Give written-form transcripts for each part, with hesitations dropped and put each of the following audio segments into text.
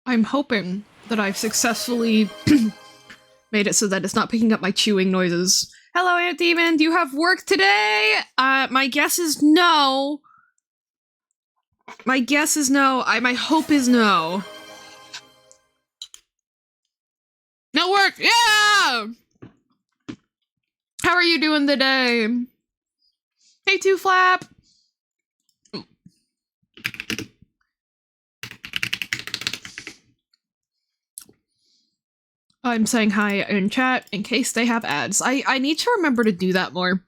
I'm hoping that I've successfully made it so that it's not picking up my chewing noises. Hello, Ant Demon. Do you have work today? My guess is no. My guess is no. My hope is no. No work! Yeah! How are you doing today? Hey, Two Flap! I'm saying hi in chat in case they have ads. I need to remember to do that more.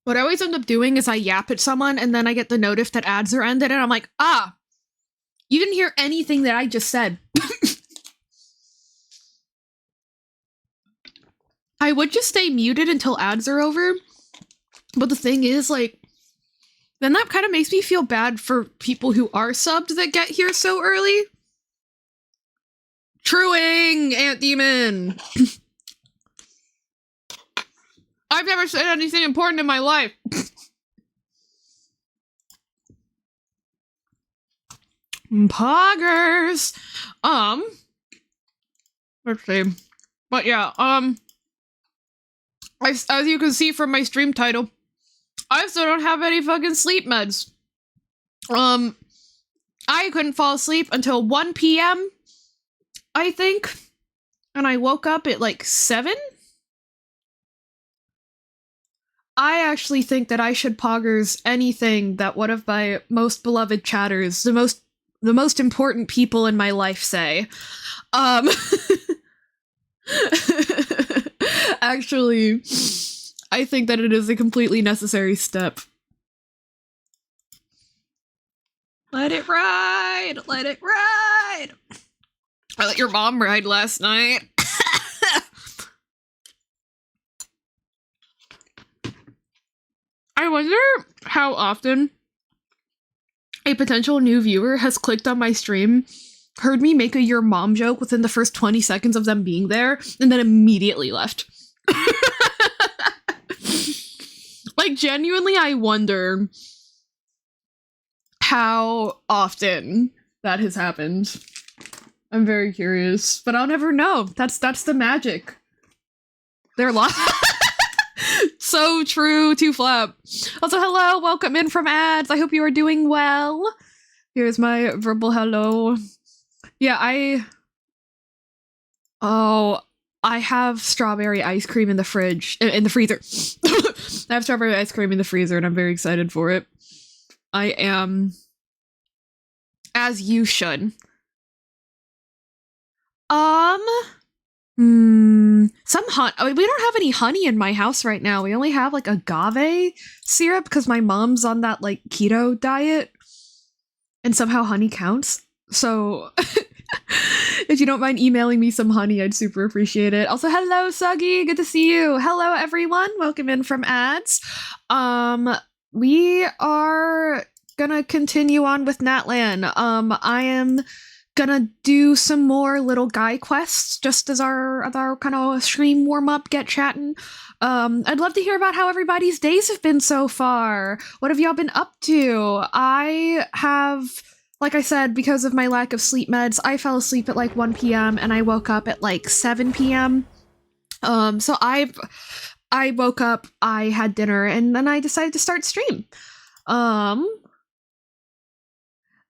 What I always end up doing is I yap at someone and then I get the notif that ads are ended and I'm like, ah! You didn't hear anything that I just said. I would just stay muted until ads are over, but the thing is, like, then that kind of makes me feel bad for people who are subbed that get here so early. Truing, Ant Demon! I've never said anything important in my life. Poggers! Let's see. But yeah, as you can see from my stream title, I still don't have any fucking sleep meds. I couldn't fall asleep until 1 p.m., I think, and I woke up at like 7? I actually think that I should poggers anything that one of my most beloved chatters, the most important people in my life say. Actually, I think that it is a completely necessary step. Let it ride! Let it ride! I let your mom ride last night. I wonder how often a potential new viewer has clicked on my stream, heard me make a your mom joke within the first 20 seconds of them being there, and then immediately left. Like, genuinely, I wonder how often that has happened. I'm very curious, but I'll never know. That's the magic. They're lost. So true, Two Flap. Also, hello, welcome in from ads. I hope you are doing well. Here's my verbal hello. Yeah, I have strawberry ice cream in the fridge, in the freezer. I have strawberry ice cream in the freezer and I'm very excited for it. I am, as you should. We don't have any honey in my house right now. We only have like agave syrup because my mom's on that like keto diet and somehow honey counts. So if you don't mind emailing me some honey, I'd super appreciate it. Also, hello, Suggy. Good to see you. Hello, everyone. Welcome in from ads. We are gonna continue on with Natlan. I am gonna do some more little guy quests just as our kind of stream warm-up, get chatting. I'd love to hear about how everybody's days have been so far. What have y'all been up to? I have, like I said, because of my lack of sleep meds, I fell asleep at like 1 p.m. and I woke up at like 7 p.m. So I woke up, I had dinner, and then I decided to start stream.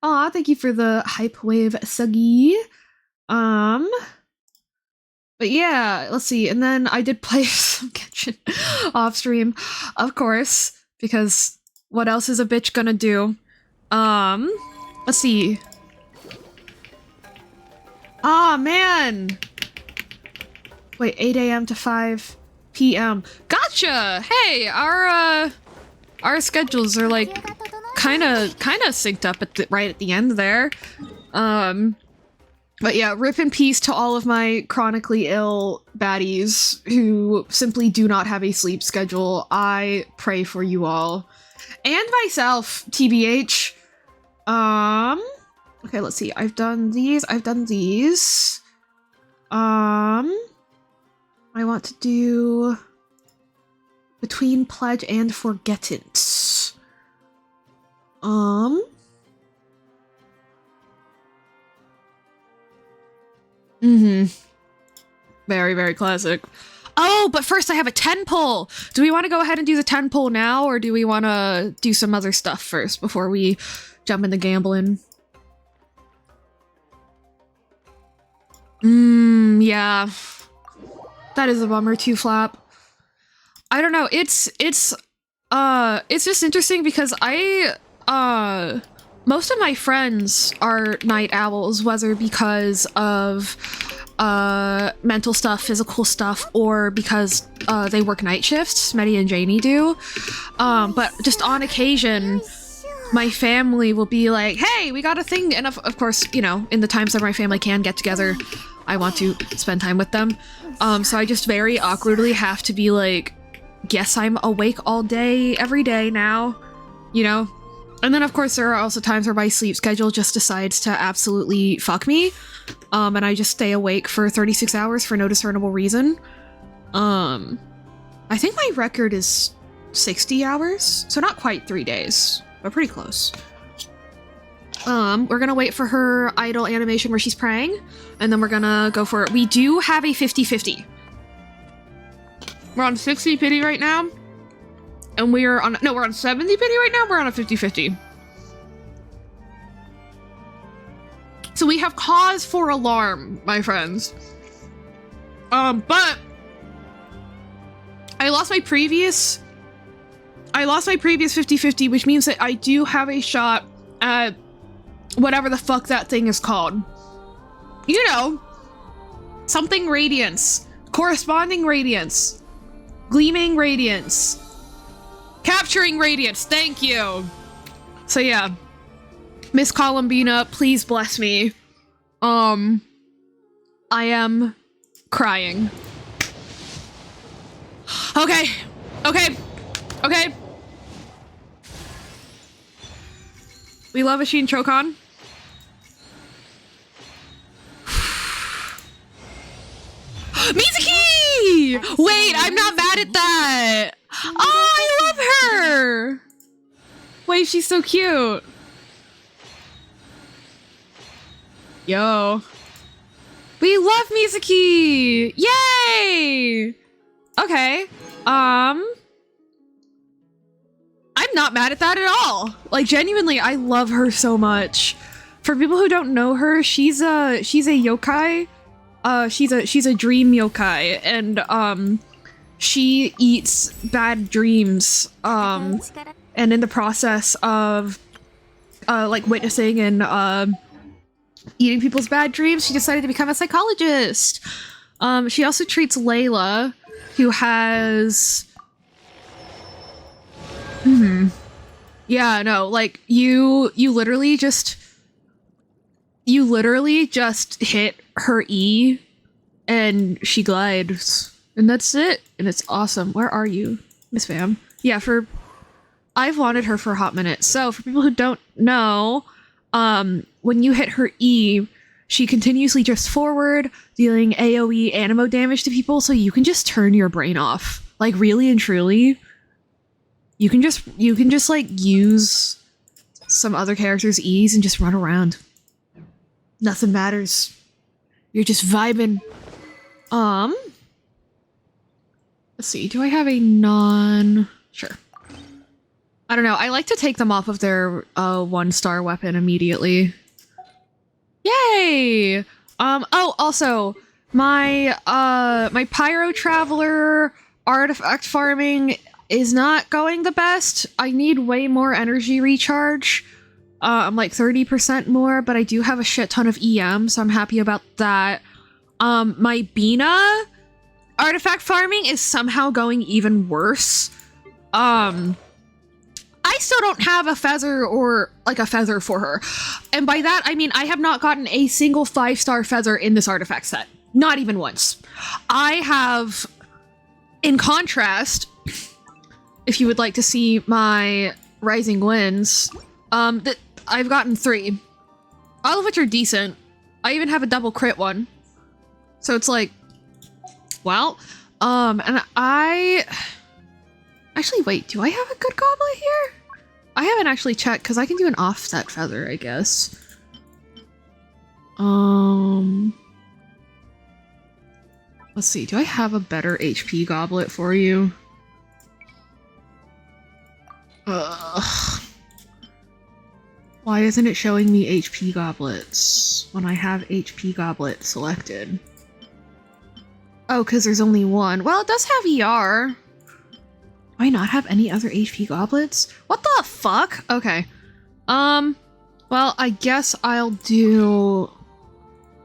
Aw, thank you for the hype wave, Suggy. But yeah, let's see. And then I did play some Genshin off stream, of course, because what else is a bitch gonna do? Let's see. Aw, man! Wait, 8 a.m. to 5 p.m. Gotcha! Hey, our schedules are like kind of synced up right at the end there. But yeah, rip in peace to all of my chronically ill baddies who simply do not have a sleep schedule. I pray for you all. And myself, TBH. Okay, let's see. I've done these. I want to do Between Pledge and Forgettance. Mm-hmm. Very, very classic. Oh, but first I have a 10 pull. Do we want to go ahead and do the 10 pull now, or do we want to do some other stuff first before we jump into gambling? Yeah. That is a bummer, 2 flap. I don't know, it's just interesting because most of my friends are night owls, whether because of mental stuff, physical stuff, or because they work night shifts. Meddy and Janie do. But just on occasion, my family will be like, hey, we got a thing. And of course, you know, in the times that my family can get together, I want to spend time with them. So I just very awkwardly have to be like, guess I'm awake all day, every day now, you know? And then of course there are also times where my sleep schedule just decides to absolutely fuck me. And I just stay awake for 36 hours for no discernible reason. I think my record is 60 hours, so not quite 3 days, but pretty close. We're gonna wait for her idle animation where she's praying, and then we're gonna go for it. We do have a 50-50. We're on 60 pity right now, and we're on 70 pity right now, we're on a 50-50. So we have cause for alarm, my friends. But I lost my previous 50-50, which means that I do have a shot at whatever the fuck that thing is called. You know, something radiance, corresponding radiance, gleaming radiance, capturing radiance, thank you. So yeah, Miss Columbina, please bless me. I am crying. Okay. We love Ashin Chokon. Mizuki! Wait, I'm not mad at that! Oh, I love her! Wait, she's so cute. Yo. We love Mizuki! Yay! Okay. I'm not mad at that at all. Like, genuinely, I love her so much. For people who don't know her, she's a yokai. She's a dream yokai, and she eats bad dreams. And in the process of like witnessing and eating people's bad dreams, she decided to become a psychologist. She also treats Layla, who has yeah, no, like you literally just hit her E and she glides, and that's it, and it's awesome. Where are you, Miss Fam? Yeah, I've wanted her for a hot minute. So for people who don't know, when you hit her E, she continuously drifts forward, dealing AoE animo damage to people, so you can just turn your brain off. Like, really and truly. You can just like use some other character's E's and just run around. Nothing matters. You're just vibing. Let's see, do I have a Sure. I don't know, I like to take them off of their 1-star weapon immediately. Yay! Oh, also, my Pyro Traveler artifact farming is not going the best. I need way more energy recharge. I'm like 30% more, but I do have a shit ton of EM, so I'm happy about that. My Bina artifact farming is somehow going even worse. I still don't have a feather or like a feather for her. And by that, I mean, I have not gotten a single 5-star feather in this artifact set. Not even once. I have, in contrast, if you would like to see my Rising Winds, that I've gotten 3. All of which are decent. I even have a double crit one. So it's like, well, and I... Actually, wait, do I have a good goblet here? I haven't actually checked, because I can do an offset feather, I guess. Let's see, do I have a better HP goblet for you? Ugh. Why isn't it showing me HP goblets when I have HP goblet selected? Oh, because there's only one. Well, it does have ER. Do I not have any other HP goblets? What the fuck? Okay. Well, I guess I'll do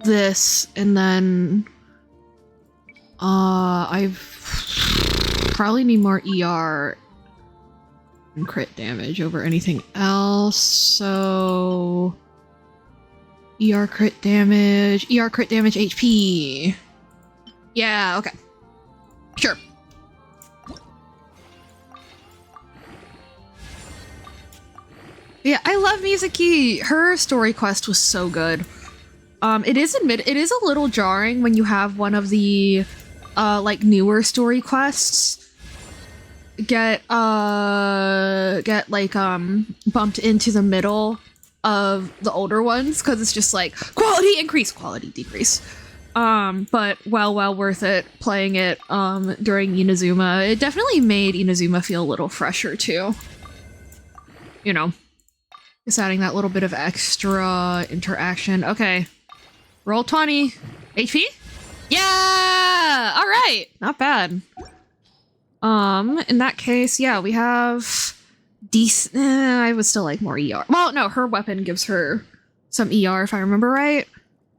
this and then I probably need more ER and crit damage over anything else, so ER crit damage, HP. Yeah, okay. Sure. Yeah, I love Mizuki. Her story quest was so good. It is a little jarring when you have one of the like newer story quests get like bumped into the middle of the older ones, because it's just like quality increase, quality decrease. But well worth it playing it during Inazuma. It definitely made Inazuma feel a little fresher too. You know, just adding that little bit of extra interaction. Okay. Roll 20. HP? Yeah! Alright! Not bad. In that case, yeah, we have decent. I would still like more ER. Well, no, her weapon gives her some ER if I remember right.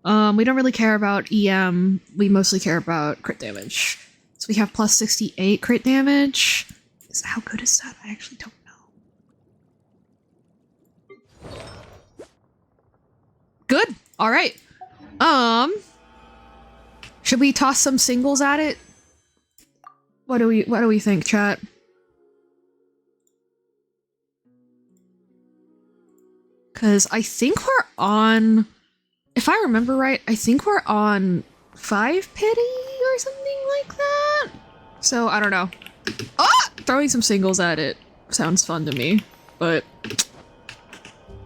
We don't really care about EM. We mostly care about crit damage. So we have plus 68 crit damage. How good is that? I actually don't know. Good. All right. Should we toss some singles at it? What do we think, chat? Cause I think we're on, if I remember right, I think we're on 5 pity or something like that. So I don't know. Ah! Throwing some singles at it sounds fun to me, but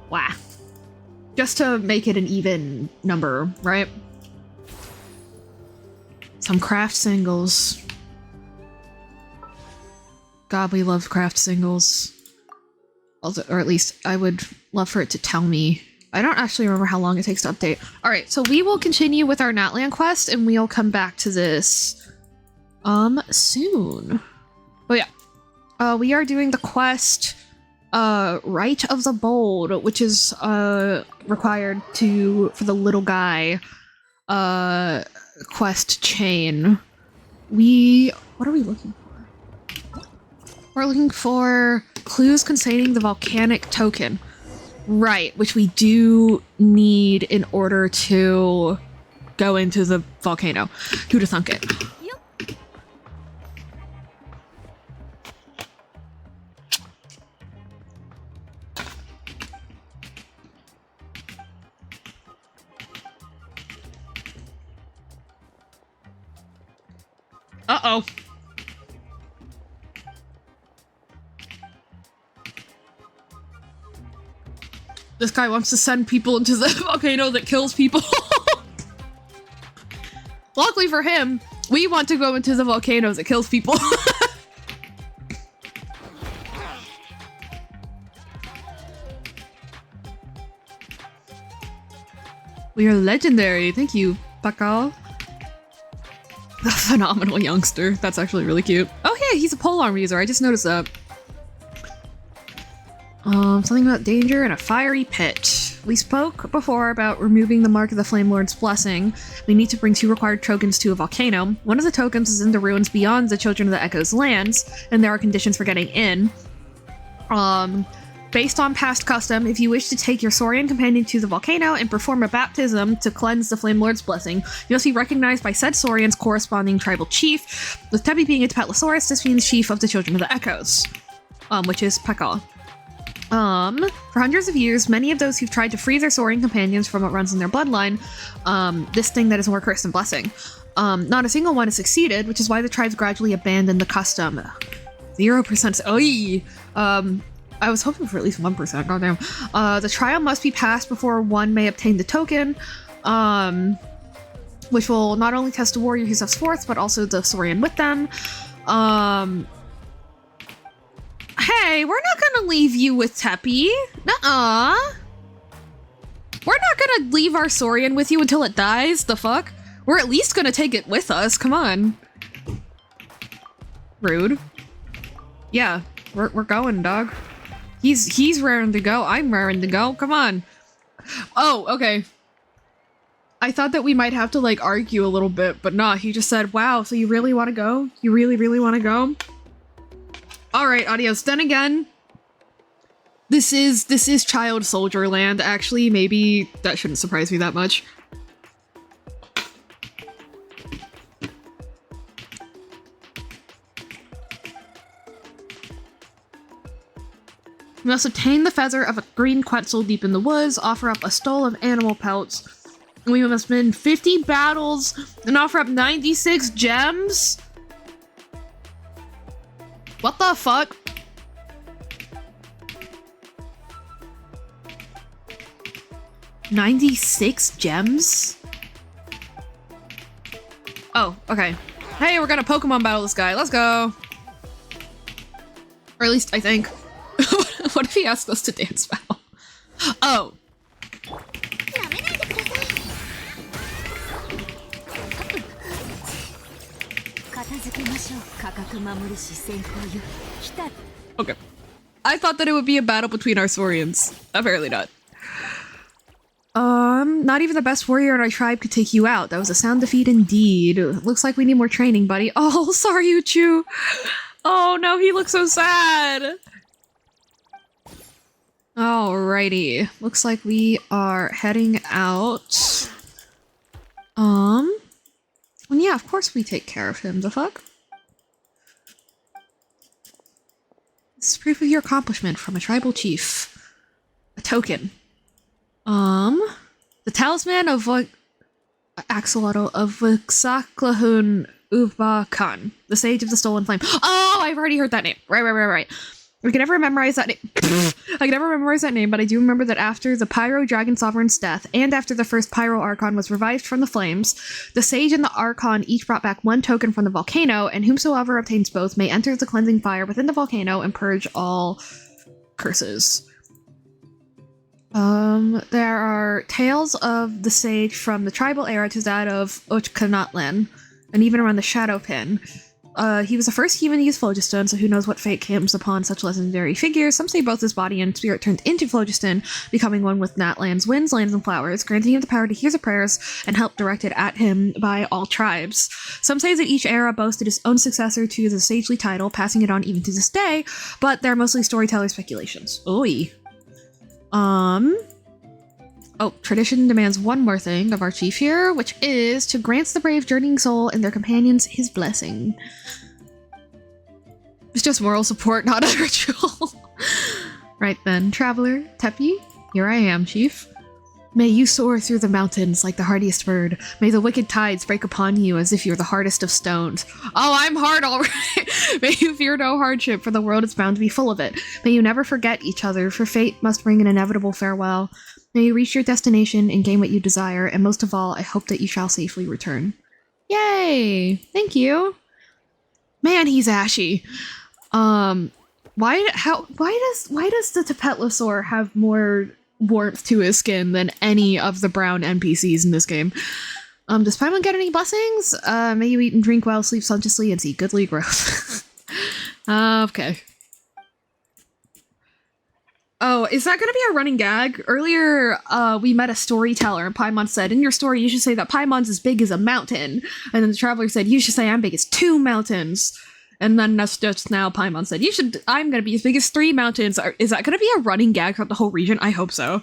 wow. Just to make it an even number, right? Some craft singles. God, we love craft singles. Also, or at least I would love for it to tell me. I don't actually remember how long it takes to update. Alright, so we will continue with our Natlan quest and we'll come back to this soon. But yeah. We are doing the quest Rite of the Bold, which is required for the little guy quest chain. What are we looking for? We're looking for clues containing the volcanic token. Right, which we do need in order to go into the volcano. Who'da thunk it? Uh-oh. This guy wants to send people into the volcano that kills people. Luckily for him, we want to go into the volcano that kills people. We are legendary. Thank you, Pakal. The phenomenal youngster. That's actually really cute. Oh yeah, he's a polearm user. I just noticed that. Something about danger in a fiery pit. We spoke before about removing the mark of the Flame Lord's blessing. We need to bring 2 required tokens to a volcano. One of the tokens is in the ruins beyond the Children of the Echo's lands, and there are conditions for getting in. Based on past custom, if you wish to take your Saurian companion to the volcano and perform a baptism to cleanse the Flame Lord's blessing, you must be recognized by said Saurian's corresponding tribal chief. With Tepi being a Tepetlosaurus, this means chief of the Children of the Echoes, which is Pekka. For hundreds of years, many of those who've tried to free their Saurian companions from what runs in their bloodline, this thing that is more curse than blessing, not a single one has succeeded, which is why the tribes gradually abandoned the custom. 0%. Oy! I was hoping for at least 1%, goddamn. The trial must be passed before one may obtain the token. which will not only test a warrior who steps forth, but also the Saurian with them. Hey, we're not gonna leave you with Teppy. Nuh-uh. We're not gonna leave our Saurian with you until it dies. The fuck? We're at least gonna take it with us. Come on. Rude. Yeah, we're going, dog. He's raring to go. I'm raring to go. Come on. Oh, okay. I thought that we might have to like argue a little bit, but nah, he just said, wow, so you really want to go? You really, really want to go? All right, adios. Then again, this is child soldier land. Actually, maybe that shouldn't surprise me that much. We must obtain the feather of a green quetzal deep in the woods, offer up a stole of animal pelts. We must win 50 battles and offer up 96 gems? What the fuck? $96 gems? Oh, okay. Hey, we're gonna Pokemon battle this guy. Let's go. Or at least I think. What if he asked us to dance battle? Oh. Okay. I thought that it would be a battle between our Saurians. Apparently not. Not even the best warrior in our tribe could take you out. That was a sound defeat indeed. Looks like we need more training, buddy. Oh, sorry, Uchu. Oh no, he looks so sad. Alrighty. Looks like we are heading out. And yeah, of course we take care of him. The fuck? This is proof of your accomplishment from a tribal chief. A token. The talisman of Axolotl of Vixaklahun Ubakan, the sage of the stolen flame. Oh, I've already heard that name. Right. I can never memorize that name. I can never memorize that name, but I do remember that after the Pyro Dragon Sovereign's death, and after the first Pyro Archon was revived from the flames, the Sage and the Archon each brought back one token from the volcano, and whomsoever obtains both may enter the cleansing fire within the volcano and purge all curses. There are tales of the Sage from the tribal era to that of Natlan, and even around the Shadow Pin. He was the first human to use phlogiston, so who knows what fate comes upon such legendary figures. Some say both his body and spirit turned into phlogiston, becoming one with Natlan's winds, lands, and flowers, granting him the power to hear the prayers and help directed at him by all tribes. Some say that each era boasted its own successor to the sagely title, passing it on even to this day, but they're mostly storyteller speculations. Oy. Oh, tradition demands one more thing of our chief here, which is to grant the brave journeying soul and their companions his blessing. It's just moral support, not a ritual. Right then, traveler, Teppy, here I am, chief. May you soar through the mountains like the hardiest bird. May the wicked tides break upon you as if you're the hardest of stones. Oh, I'm hard already. May you fear no hardship, for the world is bound to be full of it. May you never forget each other, for fate must bring an inevitable farewell. May you reach your destination and gain what you desire, and most of all, I hope that you shall safely return. Yay! Thank you. Man, he's ashy. Why does the Tapetlosaur have more warmth to his skin than any of the brown NPCs in this game? Does Paimon get any blessings? May you eat and drink well, sleep sumptuously, and see goodly growth. Okay. Oh, is that gonna be a running gag? Earlier, we met a storyteller, and Paimon said, in your story, you should say that Paimon's as big as a mountain. And then the traveler said, you should say I'm big as 2 mountains. And then just now, Paimon said, I'm gonna be as big as 3 mountains. Is that gonna be a running gag throughout the whole region? I hope so.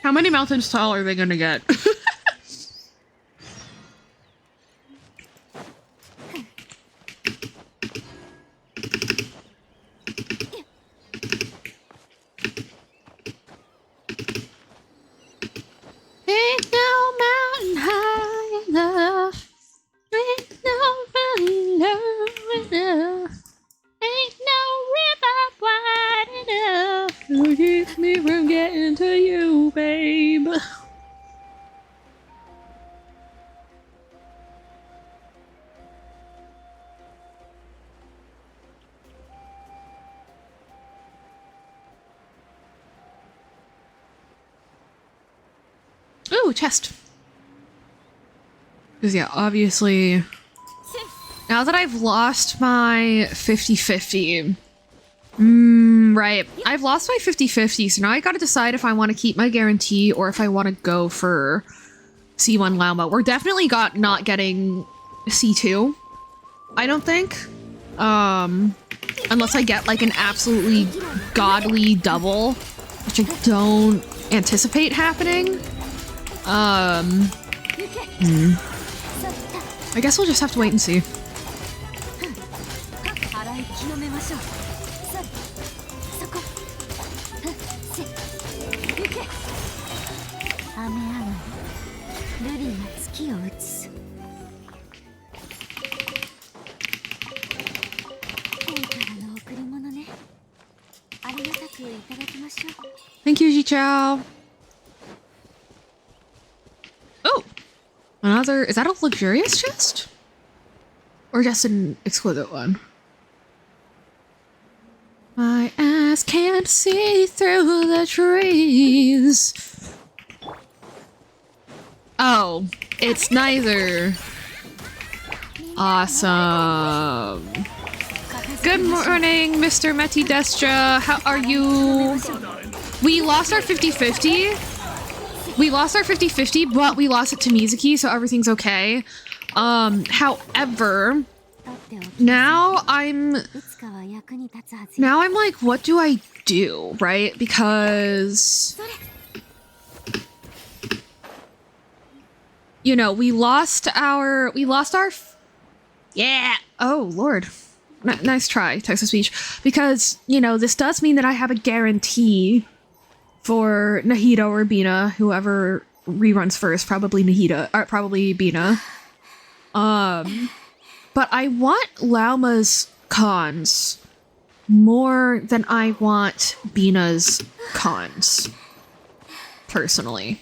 How many mountains tall are they gonna get? Ain't no mountain high enough. Ain't no valley low enough. Ain't no Ooh, chest. Because yeah, obviously, now that I've lost my 50-50, right, I've lost my 50-50, so now I gotta decide if I want to keep my guarantee or if I want to go for C1 Lauma. We're definitely not getting C2, I don't think. Unless I get like an absolutely godly double, which I don't anticipate happening. I guess we'll just have to wait and see. Thank you, Ji-Chow. Oh! Another... Is that a luxurious chest? Or just an exquisite one? My eyes can't see through the trees. Oh, it's neither. Awesome. Good morning, Mr. Metidestra. How are you? We lost our 50-50. We lost our 50-50, but we lost it to Mizuki, so everything's okay. However, now I'm like, what do I do, right? Because, you know, we lost our, yeah. Oh, Lord. Nice try, text-to-speech. Because, you know, this does mean that I have a guarantee for Nahida or Bina, whoever reruns first, probably Nahida, or probably Bina. But I want Lauma's cons more than I want Bina's cons. Personally.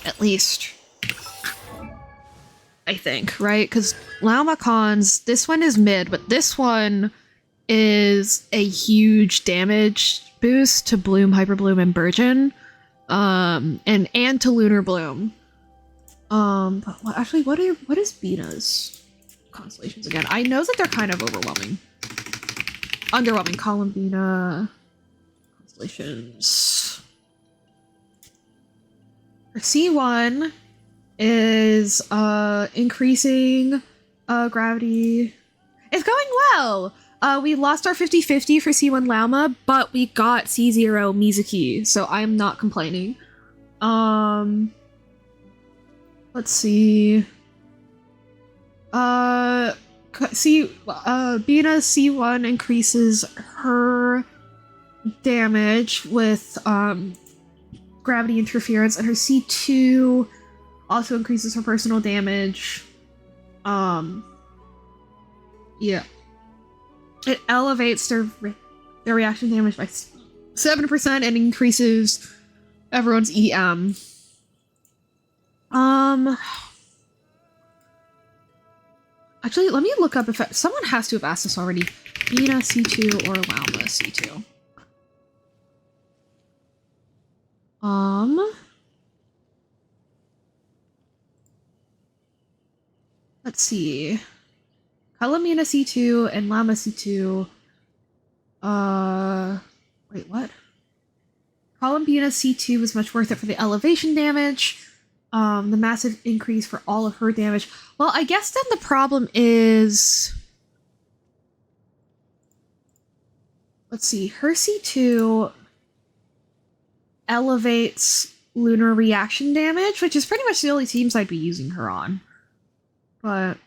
At least. I think, right? Because Lauma cons, this one is mid, but this one is a huge damage boost to Bloom, Hyper Bloom, and Burgeon. And to Lunar Bloom. But actually, what is Bina's constellations again? I know that they're kind of overwhelming. Underwhelming. Column Bina constellations. For C1 is increasing gravity. It's going well. We lost our 50-50 for C1 Lauma, but we got C0 Mizuki, so I'm not complaining. Let's see. Bina C1 increases her damage with gravity interference, and her C2 also increases her personal damage. Yeah. It elevates their reaction damage by 7% and increases everyone's EM. Actually, let me look up if someone has to have asked this already. Bina C2 or Lauma C2. Let's see. Kalamina C2 and Lauma C2. Wait, what? Columbina C2 was much worth it for the elevation damage. The massive increase for all of her damage. Well, I guess then the problem is... Let's see. Her C2 elevates lunar reaction damage, which is pretty much the only teams I'd be using her on. But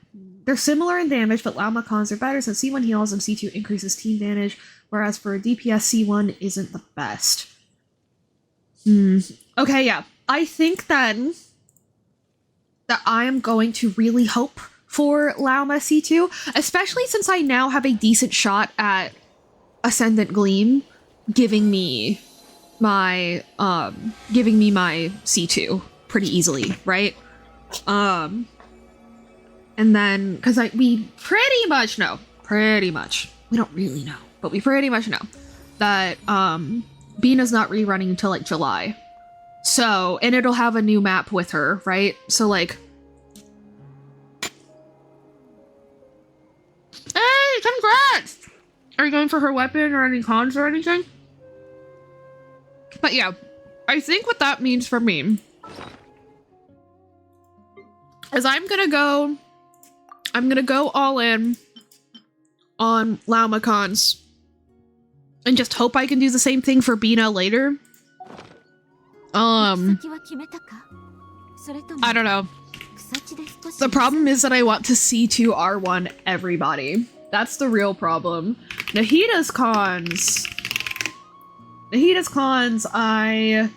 they're similar in damage, but Lauma cons are better since C1 heals and C2 increases team damage, whereas for DPS, C1 isn't the best. Okay, yeah. I think then that I am going to really hope for Lauma C2, especially since I now have a decent shot at Ascendant Gleam giving me my C2 pretty easily, right? And then, because we pretty much know, we don't really know, but we pretty much know that Bina's not rerunning until like July. So, and it'll have a new map with her, right? So like, hey, congrats! Are you going for her weapon or any cons or anything? But yeah, I think what that means for me is I'm gonna go all in on Lauma cons and just hope I can do the same thing for Bina later. I don't know. The problem is that I want to C2R1 everybody. That's the real problem. Nahida's cons, I...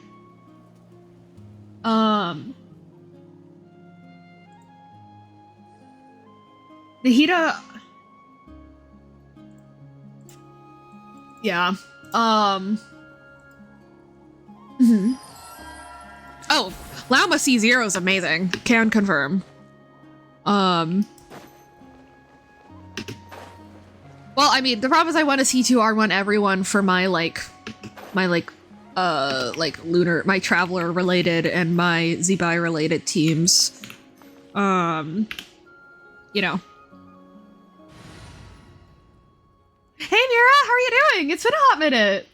Nahida... Yeah. Oh, Lauma C0 is amazing. Can confirm. Well, I mean, the problem is I want to C2R1 everyone for my lunar, my traveler related and my Zebai related teams. You know. Hey Mira, how are you doing? It's been a hot minute.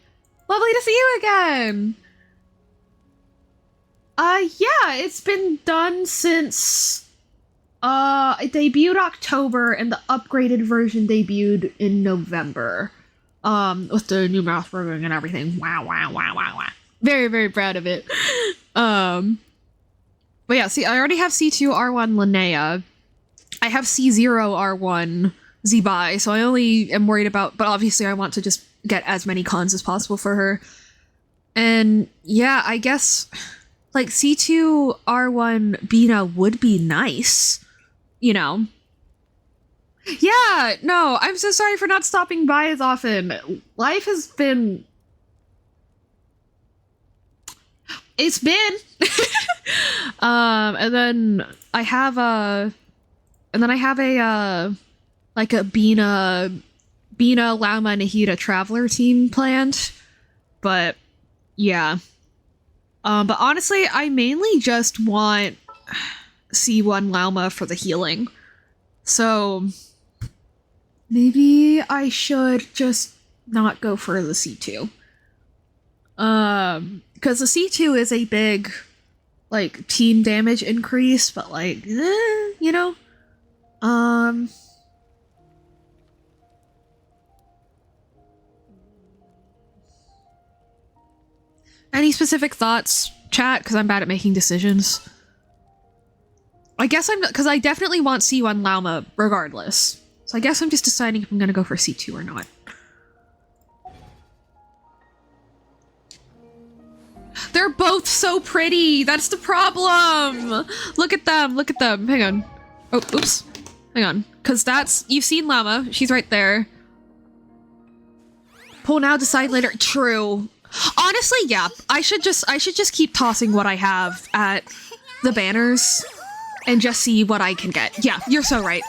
Lovely to see you again. Yeah, it's been done since, it debuted October and the upgraded version debuted in November. With the new mouse ribbon and everything. Wow, wow, wow, wow, wow. Very, very proud of it. But yeah, see, I already have C2R1 Linnea. I have C0R1 Zebai, so I only am worried about, but obviously I want to just get as many cons as possible for her. And yeah, I guess, like, C2R1 Bina would be nice, you know? Yeah, no, I'm so sorry for not stopping by as often. Life has been... It's been... and then I have a... like a Bina, Lauma, Nahida Traveler team planned. But, yeah. But honestly, I mainly just want C1 Lauma for the healing. So, maybe I should just not go for the C2. Because the C2 is a big, like, team damage increase, but like, you know? Any specific thoughts, chat? Because I'm bad at making decisions. I guess because I definitely want C1 Lauma regardless. So I guess I'm just deciding if I'm gonna go for C2 or not. They're both so pretty! That's the problem! Look at them, look at them. Hang on. Oh, oops. Hang on. Because that's... You've seen Lauma. She's right there. Pull now, decide later. True. Honestly, yeah. I should just keep tossing what I have at the banners and just see what I can get. Yeah, you're so right.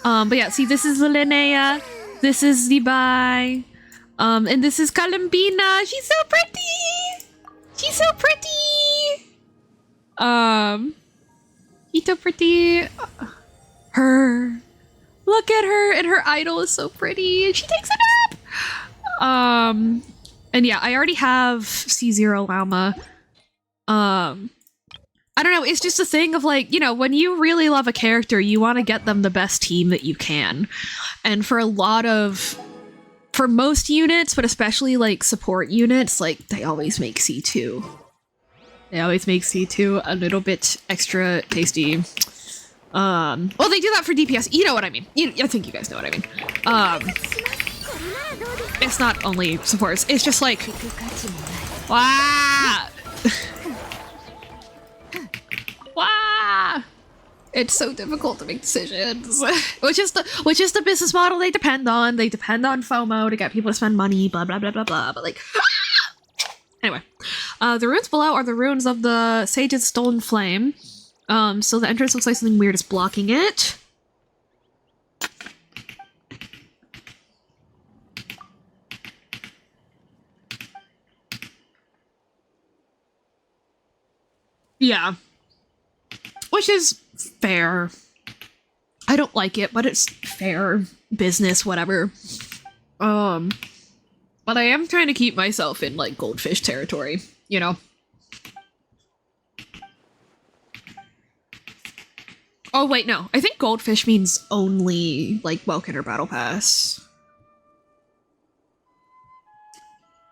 But yeah, see, this is Linnea. This is Zebai. And this is Columbina. She's so pretty! She's so pretty! She's so pretty. Her. Look at her, and her idol is so pretty, and she takes a nap! And yeah, I already have C0 Lauma. I don't know, it's just a thing of like, you know, when you really love a character, you want to get them the best team that you can. And for most units, but especially like support units, like they always make C2. They always make C2 a little bit extra tasty. Well, they do that for DPS. You know what I mean. I think you guys know what I mean. It's not only supports. It's just like, wow. Wow. It's so difficult to make decisions. which is the business model they depend on. They depend on FOMO to get people to spend money. Blah blah blah blah blah. But like, anyway, the ruins below are the ruins of the Sage's Stolen Flame. So the entrance looks like something weird is blocking it. Yeah. Which is fair. I don't like it, but it's fair business, whatever. But I am trying to keep myself in, like, goldfish territory, you know? Oh, wait, no. I think goldfish means only, like, Welkin or Battle Pass.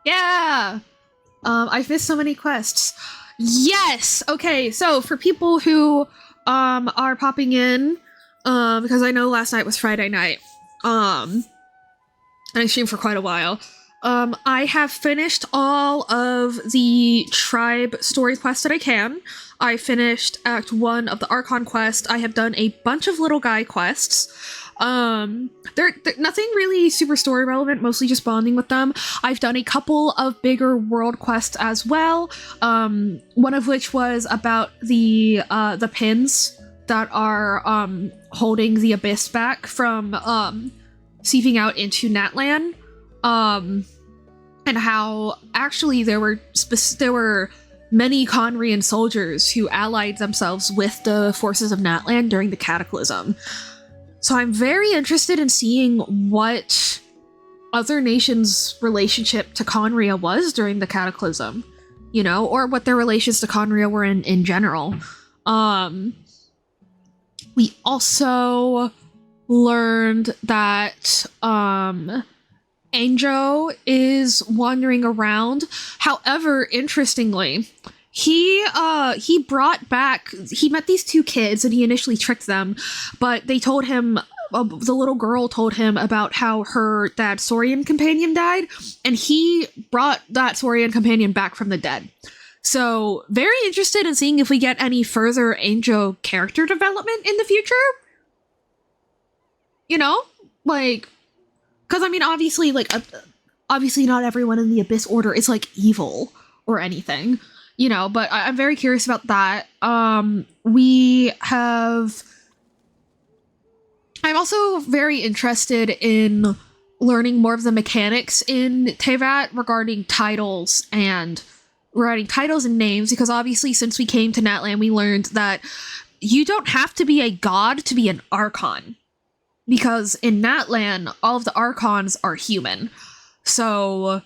Yeah! I've missed so many quests. Yes! Okay, so for people who, are popping in, because I know last night was Friday night, and I streamed for quite a while, I have finished all of the tribe story quests that I can. I finished Act 1 of the Archon quest. I have done a bunch of little guy quests. They're nothing really super story relevant, mostly just bonding with them. I've done a couple of bigger world quests as well, one of which was about the pins that are, holding the Abyss back from, seeping out into Natlan. And how actually there were many Conrian soldiers who allied themselves with the forces of Natlan during the Cataclysm. So I'm very interested in seeing what other nations' relationship to Conria was during the Cataclysm, you know, or what their relations to Conria were in general. We also learned that, Anjo is wandering around. However, interestingly, he met these two kids and he initially tricked them, but they told him, the little girl told him about how her dad's Saurian companion died, and he brought that Saurian companion back from the dead. So, very interested in seeing if we get any further Anjo character development in the future. You know? Like, because, I mean, obviously not everyone in the Abyss Order is, like, evil or anything, you know, but I'm very curious about that. I'm also very interested in learning more of the mechanics in Tevat regarding titles and names, because obviously since we came to Natlan, we learned that you don't have to be a god to be an Archon. Because in Natlan, all of the Archons are human. So,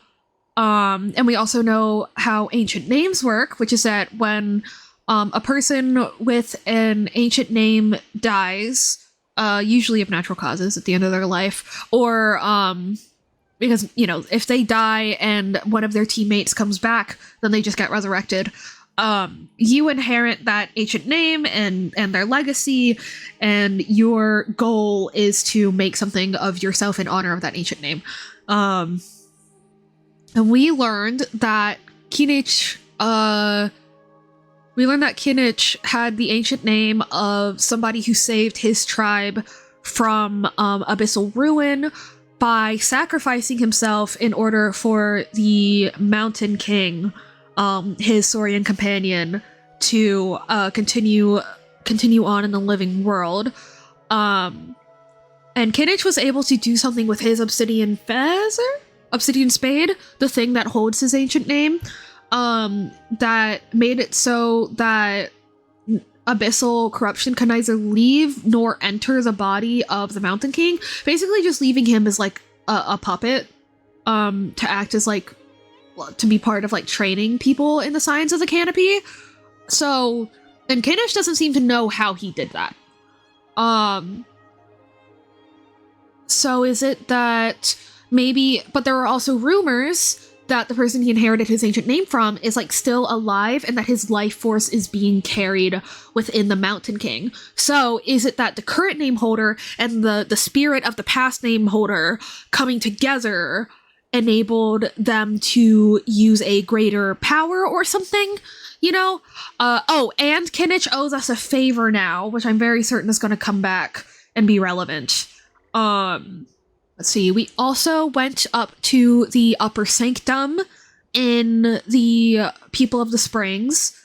and we also know how ancient names work, which is that when a person with an ancient name dies, usually of natural causes at the end of their life, or because, you know, if they die and one of their teammates comes back, then they just get resurrected. You inherit that ancient name and their legacy, and your goal is to make something of yourself in honor of that ancient name. And we learned that Kinich had the ancient name of somebody who saved his tribe from abyssal ruin by sacrificing himself in order for the Mountain King, his Saurian companion, to continue on in the living world. And Kinich was able to do something with his obsidian spade, the thing that holds his ancient name, that made it so that abyssal corruption can neither leave nor enter the body of the Mountain King, basically just leaving him as like a puppet, to act as like, to be part of like training people in the science of the canopy. So, and Kinich doesn't seem to know how he did that. So is it that maybe, but there are also rumors that the person he inherited his ancient name from is like still alive, and that his life force is being carried within the Mountain King. So is it that the current name holder and the spirit of the past name holder coming together enabled them to use a greater power or something, you know? And Kinich owes us a favor now, which I'm very certain is going to come back and be relevant. Let's see, we also went up to the Upper Sanctum in the People of the Springs,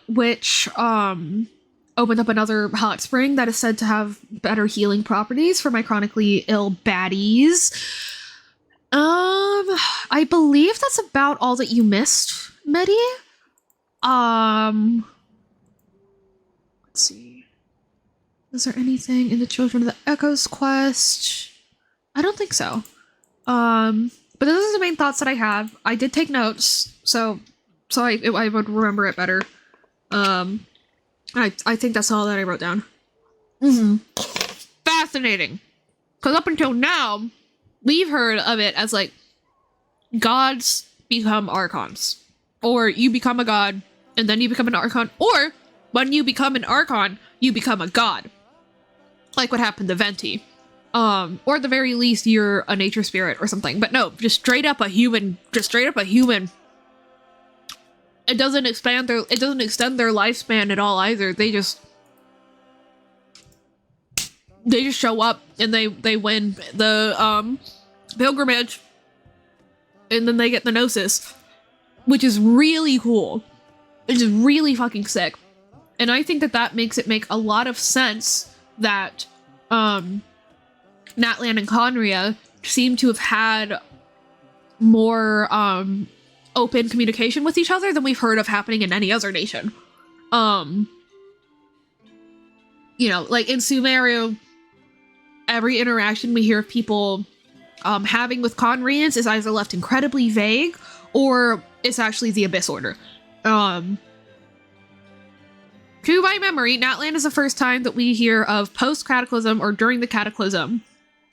which opened up another hot spring that is said to have better healing properties for my chronically ill baddies. I believe that's about all that you missed, Medi. Let's see. Is there anything in the Children of the Echoes quest? I don't think so. But those are the main thoughts that I have. I did take notes, so I would remember it better. I think that's all that I wrote down. Fascinating. Because up until now, we've heard of it as, like, gods become archons. Or you become a god, and then you become an archon. Or, when you become an archon, you become a god. Like what happened to Venti. Or at the very least, you're a nature spirit or something. But no, just straight up a human. Just straight up a human. It doesn't extend their lifespan at all either. They just show up and they win the pilgrimage, and then they get the gnosis, which is really cool. Which is really fucking sick. And I think that makes it make a lot of sense that Natlan and Conria seem to have had more open communication with each other than we've heard of happening in any other nation. You know, like in Sumeru, every interaction we hear of people having with Conrians is either left incredibly vague or it's actually the Abyss Order. To my memory, Natlan is the first time that we hear of post-Cataclysm or during the Cataclysm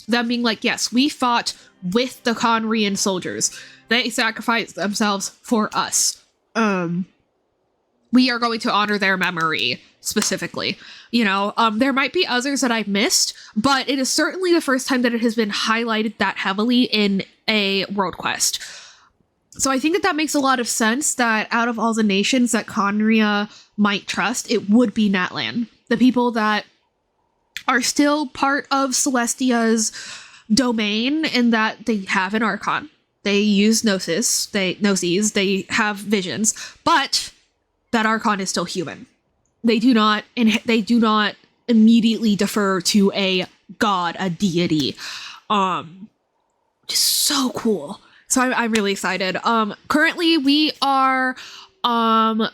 them being like, yes, we fought with the Conrian soldiers. They sacrificed themselves for us. We are going to honor their memory, specifically. You know, there might be others that I've missed, but it is certainly the first time that it has been highlighted that heavily in a world quest. So I think that makes a lot of sense that out of all the nations that Conria might trust, it would be Natlan. The people that are still part of Celestia's domain in that they have an Archon. They use Gnosis, they have visions, but that Archon is still human. They do not immediately defer to a god, a deity. Just so cool. So I'm really excited. Currently we are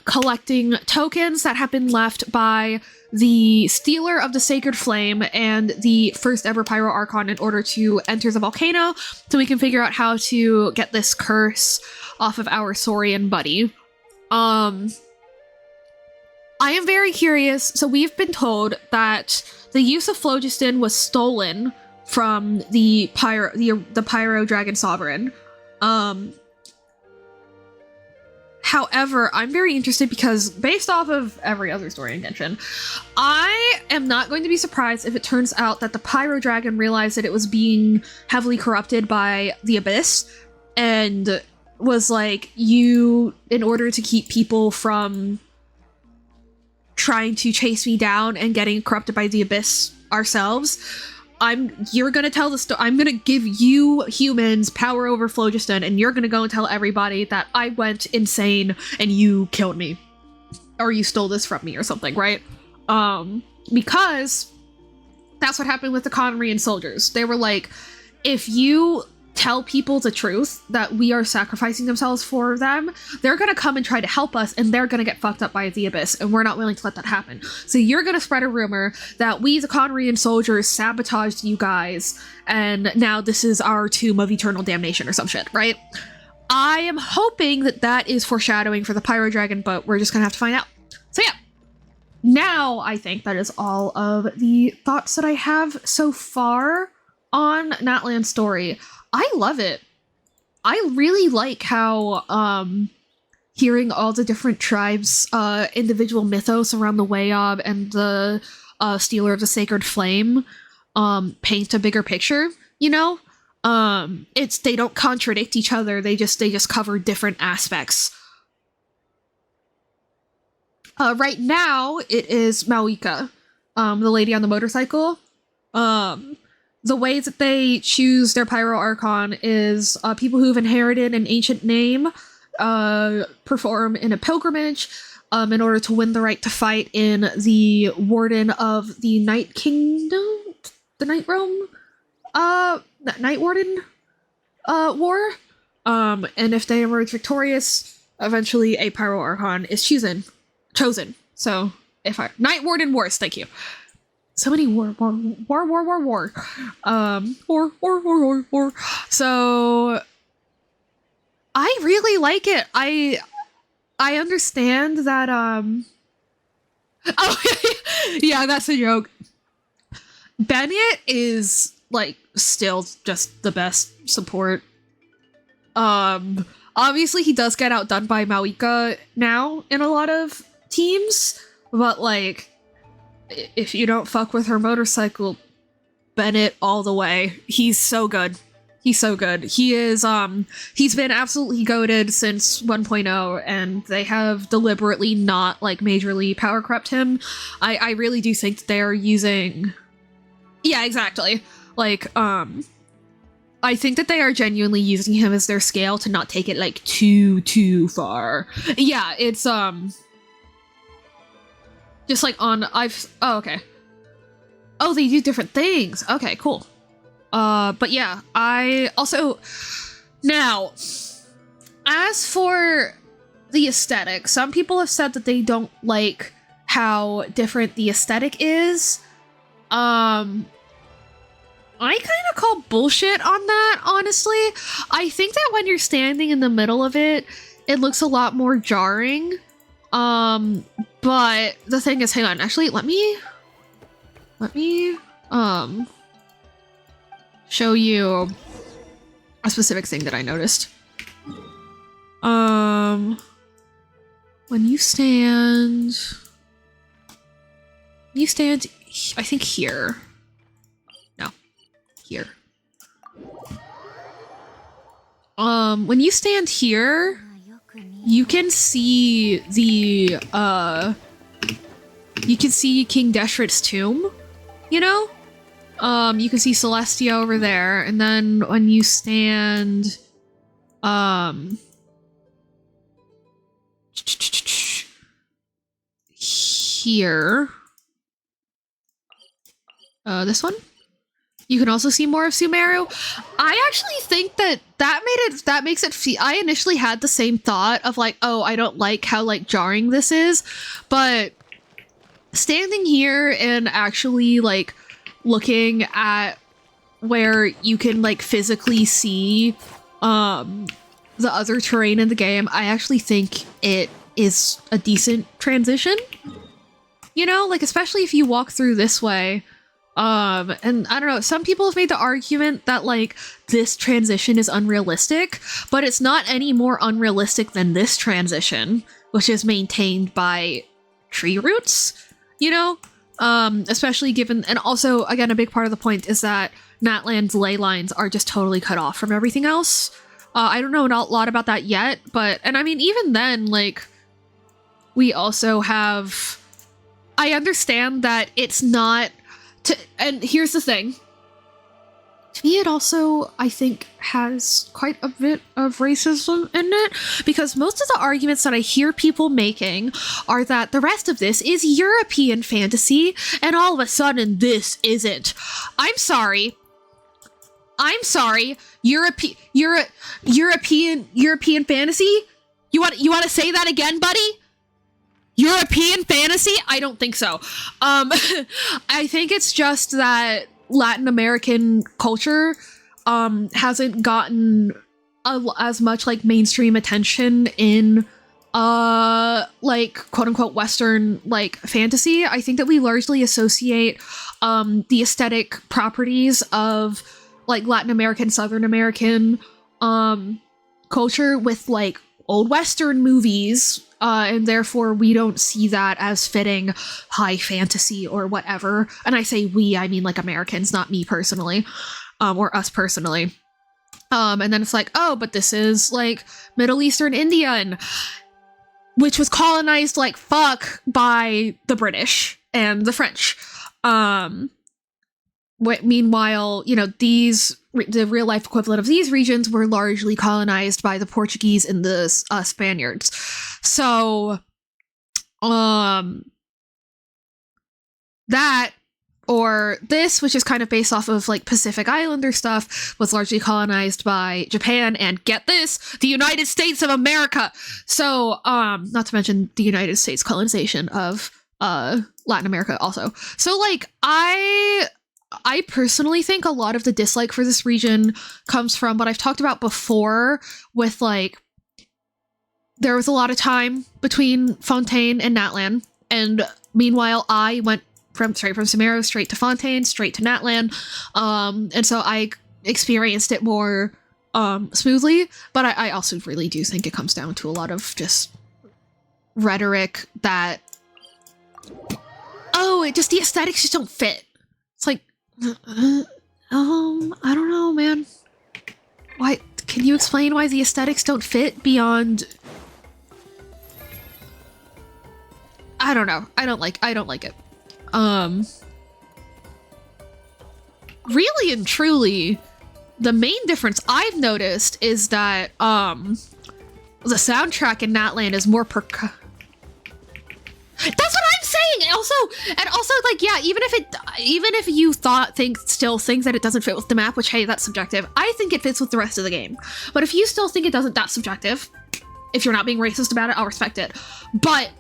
collecting tokens that have been left by the Stealer of the Sacred Flame and the first ever Pyro Archon in order to enter the volcano, so we can figure out how to get this curse off of our Saurian buddy. I am very curious. So we've been told that the use of phlogiston was stolen from the Pyro Dragon Sovereign. However, I'm very interested because based off of every other story in Genshin, I am not going to be surprised if it turns out that the Pyro Dragon realized that it was being heavily corrupted by the Abyss and was like, in order to keep people from trying to chase me down and getting corrupted by the Abyss ourselves, you're gonna tell the story. I'm gonna give you humans power over phlogiston, and you're gonna go and tell everybody that I went insane and you killed me, or you stole this from me, or something, right? Because that's what happened with the Conrian soldiers. They were like, if you tell people the truth that we are sacrificing themselves for them, they're gonna come and try to help us, and they're gonna get fucked up by the Abyss, and we're not willing to let that happen. So you're gonna spread a rumor that we, the Conrian soldiers, sabotaged you guys, and now this is our tomb of eternal damnation or some shit, right? I am hoping that that is foreshadowing for the Pyro Dragon, but we're just gonna have to find out. So yeah, now I think that is all of the thoughts that I have so far on Natlan's story. I love it. I really like how hearing all the different tribes' individual mythos around the Wayob and the Stealer of the Sacred Flame paint a bigger picture, you know? They don't contradict each other, they just cover different aspects. Right now, it is Malika, the lady on the motorcycle. The ways that they choose their Pyro Archon is people who've inherited an ancient name perform in a pilgrimage in order to win the right to fight in the Warden of the Night Kingdom? The Night Realm? Night Warden war. And if they emerge victorious, eventually a Pyro Archon is chosen. So if I Night Warden Wars, thank you. So many war. So I really like it. I understand that oh yeah, that's a joke. Bennett is like still just the best support. Obviously he does get outdone by Mawika now in a lot of teams, but like if you don't fuck with her motorcycle, Bennett all the way. He's so good. He's so good. He is, he's been absolutely goated since 1.0, and they have deliberately not, like, majorly power crept him. I really do think that they are using... Yeah, exactly. Like, I think that they are genuinely using him as their scale to not take it, like, too far. Yeah, it's, just like on, oh, okay. Oh, they do different things. Okay, cool. But yeah, I also, now, as for the aesthetic, some people have said that they don't like how different the aesthetic is. I kind of call bullshit on that, honestly. I think that when you're standing in the middle of it, it looks a lot more jarring. But the thing is, hang on, actually, let me, show you a specific thing that I noticed. When you stand, I think here. No, here. When you stand here, you can see the, you can see King Deshret's tomb, you know? You can see Celestia over there, and then when you stand, here, this one, you can also see more of Sumeru. I actually think that makes it feel, I initially had the same thought of like, oh, I don't like how like jarring this is, but standing here and actually like looking at where you can like physically see the other terrain in the game, I actually think it is a decent transition. You know, like especially if you walk through this way. And I don't know, some people have made the argument that like this transition is unrealistic, but it's not any more unrealistic than this transition, which is maintained by tree roots, you know? Especially given, and also, again, a big part of the point is that Natlan's ley lines are just totally cut off from everything else. I don't know a lot about that yet, but, and I mean, even then, like, we also have, I understand that it's not, and here's the thing. To me, it also, I think, has quite a bit of racism in it, because most of the arguments that I hear people making are that the rest of this is European fantasy, and all of a sudden this isn't. I'm sorry. European fantasy? You want to say that again, buddy? European fantasy? I don't think so. I think it's just that Latin American culture hasn't gotten as much like mainstream attention in like quote unquote Western like fantasy. I think that we largely associate the aesthetic properties of like Latin American, Southern American culture with like old Western movies, and therefore we don't see that as fitting high fantasy or whatever. And I say we, I mean like Americans, not me personally, or us personally. And then it's like, oh, but this is like Middle Eastern Indian, which was colonized like fuck by the British and the French. Meanwhile, you know, the real life equivalent of these regions were largely colonized by the Portuguese and the Spaniards. So, that or this, which is kind of based off of like Pacific Islander stuff, was largely colonized by Japan and, get this, the United States of America. So, not to mention the United States colonization of Latin America also. So like I personally think a lot of the dislike for this region comes from what I've talked about before with like, there was a lot of time between Fontaine and Natlan, and meanwhile I went straight from Samaro straight to Fontaine, straight to Natlan, and so I experienced it more smoothly, but I also really do think it comes down to a lot of just rhetoric that, the aesthetics just don't fit. It's like, I don't know, man. Why? Can you explain why the aesthetics don't fit beyond? I don't know. I don't like it. Really and truly, the main difference I've noticed is that, the soundtrack in Natlan is more That's what I'm saying! And also, like, yeah, even if you still think that it doesn't fit with the map, which, hey, that's subjective, I think it fits with the rest of the game. But if you still think it doesn't, that's subjective. If you're not being racist about it, I'll respect it. But,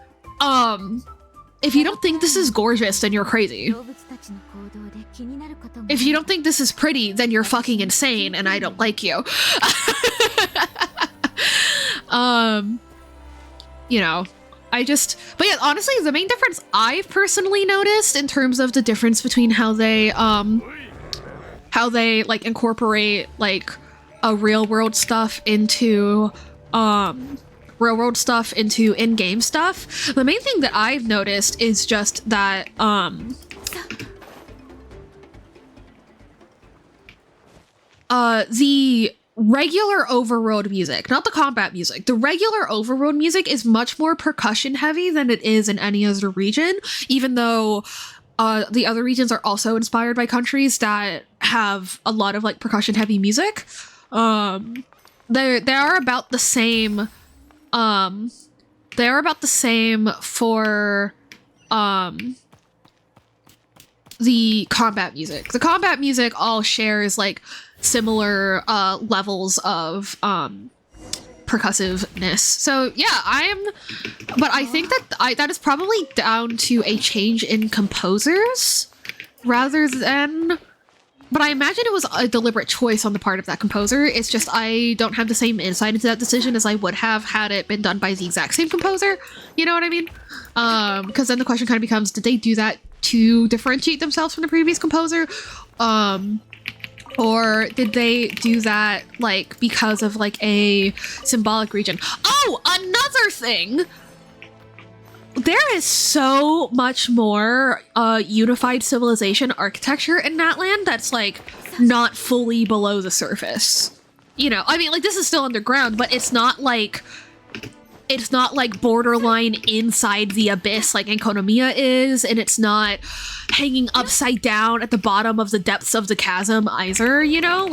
if you don't think this is gorgeous, then you're crazy. If you don't think this is pretty, then you're fucking insane, and I don't like you. You know, but yeah, honestly, the main difference I've personally noticed in terms of the difference between how they like incorporate like a real world stuff into in-game stuff, the main thing that I've noticed is just that the regular overworld music, not the combat music, the regular overworld music is much more percussion heavy than it is in any other region, even though the other regions are also inspired by countries that have a lot of like percussion heavy music. They are about the same. They're about the same for the combat music. The combat music all shares like similar levels of percussiveness. So yeah, but I think that that is probably down to a change in composers rather than, but I imagine it was a deliberate choice on the part of that composer. It's just I don't have the same insight into that decision as I would have had it been done by the exact same composer. You know what I mean? Because then the question kind of becomes, did they do that to differentiate themselves from the previous composer? Or did they do that, like, because of, like, a symbolic region? Oh, another thing! There is so much more unified civilization architecture in Natlan that's, like, not fully below the surface. You know, I mean, like, this is still underground, but it's not like borderline inside the abyss like Enkonomiya is, and it's not hanging upside down at the bottom of the depths of the chasm either, you know?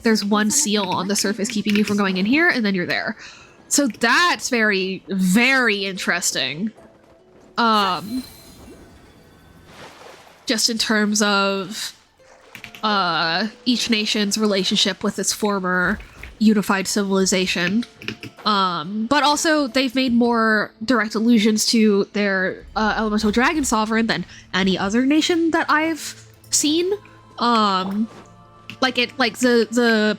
There's one seal on the surface keeping you from going in here, and then you're there. So that's very, very interesting. Just in terms of each nation's relationship with its former unified civilization. But also they've made more direct allusions to their elemental dragon sovereign than any other nation that I've seen. The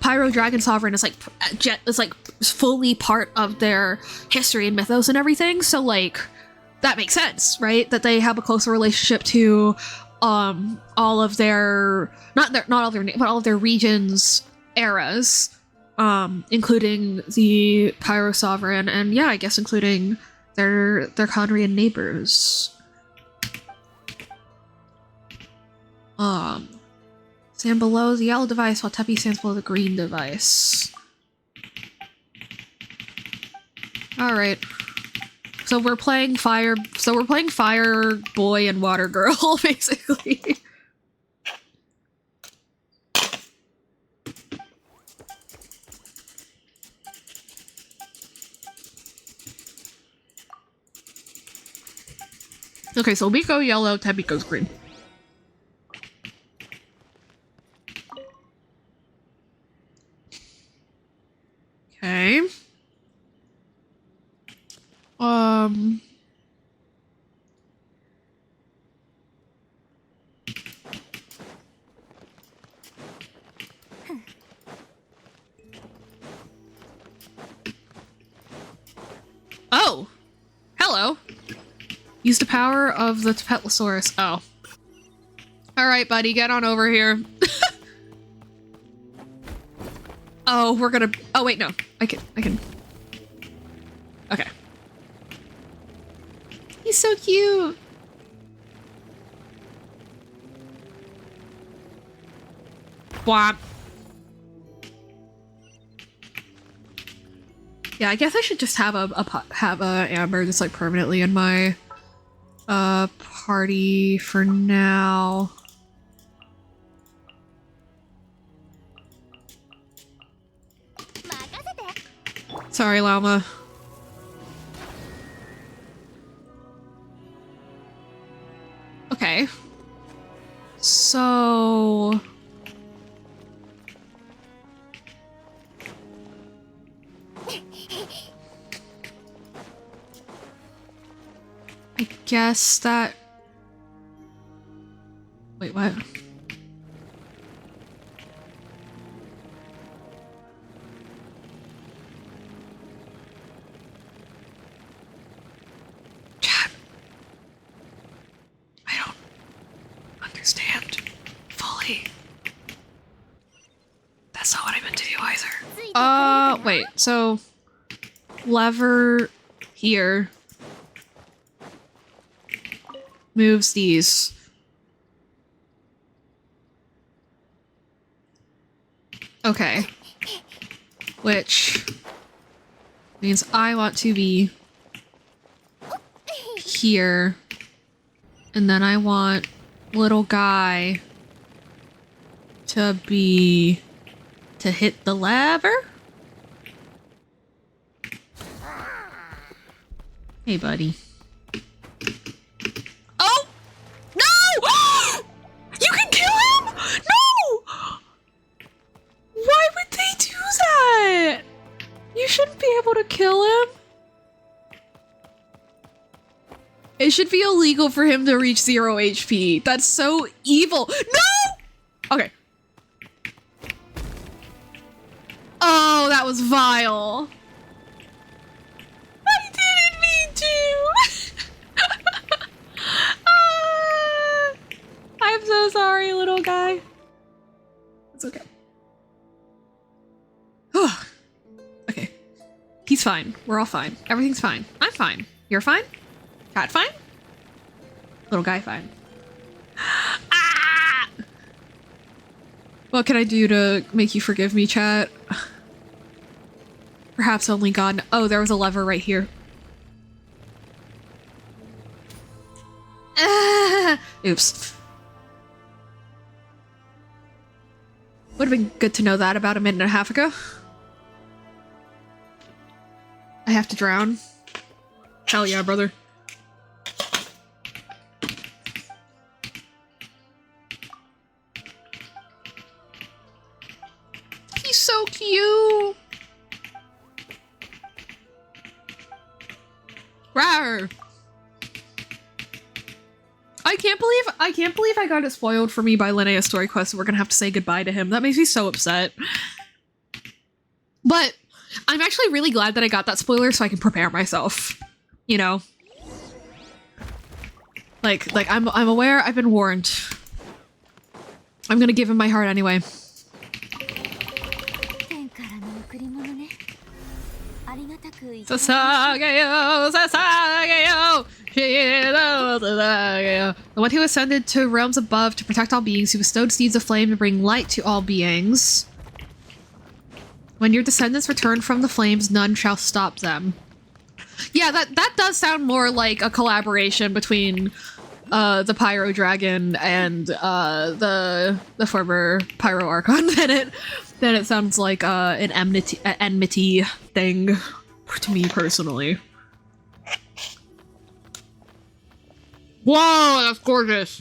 pyro dragon sovereign is like fully part of their history and mythos and everything. So like that makes sense, right? That they have a closer relationship to all of their all of their regions eras. Including the Pyro Sovereign, and yeah, I guess including their Conrian neighbors. Stand below the yellow device while Teppy stands below the green device. Alright. So we're playing Fire Boy and Water Girl, basically. Okay, so we go yellow, Teppy goes green. Okay. Oh! Hello! Use the power of the Petlosaurus. Oh. Alright, buddy, get on over here. Oh, we're gonna- oh wait, no. I can. Okay. He's so cute! Womp. Yeah, I guess I should just have a Amber just like permanently in my party for now. Sorry, llama. Okay. So I guess that... Wait, what? Chat. I don't understand fully. That's not what I meant to do either. Wait, so... Lever here moves these. Okay. Which means I want to be here. And then I want little guy to be... to hit the lever? Hey, buddy. Oh! No! You can kill him? No! Why would they do that? You shouldn't be able to kill him. It should be illegal for him to reach 0 HP. That's so evil. No! Okay. Oh, that was vile. I didn't mean to. I'm so sorry, little guy. It's okay. Okay. He's fine. We're all fine. Everything's fine. I'm fine. You're fine? Cat fine? Little guy fine. Ah! What can I do to make you forgive me, chat? Perhaps only God. Oh, there was a lever right here. Oops. Would have been good to know that about a minute and a half ago. I have to drown. Hell yeah, brother. He's so cute. Rawr. I can't believe I got it spoiled for me by Linnea's story quest. We're gonna have to say goodbye to him. That makes me so upset. But I'm actually really glad that I got that spoiler so I can prepare myself. You know? Like I'm aware, I've been warned. I'm gonna give him my heart anyway. Sasageyo, Sasageyo, the one who ascended to realms above to protect all beings, who bestowed seeds of flame to bring light to all beings. When your descendants return from the flames, none shall stop them. Yeah, that does sound more like a collaboration between the Pyro Dragon and the former Pyro Archon than it sounds like an enmity thing to me personally. Whoa, that's gorgeous.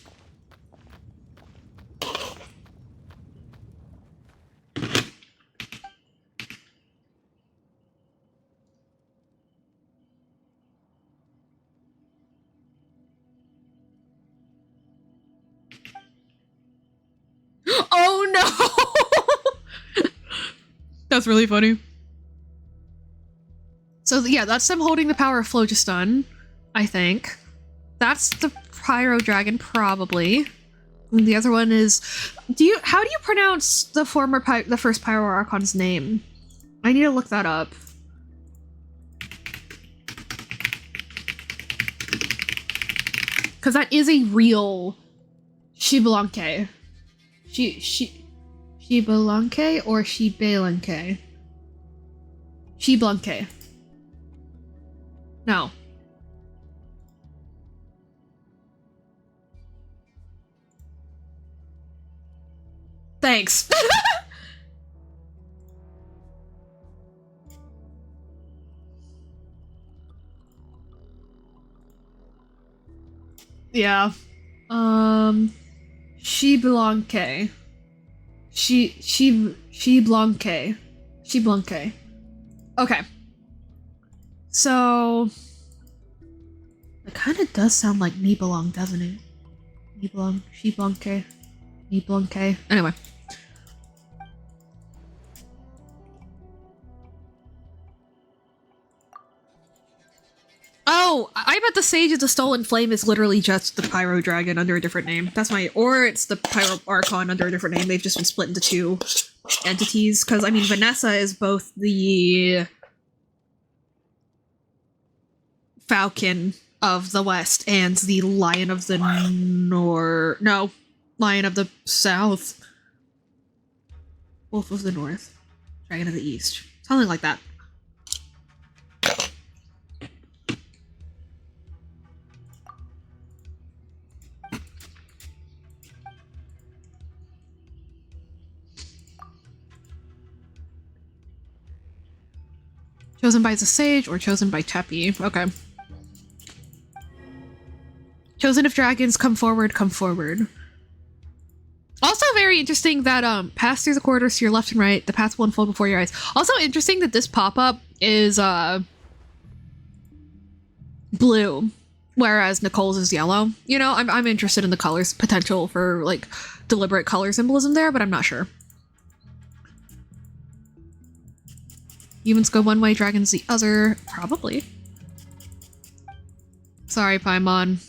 That's really funny. So yeah, that's them holding the power of Phlogiston, I think. That's the Pyro Dragon, probably. And the other one is... How do you pronounce the first Pyro Archon's name? I need to look that up. Because that is a real Xbalanque. Xbalanque or Xbalanque? Xbalanque. No. Thanks. Yeah. Xbalanque. Xbalanque. Xbalanque. Okay. So it kind of does sound like Nibelung, doesn't it? Nibelung, Xbalanque, Nibelunque. Anyway. Oh, I bet the Sage of the Stolen Flame is literally just the Pyro Dragon under a different name. Or it's the Pyro Archon under a different name. They've just been split into two entities. Because, I mean, Vanessa is both the Falcon of the West and the Lion of the Lion of the South. Wolf of the North. Dragon of the East. Something like that. Chosen by the Sage or chosen by Teppy. Okay. Chosen of dragons, come forward, come forward. Also very interesting that pass through the corridors to your left and right. The paths will unfold before your eyes. Also interesting that this pop-up is blue, whereas Nicole's is yellow. You know, I'm interested in the colors potential for like deliberate color symbolism there, but I'm not sure. Humans go one way, dragons the other. Probably. Sorry, Paimon.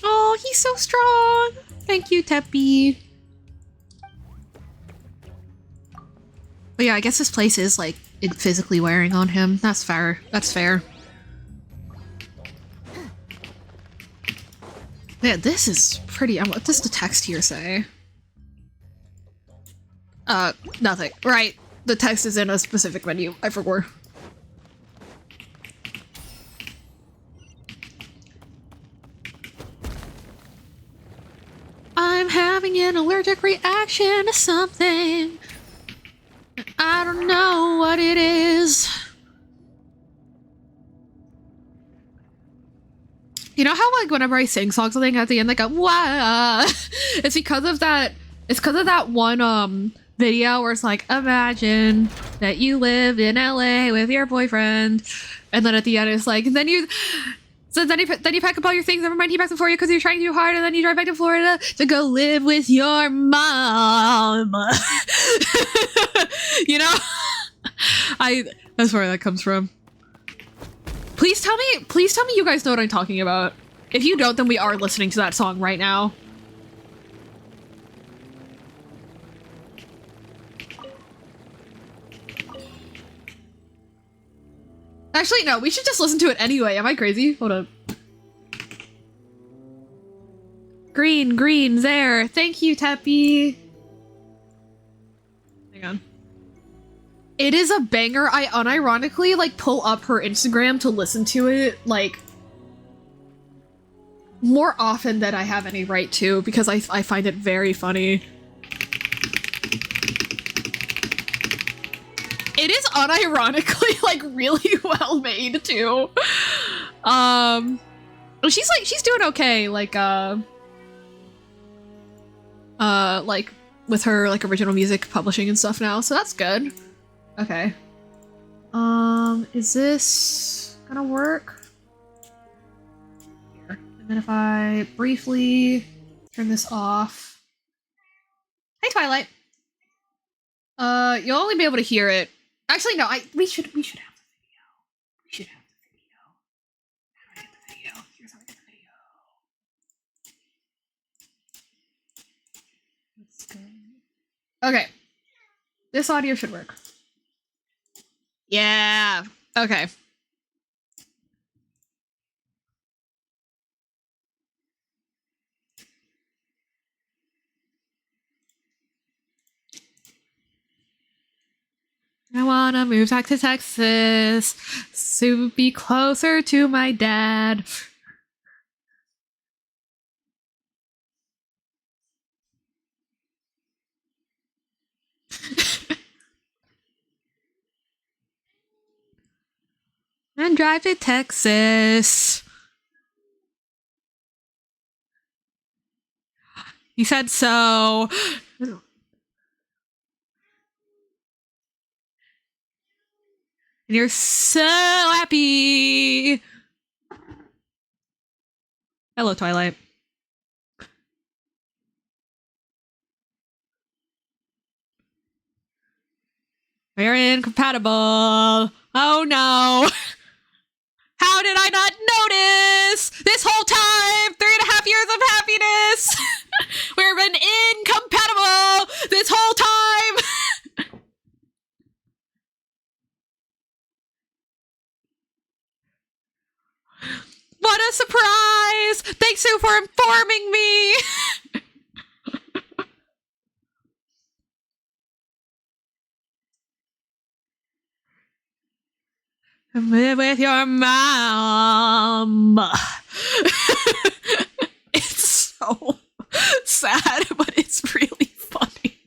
Oh, he's so strong! Thank you, Teppy. But yeah, I guess this place is, like, physically wearing on him. That's fair. That's fair. Yeah, this is pretty... what does the text here say? Nothing. Right. The text is in a specific menu. I forgot. I'm having an allergic reaction to something. I don't know what it is. You know how, like, whenever I sing songs something at the end, they go, wow. It's because of that. It's because of that one, video where it's like, imagine that you live in LA with your boyfriend, and then at the end it's like, then you pack up all your things, never mind, he packs them for you because you're trying too hard, and then you drive back to Florida to go live with your mom. You know? That's where that comes from. Please tell me you guys know what I'm talking about. If you don't, then we are listening to that song right now. Actually, no, we should just listen to it anyway. Am I crazy? Hold up. Green, there. Thank you, Teppy. Hang on. It is a banger. I unironically, like, pull up her Instagram to listen to it, like, more often than I have any right to, because I find it very funny. It is unironically, like, really well made, too. She's doing okay, like, with her, like, original music publishing and stuff now, so that's good. Okay. Is this gonna work? Here. And then if I briefly turn this off. Hi, Twilight. You'll only be able to hear it. Actually, no, we should have the video. We should have the video. How do I get the video? Here's how I get the video. Let's go. Okay. This audio should work. Yeah. Okay. I wanna move back to Texas to be closer to my dad. And drive to Texas. He said so. And you're so happy. Hello, Twilight. We're incompatible. Oh no. How did I not notice? This whole time, 3.5 years of happiness. We've been incompatible this whole time. What a surprise! Thanks, Sue, for informing me. With your mom. It's so sad, but it's really funny.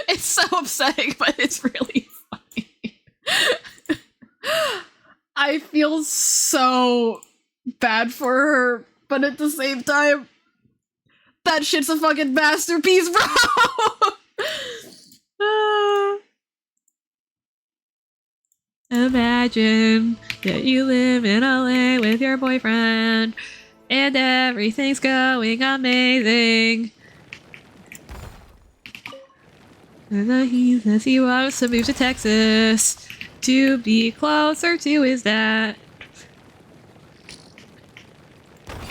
It's so upsetting, but it's really funny. I feel so bad for her, but at the same time, that shit's a fucking masterpiece, bro! Imagine that you live in LA with your boyfriend and everything's going amazing. And then he says he wants to move to Texas to be closer to his dad.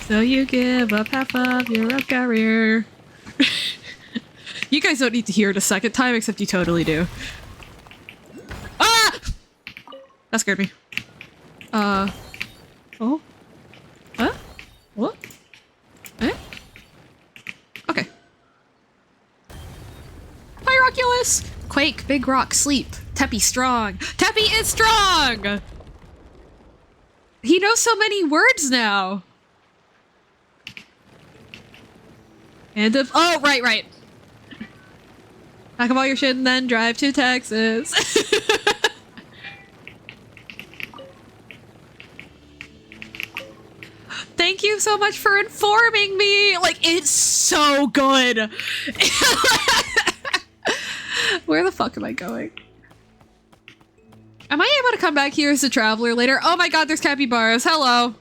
So you give up half of your career. You guys don't need to hear it a second time, except you totally do. Ah! That scared me. Oh? What? What? Eh? Okay. Pyroculus! Quake, Big Rock, Sleep. Teppy strong. Teppy is strong! He knows so many words now. And if— oh, right. Pack up all your shit and then drive to Texas. Thank you so much for informing me. Like, it's so good. Where the fuck am I going? Am I able to come back here as a traveler later? Oh my god, there's capybaras. Hello.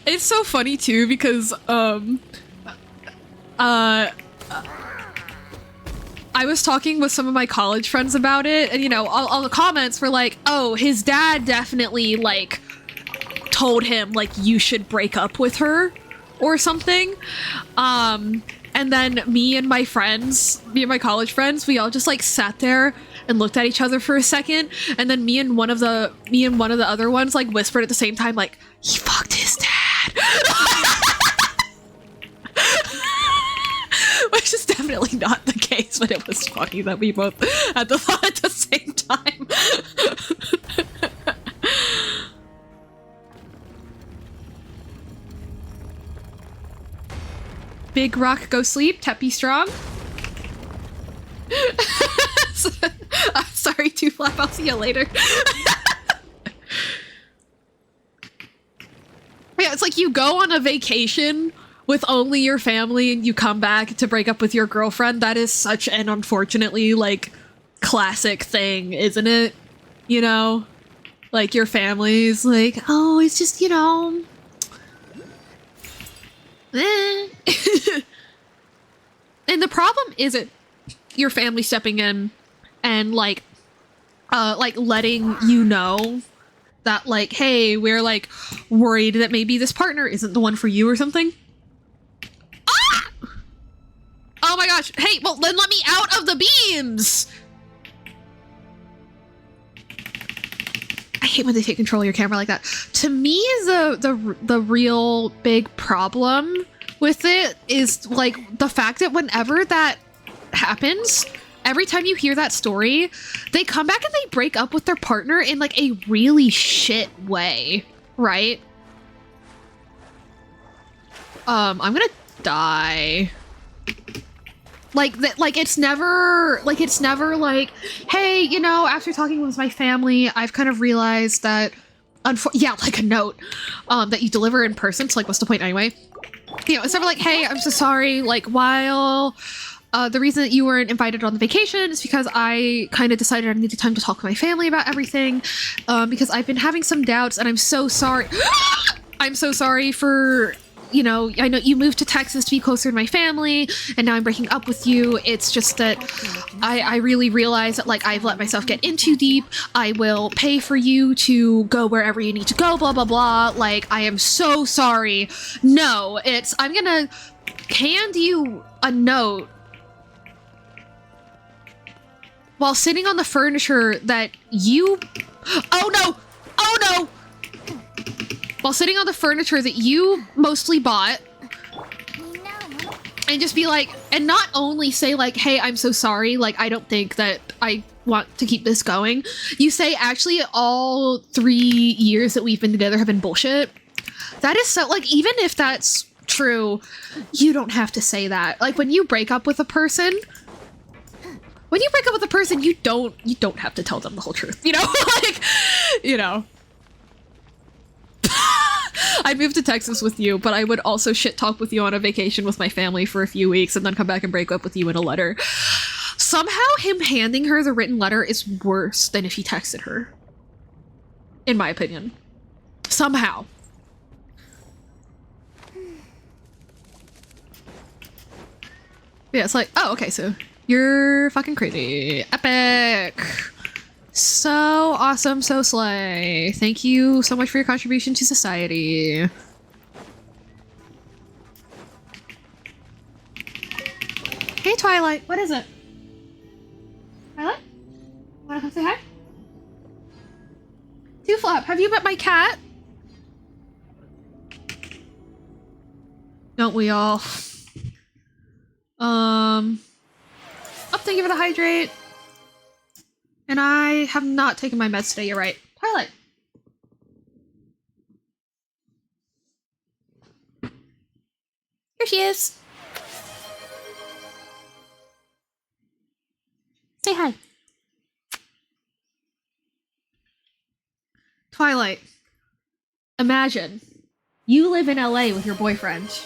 It's so funny too because I was talking with some of my college friends about it, and you know, all the comments were like, oh, his dad definitely like told him like you should break up with her or something. And then me and my college friends, we all just like sat there and looked at each other for a second, and then me and one of the other ones like whispered at the same time like, he fucked his dad. Which is definitely not the case, but it was funny that we both had the thought at the same time. Big Rock, go sleep. Teppy strong. Sorry, Two Flap. I'll see you later. Yeah, it's like you go on a vacation with only your family and you come back to break up with your girlfriend. That is such an unfortunately, like, classic thing, isn't it? You know? Like, your family's like, oh, it's just, you know... And the problem isn't your family stepping in and like letting you know that like, hey, we're like worried that maybe this partner isn't the one for you or something. Ah! Oh my gosh. Hey, well then let me out of the beams. I hate when they take control of your camera like that. To me, the real big problem with it is like the fact that whenever that happens, every time you hear that story, they come back and they break up with their partner in like a really shit way, right? I'm gonna die. Like it's never like, hey, you know, after talking with my family, I've kind of realized that, yeah, like a note, that you deliver in person. So like, what's the point anyway? You know, it's never like, hey, I'm so sorry. Like, while the reason that you weren't invited on the vacation is because I kind of decided I needed time to talk to my family about everything, because I've been having some doubts, and I'm so sorry. I'm so sorry for, you know, I know you moved to Texas to be closer to my family, and now I'm breaking up with you. It's just that I really realize that, like, I've let myself get in too deep. I will pay for you to go wherever you need to go, blah, blah, blah. Like, I am so sorry. No, it's, I'm gonna hand you a note while sitting on the furniture that you... Oh, no! Oh, no! While sitting on the furniture that you mostly bought, and just be like, and not only say like, hey, I'm so sorry, like, I don't think that I want to keep this going. You say, actually, all 3 years that we've been together have been bullshit. That is so, like, even if that's true, you don't have to say that. Like, when you break up with a person, you don't have to tell them the whole truth, you know? Like, you know. I'd move to Texas with you, but I would also shit talk with you on a vacation with my family for a few weeks and then come back and break up with you in a letter. Somehow him handing her the written letter is worse than if he texted her. In my opinion. Somehow. Yeah, it's like, oh, okay, so you're fucking crazy. Epic. So awesome, so slay. Thank you so much for your contribution to society. Hey, Twilight. What is it? Twilight? Wanna come say hi? Two Flap, have you met my cat? Don't we all? Oh, thank you for the hydrate. And I have not taken my meds today, you're right. Twilight. Here she is. Say hi. Twilight. Imagine you live in LA with your boyfriend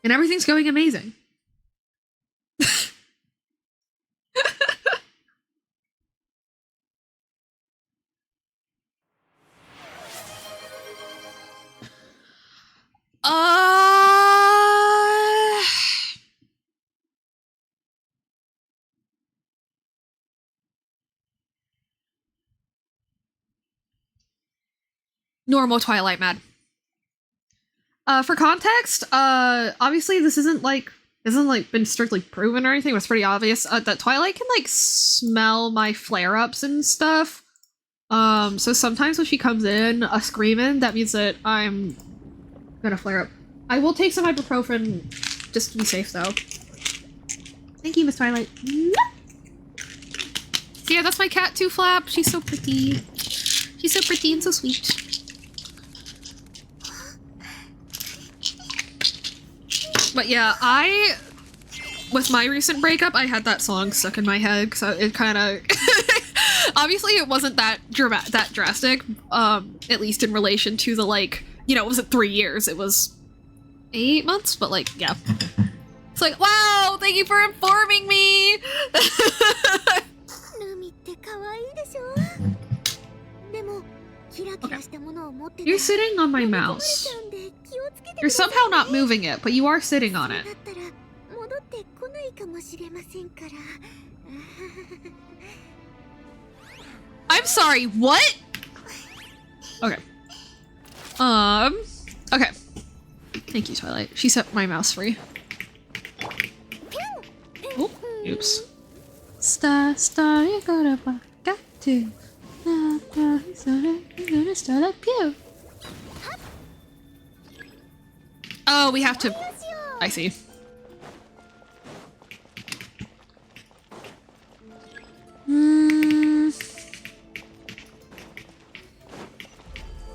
and everything's going amazing. Normal Twilight mad. For context, obviously this isn't been strictly proven or anything. It was pretty obvious that Twilight can like smell my flare-ups and stuff. So sometimes when she comes in screaming, that means that I'm gonna flare up. I will take some ibuprofen just to be safe though. Thank you, Miss Twilight. So yeah, that's my cat too, Flap. She's so pretty. She's so pretty and so sweet. But yeah, with my recent breakup, I had that song stuck in my head, so it kind of... Obviously, it wasn't that drastic, at least in relation to the, like, you know, it wasn't 3 years, it was 8 months, but, like, yeah. It's like, wow, thank you for informing me! Okay. You're sitting on my mouse. You're somehow not moving it, but you are sitting on it. I'm sorry, what? Okay. Okay. Thank you, Twilight. She set my mouse free. Oh, oops. Star, you gotta walk out to. Gonna start up you. Oh, we have to. I see.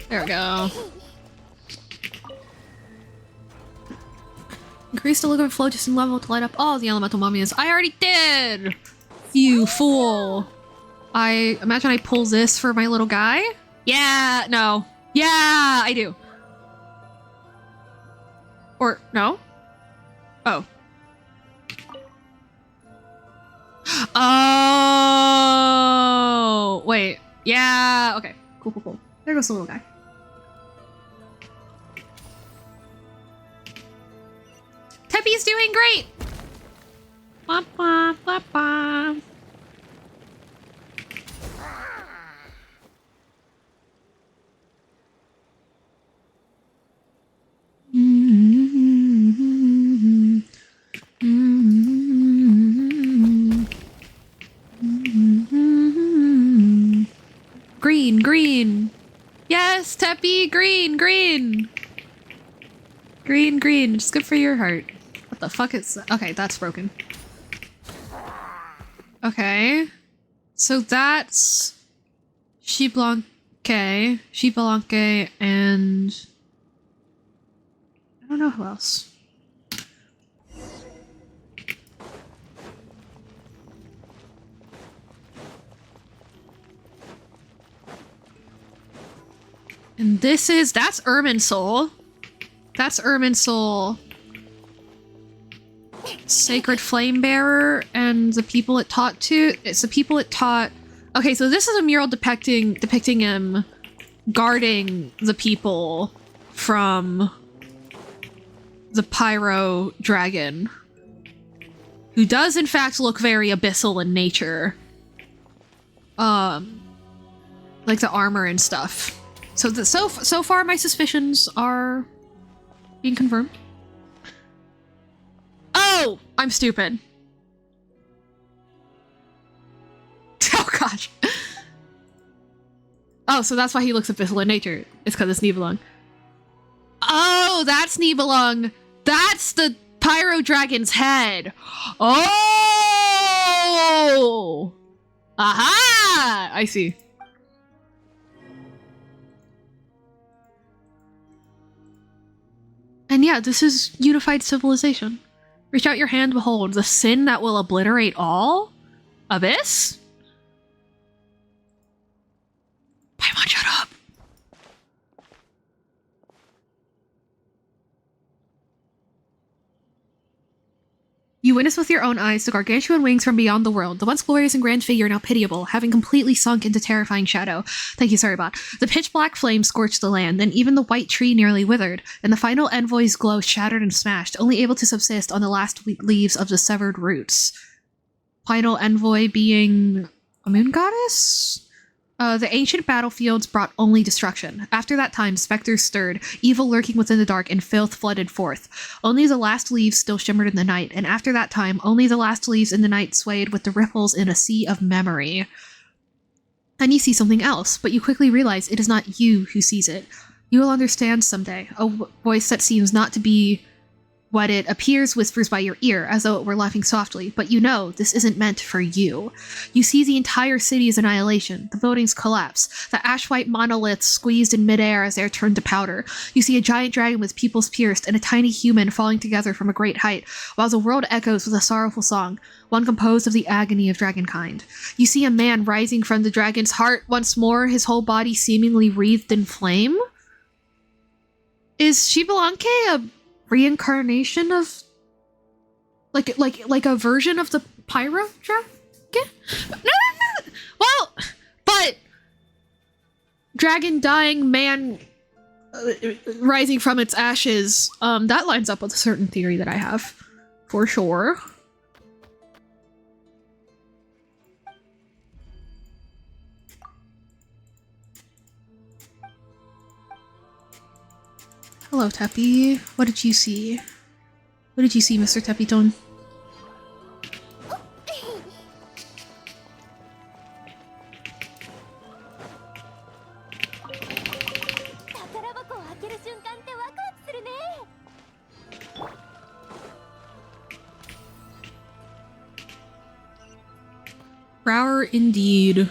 There we go. Increase the liquid flow just in level to light up all the elemental mummies. I already did! You fool! I imagine I pull this for my little guy? Yeah, no. Yeah, I do. Or, no? Oh. Oh! Wait. Yeah, okay. Cool, cool, cool. There goes the little guy. Teppy's doing great! Wah, wah, wah, wah. Green, green. Yes, Teppy, green, green. Green, green. It's good for your heart. What the fuck is that? Okay, that's broken. Okay. So that's Xiblanque, and I don't know who else. And that's Irminsul. That's Irminsul. Sacred Flame Bearer and the people it taught to. It's the people it taught. Okay, so this is a mural depicting him guarding the people from the Pyro Dragon, who does in fact look very abyssal in nature. Like the armor and stuff. So so far my suspicions are being confirmed. Oh, I'm stupid. Oh gosh. Oh, so that's why he looks abyssal in nature. It's because it's Nibelung. Oh, that's Nibelung. That's the Pyro Dragon's head. Oh! Aha! I see. And yeah, this is unified civilization. Reach out your hand, behold, the sin that will obliterate all? Abyss? Paimon, shut up! You witness with your own eyes the gargantuan wings from beyond the world, the once glorious and grand figure now pitiable, having completely sunk into terrifying shadow. Thank you, Saribot. The pitch-black flames scorched the land, and even the white tree nearly withered, and the final envoy's glow shattered and smashed, only able to subsist on the last leaves of the severed roots. Final envoy being a moon goddess? The ancient battlefields brought only destruction. After that time, specters stirred, evil lurking within the dark, and filth flooded forth. Only the last leaves still shimmered in the night, and after that time, only the last leaves in the night swayed with the ripples in a sea of memory. Then you see something else, but you quickly realize it is not you who sees it. You will understand someday. A voice that seems not to be what it appears whispers by your ear, as though it were laughing softly, but you know this isn't meant for you. You see the entire city's annihilation, the buildings collapse, the ash-white monoliths squeezed in midair as they are turned to powder. You see a giant dragon with pupils pierced and a tiny human falling together from a great height, while the world echoes with a sorrowful song, one composed of the agony of dragonkind. You see a man rising from the dragon's heart once more, his whole body seemingly wreathed in flame? Is Xiblanque a reincarnation of like a version of the Pyro Dragon? No. Well, but dragon dying, man rising from its ashes, that lines up with a certain theory that I have for sure. Hello, Teppy. What did you see? What did you see, Mr. Teppyton? Brower indeed.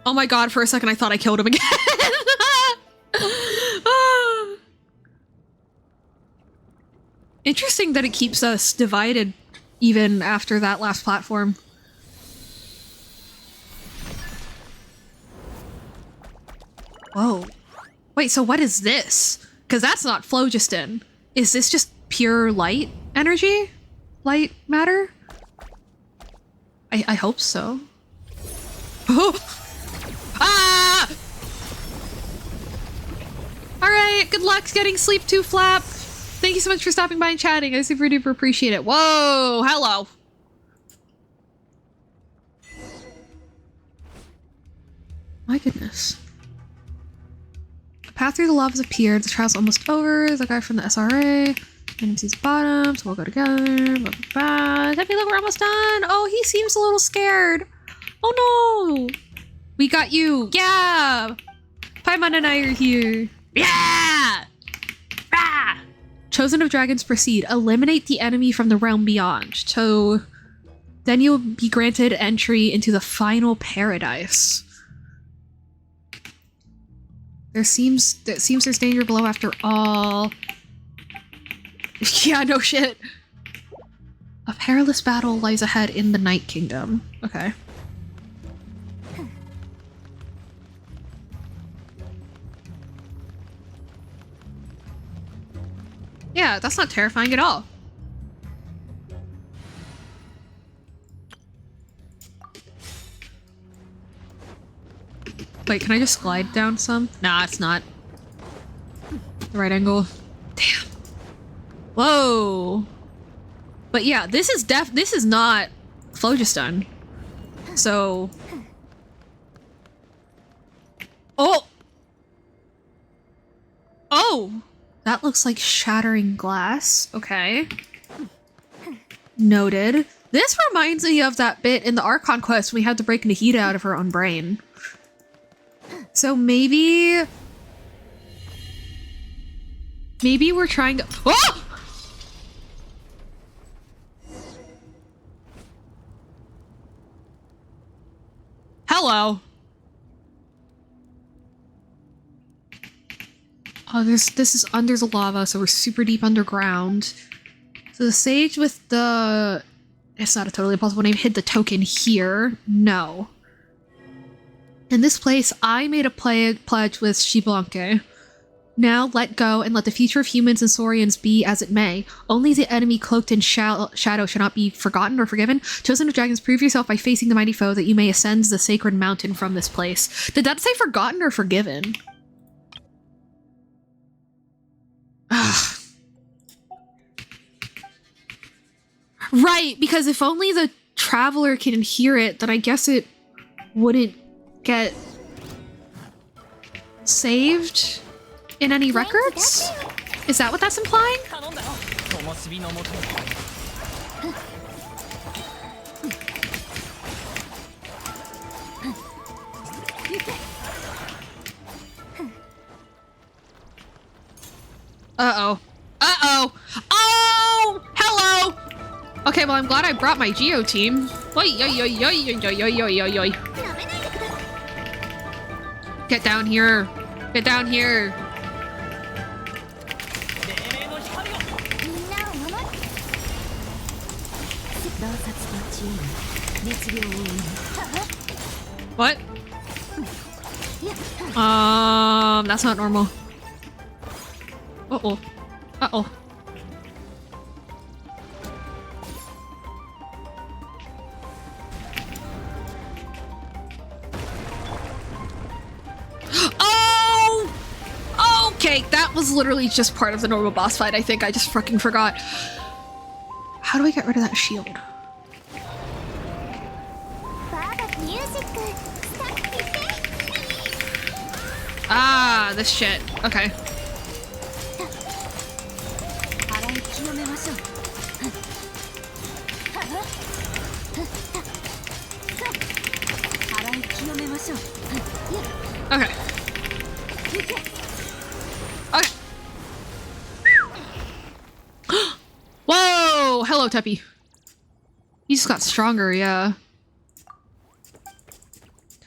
Oh my god, for a second I thought I killed him again. Interesting that it keeps us divided even after that last platform. Whoa. Wait, so what is this? Because that's not phlogiston. Is this just pure light energy? Light matter? I hope so. Oh! Ah! Alright, good luck getting sleep to Flap. Thank you so much for stopping by and chatting. I super duper appreciate it. Whoa! Hello! My goodness. A path through the lava has appeared. The trial's almost over. The guy from the SRA. NMC's bottom, so we'll go together. Blah, blah, blah. Happy, look, we're almost done. Oh, he seems a little scared. Oh no! We got you! Yeah! Paimon and I are here. Yeah! Ah! Chosen of Dragons, proceed. Eliminate the enemy from the realm beyond. So then you'll be granted entry into the final paradise. It seems there's danger below after all. Yeah, no shit. A perilous battle lies ahead in the Night Kingdom. Okay. Yeah, that's not terrifying at all. Wait, can I just glide down some? Nah, it's not. The right angle. Damn. Whoa. But yeah, this is not phlogiston. So. Oh! Oh! That looks like shattering glass. Okay. Noted. This reminds me of that bit in the Archon quest when we had to break Nahida out of her own brain. So maybe we're trying to— oh! Hello. Oh, this is under the lava, so we're super deep underground. So the sage with the— it's not a totally impossible name— hid the token here. No. In this place, I made a pledge with Shiblanke. Now let go and let the future of humans and Saurians be as it may. Only the enemy cloaked in shadow shall not be forgotten or forgiven. Chosen of Dragons, prove yourself by facing the mighty foe that you may ascend the sacred mountain from this place. Did that say forgotten or forgiven? Ugh. Right, because if only the traveler can hear it, then I guess it wouldn't get saved in any records? Is that what that's implying? Uh-oh. Uh-oh! Oh! Hello! Okay, well, I'm glad I brought my Geo team. Oi, oi, oi, oi, oi, oi, oi, oi, oi. Get down here. Get down here. What? That's not normal. Uh-oh. Uh-oh. Oh! Okay, that was literally just part of the normal boss fight, I think. I just fucking forgot. How do I get rid of that shield? Ah, this shit. Okay. Okay. Okay. Whoa! Hello, Teppy. He just got stronger, yeah.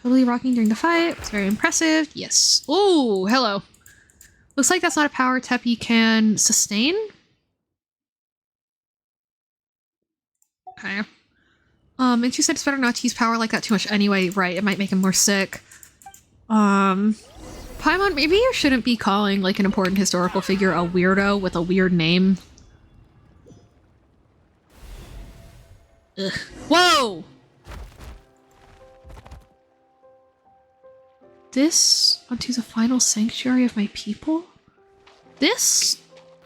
Totally rocking during the fight. It's very impressive. Yes. Oh, hello. Looks like that's not a power Teppy can sustain. Okay. And she said it's better not to use power like that too much anyway, right? It might make him more sick. Paimon, maybe you shouldn't be calling, like, an important historical figure a weirdo with a weird name. Ugh. Whoa! This onto the final sanctuary of my people? This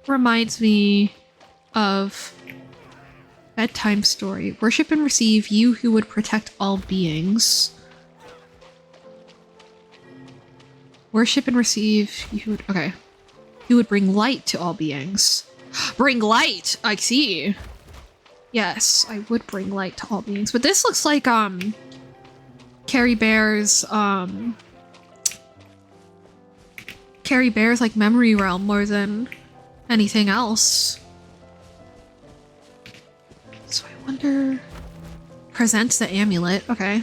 reminds me of bedtime story. Worship and receive, you who would protect all beings. Worship and receive, you who would, okay. You would bring light to all beings. Bring light! I see. Yes, I would bring light to all beings. But this looks like, Carrie Bear's, like, memory realm more than anything else. So I wonder... Presents the amulet, okay.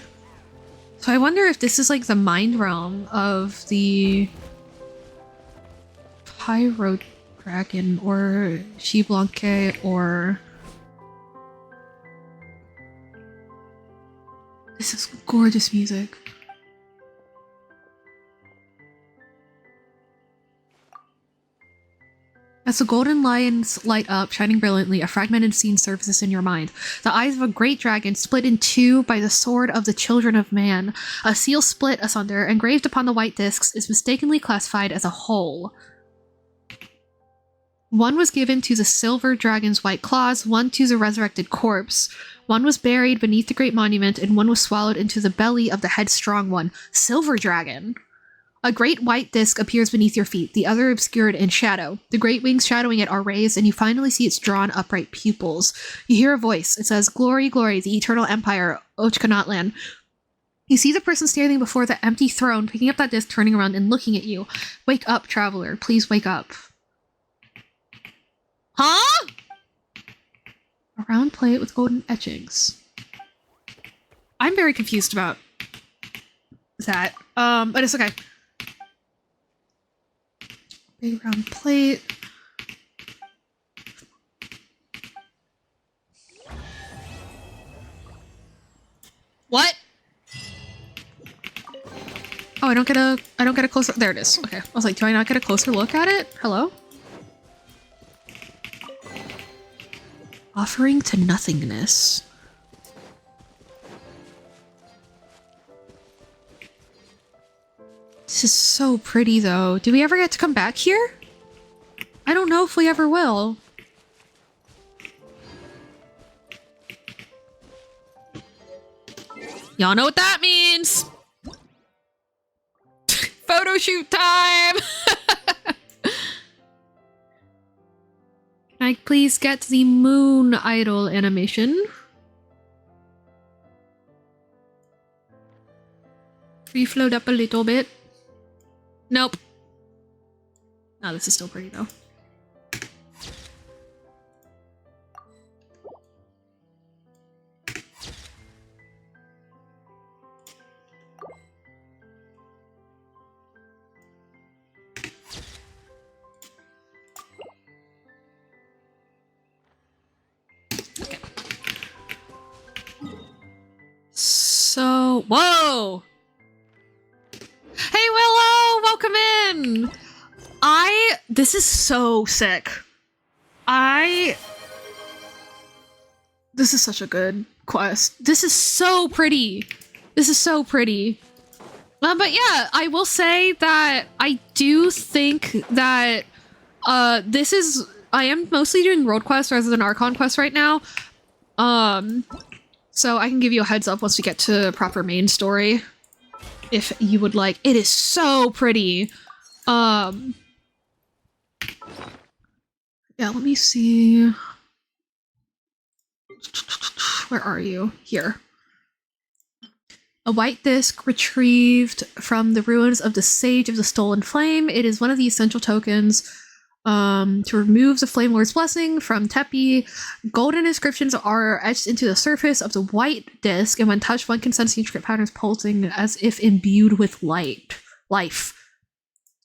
So I wonder if this is, like, the mind realm of the... Pyro Dragon, or Xiblanque, or... This is gorgeous music. As the golden lions light up, shining brilliantly, a fragmented scene surfaces in your mind. The eyes of a great dragon split in two by the sword of the children of man. A seal split asunder, engraved upon the white discs, is mistakenly classified as a whole. One was given to the silver dragon's white claws, one to the resurrected corpse. One was buried beneath the great monument, and one was swallowed into the belly of the headstrong one. Silver dragon! A great white disc appears beneath your feet, the other obscured in shadow. The great wings shadowing it are raised, and you finally see its drawn, upright pupils. You hear a voice. It says, "Glory, glory, the eternal empire, natlan." You see the person standing before the empty throne, picking up that disc, turning around, and looking at you. Wake up, traveler. Please wake up. Huh? A round plate with golden etchings. I'm very confused about that. But it's okay. Big round plate. What? Oh, I don't get a closer, there it is. Okay. I was like, do I not get a closer look at it? Hello? Offering to nothingness. This is so pretty, though. Do we ever get to come back here? I don't know if we ever will. Y'all know what that means! Photo shoot time! Can I please get the moon idol animation? Reflowed up a little bit. Nope. Oh, this is still pretty though. Okay. So, whoa! Hey Willow, welcome in! This is so sick. This is such a good quest. This is so pretty. This is so pretty. But yeah, I will say that I do think that I am mostly doing world quests rather than Archon quests right now. So I can give you a heads up once we get to proper main story. If you would like. It is so pretty. Um, yeah, let me see. Where are you? Here. A white disc retrieved from the ruins of the Sage of the Stolen Flame. It is one of the essential tokens to remove the Flame Lord's blessing from Tepi. Golden inscriptions are etched into the surface of the white disc, and when touched, one can sense the intricate patterns pulsing as if imbued with life.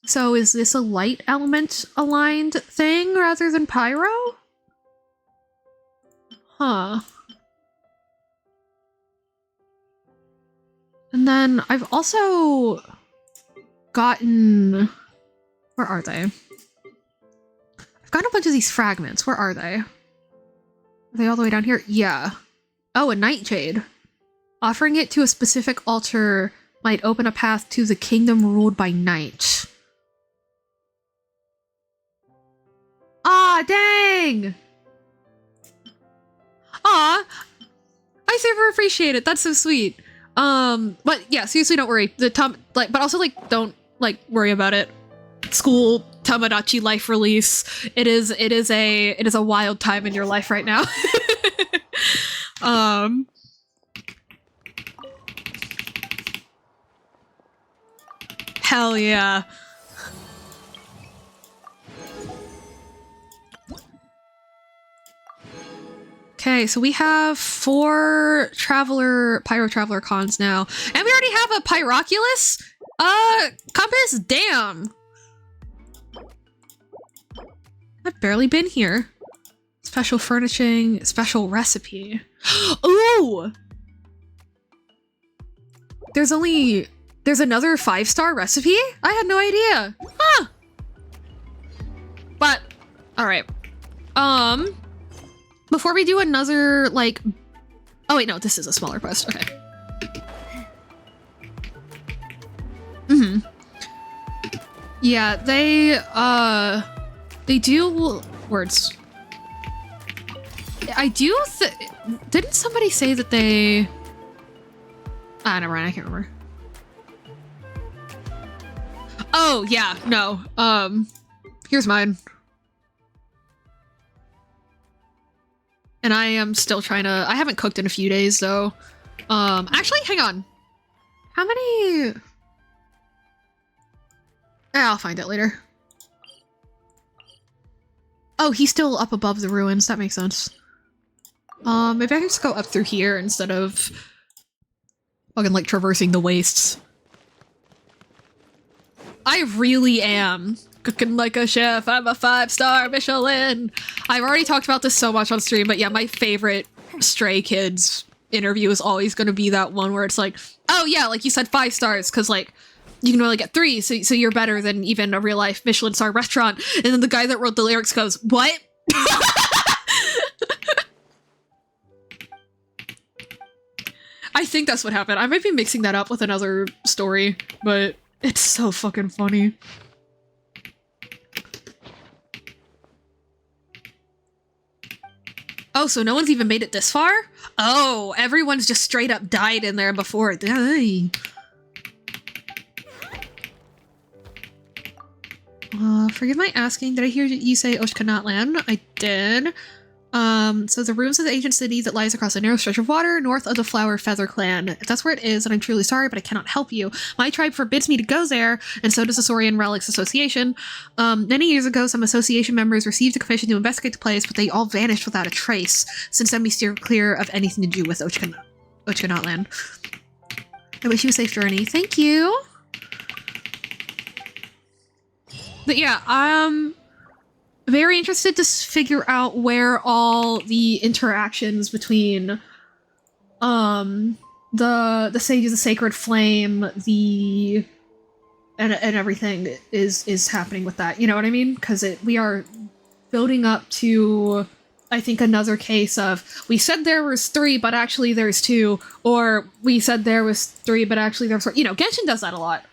So is this a light element aligned thing rather than pyro? Huh. And then I've also gotten... Where are they? I've gotten a bunch of these fragments. Where are they? Are they all the way down here? Yeah. Oh, a nightshade. Offering it to a specific altar might open a path to the kingdom ruled by night. Ah, dang! Aw! I super appreciate it. That's so sweet. But yeah, seriously, don't worry. But also, like, don't, like, worry about it. School, Tamagotchi life release. It is a wild time in your life right now. Hell yeah. Okay, so we have 4 Pyro Traveler cons now. And we already have a Pyroculus? Compass? Damn! I've barely been here. Special furnishing, special recipe. Ooh! There's another 5-star recipe? I had no idea. Huh! But, alright. Before we do another, like... Oh wait, no, this is a smaller quest. Okay. Yeah, they do... Words. Didn't somebody say that they... never mind, I can't remember. Oh, yeah, no. Here's mine. And I am still trying to... I haven't cooked in a few days, though. Actually, hang on. How many... I'll find it later. Oh, he's still up above the ruins. That makes sense. Maybe I can just go up through here instead of fucking, like, traversing the wastes. I really am cooking like a chef. I'm a 5-star Michelin. I've already talked about this so much on stream, but yeah, my favorite Stray Kids interview is always going to be that one where it's like, oh yeah, like you said 5 stars because like you can only get 3, so you're better than even a real life Michelin star restaurant. And then the guy that wrote the lyrics goes, what? I think that's what happened. I might be mixing that up with another story, but it's so fucking funny. Oh, so no one's even made it this far? Oh, everyone's just straight up died in there before. Forgive my asking, did I hear you say Oshka Natlan? I did. So the ruins of the ancient city that lies across a narrow stretch of water north of the Flower Feather Clan. If that's where it is, then I'm truly sorry, but I cannot help you. My tribe forbids me to go there, and so does the Saurian Relics Association. Many years ago, some association members received a commission to investigate the place, but they all vanished without a trace. Since then, we steer clear of anything to do with Oshka Natlan. I wish you a safe journey. Thank you! But yeah, very interested to figure out where all the interactions between the Sage of the Sacred Flame, and everything is happening with that. You know what I mean? Because we are building up to, I think, another case of we said there was 3, but actually there's 2, or we said there was 3, but actually there's 4. You know, Genshin does that a lot.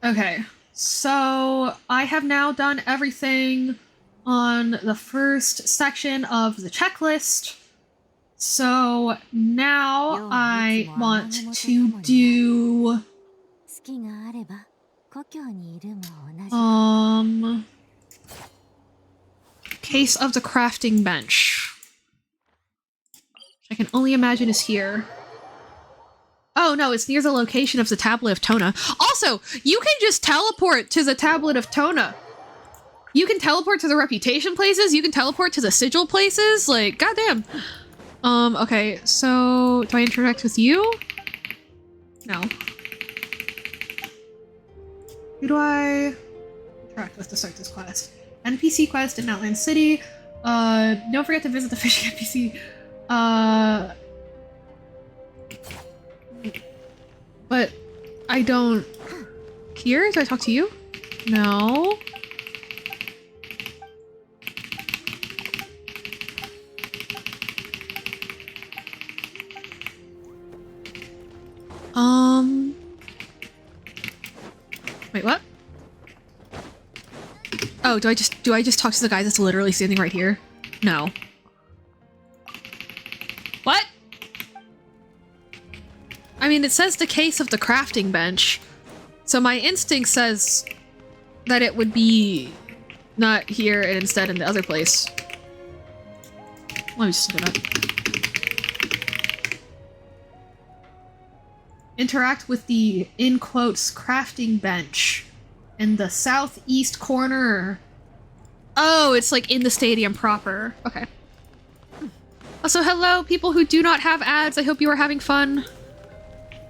Okay, so I have now done everything on the first section of the checklist. So now I want to do Case of the Crafting Bench. I can only imagine is here. Oh no, it's near the location of the Tablet of Tona. Also, you can just teleport to the Tablet of Tona. You can teleport to the reputation places, you can teleport to the sigil places, like, goddamn. Okay, so do I interact with you? No. Who do I interact with to start this quest? NPC quest in Natlan City. Don't forget to visit the fishing NPC. But I don't... Here? Do I talk to you? No. Wait, what? Oh, do I just talk to the guy that's literally standing right here? No. What? I mean, it says the case of the crafting bench. So my instinct says that it would be not here and instead in the other place. Let me just look it up. Interact with the, in quotes, crafting bench in the southeast corner. Oh, it's like in the stadium proper. Okay. Also, hello, people who do not have ads. I hope you are having fun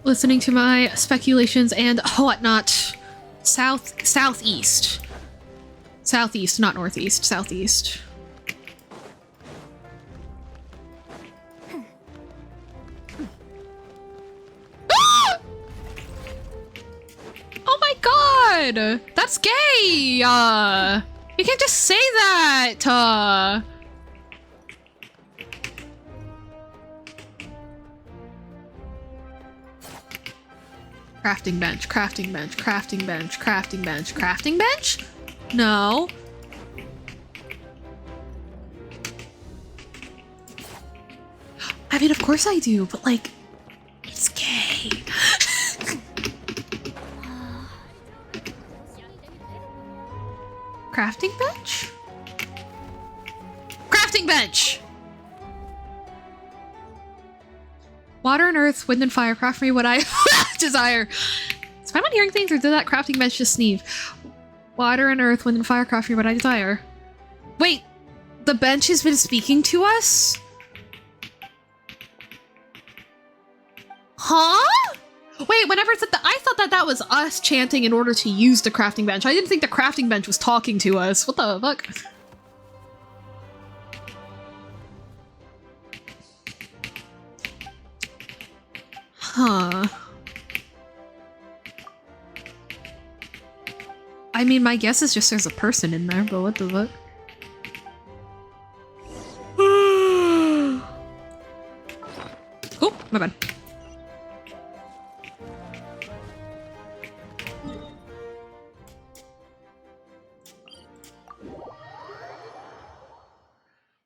listening to my speculations and whatnot. Southeast. Southeast, not northeast. Southeast. Oh my god! That's gay! You can't just say that! Crafting bench, crafting bench, crafting bench, crafting bench, crafting bench? No. I mean, of course I do, but like, it's gay. Crafting bench? Crafting bench! Water and earth, wind and fire, craft for me what I desire. Is Paimon hearing things, or did that crafting bench just sneeze? Water and earth, wind and fire, craft for me what I desire. Wait, the bench has been speaking to us? Huh? Wait, whenever it said that, I thought that was us chanting in order to use the crafting bench. I didn't think the crafting bench was talking to us. What the fuck? Huh. I mean, my guess is just there's a person in there, but what the fuck? Oh, my bad.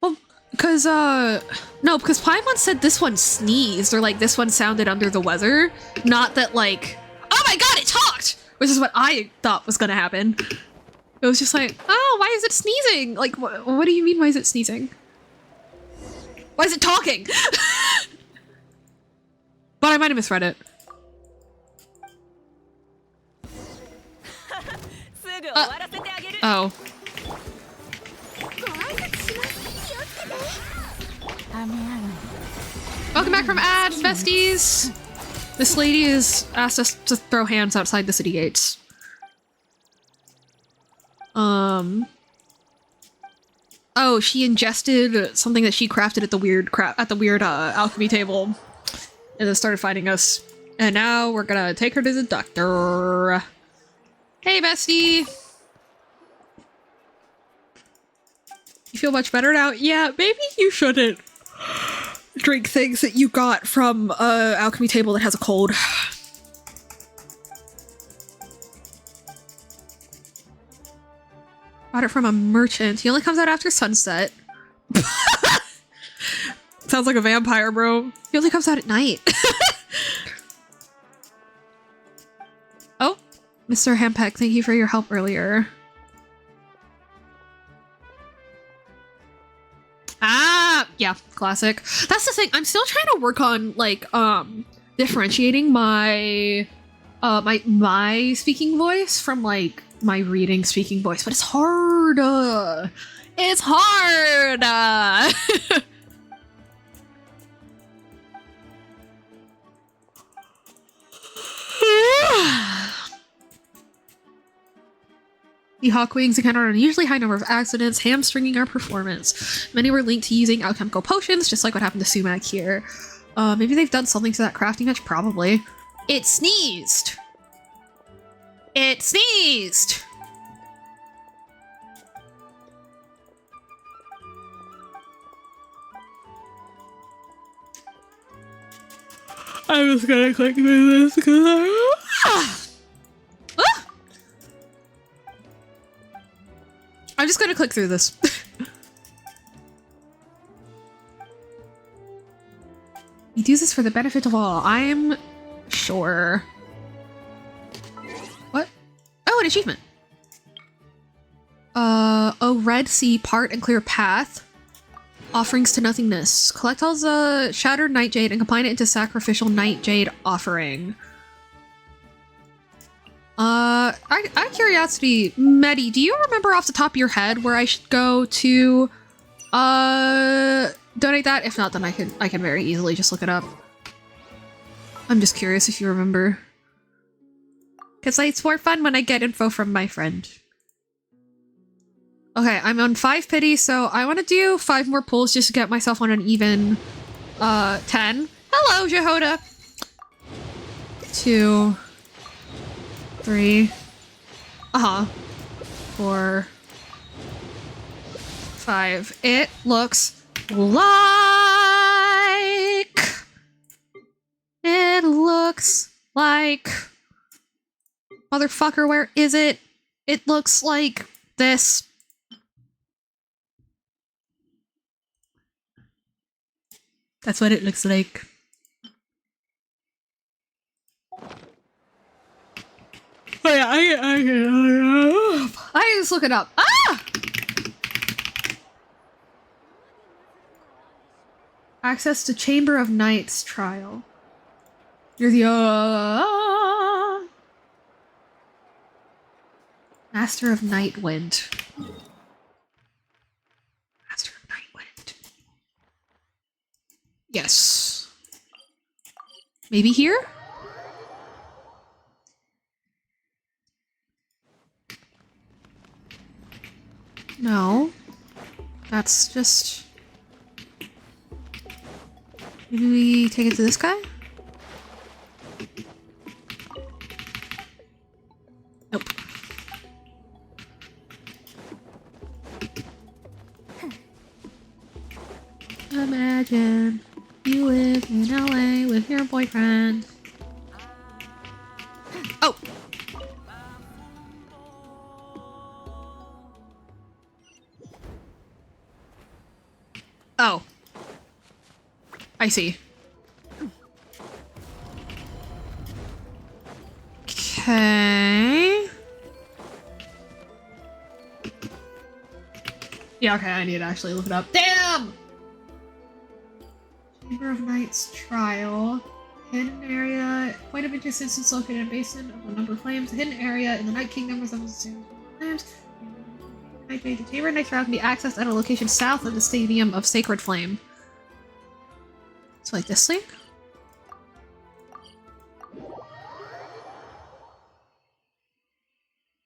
Well, no, because Paimon said this one sneezed, or like this one sounded under the weather. Not that like, oh my god, it talked! Which is what I thought was gonna happen. It was just like, oh, why is it sneezing? Like, what do you mean, why is it sneezing? Why is it talking? But I might have misread it. Oh. Welcome back from ads, besties! This lady has asked us to throw hands outside the city gates. Oh, she ingested something that she crafted at the weird alchemy table. And then started fighting us. And now we're gonna take her to the doctor. Hey, bestie! You feel much better now? Yeah, maybe you shouldn't drink things that you got from alchemy table that has a cold. Bought it from a merchant. He only comes out after sunset. Sounds sounds like a vampire, bro. He only comes out at night. Oh, Mr. Hampeck, thank you for your help earlier. Ah, yeah, classic. That's the thing. I'm still trying to work on like differentiating my my speaking voice from like my reading speaking voice, but it's hard. It's hard. The Hawkwings encountered an unusually high number of accidents, hamstringing our performance. Many were linked to using alchemical potions, just like what happened to Sumac here. Maybe they've done something to that crafting bench? Probably. It sneezed! It sneezed! I was gonna click through this because I'm just gonna click through this. We do this for the benefit of all. I'm sure. What? Oh, an achievement. Oh, Red Sea, part and clear path. Offerings to nothingness. Collect all the shattered night jade and combine it into sacrificial night jade offering. Out of curiosity, Medi, do you remember off the top of your head where I should go to, donate that? If not, then I can very easily just look it up. I'm just curious if you remember. Cause it's more fun when I get info from my friend. Okay, I'm on 5 pity, so I want to do 5 more pulls just to get myself on an even, 10. Hello, Jehoda! 2, 3, 4, 5. It looks like... It looks like... Motherfucker, where is it? It looks like this. That's what it looks like. Oh yeah, I just look it up. Ah! Access to Chamber of Nights trial. You're the Master of Nightwind. Master of Nightwind. Yes. Maybe here? No. That's just... Maybe we take it to this guy? Nope. Imagine you live in LA with your boyfriend. Oh! Oh. I see. Okay. Yeah, okay, I need to actually look it up. Damn! Chamber of Nights trial. Hidden area. Point of interest instance located in a basin of a number of flames. A hidden area in the Night Kingdom resembles the flames. The Chamber of Nights trial can be accessed at a location south of the Stadium of Sacred Flame. So like this link?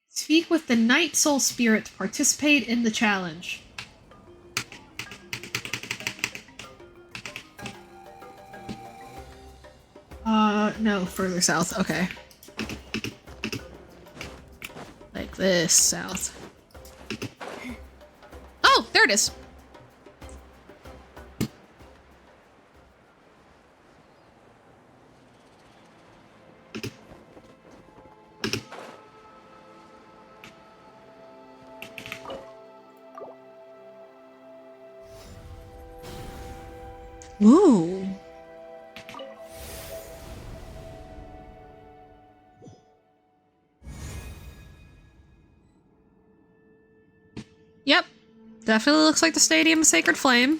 Speak with the Night Soul Spirit to participate in the challenge. No, further south. Okay. Like this, south. Oh, there it is! Ooh. Yep. Definitely looks like the Stadium of Sacred Flame.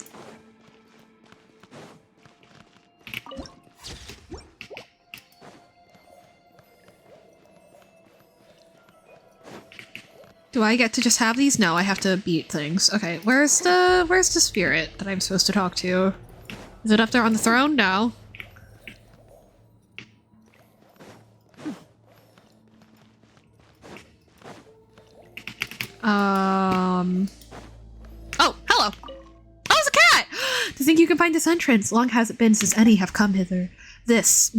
Do I get to just have these? No, I have to beat things. Okay, where's the spirit that I'm supposed to talk to? Is it up there on the throne? No. Oh, hello. Oh, it's a cat! To think you can find this entrance. Long has it been since any have come hither. Yes,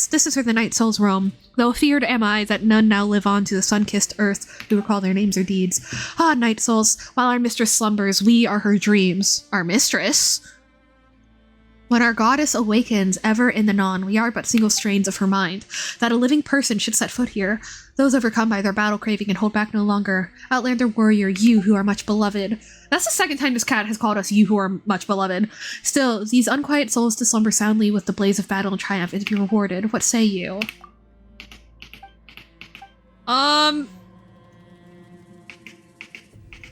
this is where the night souls roam. Though feared am I that none now live on to the sun-kissed earth who recall their names or deeds. Ah, night souls, while our mistress slumbers, we are her dreams. Our mistress? When our goddess awakens, ever and anon, we are but single strains of her mind. That a living person should set foot here. Those overcome by their battle craving and hold back no longer. Outlander warrior, you who are much beloved. That's the second time this cat has called us you who are much beloved. Still, these unquiet souls to slumber soundly with the blaze of battle and triumph and to be rewarded. What say you?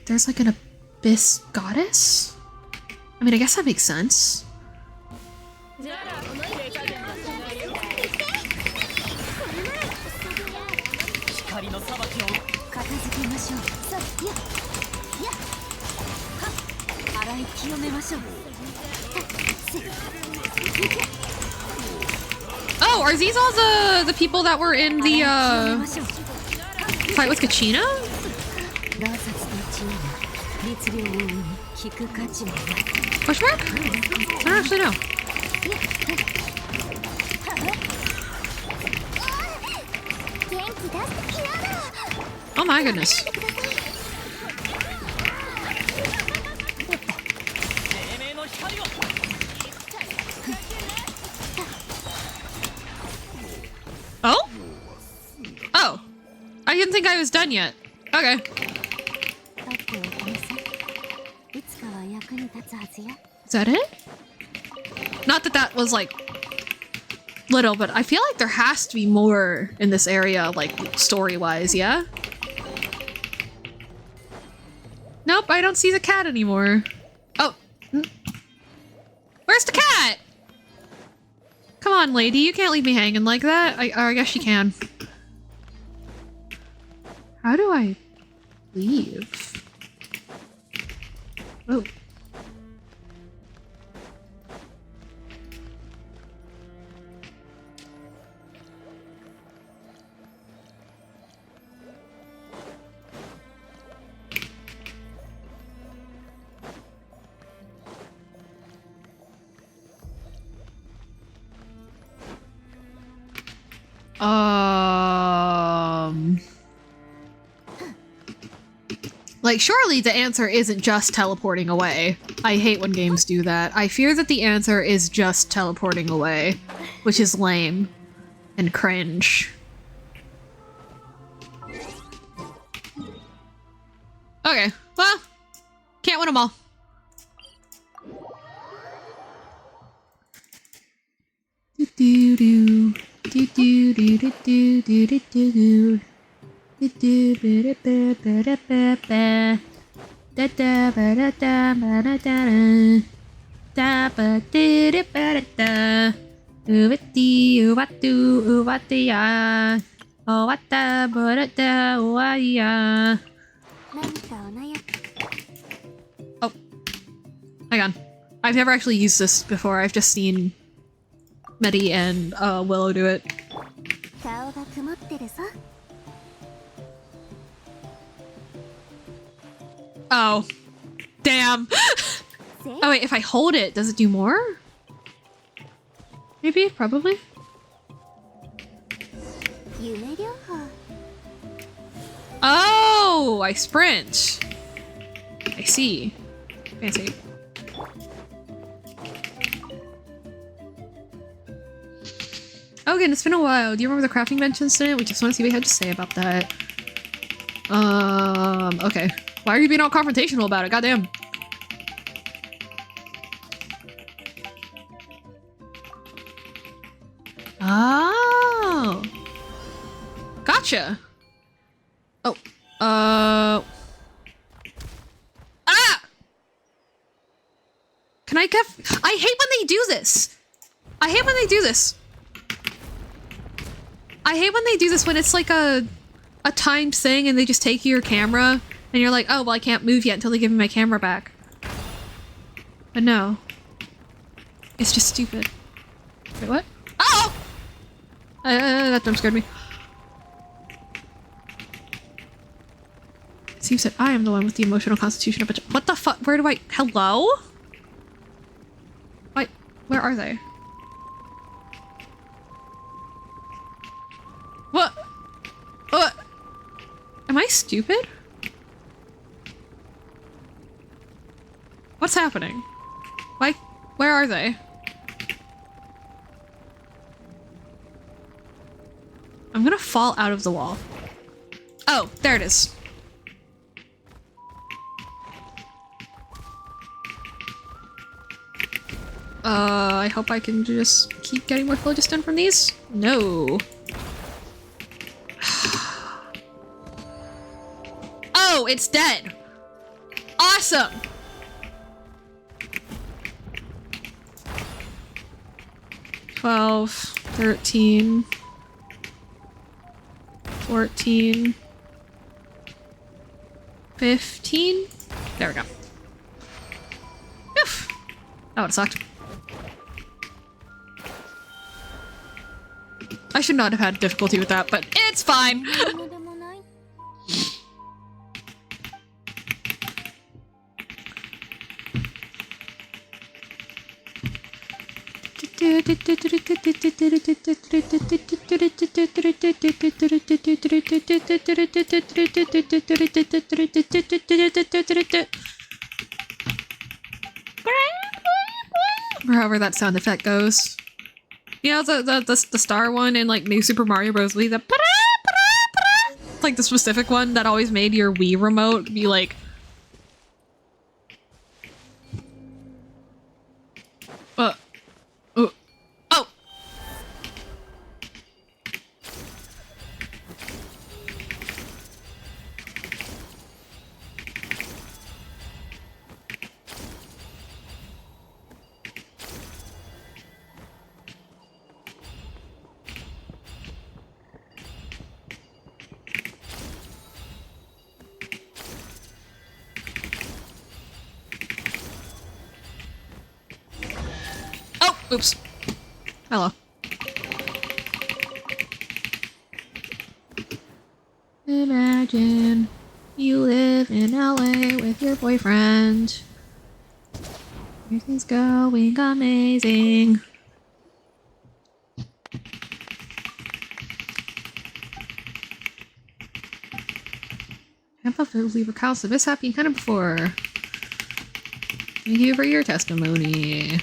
There's like an abyss goddess? I mean, I guess that makes sense. Oh, are these all the people that were in the fight with Kachina? Question mark? I don't actually know. Oh my goodness. Oh? Oh. I didn't think I was done yet. Okay. Is that it? Not that that was like little, but I feel like there has to be more in this area, like story-wise, yeah? Nope, I don't see the cat anymore. Oh. Where's the cat? Come on, lady, you can't leave me hanging like that. I guess you can. How do I leave? Oh. Like, surely the answer isn't just teleporting away. I hate when games do that. I fear that the answer is just teleporting away, which is lame and cringe. Okay, well, can't win them all. Do-do-do. Do-do-do-do-do-do-do-do. Oh, hang on. I've never actually used this before. I've just seen Medi and Willow do it. Oh, damn. Oh wait, if I hold it, does it do more? Maybe, probably. Oh, I sprint. I see. Fancy. Okay, it's been a while. Do you remember the crafting bench incident? We just want to see what you had to say about that. Okay. Why are you being all confrontational about it? Goddamn. Oh. Gotcha. Oh. Ah! Can I get... I hate when they do this. I hate when they do this. I hate when they do this when it's like a timed thing and they just take your camera and you're like, oh, well, I can't move yet until they give me my camera back. But no. It's just stupid. Wait, what? Oh! That jump scared me. It seems that I am the one with the emotional constitution of a... What the fuck? Where do I... Hello? Wait, where are they? What? What? Am I stupid? What's happening? Like, where are they? I'm gonna fall out of the wall. Oh, there it is. I hope I can just keep getting more phlogiston from these? No. Oh, it's dead! Awesome! $12, $13, $14, $15. There we go. Oof. That would've sucked. I should not have had difficulty with that, but it's fine. However that sound effect goes. You know, the star one in like New Super Mario Bros. Wii, the like the specific one that always made your Wii remote be like, oh. Oops. Hello. Imagine you live in LA with your boyfriend. Everything's going amazing. I thought the Libra House of this happened kind of before. Thank you for your testimony.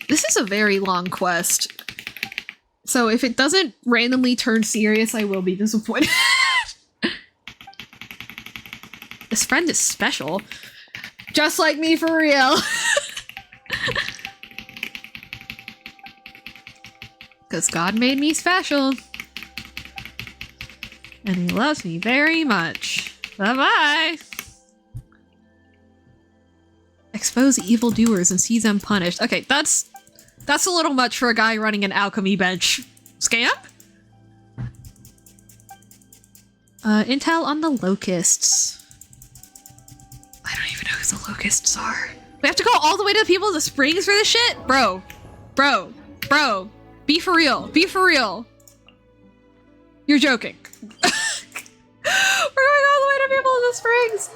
This is a very long quest. So if it doesn't randomly turn serious, I will be disappointed. This friend is special. Just like me, for real. Because God made me special. And he loves me very much. Bye-bye. Expose evildoers and see them punished. Okay, that's a little much for a guy running an alchemy bench. Scam? Intel on the locusts. I don't even know who the locusts are. We have to go all the way to the people of the springs for this shit? Bro. Be for real. Be for real. You're joking. We're going all the way to people of the springs.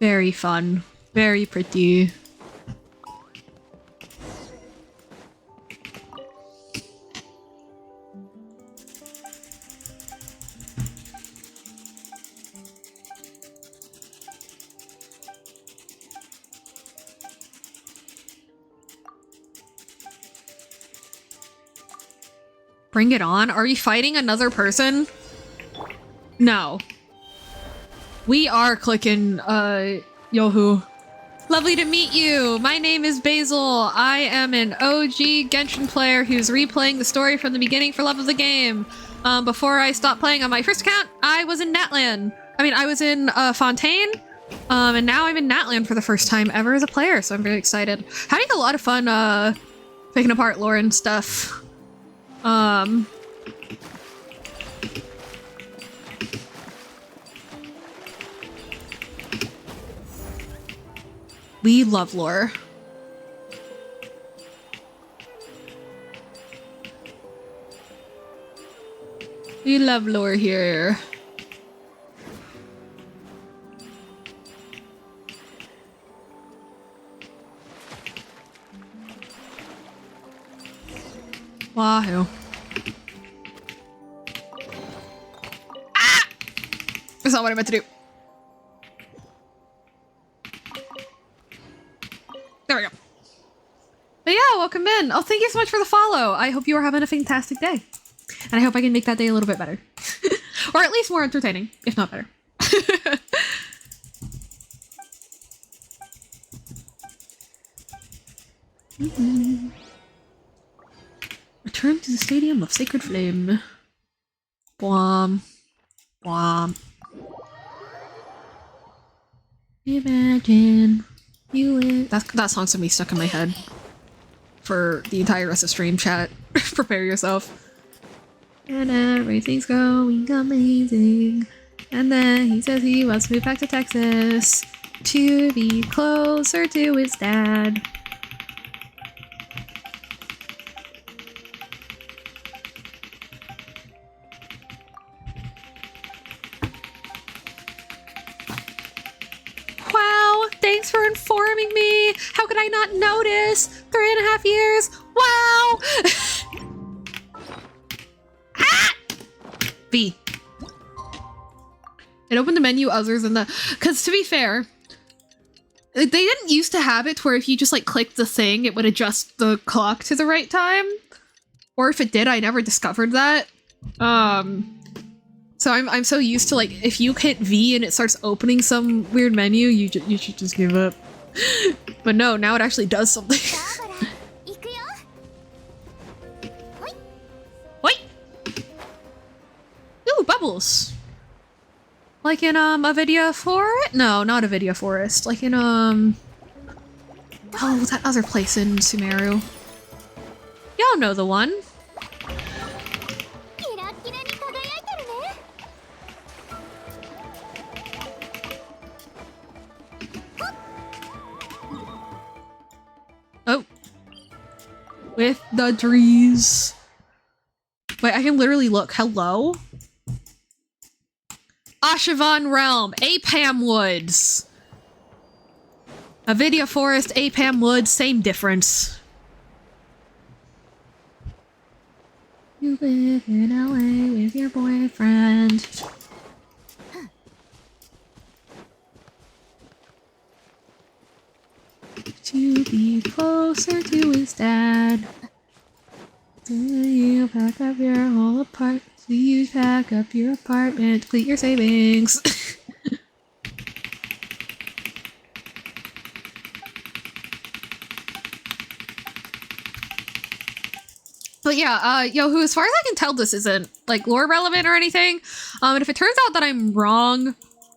Very fun. Very pretty. Bring it on. Are we fighting another person? No. We are clicking, Yohu. Lovely to meet you. My name is Basil. I am an OG Genshin player who's replaying the story from the beginning for love of the game. Before I stopped playing on my first account, I was in Natlan. I was in Fontaine, and now I'm in Natlan for the first time ever as a player, so I'm very excited. Having a lot of fun, picking apart lore and stuff. We love lore. We love lore here. Wahoo. Ah! That's not what I meant to do. There we go. But yeah, welcome in. Oh, thank you so much for the follow. I hope you are having a fantastic day. And I hope I can make that day a little bit better. Or at least more entertaining, if not better. Return to the Stadium of Sacred Flame. Bwom. Bwom. Imagine you in... That song's gonna be stuck in my head for the entire rest of stream chat. Prepare yourself. And everything's going amazing. And then he says he wants to move back to Texas to be closer to his dad. Wow, thanks for informing me. How could I not notice? 3.5 years. Wow. B. It opened the menu others in the... Because to be fair, they didn't used to have it where if you just like click the thing, it would adjust the clock to the right time. Or if it did, I never discovered that. So I'm so used to like, if you hit V and it starts opening some weird menu, you should just give up. But no, now it actually does something. Ooh, bubbles! Like in, Avidya Forest? No, not Avidya Forest. Like in, oh, that other place in Sumeru. Y'all know the one. Oh. With the trees. Wait, I can literally look. Hello? Ashavan Realm, Apam Woods. Avidya Forest, Apam Woods, same difference. You live in LA with your boyfriend. To be closer to his dad. Do you pack up your whole apartment? Do you pack up your apartment? Complete your savings. But yeah, Yohu, as far as I can tell, this isn't like lore relevant or anything. And if it turns out that I'm wrong,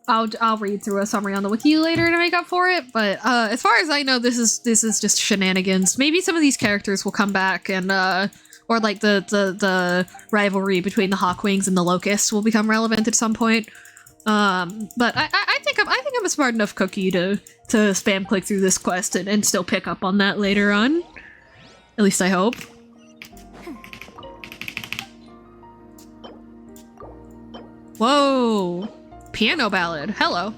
I'll read through a summary on the wiki later to make up for it. But as far as I know, this is just shenanigans. Maybe some of these characters will come back and or like the rivalry between the Hawkwings and the Locusts will become relevant at some point. But I think I'm a smart enough cookie to spam click through this quest and still pick up on that later on. At least I hope. Whoa! Piano ballad. Hello.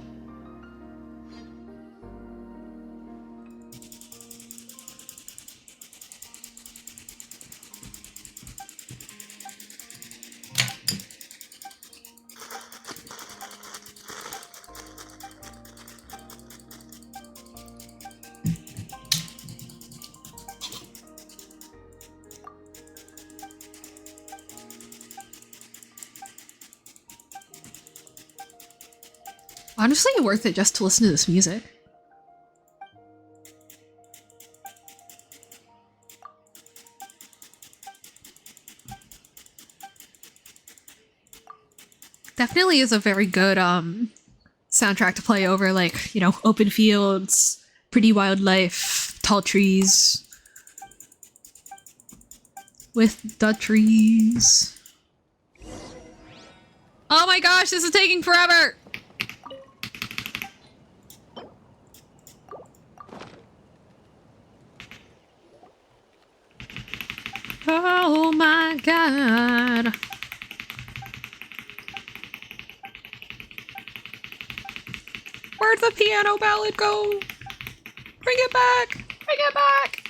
honestly worth it just to listen to this music. Definitely is a very good soundtrack to play over, like, you know, open fields, pretty wildlife, tall trees. With the trees. Oh my gosh, this is taking forever! Oh my god. Where'd the piano ballad go? Bring it back! Bring it back!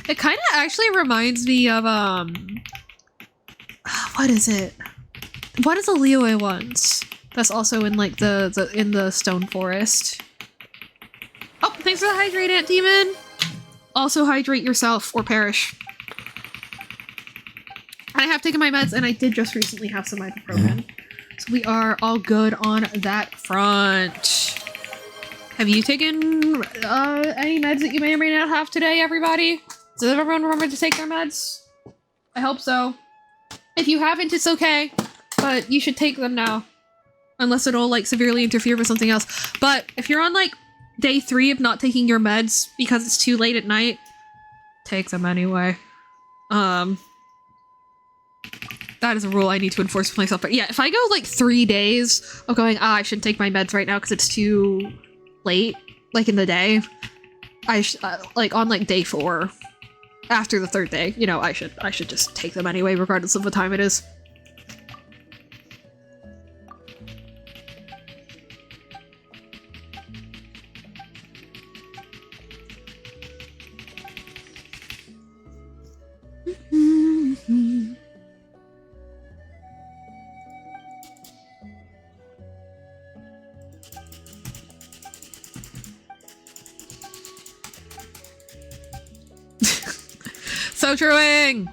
It kind of actually reminds me of, what is it? What is the Liyue ones? That's also in, like, in the stone forest. Oh, thanks for the hydrate, Ant Demon! Also hydrate yourself or perish. I have taken my meds and I did just recently have some ibuprofen. So we are all good on that front. Have you taken any meds that you may or may not have today, everybody? Does everyone remember to take their meds? I hope so. If you haven't, it's okay, but you should take them now. Unless it'll, like, severely interfere with something else. But if you're on, like, day 3 of not taking your meds because it's too late at night, take them anyway. That is a rule I need to enforce with myself. But yeah, if I go like 3 days of going, I shouldn't take my meds right now because it's too late, like in the day, like on like day 4, after the 3rd day, you know, I should just take them anyway, regardless of what time it is. So truing!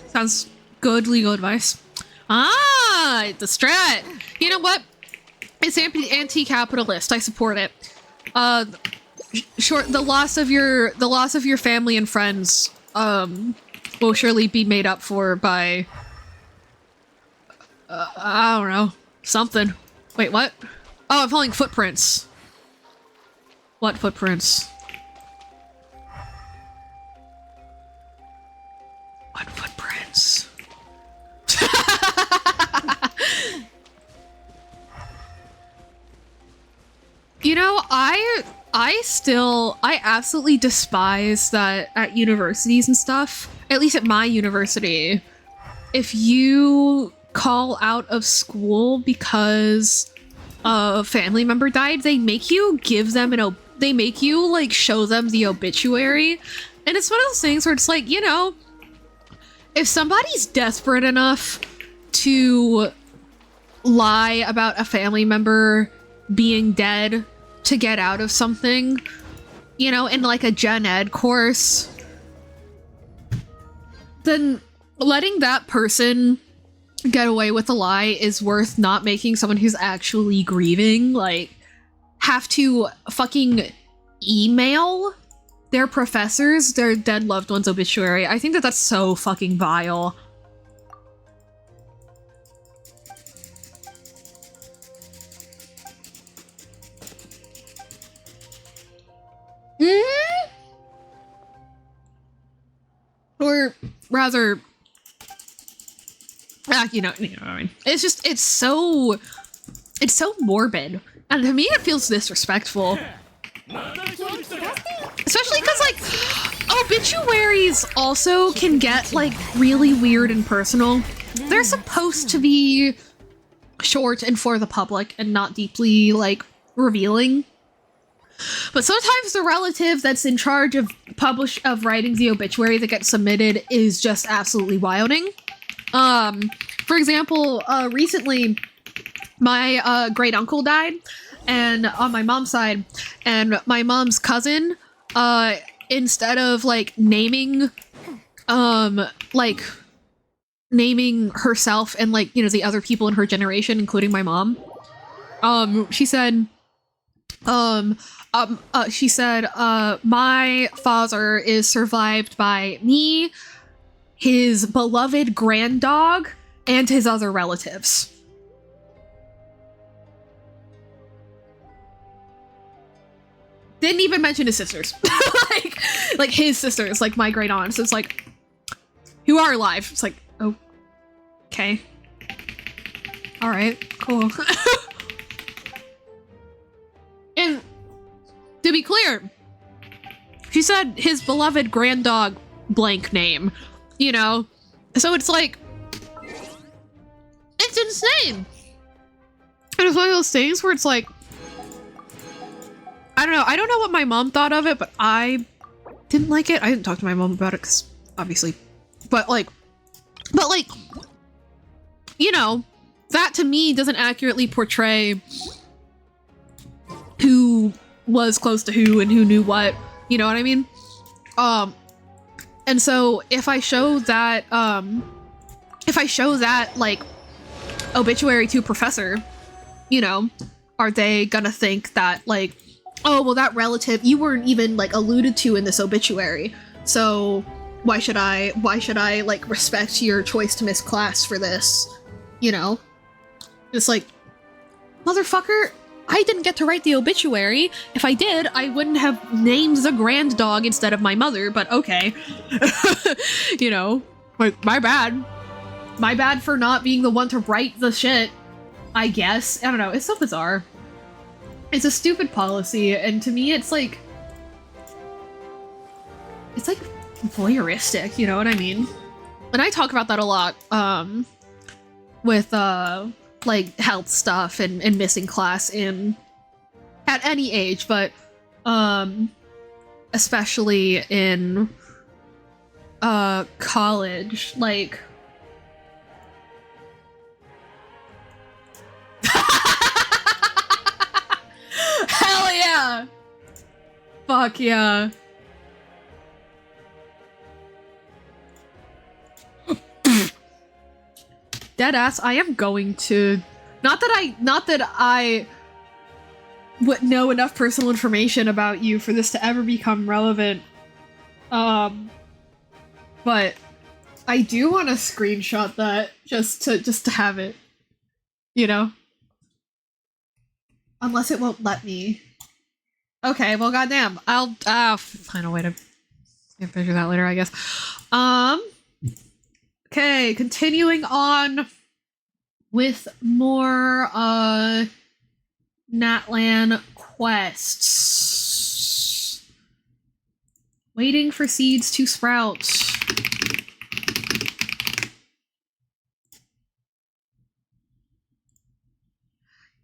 Sounds good legal advice. Ah, the strat! You know what? It's anti-capitalist. I support it. The loss of your family and friends will surely be made up for by I don't know, something. Wait, what? Oh, I'm following footprints. What footprints? What footprints? You know, I absolutely despise that at universities and stuff, at least at my university, if you call out of school because a family member died, they make you give them they make you like show them the obituary. And it's one of those things where it's like, you know, if somebody's desperate enough to lie about a family member being dead to get out of something, you know, in like a gen ed course, then letting that person get away with a lie is worth not making someone who's actually grieving, like, have to fucking email their professors their dead loved one's obituary. I think that that's so fucking vile. Or rather, you know what I mean. It's just, it's so morbid. And to me, it feels disrespectful. Especially because, like, obituaries also can get, like, really weird and personal. They're supposed to be short and for the public and not deeply, like, revealing. But sometimes the relative that's in charge of writing the obituary that gets submitted is just absolutely wilding. For example, recently my great uncle died, and on my mom's side, and my mom's cousin, instead of like naming herself and like, you know, the other people in her generation, including my mom, she said, my father is survived by me, his beloved grand dog, and his other relatives. Didn't even mention his sisters. like his sisters, like my great aunts. It's like, who are alive. It's like, oh, okay. All right, cool. And to be clear, she said his beloved grand dog blank name, you know? So it's like, it's insane. And it's one of those things where it's like, I don't know what my mom thought of it, but I didn't like it. I didn't talk to my mom about it, because obviously, but like, you know, that to me doesn't accurately portray who was close to who and who knew what, you know what I mean? And so if I show that like obituary to Professor, you know, are they gonna think that like, oh, well, that relative, you weren't even like alluded to in this obituary, so why should I like respect your choice to miss class for this, you know? It's like, motherfucker, I didn't get to write the obituary. If I did, I wouldn't have named the grand dog instead of my mother, but okay. You know, my bad. My bad for not being the one to write the shit, I guess. I don't know, it's so bizarre. It's a stupid policy, and to me it's like voyeuristic, you know what I mean? And I talk about that a lot, with, like, health stuff and missing class at any age, but, especially in, college, like... Hell yeah! Fuck yeah. Deadass, I am going to... Not that I would know enough personal information about you for this to ever become relevant. But I do want to screenshot that just to have it. You know? Unless it won't let me. Okay, well, goddamn. I'll find a way to figure that later, I guess. Okay, continuing on with more, Natlan quests. Waiting for seeds to sprout.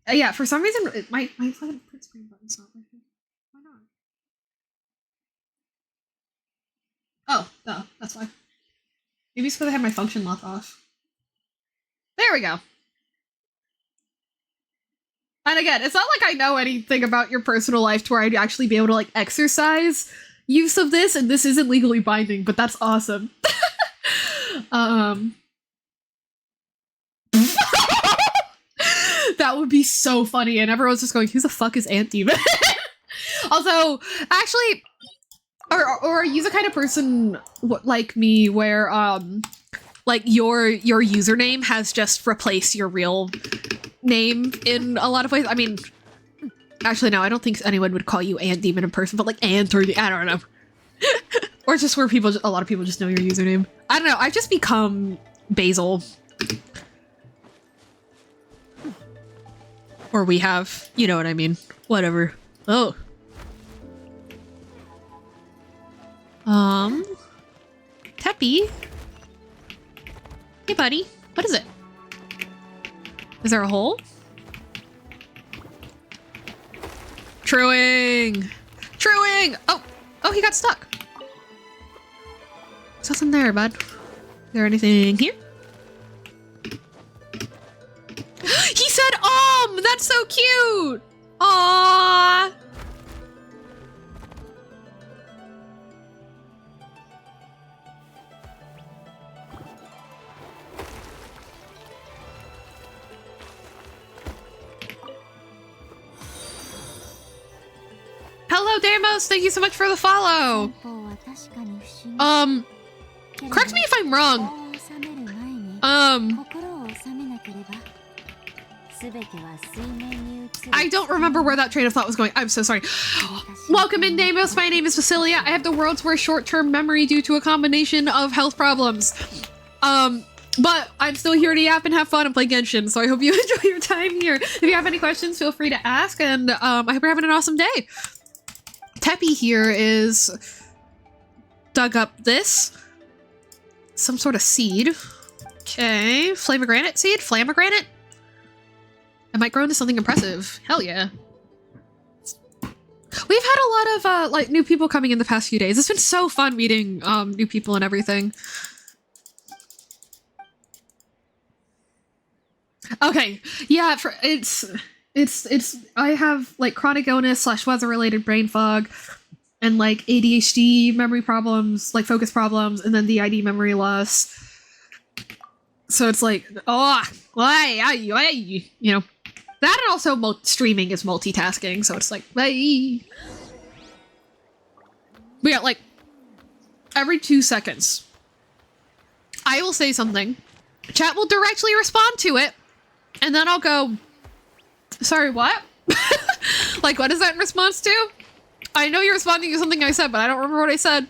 Yeah, for some reason, my fucking print screen button's not working. Why not? Oh, no, that's why. Maybe it's because I had my function lock off. There we go. And again, it's not like I know anything about your personal life to where I'd actually be able to, like, exercise use of this, and this isn't legally binding, but that's awesome. That would be so funny, and everyone's just going, who the fuck is Ant Demon? Also, actually, or are you the kind of person like me where, like, your username has just replaced your real name in a lot of ways? I mean, actually, no, I don't think anyone would call you Ant Demon in person, but like Ant, or I don't know. Or just where a lot of people just know your username. I don't know, I've just become Basil. Or we have, you know what I mean. Whatever. Oh. Teppy? Hey, buddy. What is it? Is there a hole? Truing! Truing! Oh! Oh, he got stuck. There's nothing there, bud. Is there anything here? He said, oh! That's so cute! Aww! Hello, Damos! Thank you so much for the follow! Correct me if I'm wrong. I don't remember where that train of thought was going. I'm so sorry. Welcome in, Damos. My name is Vasilia. I have the world's worst short-term memory due to a combination of health problems. But I'm still here to yap and have fun and play Genshin, so I hope you enjoy your time here. If you have any questions, feel free to ask, and I hope you're having an awesome day. Teppy here is dug up this. Some sort of seed. Okay, Flamogranite seed? Flamogranite? It might grow into something impressive. Hell yeah. We've had a lot of, like, new people coming in the past few days. It's been so fun meeting, new people and everything. Okay, yeah, I have, like, chronic illness / weather-related brain fog, and, like, ADHD memory problems, like, focus problems, and then DID memory loss. So it's like, oh, you know. That and also streaming is multitasking, so it's like, hey. But yeah, like, every 2 seconds, I will say something. Chat will directly respond to it, and then I'll go, sorry, what? Like, what is that in response to? I know you're responding to something I said, but I don't remember what I said.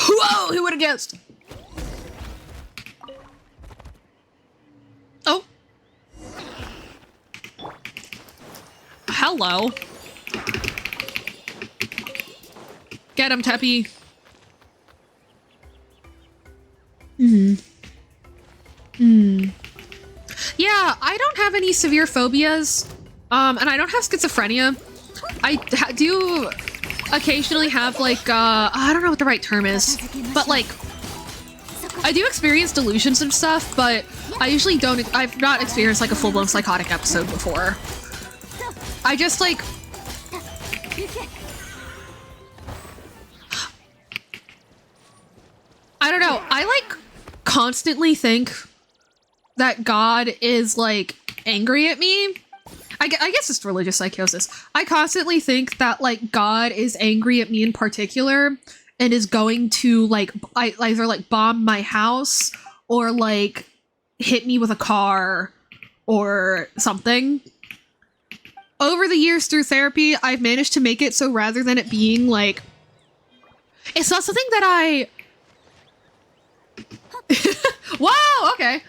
Whoa, who would have guessed? Oh. Hello. Get him, Teppy. Yeah, I don't have any severe phobias, and I don't have schizophrenia. I do occasionally have, like, I don't know what the right term is, but, like, I do experience delusions and stuff, but I usually don't, I've not experienced, like, a full-blown psychotic episode before. I just, like, I don't know, I, like, constantly think that God is, like, angry at me. I guess it's religious psychosis. I constantly think that, like, God is angry at me in particular and is going to, like, either, like, bomb my house or, like, hit me with a car or something. Over the years through therapy, I've managed to make it so rather than it being, like, it's not something that I... Wow, okay.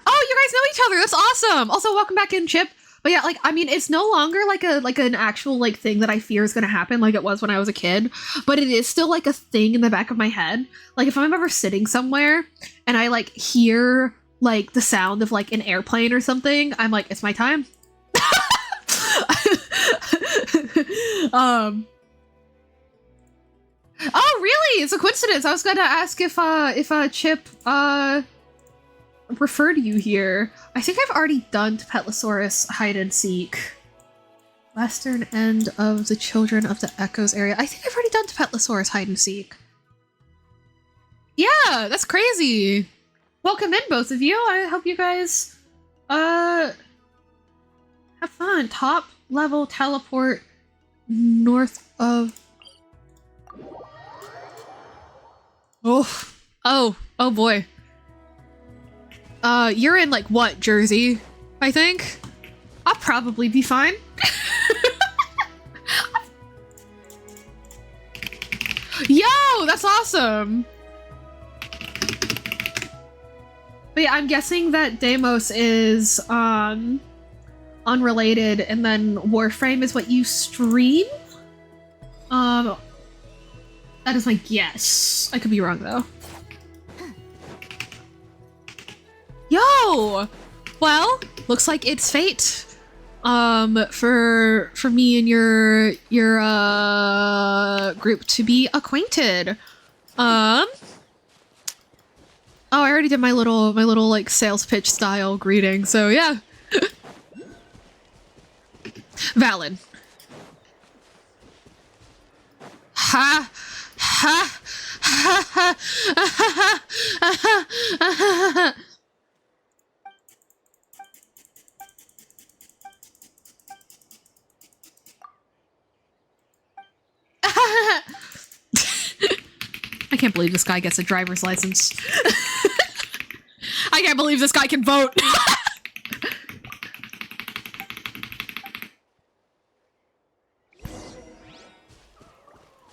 Oh, you guys know each other. That's awesome. Also, welcome back in, Chip. But yeah, like, I mean, it's no longer like an actual, like, thing that I fear is gonna happen like it was when I was a kid, but it is still like a thing in the back of my head. Like, if I'm ever sitting somewhere and I, like, hear, like, the sound of, like, an airplane or something, I'm like, it's my time. Oh, really? It's a coincidence. I was gonna ask if Chip, refer to you here. I think I've already done Petlosaurus hide and seek. Western end of the Children of the Echoes area. I think I've already done Petlosaurus hide and seek. Yeah, that's crazy. Welcome in, both of you. I hope you guys have fun. Top level teleport north of... Oh boy. You're in, like, what, Jersey? I think? I'll probably be fine. Yo, that's awesome! But yeah, I'm guessing that Deimos is, unrelated, and then Warframe is what you stream? That is my guess. I could be wrong, though. Yo! Well, looks like it's fate. for me and your group to be acquainted. Oh, I already did my little like sales pitch style greeting, so yeah. Valid. Ha ha ha ha ha ha. I can't believe this guy gets a driver's license. I can't believe this guy can vote.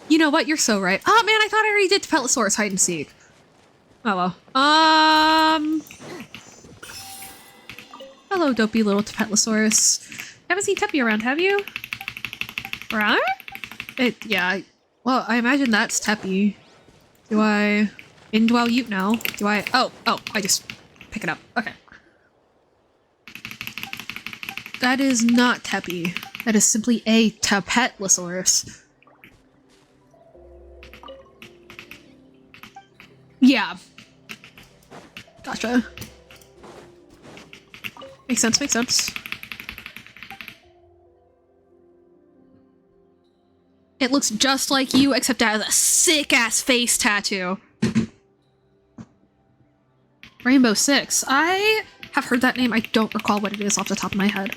You know what? You're so right. Oh man, I thought I already did Tapetlosaurus hide and seek. Oh well. Hello, dopey little Tapetlosaurus. Haven't seen Teppy around, have you? Right? Yeah. Well, I imagine that's Teppy. Do I indwell you now? Do I? Oh, I just pick it up. Okay. That is not Teppy. That is simply a Tapetlosaurus. Yeah. Gotcha. Makes sense, makes sense. It looks just like you, except it has a sick-ass face tattoo. Rainbow Six. I have heard that name. I don't recall what it is off the top of my head.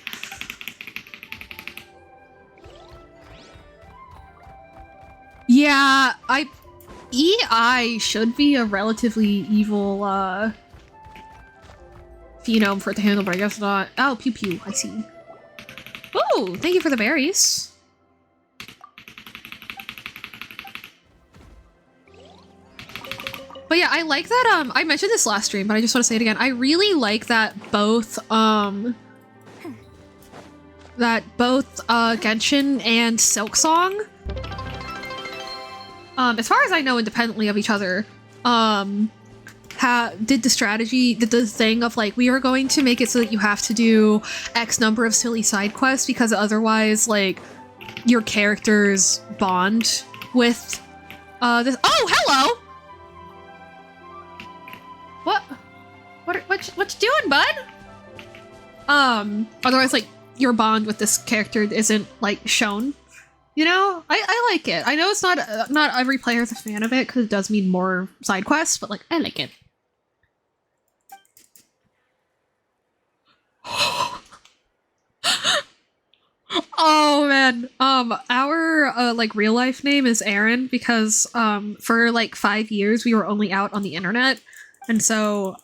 Yeah, EI should be a relatively evil, phenome for it to handle, but I guess not. Oh, pew pew, I see. Oh, thank you for the berries. But yeah, I like that, I mentioned this last stream, but I just want to say it again. I really like that both Genshin and Silksong, as far as I know, independently of each other, did the thing of like, we are going to make it so that you have to do X number of silly side quests because otherwise, like, your characters bond with, this- Oh, hello! What you doing, bud? Otherwise, like, your bond with this character isn't, like, shown. You know? I like it. I know it's not every player is a fan of it, because it does mean more side quests, but, like, I like it. Oh, man. Our, like, real-life name is Aaron, because, for, like, 5 years, we were only out on the internet. And so,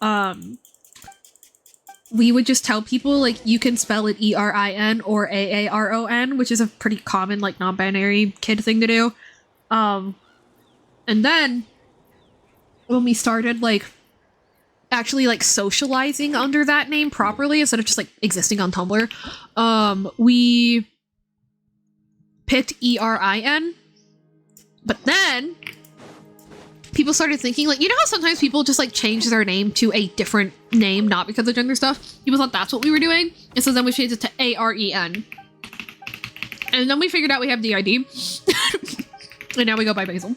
we would just tell people, like, you can spell it E-R-I-N or A-A-R-O-N, which is a pretty common, like, non-binary kid thing to do. And then, when we started, like, actually, like, socializing under that name properly, instead of just, like, existing on Tumblr, we picked E-R-I-N, but then people started thinking, like, you know how sometimes people just, like, change their name to a different name, not because of gender stuff? People thought that's what we were doing, and so then we changed it to A-R-E-N. And then we figured out we have the ID. And now we go by Basil.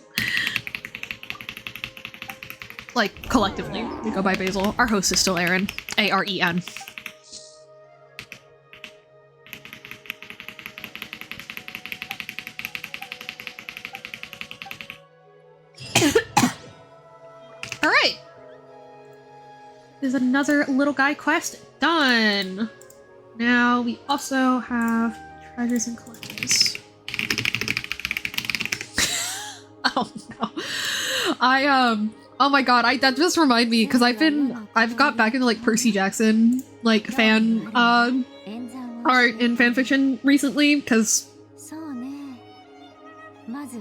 Like, collectively, we go by Basil. Our host is still Aaron. A-R-E-N. Alright! There's another little guy quest done! Now we also have treasures and collectibles. Oh no. Oh my god, that just reminded me, because I've got back into, like, Percy Jackson, like, fan, art and fanfiction recently, because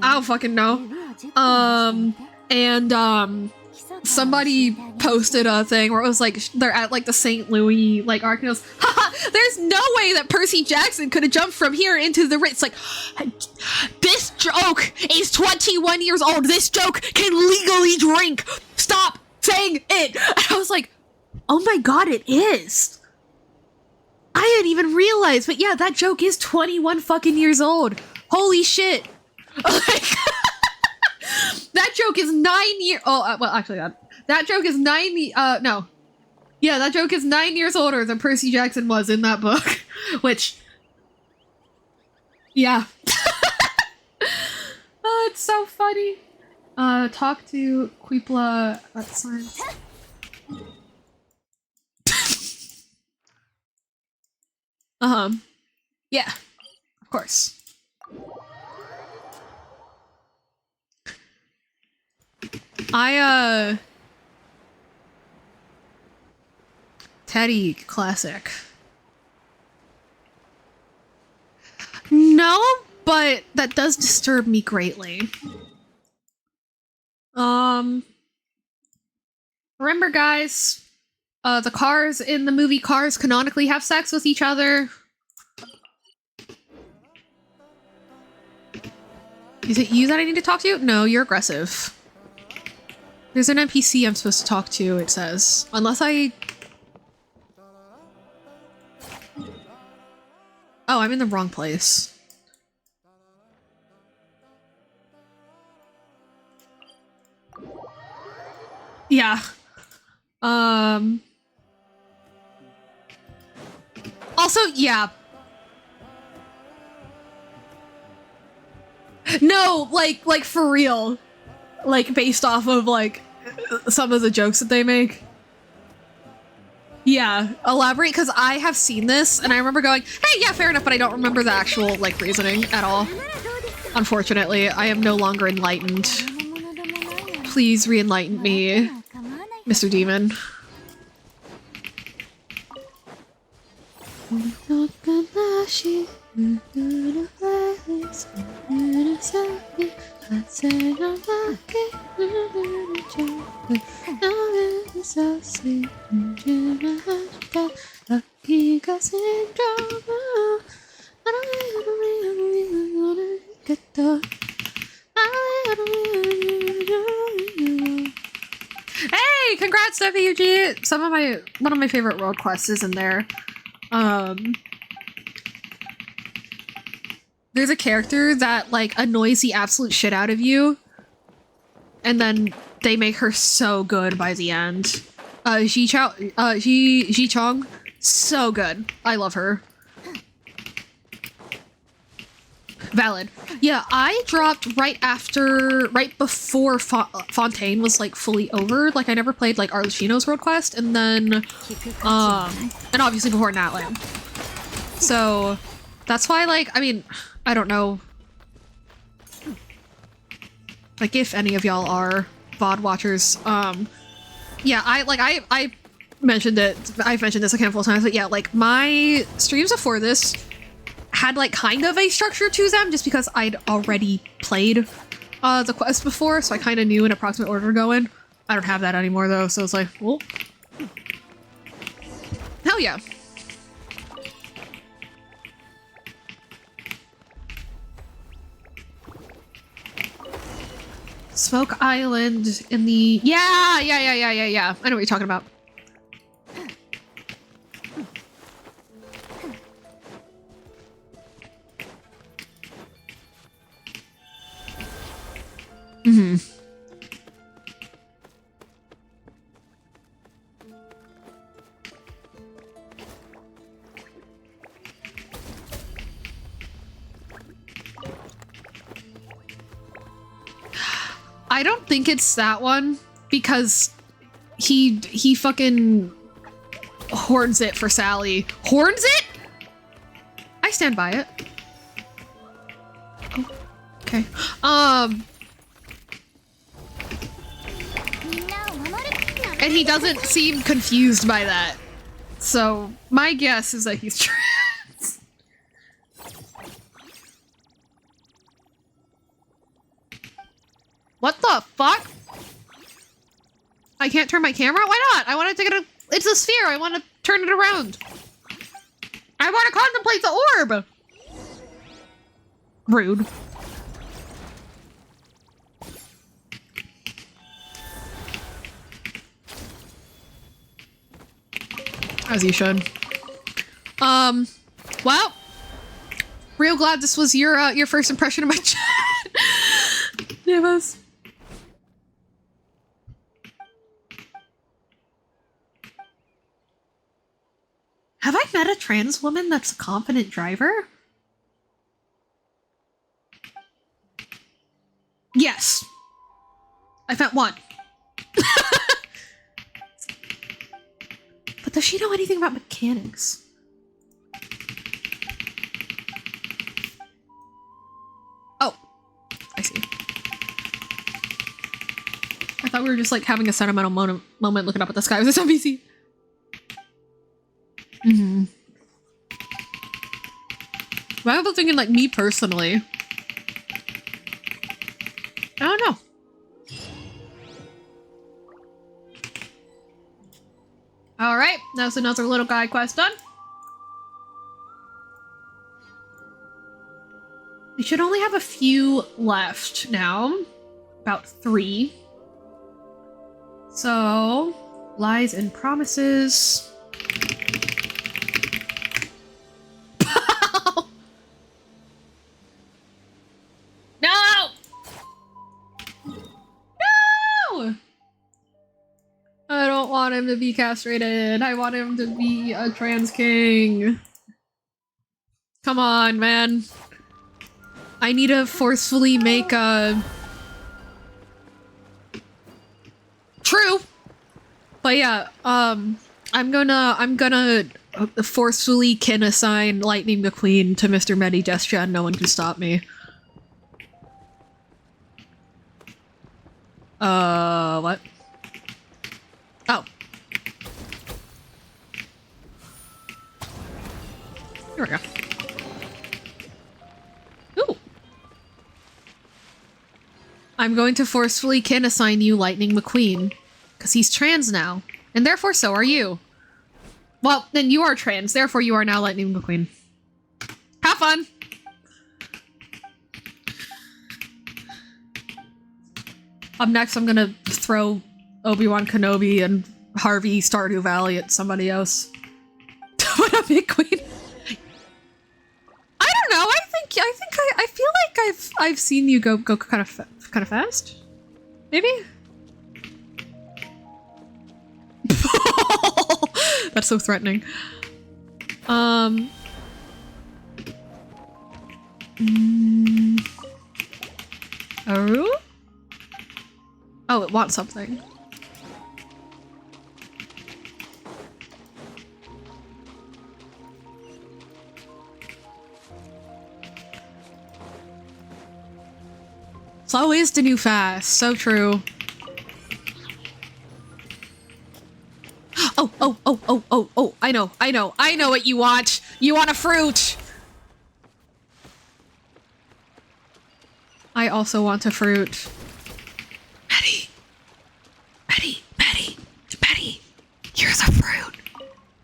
I don't fucking know. Somebody posted a thing where it was like, they're at, like, the St. Louis, like, arc, and it was, haha, there's no way that Percy Jackson could have jumped from here into the Ritz. Like, this joke is 21 years old. This joke can legally drink. Stop saying it. And I was like, oh my god, it is. I I didn't even realize, but yeah, that joke is 21 fucking years old. Holy shit. Like, that joke is 9 years. Oh, well, actually, that joke is no. Yeah, that joke is 9 years older than Percy Jackson was in that book, which, yeah. Oh, it's so funny. Talk to Quipla. That's science. Yeah, of course. Teddy classic. No, but that does disturb me greatly. Remember, guys, the cars in the movie Cars canonically have sex with each other. Is it you that I need to talk to? No, you're aggressive. There's an NPC I'm supposed to talk to, it says. Unless I... Oh, I'm in the wrong place. Yeah. Also, yeah. No, like for real. Like, based off of, like, some of the jokes that they make. Yeah, elaborate, because I have seen this, and I remember going, hey, yeah, fair enough, but I don't remember the actual, like, reasoning at all. Unfortunately, I am no longer enlightened. Please re-enlighten me, Mr. Demon. Hey, congrats, WG! One of my favorite world quests is in there. There's a character that, like, annoys the absolute shit out of you, and then they make her so good by the end. Ji Chong, so good. I love her. Valid. Yeah, I dropped right before Fontaine was, like, fully over. Like, I never played, like, Arlecchino's World Quest, and then, and obviously before Natlan. So, that's why, like, I mean, I don't know, like, if any of y'all are VOD watchers. Yeah, I mentioned it, I've mentioned this a handful of times, but yeah, like, my streams before this had, like, kind of a structure to them, just because I'd already played the quest before, so I kind of knew an approximate order to go in. I don't have that anymore, though, so it's like, well, hell yeah. Smoke Island in the... Yeah! I know what you're talking about. Mm-hmm. I don't think it's that one, because he fucking horns it for Sally. Horns it? I stand by it. Oh, okay. And he doesn't seem confused by that. So my guess is that he's trans. What the fuck? I can't turn my camera? Why not? I want to take it. It's a sphere. I want to turn it around. I want to contemplate the orb. Rude. As you should. Well, real glad this was your first impression of my chat. Nevos. Have I met a trans woman that's a confident driver? Yes. I've met one. But does she know anything about mechanics? Oh, I see. I thought we were just like having a sentimental moment looking up at the sky with this NPC. Mm-hmm. But I was thinking like me personally. I don't know. Alright, that was another little guy quest done. We should only have a few left now. About 3. So, lies and promises. No! No! I don't want him to be castrated. I want him to be a trans king. Come on, man. I need to forcefully make a... True! But yeah, I'm gonna forcefully kin assign Lightning McQueen to Mr. Medi Gesture and no one can stop me. What? Oh. Here we go. Ooh. I'm going to forcefully kin assign you Lightning McQueen. Because he's trans now. And therefore so are you. Well, then you are trans, therefore you are now Lightning McQueen. Have fun! Up next, I'm gonna throw Obi-Wan Kenobi and Harvey Stardew Valley at somebody else. What up, Big Queen? I don't know. I feel like I've seen you go kind of fast. Maybe. That's so threatening. Aru? Oh, it wants something. Slow is the new fast. So true. Oh, I know what you want. You want a fruit. I also want a fruit. Betty, here's a fruit.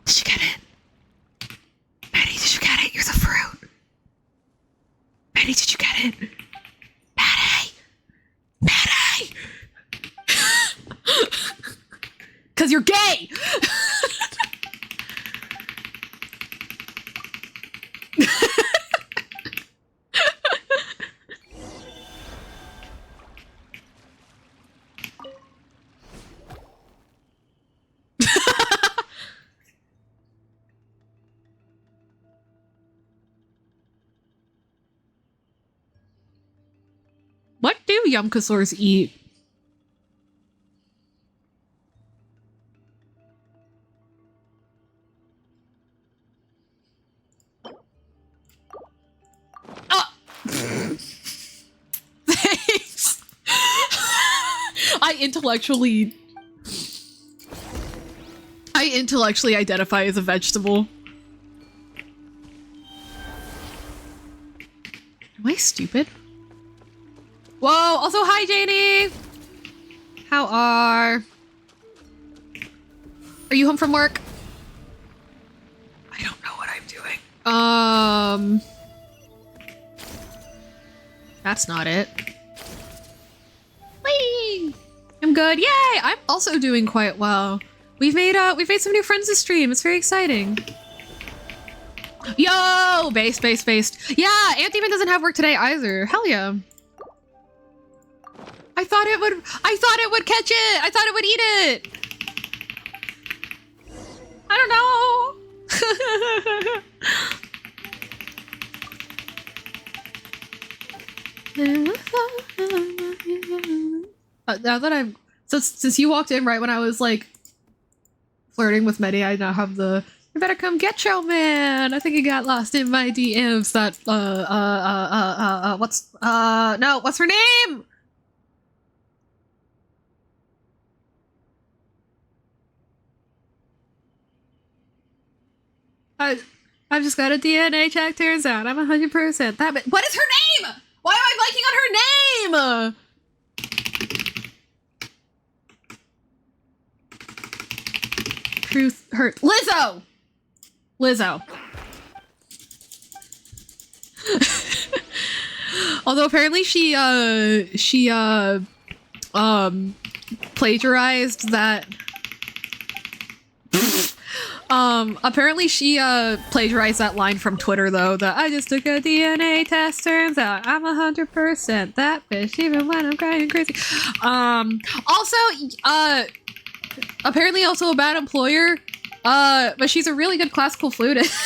Did you get it? Betty, did you get it? Here's a fruit. Betty, did you get it? Betty! 'Cause you're gay! What do Yumkasaurs eat? Thanks. I intellectually identify as a vegetable. Am I stupid? Whoa, also hi Janie! How are you home from work? I don't know what I'm doing. That's not it. Whee! I'm good, yay! I'm also doing quite well. We've made some new friends this stream, it's very exciting. Yo, based. Yeah, Anthem doesn't have work today either. Hell yeah. I thought it would catch it. I thought it would eat it. I don't know. Now that I've since you walked in right when I was like flirting with Medi, I now have the "you better come get your man." I think he got lost in my DMs. That what's her name? I've just got a DNA check. Turns out I'm 100% that. What is her name? Why am I blanking on her name? Truth hurt. Lizzo. Although apparently she plagiarized that. Apparently she plagiarized that line from Twitter though, that I just took a DNA test, turns out I'm 100% that bitch even when I'm crying crazy. Also, apparently also a bad employer, but she's a really good classical flutist.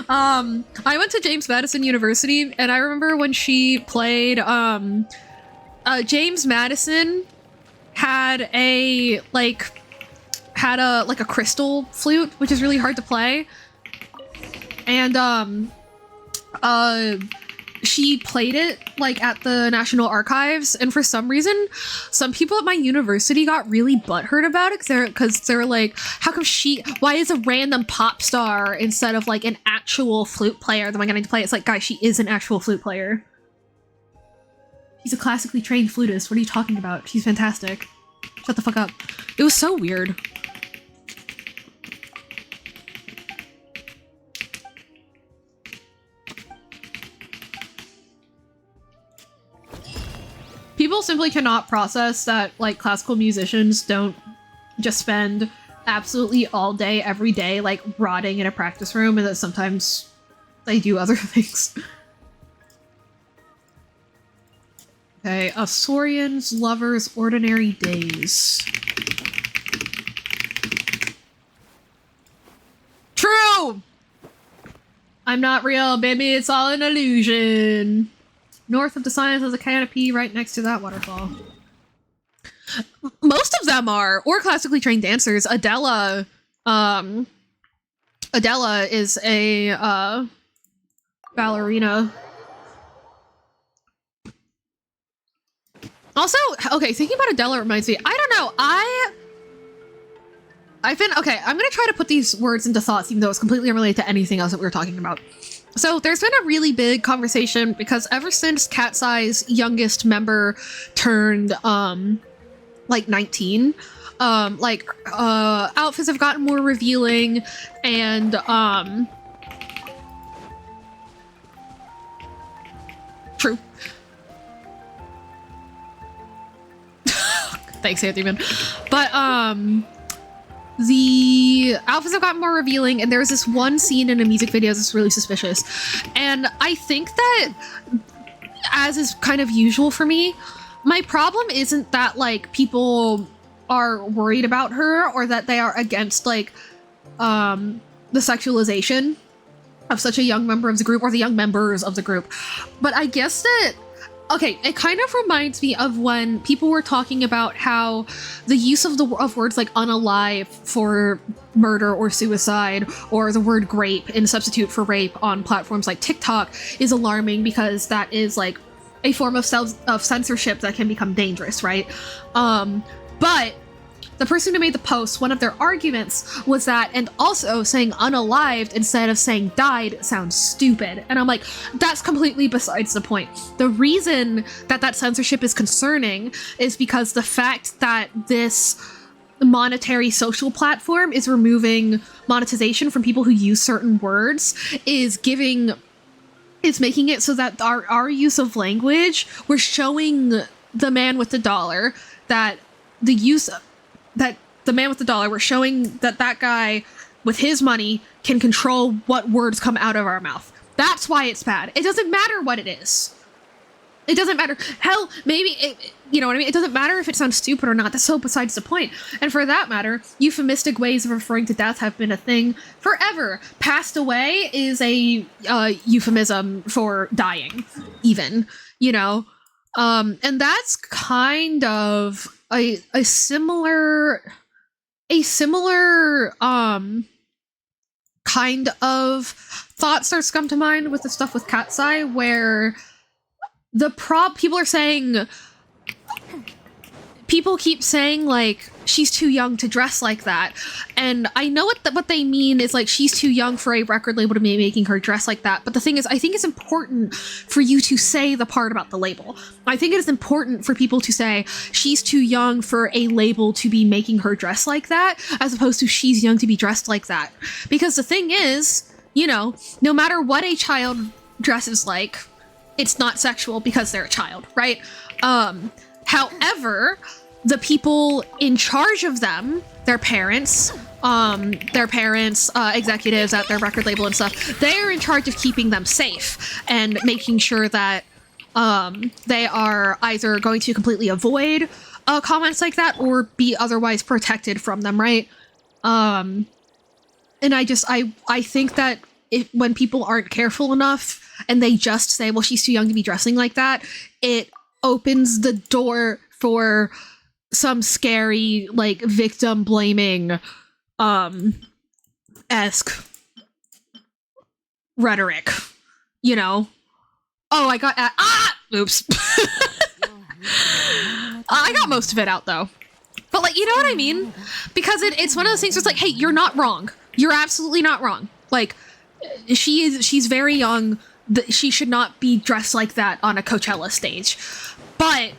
I went to James Madison University, and I remember when she played, James Madison had a crystal flute, which is really hard to play. And she played it like at the National Archives, and for some reason some people at my university got really butthurt about it because they're like, how come why is a random pop star instead of like an actual flute player that I'm gonna play? It's like, guys, she is an actual flute player. She's a classically trained flutist. What are you talking about? She's fantastic. Shut the fuck up. It was so weird. People simply cannot process that, like, classical musicians don't just spend absolutely all day, every day, like, rotting in a practice room, and that sometimes they do other things. Okay, a Saurian's Lover's Ordinary Days. True! I'm not real, baby, it's all an illusion. North of the signs has a canopy right next to that waterfall. Most of them are, or classically trained dancers. Adela is a ballerina. Also, okay, thinking about Adela reminds me, I don't know, I'm gonna try to put these words into thoughts even though it's completely unrelated to anything else that we were talking about. So there's been a really big conversation because ever since Cat's Eye's youngest member turned, like 19, outfits have gotten more revealing and, true. Thanks, Anthony. But, the outfits have gotten more revealing, and there's this one scene in a music video that's really suspicious. And I think that, as is kind of usual for me, my problem isn't that, like, people are worried about her or that they are against, like, the sexualization of such a young member of the group or the young members of the group. But I guess that, okay, it kind of reminds me of when people were talking about how the use of words like unalive for murder or suicide, or the word grape in substitute for rape on platforms like TikTok is alarming because that is like a form of censorship that can become dangerous, right? But the person who made the post, one of their arguments was that, and also saying unalived instead of saying died sounds stupid. And I'm like, that's completely besides the point. The reason that that censorship is concerning is because the fact that this monetary social platform is removing monetization from people who use certain words is making it so that our use of language, we're showing the man with the dollar that the man with the dollar, we're showing that guy with his money, can control what words come out of our mouth. That's why it's bad. It doesn't matter what it is. It doesn't matter. Hell, maybe, you know what I mean? It doesn't matter if it sounds stupid or not. That's so besides the point. And for that matter, euphemistic ways of referring to death have been a thing forever. Passed away is a euphemism for dying, even, you know? And that's kind of a similar kind of thought starts to come to mind with the stuff with Cat's Eye, where people keep saying like she's too young to dress like that, and I know what they mean is like she's too young for a record label to be making her dress like that. But the thing is, I think it's important for you to say the part about the label. I think it is important for people to say she's too young for a label to be making her dress like that, as opposed to she's young to be dressed like that. Because the thing is, you know, no matter what a child dresses like, it's not sexual because they're a child, right? However, the people in charge of them, their parents, executives at their record label and stuff, they're in charge of keeping them safe and making sure that they are either going to completely avoid comments like that or be otherwise protected from them, right? And I think that when people aren't careful enough and they just say, well, she's too young to be dressing like that, it opens the door for some scary, like, victim blaming esque rhetoric, you know? Oh, I got oops. I got most of it out though. But like, you know what I mean? Because it's one of those things where it's like, hey, you're not wrong. You're absolutely not wrong. Like, she's very young. She should not be dressed like that on a Coachella stage. But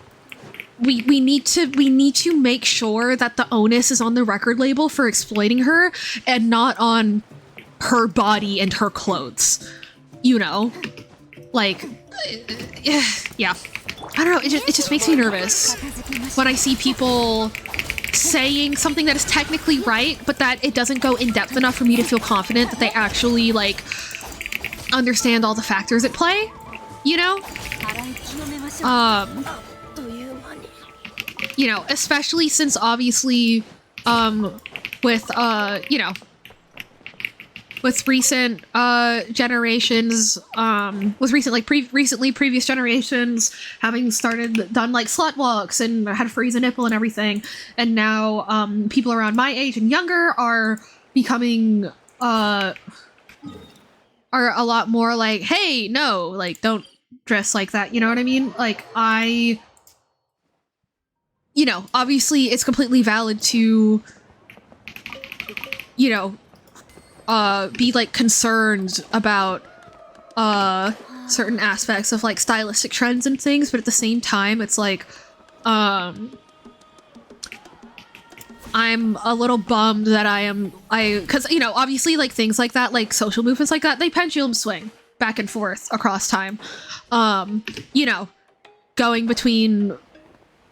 we need to make sure that the onus is on the record label for exploiting her and not on her body and her clothes. You know? Like, yeah. I don't know, it just makes me nervous when I see people saying something that is technically right, but that it doesn't go in depth enough for me to feel confident that they actually, like, understand all the factors at play, you know? You know, especially since obviously, with, you know, with recent generations, recently previous generations having done like slut walks and had freeze a nipple and everything, and now people around my age and younger are becoming are a lot more like, hey, no, like, don't dress like that, you know what I mean? Like, you know, obviously it's completely valid to, you know, be like concerned about certain aspects of like stylistic trends and things, but at the same time it's like I'm a little bummed that because, you know, obviously like things like that, like social movements like that, they pendulum swing back and forth across time, you know, going between,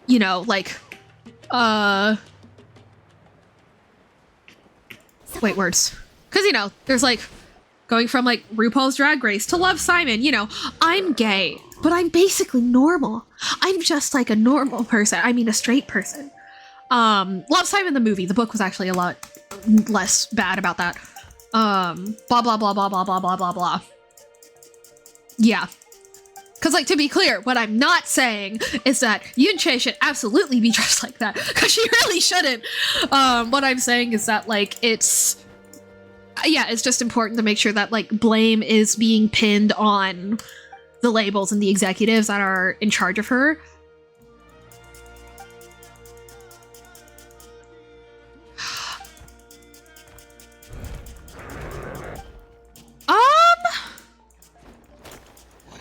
you know, like wait, words. Because, you know, there's, like, going from, like, RuPaul's Drag Race to Love, Simon, you know, I'm gay, but I'm basically normal. I'm just, like, a normal person. I mean, a straight person. Love, Simon the movie. The book was actually a lot less bad about that. Blah, blah, blah, blah, blah, blah, blah, blah, blah. Yeah. Because, like, to be clear, what I'm not saying is that Yunche should absolutely be dressed like that, because she really shouldn't. What I'm saying is that, like, it's just important to make sure that, like, blame is being pinned on the labels and the executives that are in charge of her.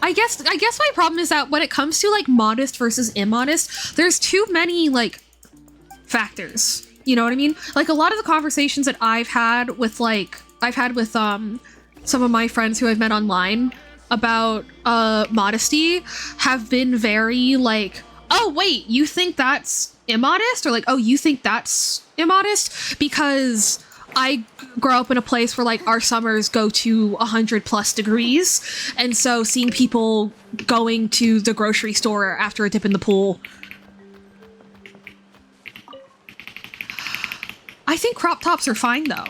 I guess my problem is that when it comes to, like, modest versus immodest, there's too many, like, factors. You know what I mean? Like, a lot of the conversations that I've had with some of my friends who I've met online about modesty have been very like, oh wait, you think that's immodest? Or like, oh, you think that's immodest? Because I grow up in a place where like our summers go to 100+ degrees, and so seeing people going to the grocery store after a dip in the pool, I think crop tops are fine though,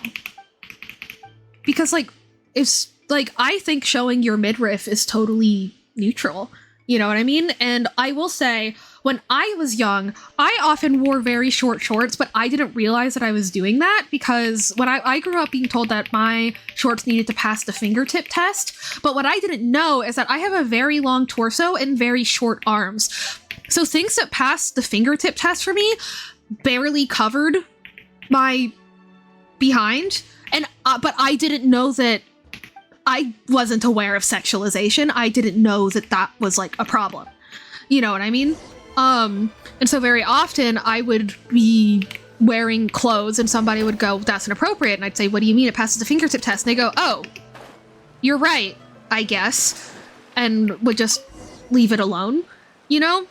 because like if like I think showing your midriff is totally neutral. You know what I mean? And I will say, when I was young, I often wore very short shorts, but I didn't realize that I was doing that because when I grew up being told that my shorts needed to pass the fingertip test. But what I didn't know is that I have a very long torso and very short arms. So things that passed the fingertip test for me barely covered my behind. And but I didn't know that. I wasn't aware of sexualization. I didn't know that that was like a problem. You know what I mean? And so very often I would be wearing clothes and somebody would go, that's inappropriate. And I'd say, what do you mean it passes the fingertip test? And they go, oh, you're right, I guess. And would just leave it alone, you know?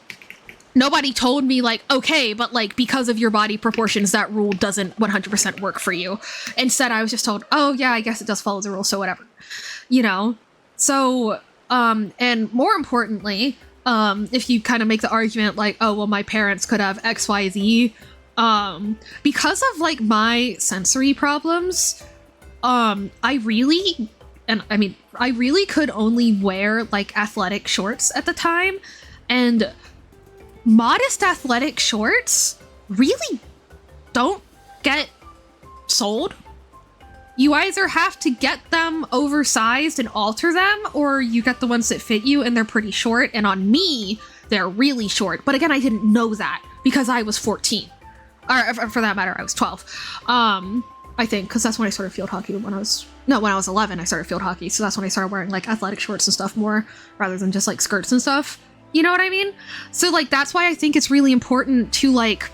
Nobody told me like, okay, but like because of your body proportions, that rule doesn't 100% work for you. Instead, I was just told, oh yeah, I guess it does follow the rule, so whatever. You know? So, and more importantly, if you kind of make the argument like, oh, well, my parents could have XYZ, because of like my sensory problems, I really could only wear like athletic shorts at the time, and modest athletic shorts really don't get sold. You either have to get them oversized and alter them, or you get the ones that fit you and they're pretty short, and on me, they're really short. But again, I didn't know that because I was 14. Or for that matter, I was 12. I think, because that's when I started field hockey. When I was 11, I started field hockey. So that's when I started wearing like athletic shorts and stuff more, rather than just like skirts and stuff. You know what I mean? So like, that's why I think it's really important to like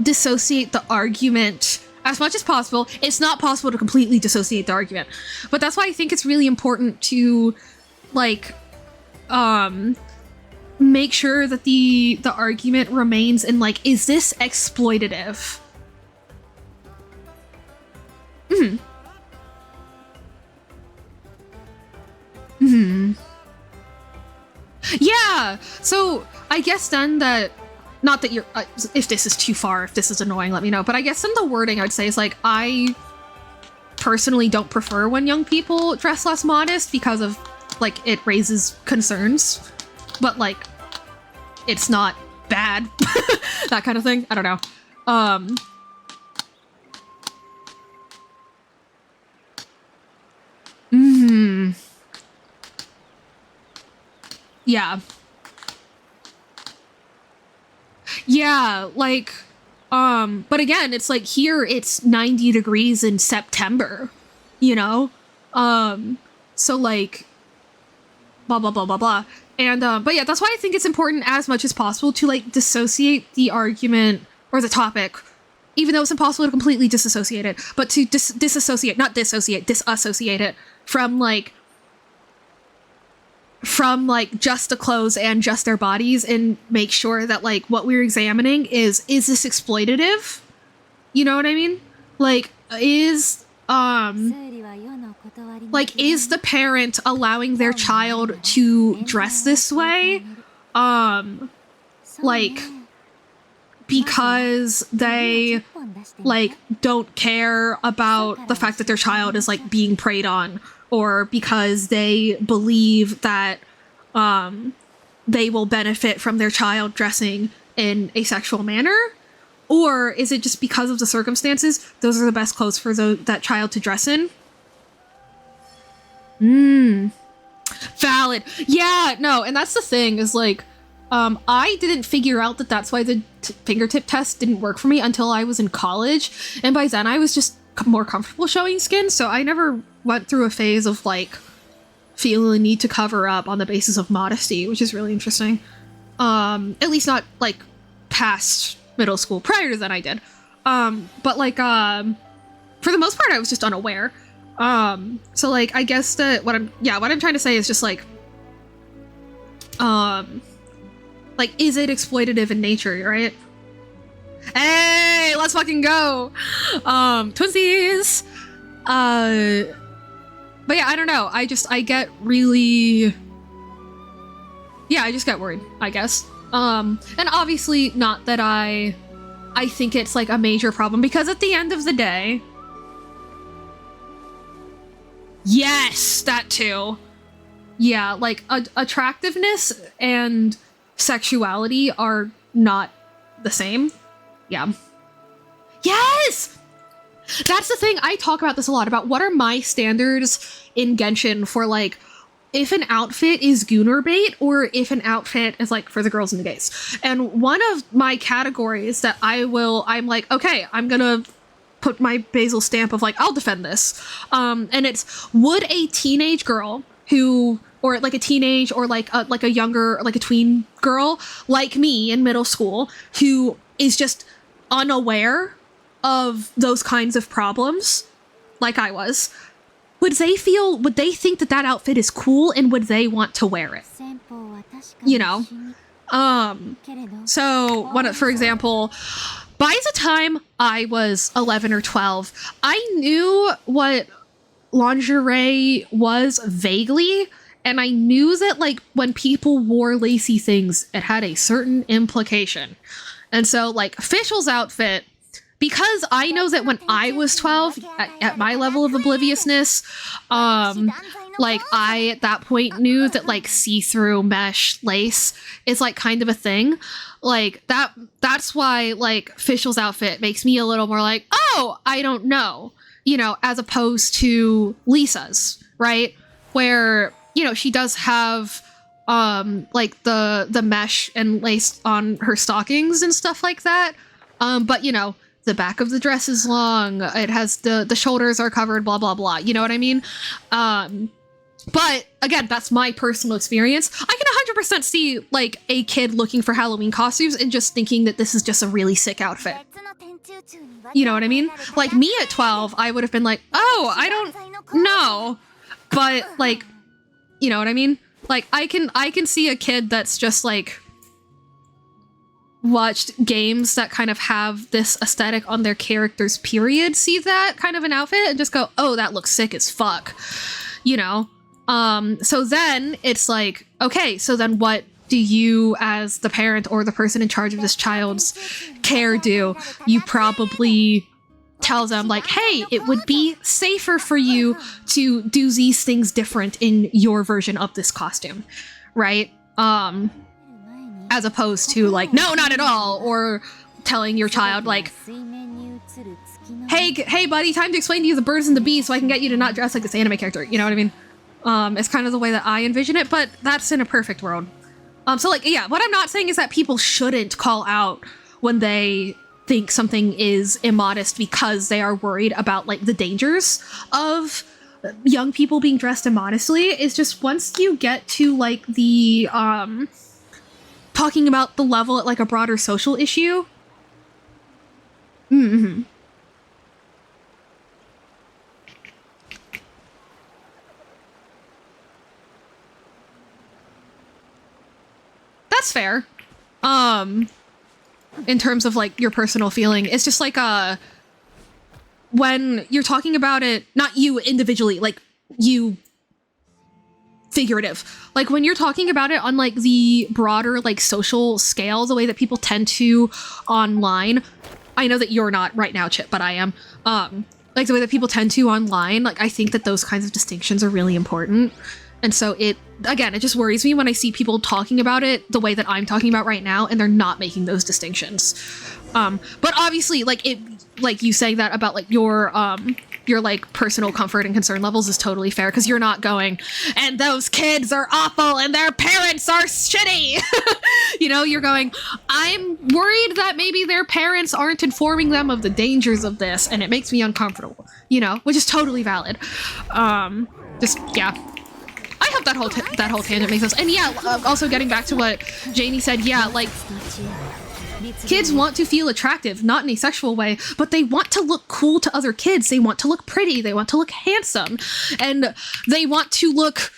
dissociate the argument as much as possible. It's not possible to completely dissociate the argument, but that's why I think it's really important to like make sure that the argument remains in like, is this exploitative? Mm-hmm. Mm-hmm. Yeah, so I guess then that, not that you're, if this is too far, if this is annoying, let me know, but I guess then the wording I'd say is like, I personally don't prefer when young people dress less modest because of, like, it raises concerns, but like, it's not bad, that kind of thing, I don't know. Yeah. Yeah, like, but again, it's like here it's 90 degrees in September, you know? So like, blah, blah, blah, blah, blah. And, but yeah, that's why I think it's important as much as possible to like dissociate the argument or the topic, even though it's impossible to completely disassociate it, but to disassociate it from just the clothes and just their bodies, and make sure that like what we're examining is this exploitative? You know what I mean? Like, is the parent allowing their child to dress this way like because they like don't care about the fact that their child is like being preyed on, or because they believe that they will benefit from their child dressing in a sexual manner? Or is it just because of the circumstances, those are the best clothes for that child to dress in? Valid. Yeah, no, and that's the thing, is like, I didn't figure out that that's why the fingertip test didn't work for me until I was in college, and by then I was just more comfortable showing skin, so I never went through a phase of like feeling the need to cover up on the basis of modesty, which is really interesting. At least not like past middle school. Prior to that I did. But like for the most part I was just unaware. So like I guess that what I'm trying to say is just like is it exploitative in nature, right? Hey, let's fucking go. Twinsies. But yeah, I don't know. I get really, yeah, I just get worried, I guess. And obviously not that I think it's like a major problem, because at the end of the day, yes, that too. Yeah, like attractiveness and sexuality are not the same. Yeah. Yes! That's the thing. I talk about this a lot, about what are my standards in Genshin for like if an outfit is gooner bait or if an outfit is like for the girls and the gays. And one of my categories that I'm like, okay, I'm gonna put my basil stamp of like, I'll defend this. And it's, would a teenage girl who, or like a teenage or like a younger, like a tween girl like me in middle school who is just unaware of those kinds of problems, like I was, would they think that that outfit is cool and would they want to wear it? You know? So, for example, by the time I was 11 or 12, I knew what lingerie was vaguely, and I knew that, like, when people wore lacy things, it had a certain implication. And so, like, Fischl's outfit, because I know that when I was 12, at my level of obliviousness, like, I, at that point, knew that, like, see-through mesh lace is, like, kind of a thing. Like, that's why, like, Fischl's outfit makes me a little more like, oh, I don't know, you know, as opposed to Lisa's, right? Where, you know, she does have, like, the mesh and lace on her stockings and stuff like that. But, you know, the back of the dress is long, it has the shoulders are covered, blah, blah, blah. You know what I mean? But again, that's my personal experience. I can 100% see like a kid looking for Halloween costumes and just thinking that this is just a really sick outfit. You know what I mean? Like me at 12, I would have been like, oh, I don't know. But like, you know what I mean? Like I can see a kid that's just like watched games that kind of have this aesthetic on their characters, period, see that kind of an outfit and just go, oh, that looks sick as fuck, you know? So then it's like, okay, so then what do you as the parent or the person in charge of this child's care do? You probably tell them like, hey, it would be safer for you to do these things different in your version of this costume, right? As opposed to like, no, not at all, or telling your child like, hey buddy, time to explain to you the birds and the bees so I can get you to not dress like this anime character, you know what I mean? It's kind of the way that I envision it, but that's in a perfect world. So like, yeah, what I'm not saying is that people shouldn't call out when they think something is immodest because they are worried about like the dangers of young people being dressed immodestly. It's just once you get to like the, talking about the level at like a broader social issue. Mm-hmm. That's fair. In terms of like your personal feeling, it's just like when you're talking about it, not you individually, like you figurative, like when you're talking about it on like the broader like social scale, the way that people tend to online. I know that you're not right now, Chip, but I am. Like the way that people tend to online, like I think that those kinds of distinctions are really important. And so it just worries me when I see people talking about it the way that I'm talking about right now, and they're not making those distinctions. But obviously, like it, like you saying that about like your like personal comfort and concern levels is totally fair, because you're not going, and those kids are awful and their parents are shitty. You know, you're going, I'm worried that maybe their parents aren't informing them of the dangers of this, and it makes me uncomfortable, you know, which is totally valid. Yeah. I hope that whole tangent makes sense. And yeah, also getting back to what Janie said, yeah, like, kids want to feel attractive, not in a sexual way, but they want to look cool to other kids. They want to look pretty. They want to look handsome. And they want to look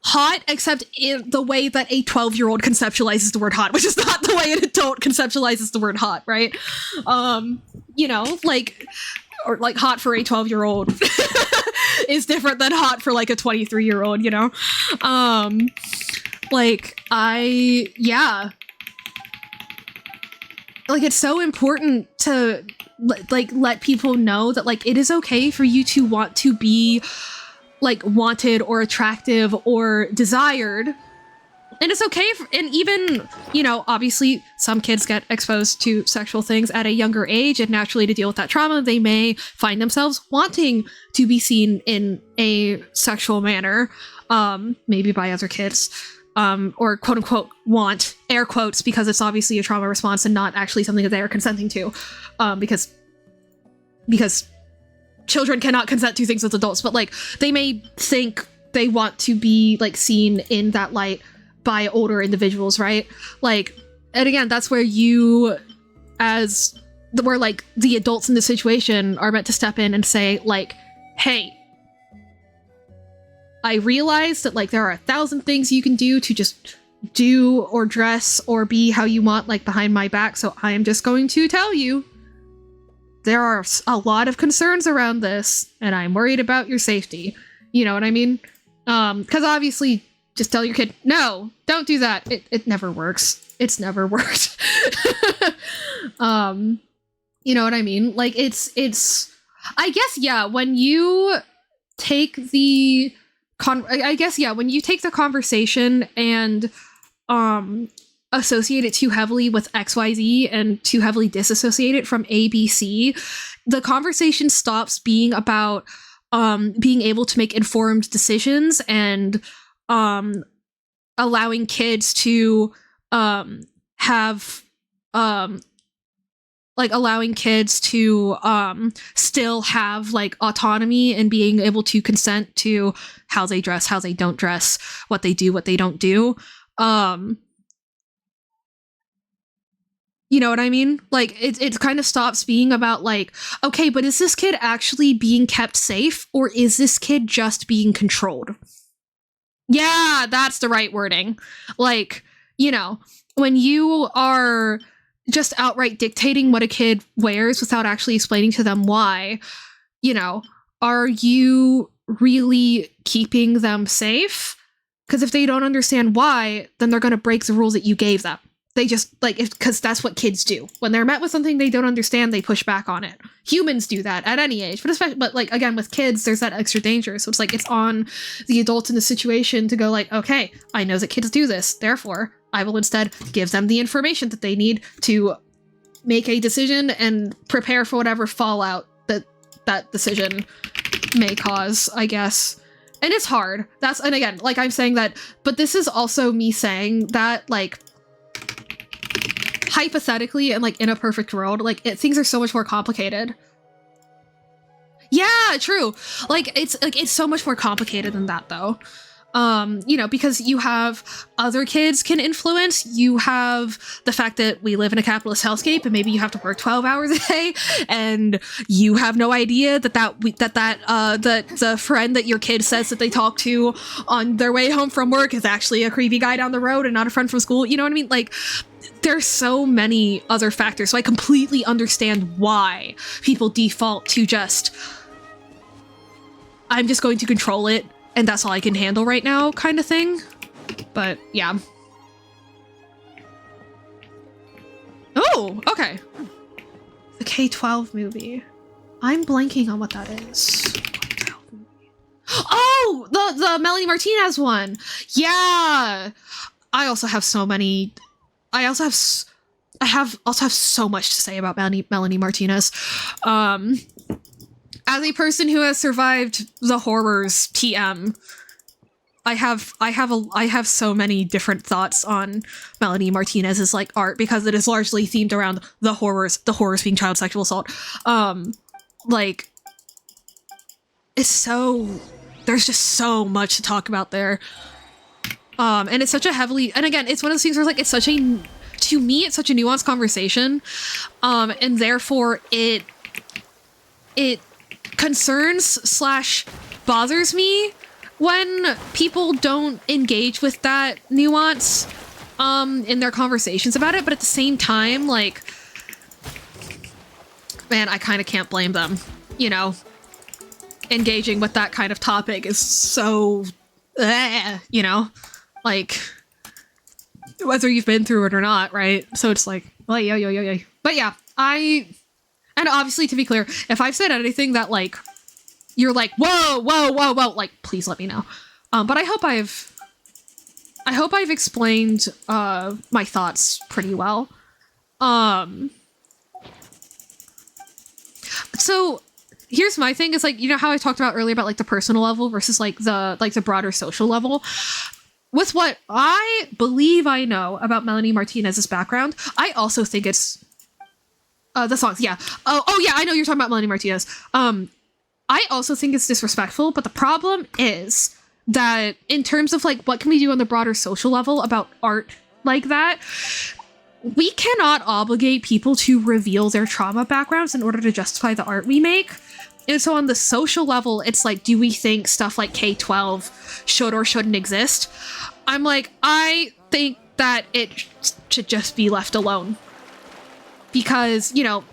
hot, except in the way that a 12-year-old conceptualizes the word hot, which is not the way an adult conceptualizes the word hot, right? You know, like, or like hot for a 12-year-old is different than hot for like a 23-year-old, you know? Yeah. Like, it's so important to like let people know that like it is okay for you to want to be like wanted or attractive or desired, and it's okay and even, you know, obviously some kids get exposed to sexual things at a younger age, and naturally to deal with that trauma they may find themselves wanting to be seen in a sexual manner, maybe by other kids, or quote unquote want, air quotes, because it's obviously a trauma response and not actually something that they are consenting to, because children cannot consent to things with adults, but like they may think they want to be like seen in that light by older individuals, right? Like, and again, that's where you, where like the adults in the situation are meant to step in and say like, hey, I realize that like there are 1,000 things you can do to just do or dress or be how you want, like behind my back, so I am just going to tell you there are a lot of concerns around this, and I'm worried about your safety. You know what I mean? Because obviously, just tell your kid, no, don't do that. It never works. It's never worked. You know what I mean? Like, it's, I guess, yeah, when you take the, when you take the conversation and, associate it too heavily with XYZ and too heavily disassociate it from ABC, the conversation stops being about being able to make informed decisions and allowing kids to still have like autonomy and being able to consent to how they dress, how they don't dress, what they do, what they don't do. You know what I mean? Like, it kind of stops being about like, okay, but is this kid actually being kept safe, or is this kid just being controlled? Yeah, that's the right wording. Like, you know, when you are just outright dictating what a kid wears without actually explaining to them why, you know, are you really keeping them safe? Because if they don't understand why, then they're going to break the rules that you gave them. They just, like, because that's what kids do. When they're met with something they don't understand, they push back on it. Humans do that at any age, but like, again, with kids, there's that extra danger. So it's like, it's on the adults in the situation to go like, okay, I know that kids do this. Therefore, I will instead give them the information that they need to make a decision and prepare for whatever fallout that decision may cause, I guess. And it's hard. And again, like I'm saying that, but this is also me saying that, like, hypothetically and like in a perfect world, like things are so much more complicated. Yeah, true. Like it's so much more complicated than that though. You know, because you have other kids can influence, you have the fact that we live in a capitalist hellscape and maybe you have to work 12 hours a day and you have no idea that the friend that your kid says that they talk to on their way home from work is actually a creepy guy down the road and not a friend from school. You know what I mean? Like, there's so many other factors. So I completely understand why people default to just, I'm just going to control it and that's all I can handle right now kind of thing. But yeah. Oh, okay. The K-12 movie. I'm blanking on what that is. Oh, the Melanie Martinez one. Yeah. I also have so many. I also have so much to say about Melanie Martinez. As a person who has survived the horrors, TM, I have so many different thoughts on Melanie Martinez's like art because it is largely themed around the horrors being child sexual assault. Like, there's just so much to talk about there. And it's such a and again, it's one of those things where like, to me, it's such a nuanced conversation. And therefore it concerns / bothers me when people don't engage with that nuance in their conversations about it, but at the same time, like, man, I kind of can't blame them, you know? Engaging with that kind of topic is so, you know? Like, whether you've been through it or not, right? So it's like, well, yeah. But yeah, and obviously, to be clear, if I've said anything that, like, you're like, whoa, like, please let me know. But I hope I've explained my thoughts pretty well. So here's my thing is, like, you know how I talked about earlier about, like, the personal level versus, like, the broader social level? With what I believe I know about Melanie Martinez's background, I also think it's the songs, yeah. Oh yeah, I know you're talking about Melanie Martinez. I also think it's disrespectful, but the problem is that in terms of, like, what can we do on the broader social level about art like that, we cannot obligate people to reveal their trauma backgrounds in order to justify the art we make. And so on the social level, it's like, do we think stuff like K-12 should or shouldn't exist? I'm like, I think that it should just be left alone. Because, you know,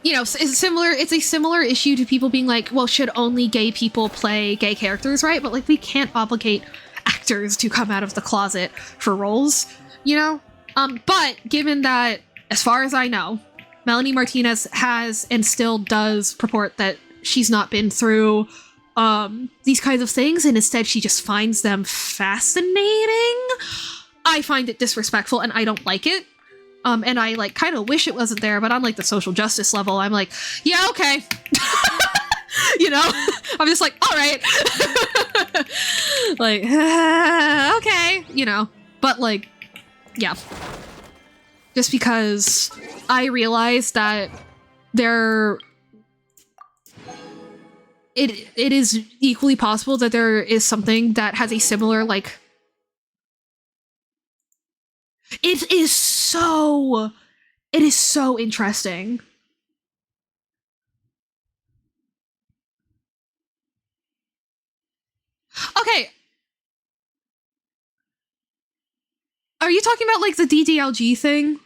it's a similar issue to people being like, well, should only gay people play gay characters, right? But, like, we can't obligate actors to come out of the closet for roles, you know? But given that, as far as I know, Melanie Martinez has and still does purport that she's not been through these kinds of things, and instead she just finds them fascinating, I find it disrespectful and I don't like it. And I, like, kind of wish it wasn't there, but on, like, the social justice level, I'm like, yeah, okay. You know? I'm just like, all right. Like, okay, you know? But, like, yeah. Just because I realize that it is equally possible that there is something that has a similar, like, it is so interesting. Okay. Are you talking about, like, the DDLG thing?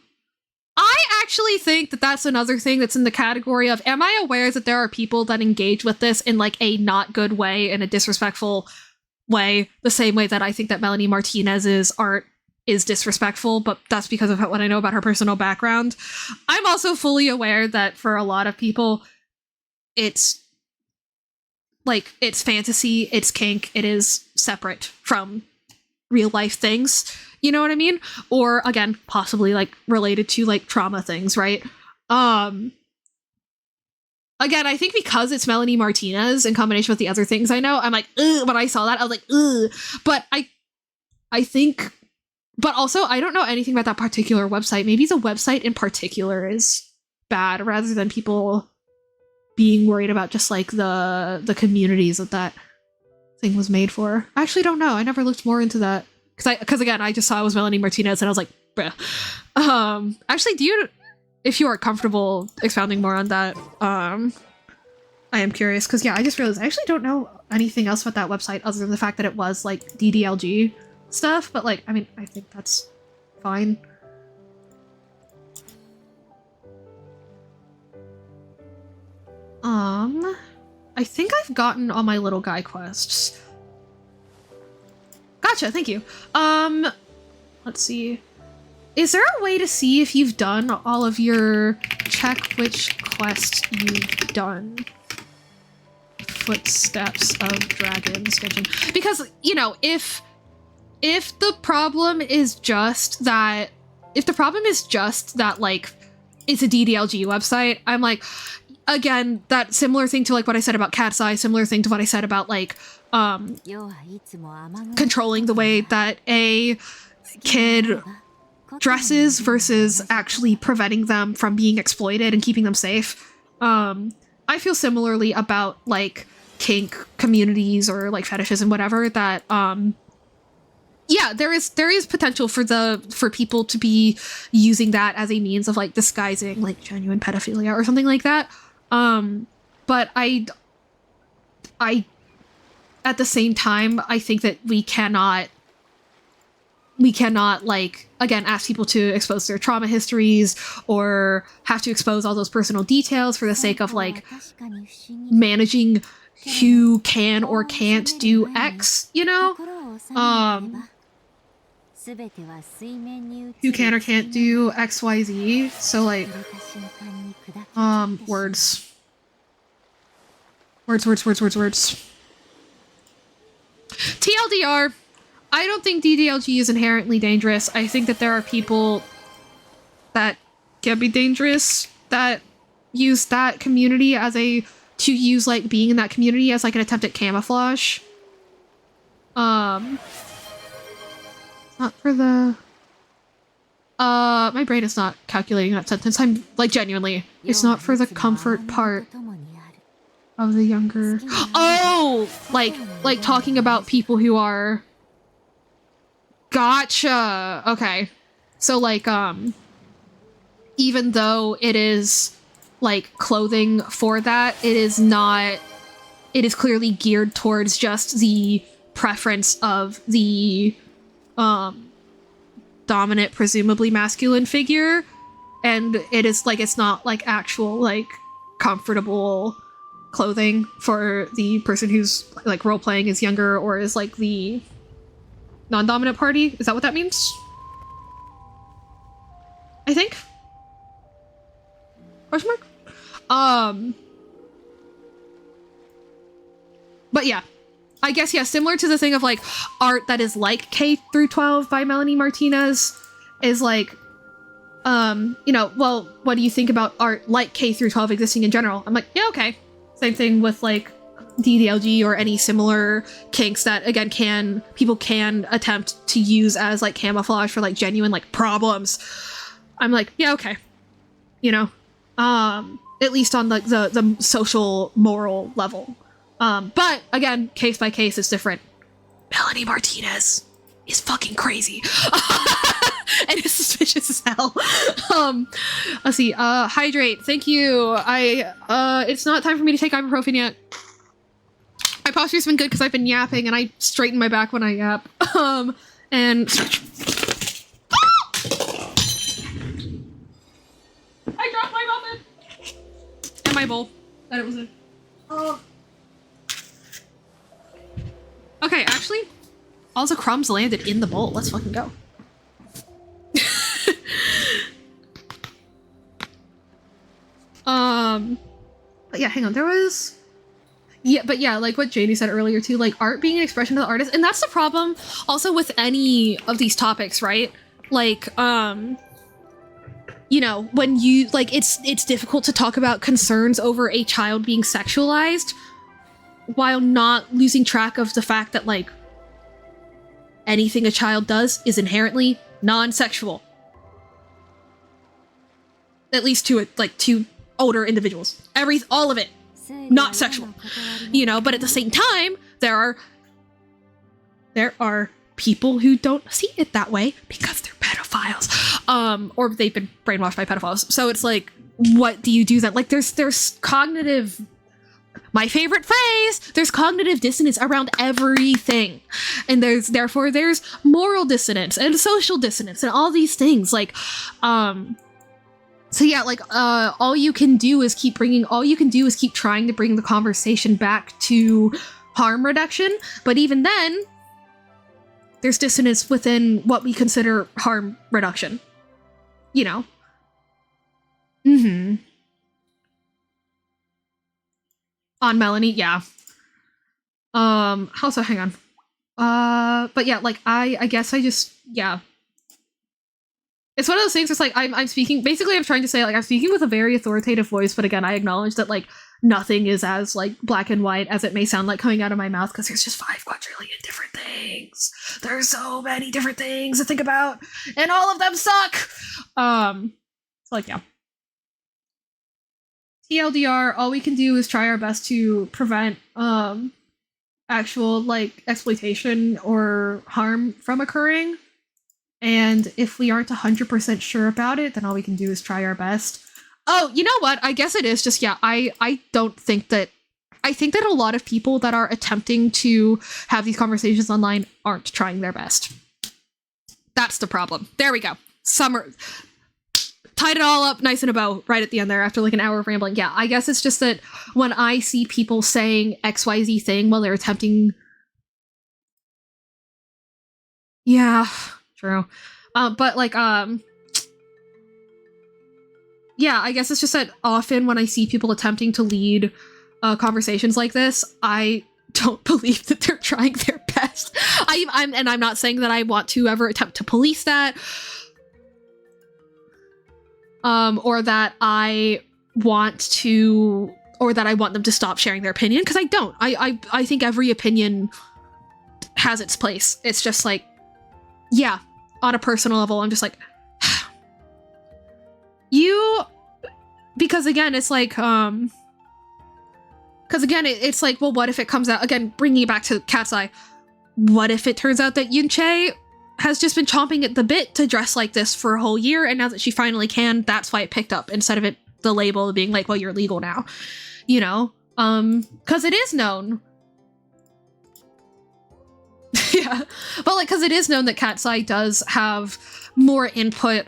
I actually think that that's another thing that's in the category of, am I aware that there are people that engage with this in, like, a not good way, in a disrespectful way, the same way that I think that Melanie Martinez's art is disrespectful, but that's because of what I know about her personal background. I'm also fully aware that for a lot of people, it's, like, it's fantasy, it's kink, it is separate from real life things. You know what I mean? Or, again, possibly, like, related to, like, trauma things, right? Again, I think because it's Melanie Martinez in combination with the other things I know, I'm like, ugh, when I saw that, I was like, ugh. But I think, but also, I don't know anything about that particular website. Maybe the website in particular is bad, rather than people being worried about just, like, the communities that thing was made for. I actually don't know. I never looked more into that. Because again, I just saw it was Melanie Martinez, and I was like, bruh. Actually, if you are comfortable expounding more on that, I am curious, because yeah, I just realized I actually don't know anything else about that website other than the fact that it was, like, DDLG stuff, but, like, I mean, I think that's fine. I think I've gotten all my little guy quests. Gotcha, thank you. Let's see. Is there a way to see if you've done all of your check which quests you've done? Footsteps of Dragons Dungeon. Because, you know, if the problem is just that, like, it's a DDLG website, I'm like, again, that similar thing to, like, what I said about Cat's Eye, similar thing to what I said about, like, controlling the way that a kid dresses versus actually preventing them from being exploited and keeping them safe. I feel similarly about, like, kink communities or, like, fetishes and whatever, that yeah, there is potential for people to be using that as a means of, like, disguising, like, genuine pedophilia or something like that. But I at the same time, I think that we cannot like, again, ask people to expose their trauma histories or have to expose all those personal details for the sake of like managing who can or can't do X, you know? Who can or can't do XYZ. So like words. TLDR, I don't think DDLG is inherently dangerous. I think that there are people that can be dangerous that use that community as to use like being in that community as like an attempt at camouflage. Not for the my brain is not calculating that sentence. I'm like, genuinely, it's not for the comfort part of the younger. Oh, like talking about people who are. Gotcha. Okay. So like even though it is like clothing for that, it is clearly geared towards just the preference of the dominant, presumably masculine figure, and it is like, it's not like actual like comfortable clothing for the person who's like role playing is younger or is like the non-dominant party. Is that what that means? I think. Question mark? But yeah. I guess, yeah, similar to the thing of like art that is like K through 12 by Melanie Martinez is like, you know, well, what do you think about art like K through 12 existing in general? I'm like, yeah, okay. Same thing with like DDLG or any similar kinks that, again, people can attempt to use as like camouflage for like genuine like problems. I'm like, yeah, okay. You know, at least on like the social moral level. But again, case by case, it's different. Melanie Martinez is fucking crazy. And is suspicious as hell. Let's see. Hydrate. Thank you. It's not time for me to take ibuprofen yet. My posture's been good because I've been yapping and I straighten my back when I yap. And I dropped my muffin and my bowl that it was in. Okay, actually, all the crumbs landed in the bowl. Let's fucking go. But yeah, hang on. There was, yeah, but yeah, like what Janie said earlier too, like art being an expression of the artist, and that's the problem also with any of these topics, right? Like, you know, when you like, it's difficult to talk about concerns over a child being sexualized while not losing track of the fact that like anything a child does is inherently non-sexual. At least to it, like to older individuals. All of it, not sexual. You know, but at the same time, there are people who don't see it that way because they're pedophiles. Or they've been brainwashed by pedophiles. So it's like, what do you do then? Like there's cognitive, my favorite phrase, there's cognitive dissonance around everything. And there's moral dissonance and social dissonance and all these things. Like, so yeah, like, all you can do is keep trying to bring the conversation back to harm reduction. But even then, there's dissonance within what we consider harm reduction. You know? Mm-hmm. On Melanie, yeah. Also, hang on. But yeah, like, I guess I just, yeah. It's one of those things, it's like, I'm speaking, basically I'm trying to say, like, I'm speaking with a very authoritative voice, but again, I acknowledge that, like, nothing is as, like, black and white as it may sound like coming out of my mouth, because there's just 5 quadrillion different things. There's so many different things to think about, and all of them suck! So, like, yeah. TLDR, all we can do is try our best to prevent, actual, like, exploitation or harm from occurring. And if we aren't 100% sure about it, then all we can do is try our best. Oh, you know what? I guess it is just, yeah, I don't think that, I think that a lot of people that are attempting to have these conversations online aren't trying their best. That's the problem. There we go. Summer. Tied it all up nice in a bow right at the end there after like an hour of rambling. Yeah, I guess it's just that when I see people saying XYZ thing while they're attempting... Yeah, true. But like, yeah, I guess it's just that often when I see people attempting to lead conversations like this, I don't believe that they're trying their best. I'm not saying that I want to ever attempt to police that, or that I want them to stop sharing their opinion, because I don't. I think every opinion has its place. It's just like, yeah, on a personal level, I'm just like, because again, it's like, it's like, well, what if it comes out, again, bringing it back to Cat's Eye, what if it turns out that Yunche has just been chomping at the bit to dress like this for a whole year, and now that she finally can, that's why it picked up, instead of the label being like, well, you're legal now, you know? Because it is known. Yeah, but like, because it is known that Cat's Eye does have more input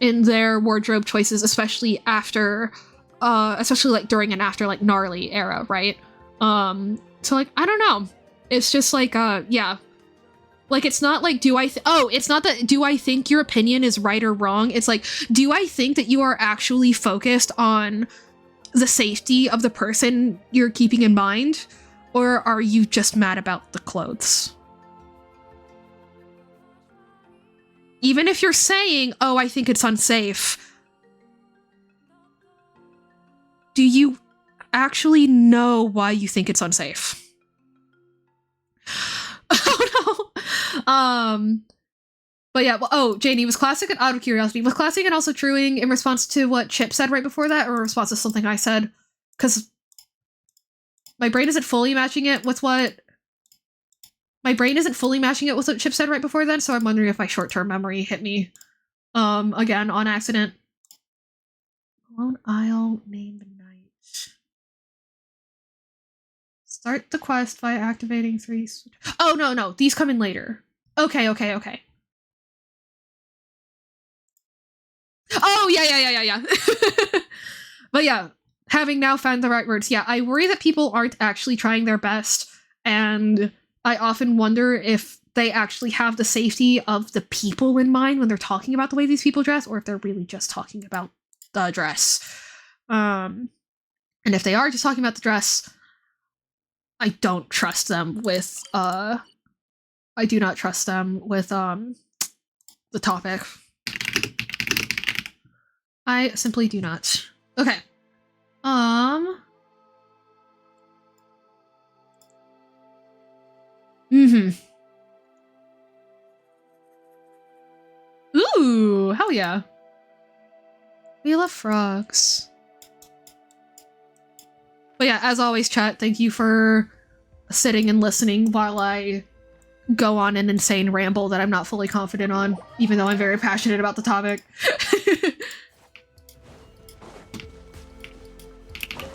in their wardrobe choices, especially after especially like during and after like gnarly era, right? So like, I don't know, it's just like yeah, like, it's not like, it's not that do I think your opinion is right or wrong, it's like, do I think that you are actually focused on the safety of the person you're keeping in mind, or are you just mad about the clothes? Even if you're saying, oh, I think it's unsafe, do you actually know why you think it's unsafe? Oh no. But yeah, well, oh, Janie, was classic and out of curiosity, was classic and also truing in response to what Chip said right before that, or in response to something I said? Because my brain isn't fully matching it with what Chip said right before then, so I'm wondering if my short-term memory hit me again on accident. Lone Isle, name the night. Start the quest by activating 3. Oh, no, these come in later. Okay. Oh, yeah. But yeah, having now found the right words, yeah, I worry that people aren't actually trying their best, and I often wonder if they actually have the safety of the people in mind when they're talking about the way these people dress, or if they're really just talking about the dress. And if they are just talking about the dress, I don't trust them with, I do not trust them with, the topic. I simply do not. Okay. Ooh, hell yeah. We love frogs. But yeah, as always, chat, thank you for sitting and listening while I go on an insane ramble that I'm not fully confident on, even though I'm very passionate about the topic.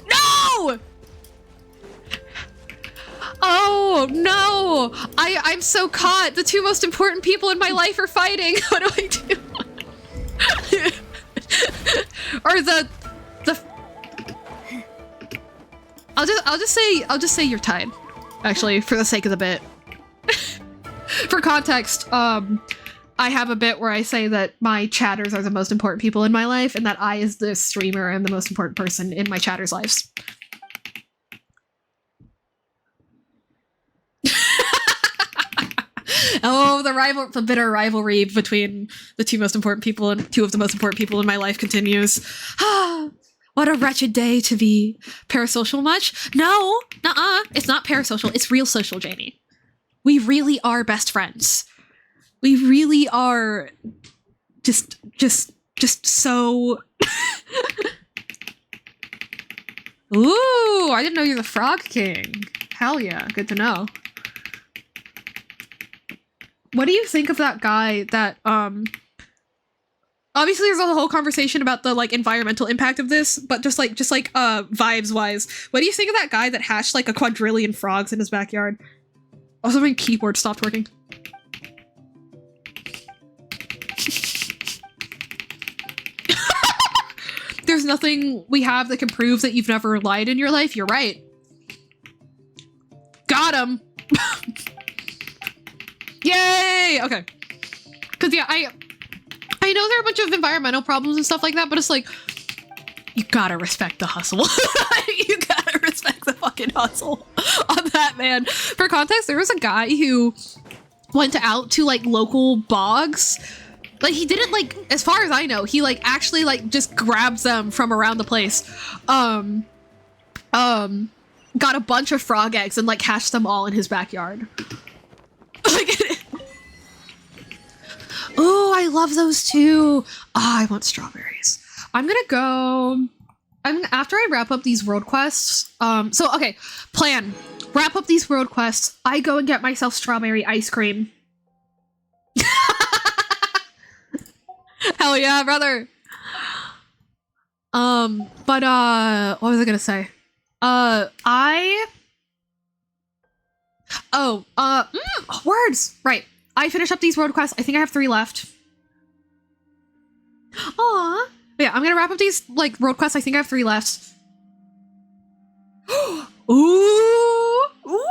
No! Oh, no! I'm so caught. The two most important people in my life are fighting. What do I do? Or the I'll just say you're tied. Actually, for the sake of the bit. For context, I have a bit where I say that my chatters are the most important people in my life, and that I, as the streamer, am the most important person in my chatters' lives. Oh, the bitter rivalry between the two most important people and two of the most important people in my life continues. What a wretched day to be parasocial much. No, it's not parasocial. It's real social, Janie. We really are best friends. We really are just so... Ooh, I didn't know you're the Frog King. Hell yeah, good to know. What do you think of that guy that, Obviously there's a whole conversation about the like environmental impact of this, but just like vibes wise, what do you think of that guy that hatched like a quadrillion frogs in his backyard? Also, my keyboard stopped working. There's nothing we have that can prove that you've never lied in your life. You're right. Got him. Yay! Okay. Cause yeah, I know there are a bunch of environmental problems and stuff like that, but it's like, you gotta respect the hustle. You gotta respect the fucking hustle on that, man. For context, there was a guy who went out to like local bogs. Like he didn't like, as far as I know, he like actually like just grabs them from around the place. Got a bunch of frog eggs and like hatched them all in his backyard. Like, oh, I love those too. Oh, I want strawberries. I'm gonna go. After I wrap up these world quests. So okay, plan. Wrap up these world quests. I go and get myself strawberry ice cream. Hell yeah, brother. But what was I gonna say? Words. Right. I finished up these road quests. I think I have 3 left. Aw. Yeah, I'm gonna wrap up these like road quests. I think I have 3 left. Ooh. Ooh.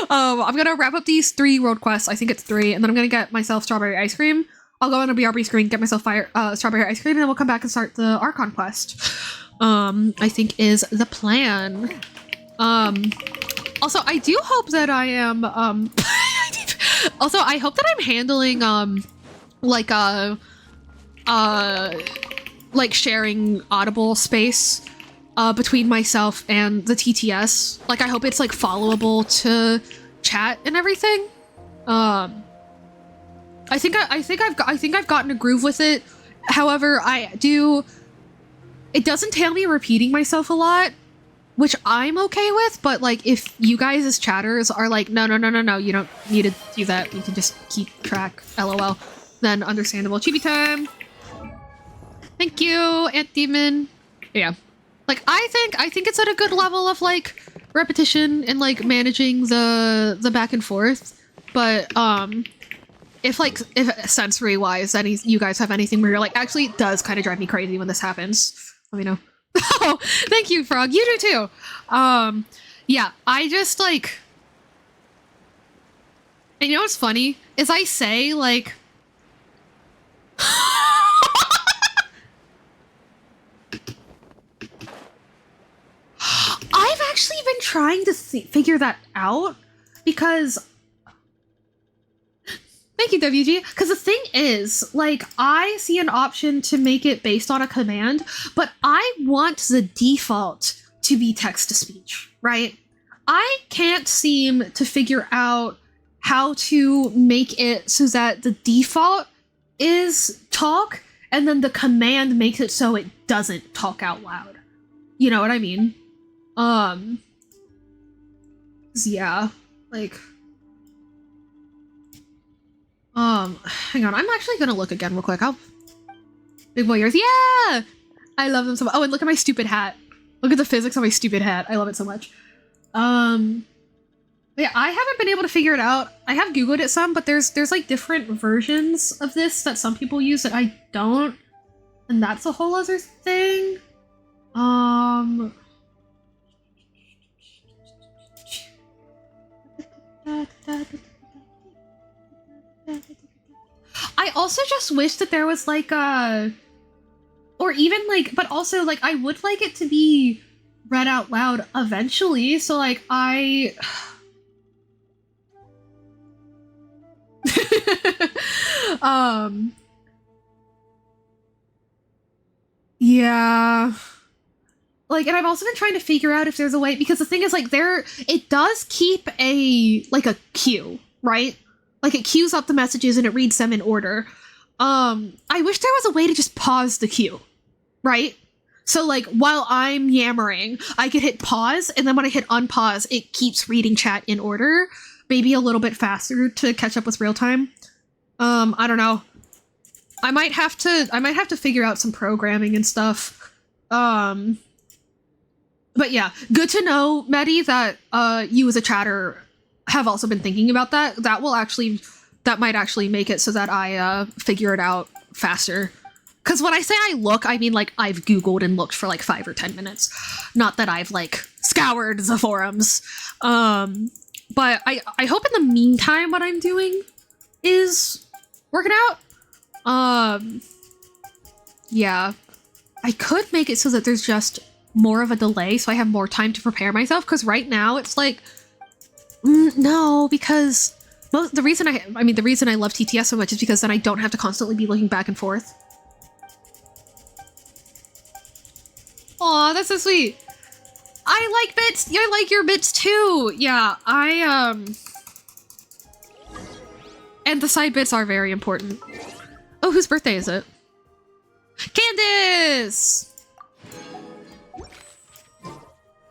I'm gonna wrap up these 3 road quests. I think it's 3, and then I'm gonna get myself strawberry ice cream. I'll go on a BRB screen, get myself strawberry ice cream, and then we'll come back and start the Archon quest. I think is the plan. Also, I do hope that I am, also, I hope that I'm handling, like sharing audible space, between myself and the TTS. Like, I hope it's, like, followable to chat and everything. I think I've gotten a groove with it. However, it does entail me repeating myself a lot, which I'm okay with, but like if you guys as chatters are like, no, you don't need to do that, you can just keep track, LOL, then understandable. Chibi time. Thank you, Ant Demon. Yeah. Like I think it's at a good level of like repetition and like managing the back and forth. But if sensory wise you guys have anything where you're like, actually it does kind of drive me crazy when this happens, let me know. Oh, thank you, Frog. You do too. Yeah, I just like, and you know what's funny is I say like, I've actually been trying to figure that out because, thank you, WG. Because the thing is, like, I see an option to make it based on a command, but I want the default to be text-to-speech, right? I can't seem to figure out how to make it so that the default is talk, and then the command makes it so it doesn't talk out loud. You know what I mean? Yeah, like... hang on, I'm actually gonna look again real quick. Big boy ears, yeah! I love them so much. Oh, and look at my stupid hat. Look at the physics of my stupid hat. I love it so much. Yeah, I haven't been able to figure it out. I have Googled it some, but there's like different versions of this that some people use that I don't. And that's a whole other thing. I also just wish that there was like or even like, but also like I would like it to be read out loud eventually. So like yeah. Like, and I've also been trying to figure out if there's a way, because the thing is like it does keep a queue, right? Like it queues up the messages and it reads them in order. I wish there was a way to just pause the queue, right? So like while I'm yammering, I could hit pause, and then when I hit unpause, it keeps reading chat in order. Maybe a little bit faster to catch up with real time. I don't know. I might have to figure out some programming and stuff. But yeah, good to know, Medi, that you as a chatter have also been thinking about that. That might actually make it so that I figure it out faster. Because when I say I look, I mean like I've Googled and looked for like 5 or 10 minutes. Not that I've like scoured the forums. But I hope in the meantime what I'm doing is working out. Yeah. I could make it so that there's just more of a delay so I have more time to prepare myself, because right now it's like no, because the reason I love TTS so much is because then I don't have to constantly be looking back and forth. Aw, that's so sweet. I like bits. I like your bits too. Yeah, and the side bits are very important. Oh, whose birthday is it? Candace!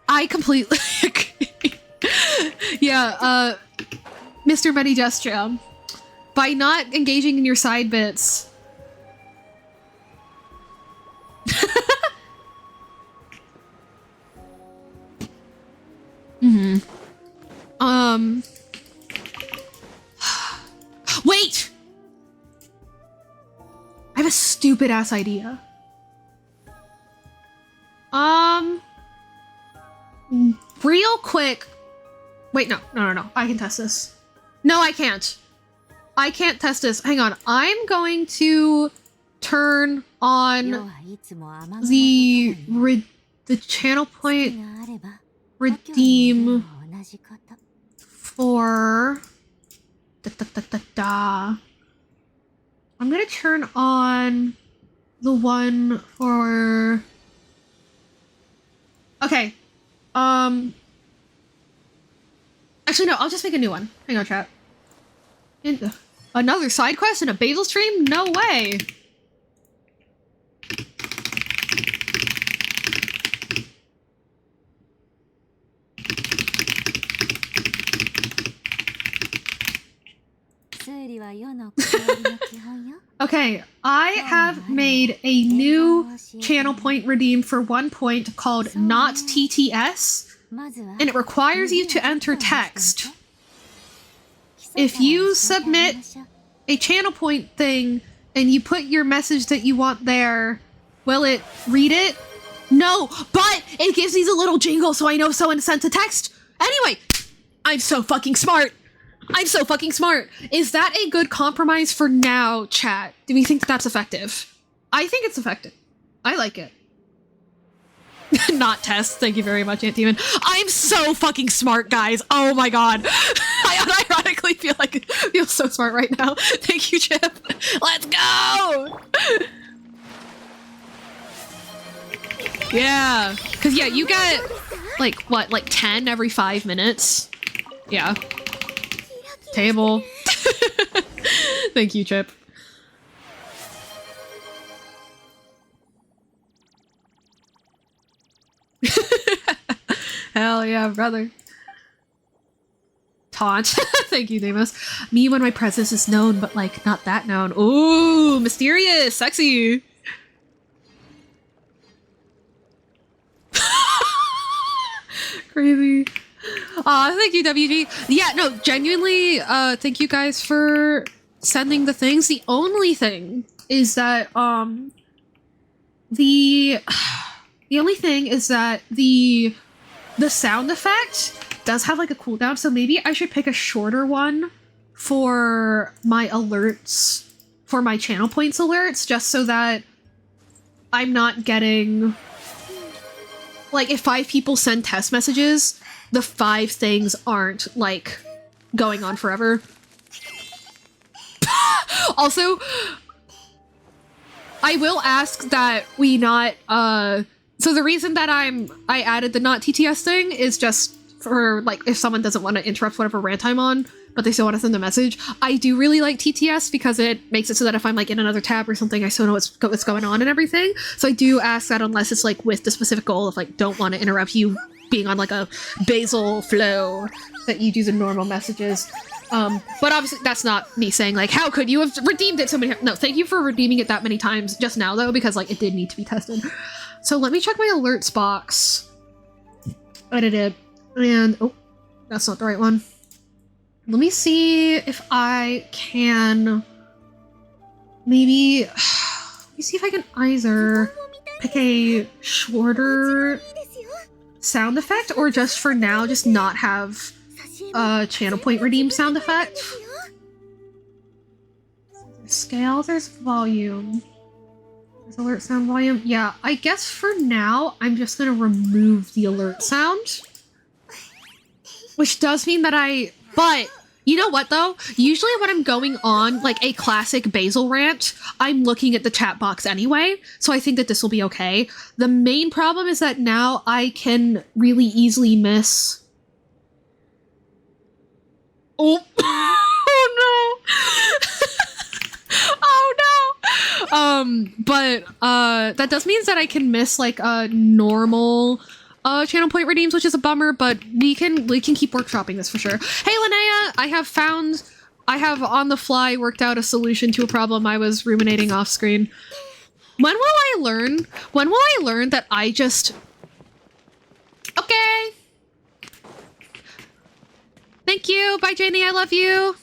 I completely yeah, Mr. Medi Gesture. By not engaging in your side bits. Wait! I have a stupid ass idea. Real quick. Wait, no. I can test this. No, I can't. I can't test this. Hang on. I'm going to turn on the channel point redeem for I'm gonna turn on the one for okay. Actually no, I'll just make a new one. Hang on, chat. Another side quest in a Basil stream? No way. Okay, I have made a new channel point redeem for 1 point called Not TTS, and it requires you to enter text. If you submit a channel point thing and you put your message that you want there, will it read it? No, but it gives these a little jingle so I know someone sent a text. Anyway, I'm so fucking smart. I'm so fucking smart. Is that a good compromise for now, chat? Do we think that's effective? I think it's effective. I like it. Not test. Thank you very much, Aunt Demon. I'm so fucking smart, guys. Oh my god. I unironically feel so smart right now. Thank you, Chip. Let's go! Yeah. Because, yeah, you get, like, what, like 10 every 5 minutes? Yeah. Table. Thank you, Chip. Hell yeah, brother. Taunt. Thank you, Deimos. Me when my presence is known, but like not that known. Ooh, mysterious, sexy. Crazy. Thank you, WG. Yeah, no, genuinely, thank you guys for sending the things. The only thing is that, the only thing is that the sound effect does have like a cooldown, so maybe I should pick a shorter one for my alerts, for my channel points alerts, just so that I'm not getting, like, if 5 people send test messages, the 5 things aren't, like, going on forever. Also, I will ask that we not, so the reason that I added the not TTS thing is just for, like, if someone doesn't want to interrupt whatever rant I'm on, but they still want to send a message. I do really like TTS because it makes it so that if I'm, like, in another tab or something, I still know what's going on and everything. So I do ask that unless it's, like, with the specific goal of, like, don't want to interrupt you being on, like, a Basil flow, that you do the normal messages. But obviously that's not me saying like, how could you have redeemed it so many times? No, thank you for redeeming it that many times just now though, because like it did need to be tested. So let me check my alerts box. Edited. And, oh, that's not the right one. Let me see if I can maybe, let me see if I can either pick a shorter sound effect or just for now, just not have a channel point redeem sound effect. Scale, there's volume. There's alert sound volume. Yeah, I guess for now, I'm just gonna remove the alert sound. Which does mean that but you know what though? Usually when I'm going on like a classic Basil rant, I'm looking at the chat box anyway, so I think that this will be okay. The main problem is that now I can really easily miss... Oh, oh no! Oh no! But that does mean that I can miss like a normal channel point redeems, which is a bummer, but we can keep workshopping this for sure. Hey Linnea, I have on the fly worked out a solution to a problem I was ruminating off screen. When will I learn that I just... Okay. Thank you. Bye, Janie. I love you.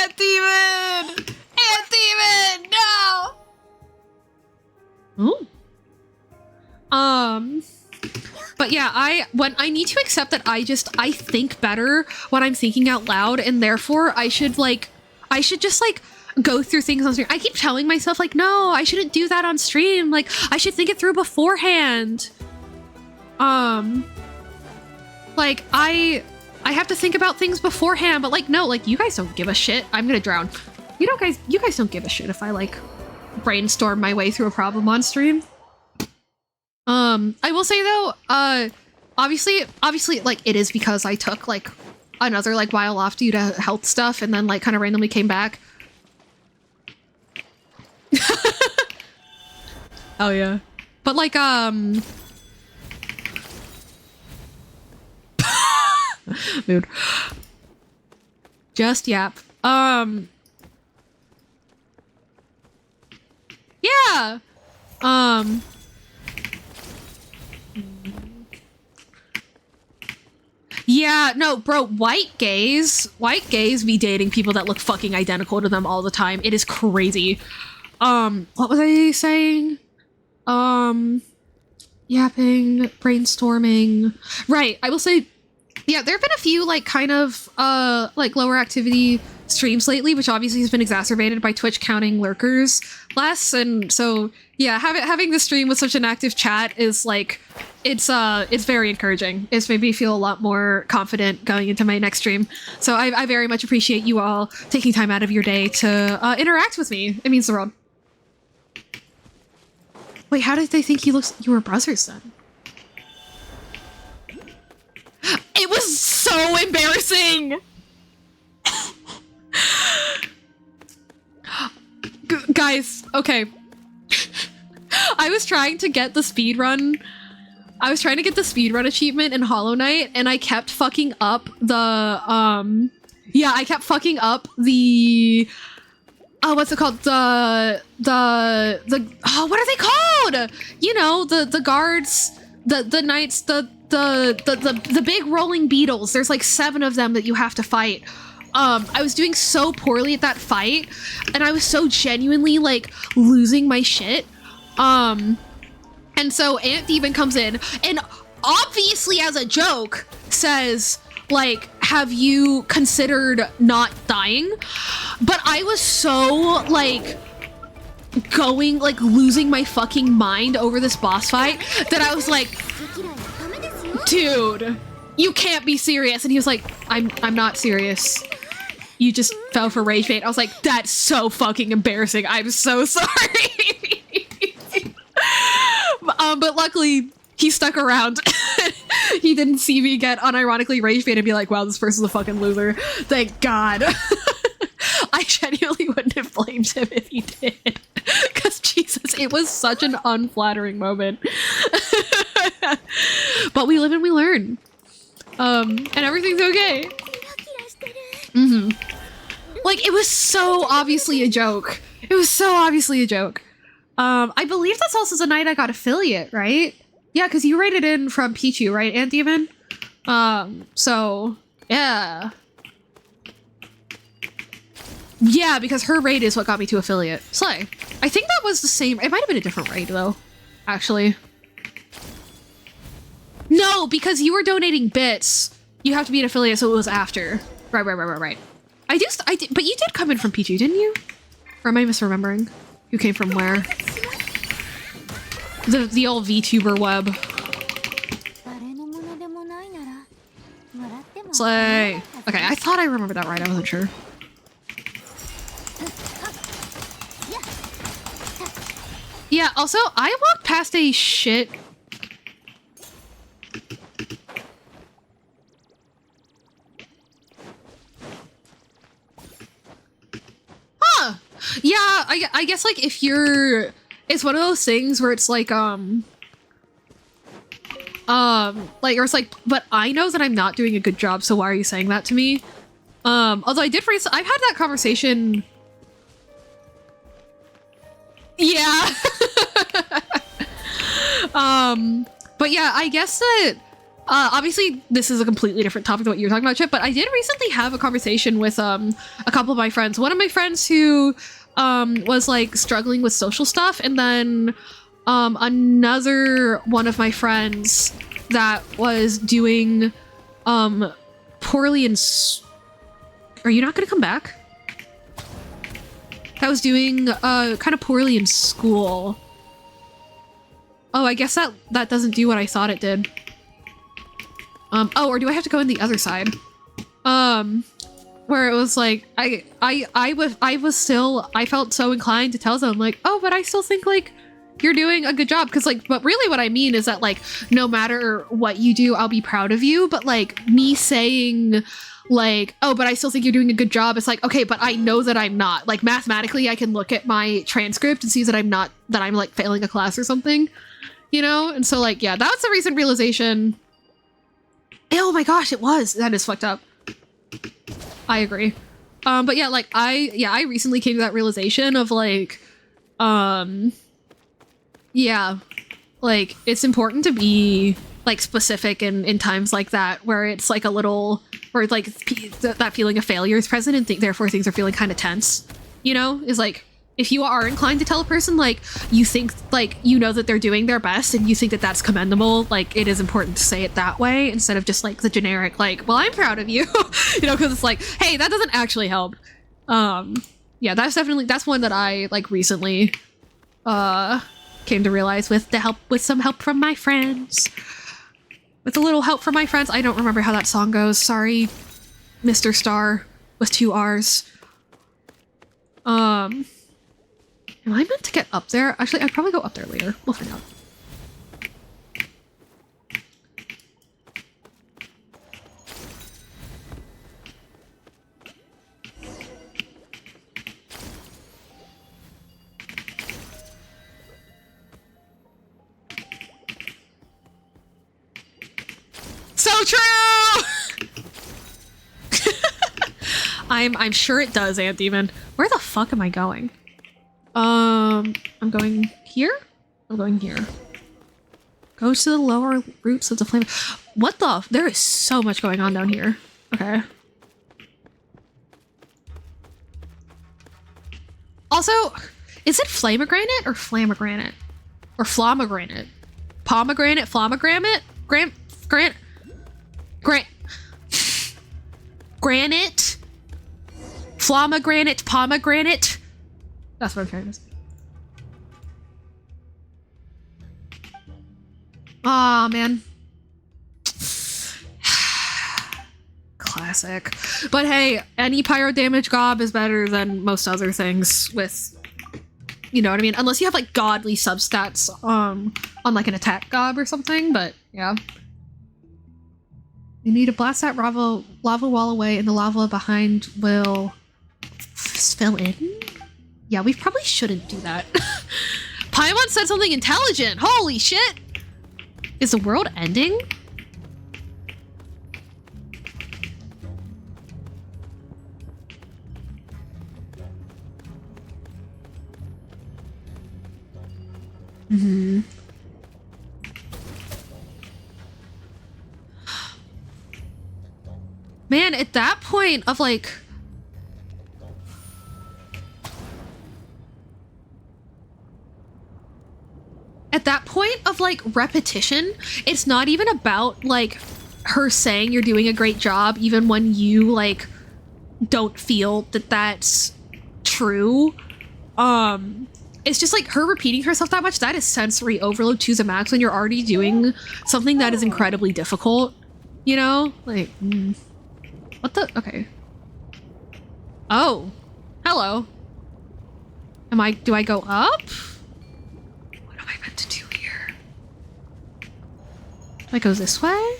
Ant Demon! Ant Demon! No! Ooh. But yeah, when I need to accept that I think better when I'm thinking out loud, and therefore I should just like go through things on stream. I keep telling myself like, no, I shouldn't do that on stream. Like, I should think it through beforehand. Like I have to think about things beforehand, but like, no, like you guys don't give a shit. I'm gonna drown. You guys don't give a shit if I like brainstorm my way through a problem on stream. I will say though, obviously, like it is because I took like another like while off due to health stuff and then like kind of randomly came back. Oh yeah. But like, mood. Just yap. Yeah. Yeah, no, bro, white gays be dating people that look fucking identical to them all the time. It is crazy. What was I saying? Yapping, brainstorming. Right, I will say, yeah, there have been a few, like, kind of, like, lower activity streams lately, which obviously has been exacerbated by Twitch counting lurkers less, and so, yeah, having the stream with such an active chat is, like, it's very encouraging. It's made me feel a lot more confident going into my next stream. So I very much appreciate you all taking time out of your day to interact with me. It means the world. Wait, how did they think you were brothers then? It was so embarrassing! Guys, okay. I was trying to get the speedrun achievement in Hollow Knight, and I kept fucking up the, yeah, I kept fucking up the, oh, what's it called? Oh, what are they called? You know, the guards, the knights, the big rolling beetles. There's like 7 of them that you have to fight. I was doing so poorly at that fight, and I was so genuinely, like, losing my shit. And so Ant Demon comes in, and obviously as a joke says, like, have you considered not dying? But I was so, like, losing my fucking mind over this boss fight that I was like, dude, you can't be serious. And he was like, I'm not serious. You just fell for rage bait. I was like, that's so fucking embarrassing. I'm so sorry. But luckily, he stuck around. He didn't see me get unironically rage bait and be like, wow, this person's a fucking loser. Thank God. I genuinely wouldn't have blamed him if he did. Because Jesus, it was such an unflattering moment. But we live and we learn. And everything's okay. Mm-hmm. Like, it was so obviously a joke. It was so obviously a joke. I believe that's also the night I got affiliate, right? Yeah, because you rated in from Pichu, right, Ant Demon? So, yeah. Yeah, because her raid is what got me to affiliate. Slay. I think that was the same. It might have been a different raid, though, actually. No, because you were donating bits. You have to be an affiliate, so it was after. Right. I did, but you did come in from Pichu, didn't you? Or am I misremembering? You came from where? The old VTuber web. Slay. Okay, I thought I remembered that right. I wasn't sure. Yeah, also, I walked past a shit... Huh! Yeah, I guess, like, if you're... It's one of those things where it's like, like, or it's like, but I know that I'm not doing a good job, so why are you saying that to me? Although I did phrase, I've had that conversation... Yeah. But yeah, I guess that, obviously this is a completely different topic than what you were talking about, Chip, but I did recently have a conversation with, a couple of my friends. One of my friends who, was, like, struggling with social stuff, and then, another one of my friends that was doing, poorly in Are you not gonna come back? That was doing, kind of poorly in school. Oh, I guess that doesn't do what I thought it did. Oh, or do I have to go in the other side? Where it was like, I felt so inclined to tell them, like, oh, but I still think, like, you're doing a good job. Cause, like, but really what I mean is that, like, no matter what you do, I'll be proud of you. But, like, me saying, like, oh, but I still think you're doing a good job. It's like, okay, but I know that I'm not. Like, mathematically, I can look at my transcript and see that I'm like failing a class or something, you know? And so, like, yeah, that was a recent realization. Oh my gosh, it was. That is fucked up. I agree. But yeah, like, I recently came to that realization of, like, yeah, like, it's important to be, like, specific in times like that, where it's, like, a little, where, like, that feeling of failure is present, and therefore things are feeling kind of tense, you know? Is, like, if you are inclined to tell a person, like, you think, like, you know that they're doing their best, and you think that that's commendable, like, it is important to say it that way, instead of just, like, the generic, like, well, I'm proud of you, you know, because it's like, hey, that doesn't actually help. Yeah, that's one that I, like, recently, came to realize with some help from my friends. With a little help from my friends. I don't remember how that song goes. Sorry, Mr. Star with 2 R's. Am I meant to get up there? Actually, I'd probably go up there later. We'll find out. So true! I'm sure it does, Ant Demon. Where the fuck am I going? I'm going here? I'm going here. Go to the lower roots of the flame. What the? There is so much going on down here. Okay. Also, is it flamogranate or flamogranate? Or flomogranate? Pomegranate? Flomogranate? Granite? Flomogranate? Pomegranate? That's what I'm trying to say. Aw, man. Classic. But hey, any pyro damage gob is better than most other things with, you know what I mean? Unless you have, like, godly substats on, like, an attack gob or something, but yeah. You need to blast that lava wall away, and the lava behind will fill in? Yeah, we probably shouldn't do that. Paimon said something intelligent. Holy shit. Is the world ending? Mm-hmm. Man, at that point of like... At that point of like repetition, it's not even about like her saying you're doing a great job even when you like don't feel that that's true. It's just like her repeating herself that much. That is sensory overload to the max when you're already doing something that is incredibly difficult, you know? Like, what the? Okay. Oh, hello. Do I go up? What am I meant to do here? Do I go this way?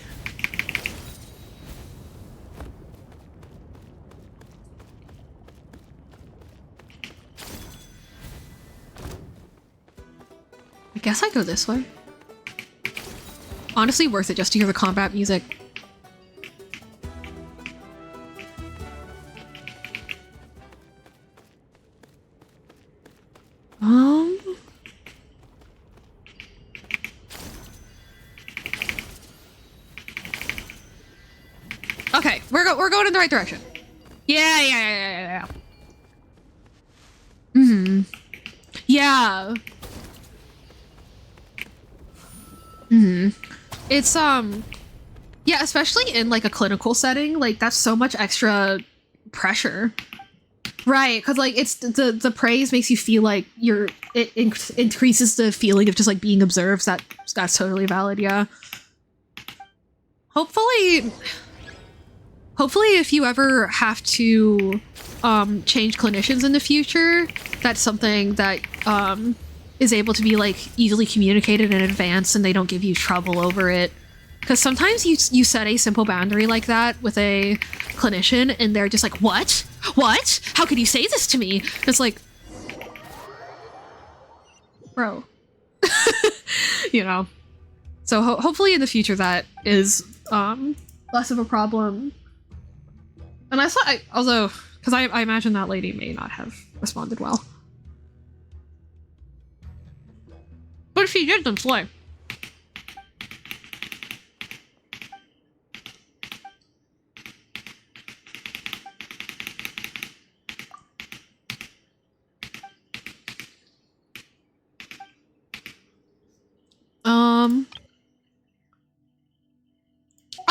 I guess I go this way. Honestly, worth it just to hear the combat music. Okay, we're going in the right direction. Yeah. Mm-hmm. Yeah. Mm-hmm. It's yeah, especially in like a clinical setting, like that's so much extra pressure. Right, because like it's the praise makes you feel like it increases the feeling of just like being observed. That's totally valid, yeah. Hopefully if you ever have to change clinicians in the future, that's something that is able to be like easily communicated in advance and they don't give you trouble over it. Because sometimes you set a simple boundary like that with a clinician and they're just like, what? How could you say this to me? It's like, bro. You know? So hopefully in the future that is less of a problem. And although, because I imagine that lady may not have responded well. But if she did, then slay.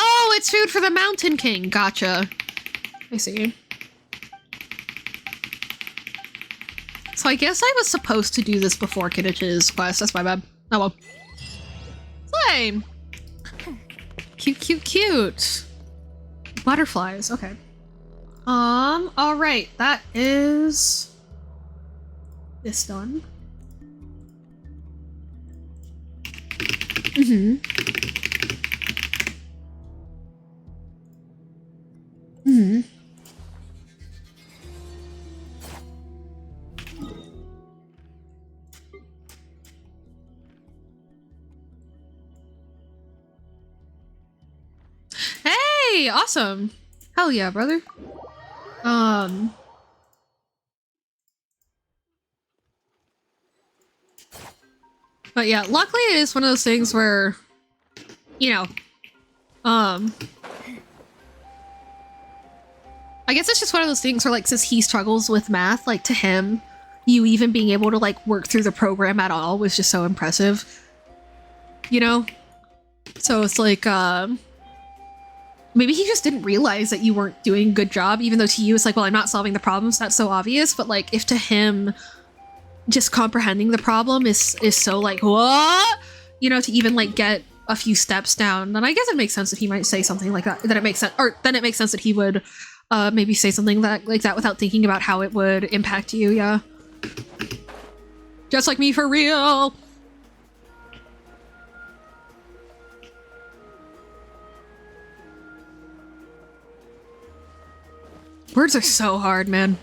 Oh, it's food for the Mountain King. Gotcha. I see. So I guess I was supposed to do this before Kiddich's quest. That's my bad. Oh well. Slay! Cute. Butterflies. Okay. Alright. That is... this done. Mm-hmm. Mm-hmm. Hey, awesome. Hell yeah, brother. But yeah, luckily it is one of those things where, you know, I guess it's just one of those things where, like, since he struggles with math, like, to him, you even being able to, like, work through the program at all was just so impressive. You know? So it's like, maybe he just didn't realize that you weren't doing a good job, even though to you it's like, well, I'm not solving the problems, that's so obvious, but, like, if to him just comprehending the problem is so, like, what? You know, to even, like, get a few steps down, then I guess it makes sense that he might say something like that, then it makes sense that he would maybe say something like that without thinking about how it would impact you, yeah. Just like me, for real! Words are so hard, man.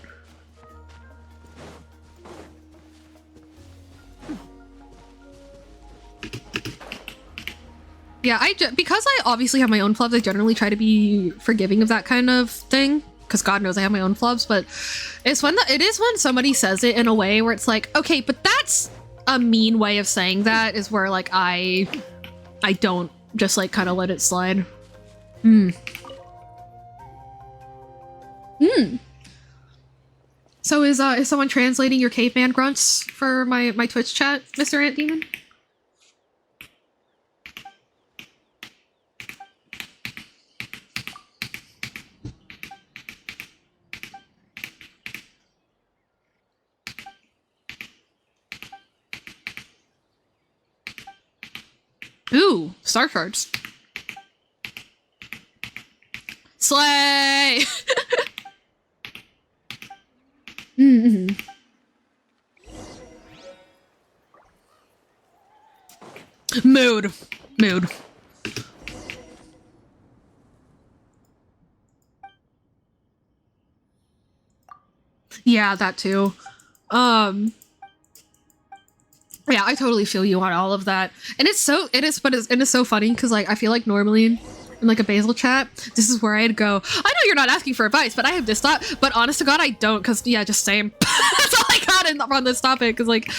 Yeah, because I obviously have my own flubs, I generally try to be forgiving of that kind of thing. Because God knows I have my own flubs, but it is when somebody says it in a way where it's like, okay, but that's a mean way of saying that, is where like I don't just like kind of let it slide. So is someone translating your caveman grunts for my Twitch chat, Mr. Ant Demon? Ooh, star shards. Slay! Mood. Yeah, that too. Yeah, I totally feel you on all of that. And it's so funny because like I feel like normally in like a Basil chat, this is where I'd go, I know you're not asking for advice, but I have this thought, but honest to God, I don't, because yeah, just same. That's all I got on this topic, because like,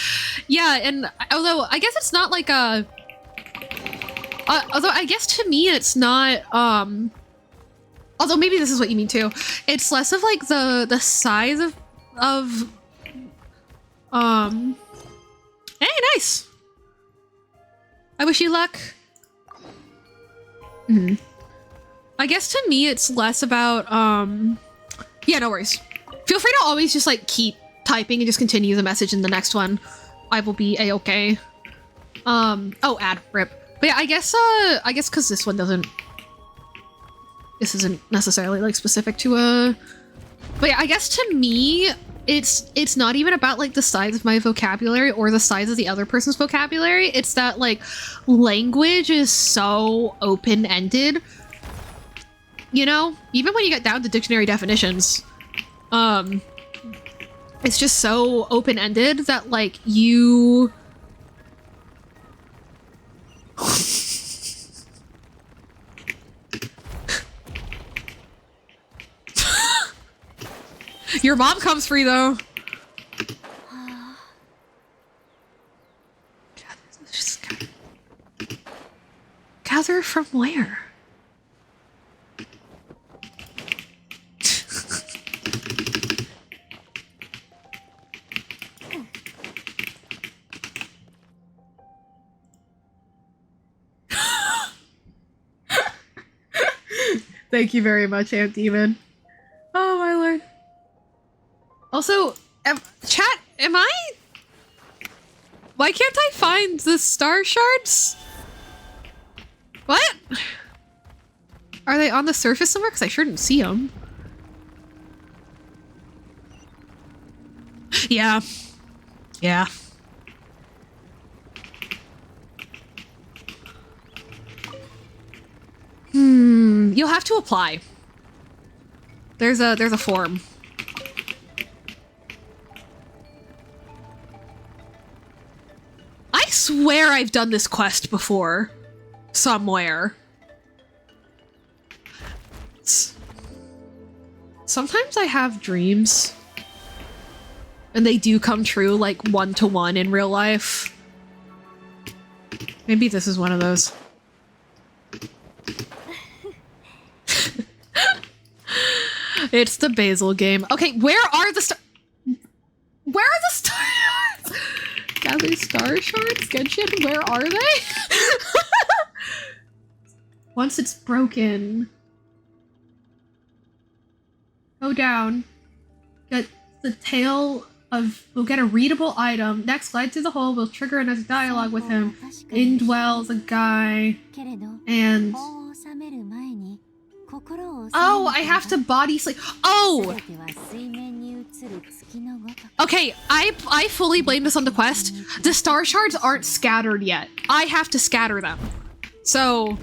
yeah, and although I guess it's not like a, although I guess to me it's not, although maybe this is what you mean too, it's less of like the size of hey, nice! I wish you luck. I guess to me it's less about, yeah, no worries. Feel free to always just like keep typing and just continue the message in the next one. I will be a-okay. Oh, ad, rip. But yeah, I guess because this isn't necessarily like specific to a, but yeah, I guess to me, it's not even about like the size of my vocabulary or the size of the other person's vocabulary. It's that like language is so open-ended, you know, even when you get down to dictionary definitions, it's just so open-ended that like you your mom comes free though. Gather from where? Thank you very much, Ant Demon. Oh my lord. Also, chat, why can't I find the star shards? What? Are they on the surface somewhere? Because I sure didn't see them. Yeah. Yeah. You'll have to apply. There's a form. I swear I've done this quest before. Somewhere. Sometimes I have dreams. And they do come true, like, one-to-one in real life. Maybe this is one of those. It's the Basil game. Okay, where are the Where are the star shards? Gather star shards? Genshin, where are they? Once it's broken. Go down. Get the tail of... We'll get a readable item. Next, glide through the hole. We'll trigger another dialogue with him. Indwell the guy. And... Oh, I have to body sleep. Oh! Okay, I fully blame this on the quest. The star shards aren't scattered yet. I have to scatter them. So...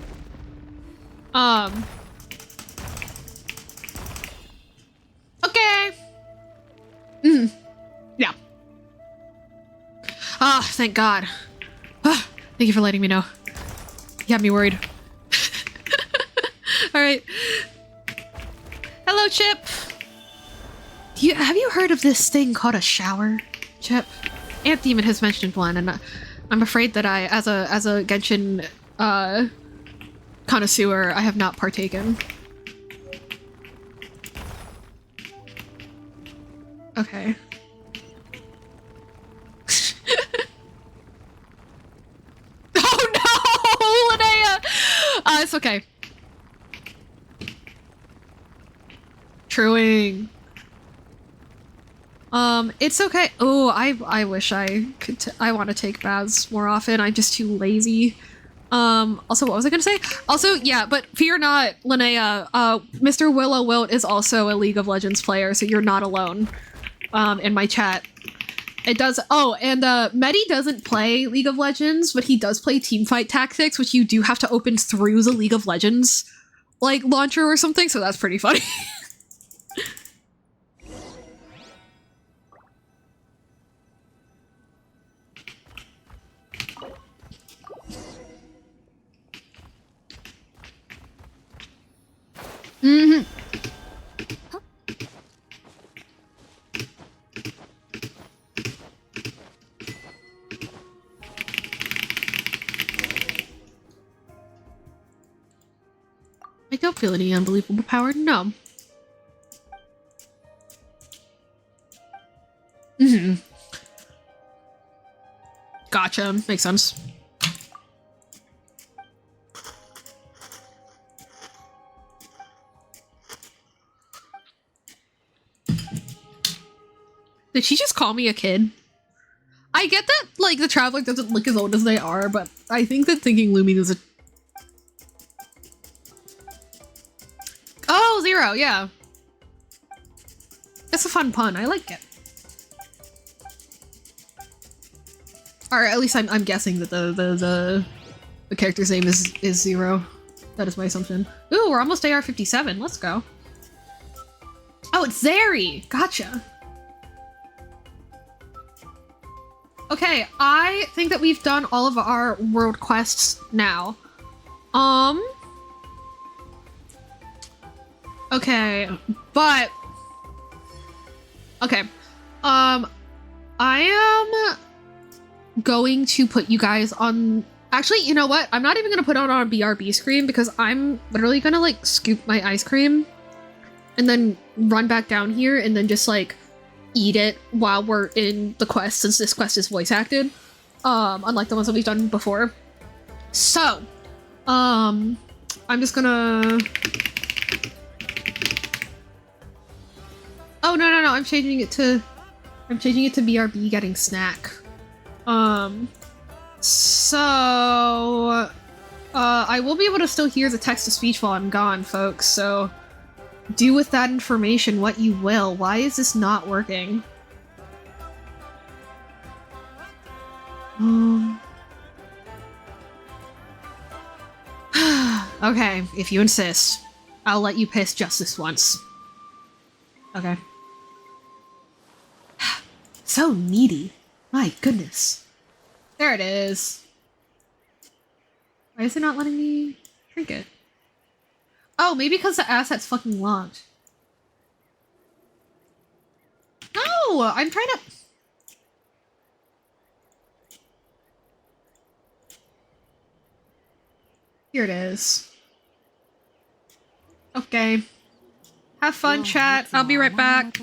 Okay. Yeah. Ah, thank God. Ah, thank you for letting me know. You had me worried. Alright. Hello, Chip! Have you heard of this thing called a shower, Chip? Ant Demon has mentioned one, and I'm afraid that I, as a Genshin, connoisseur, I have not partaken. Okay. Oh no, Linnea! It's okay. Truing. It's okay. Oh, I wish I could. I want to take baths more often. I'm just too lazy. Also, what was I gonna say? Also, yeah, but fear not, Linnea. Mr. Willow Wilt is also a League of Legends player, so you're not alone. In my chat. It does. Oh, and Medi doesn't play League of Legends, but he does play Teamfight Tactics, which you do have to open through the League of Legends like launcher or something. So that's pretty funny. Mm-hmm. I don't feel any unbelievable power, no. Mm-hmm. Gotcha. Makes sense. Did she just call me a kid? I get that, like, the Traveler doesn't look as old as they are, but I think that thinking Lumion is a... Oh, 0, yeah. That's a fun pun. I like it. Or at least I'm guessing that the character's name is 0. That is my assumption. Ooh, we're almost AR 57. Let's go. Oh, it's Zeri. Gotcha. Okay, I think that we've done all of our world quests now. Okay, but... Okay. I am going to put you guys on... Actually, you know what? I'm not even going to put it on a BRB screen because I'm literally going to, like, scoop my ice cream and then run back down here and then just, like, eat it while we're in the quest, since this quest is voice acted, unlike the ones that we've done before. So, I'm just gonna... Oh, no, I'm changing it to BRB getting snack. So, I will be able to still hear the text-to-speech while I'm gone, folks, so do with that information what you will. Why is this not working? Okay, if you insist. I'll let you piss just this once. Okay. So needy. My goodness. There it is. Why is it not letting me drink it? Oh, maybe because the asset's fucking locked. No! I'm trying to... Here it is. Okay. Have fun, chat. I'll be right back.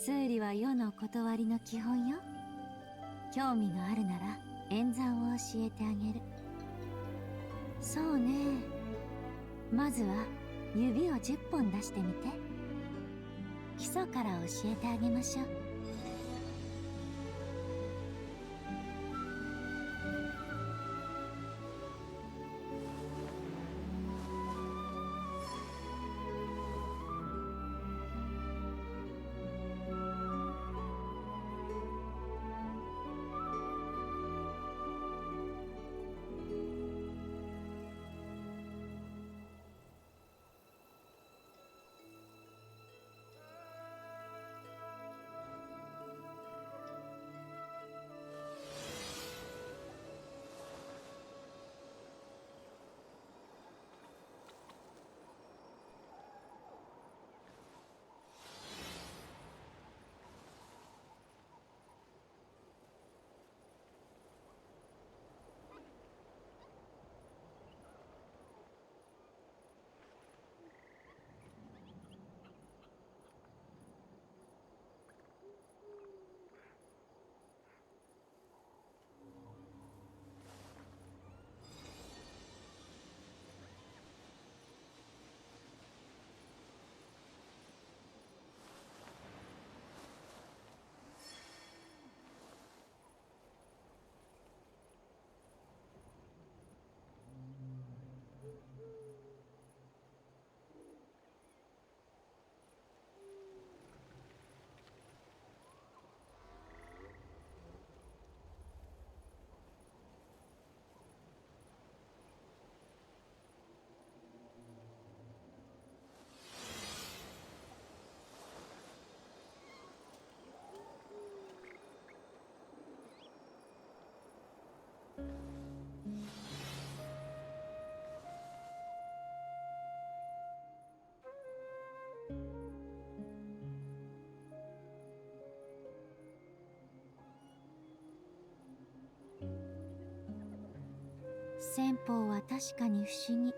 数理は世の断りの基本よ。興味があるなら演算を教えてあげる。そうね。まずは指を10本出してみて。基礎から教えてあげましょう。先方は確かに不思議。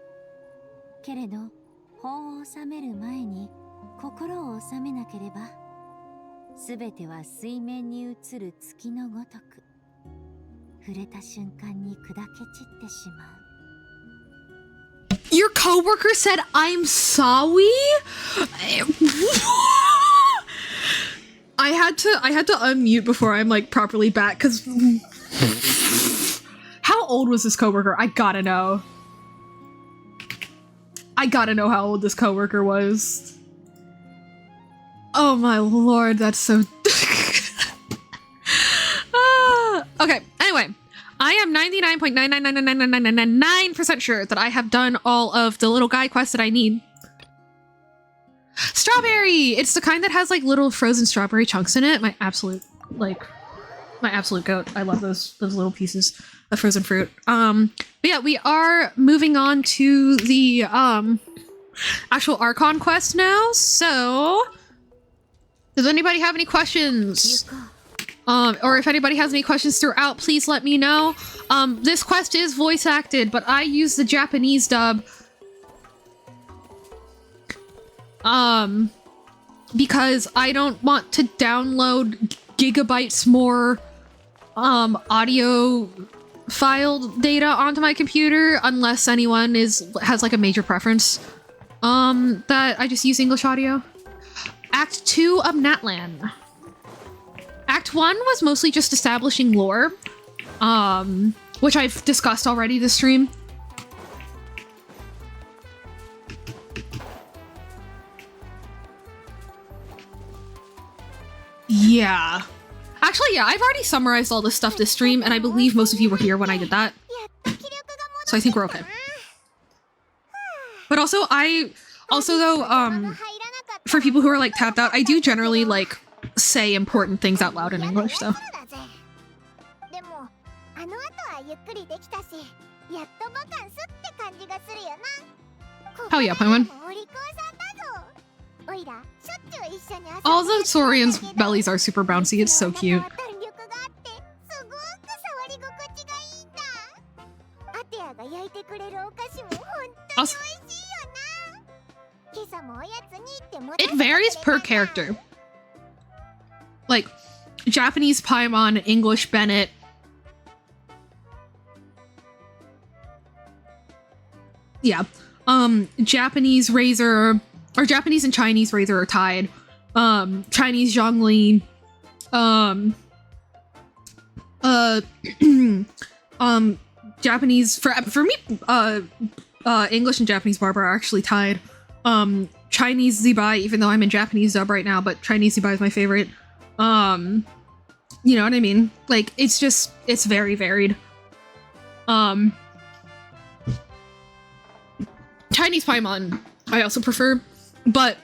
けれど法を治める前に心を治めなければ、すべては水面に映る月のごとく、触れた瞬間に砕け散ってしまう。Your coworker said I'm sorry? I had to unmute before I'm like properly back, because how old was this coworker? I gotta know. I gotta know how old this coworker was. Oh my lord, that's so okay, anyway. I am 99.9999999% sure that I have done all of the little guy quests that I need. Strawberry! It's the kind that has like little frozen strawberry chunks in it. My absolute goat. I love those little pieces of frozen fruit. But yeah, we are moving on to the actual Archon quest now. So does anybody have any questions? Or if anybody has any questions throughout, please let me know. This quest is voice acted, but I use the Japanese dub. Because I don't want to download gigabytes more, audio file data onto my computer unless anyone has like a major preference, that I just use English audio. Act 2 of Natlan. Act 1 was mostly just establishing lore, which I've discussed already this stream. Yeah. Actually, yeah, I've already summarized all this stuff this stream, and I believe most of you were here when I did that. So I think we're okay. But also, though, for people who are, like, tapped out, I do generally, like, say important things out loud in English, so. Hell yeah, Penguin. All the Saurians' bellies are super bouncy, it's so cute. Also, it varies per character. like Japanese Paimon, English Bennett. Yeah. Japanese Razor, or Japanese and Chinese Razor are tied. Chinese Zhongli. Japanese for me, English and Japanese Barber are actually tied. Chinese Zibai, even though I'm in Japanese dub right now, but Chinese Zibai is my favorite. You know what I mean? Like, it's very varied. Chinese Paimon I also prefer, but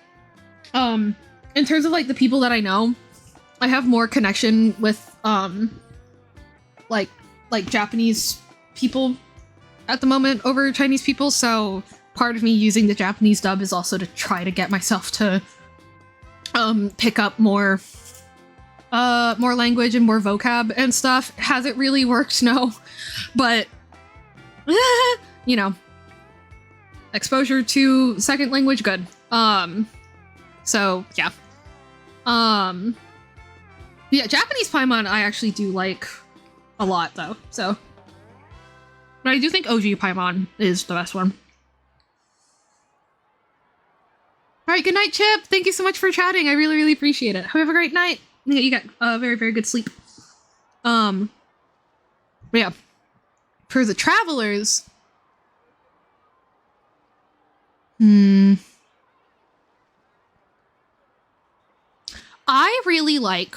in terms of like the people that I know, I have more connection with like Japanese people at the moment over Chinese people, so part of me using the Japanese dub is also to try to get myself to pick up more language and more vocab and stuff. Has it really worked? No, but you know, exposure to second language, good. So yeah. Yeah, Japanese Paimon I actually do like a lot though, so. But I do think OG Paimon is the best one. Alright, good night, Chip! Thank you so much for chatting, I really, really appreciate it. Have a great night! You got very, very good sleep. But yeah. For the travelers... I really like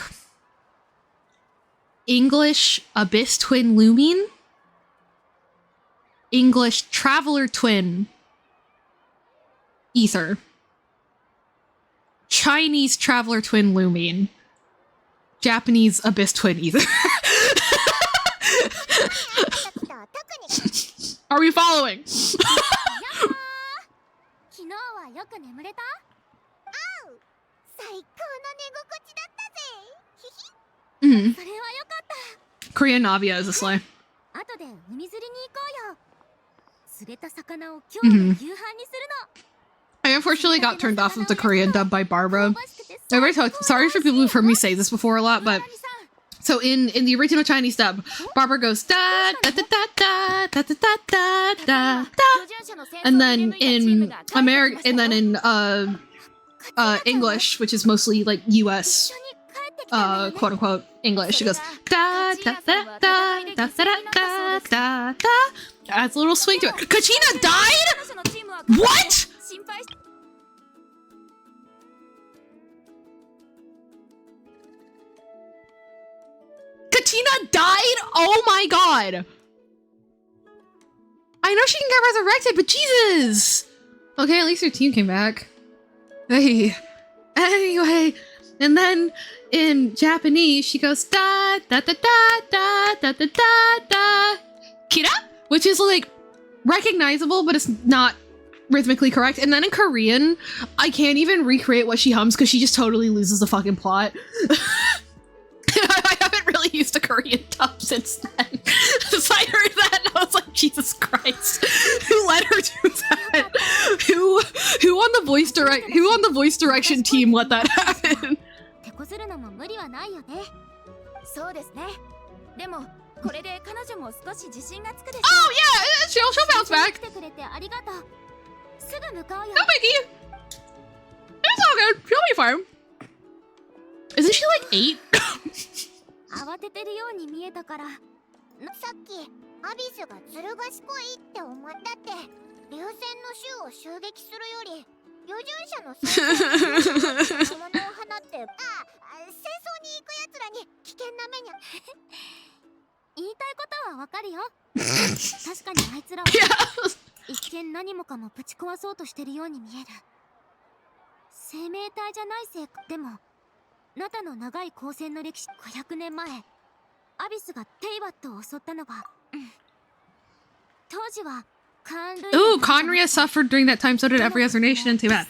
English Abyss Twin Lumine, English Traveler Twin Ether, Chinese Traveler Twin Lumine, Japanese Abyss Twin Ether. Are we following? Mm-hmm. Korean Navia is a sleigh. Mm-hmm. I unfortunately got turned off of the Korean dub by Barbara. Sorry for people who've heard me say this before a lot, but so in the original Chinese dub, Barbara goes da da da da da da da da da da, and then in American, and then in English, which is mostly like U.S. Quote unquote English, she goes da da da da da da da da da. Adds a little swing to it. Kachina died? What? Katina died? Oh my god! I know she can get resurrected, but Jesus! Okay, at least her team came back. Hey. Anyway, and then in Japanese, she goes da da da da da da da da da Kira? Which is like recognizable, but it's not rhythmically correct. And then in Korean, I can't even recreate what she hums because she just totally loses the fucking plot. I haven't really used a Korean dub since then. So I heard that and I was like, Jesus Christ. Who let her do that? Who on the voice direction team let that happen? Oh yeah, she'll bounce back. No biggie. It's all good. She'll be fine. Isn't she like 8? Ooh, Conria suffered during that time, so did every other nation in Tibet.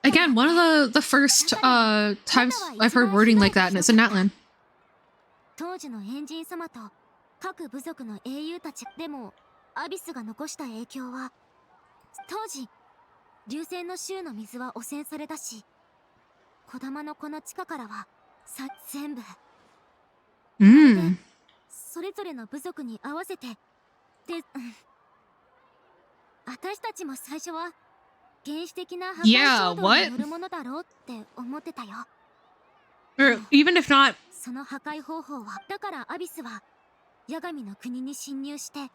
Again, one of the first times I've heard wording like that, and it's in natlan. さ全部 Mm. それぞれの部族に合わせてで、私たちも最初は原始的な破壊衝動によるものだろうって思ってたよ。Or even if not, その破壊方法はだからアビスはヤガミの国に侵入して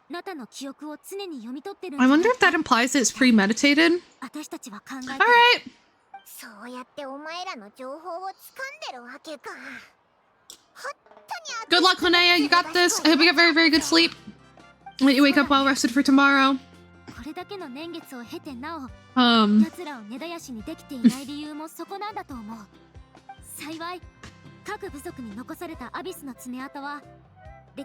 ナタの記憶を常に読み取ってるん I じゃ wonder ない if that implies it's premeditated. 私たちは考え All た。 right. そうやってお前らの情報を掴んでるわけか。 Good luck, Linnea. You got this. I hope you get very, very good sleep. Let you wake up well rested for tomorrow. これだけの年月を経てなお Um, 奴らを根絶やしにできていない理由もそこなんだと思う。幸い各部族に残されたアビスの爪痕は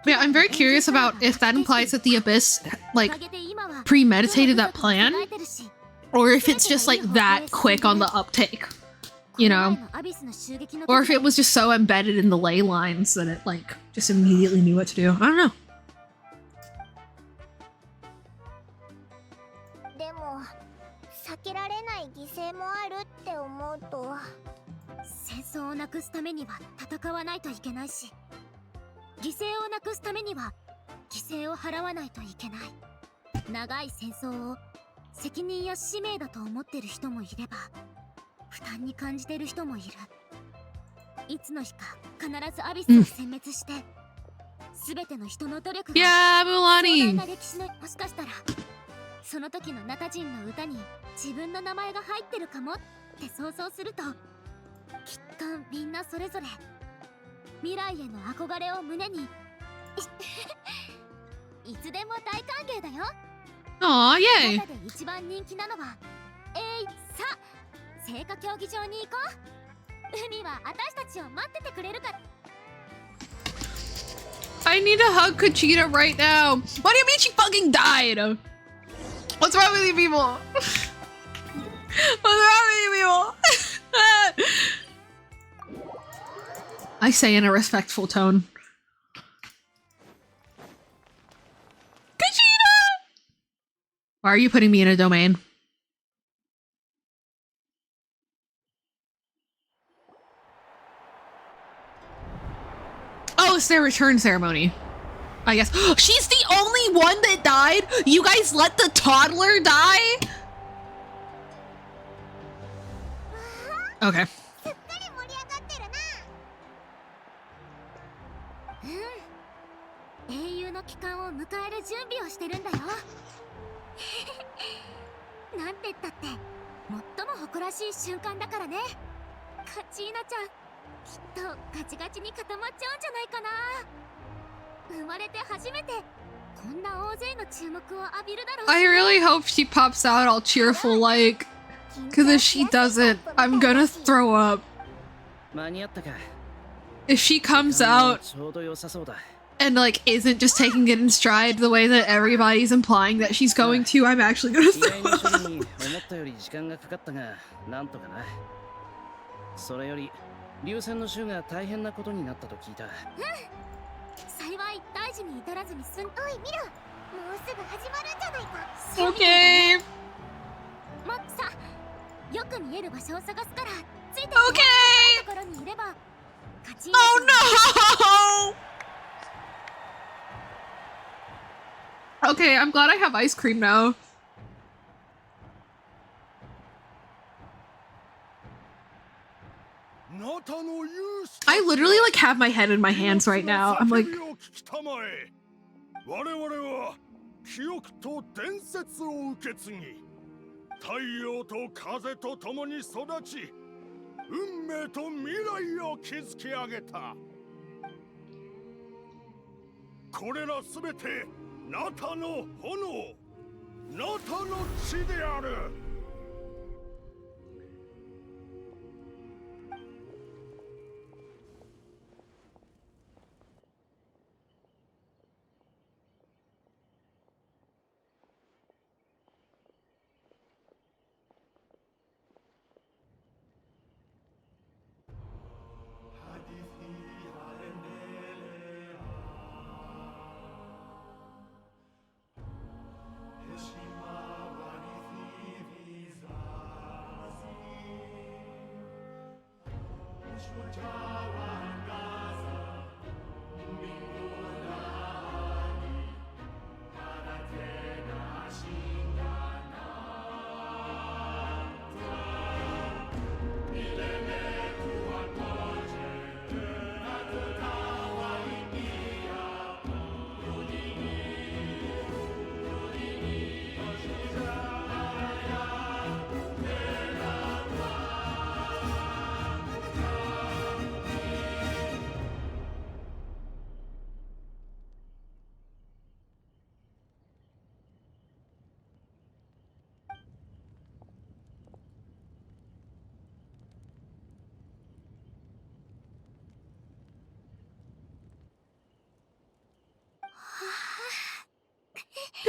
yeah, I'm very curious about if that implies that the Abyss, like, おかげで今は premeditated that plan, 備えてるし or if it's just, like, that quick on the uptake, you know? この前のアビスの襲撃の時 Or if it was just so embedded in the ley lines that it, like, just immediately knew what to do. I don't know. でも避けられない犠牲もあるって思うと、戦争をなくすためには戦わないといけないし、犠牲をなくすためには犠牲を払わないといけない。長い戦争を責任や使命だと思ってる人もいれば負担に感じてる人もいる。いつの日か必ずアビスを殲滅して、全ての人の努力が Yeah, 壮大 Mulani. な歴史の、もしかしたらその時のナタ人の歌に自分の名前が入ってるかもって想像すると、きっとみんなそれぞれ未来への憧れを胸にいつでも大歓迎だよ。 Aw, yay. 中で一番人気なのはさあ聖火競技場に行こう。海は私たちを待っててくれるから。 I need to hug Kachita right now. What do you mean she fucking died? What's wrong with you people? What's wrong with you people? I say in a respectful tone. Kachita! Why are you putting me in a domain? Oh, it's their return ceremony. I guess. She's the only one that died? You guys let the toddler die? Okay. すっかり盛り上がってるな。英雄の帰還を迎える準備をしてるんだよ。なんて言ったって最も誇らしい瞬間だからね。カチーナちゃん、きっとガチガチに固まっちゃうんじゃないかな。生まれて初めてこんな大勢の注目を浴びるだろうし。 I really hope she pops out all cheerful like. Because if she doesn't, I'm gonna throw up. 間に合ったか。 If she comes out ちょうど良さそうだ。 and like isn't just taking it in stride the way that everybody's implying that she's going to, I'm actually gonna 意外 throw に処 up. 理に思ったより時間がかかったが、なんとかな。それより流線の衆が大変なことになったと聞いた。幸い大事に至らずに済ん。おい見ろ、もうすぐ始まるんじゃないか。 Okay. もっとさ、よく見える場所を探すからついて Okay. ところにいればカチーナちゃん Oh no! Okay, I'm glad I have ice cream now. I literally like have my head in my hands right now. I'm like, 我々は記憶と伝説を受け継ぎ、太陽と風と共に育ち、運命と未来を築き上げた。これらすべてナタの炎、ナタの血である。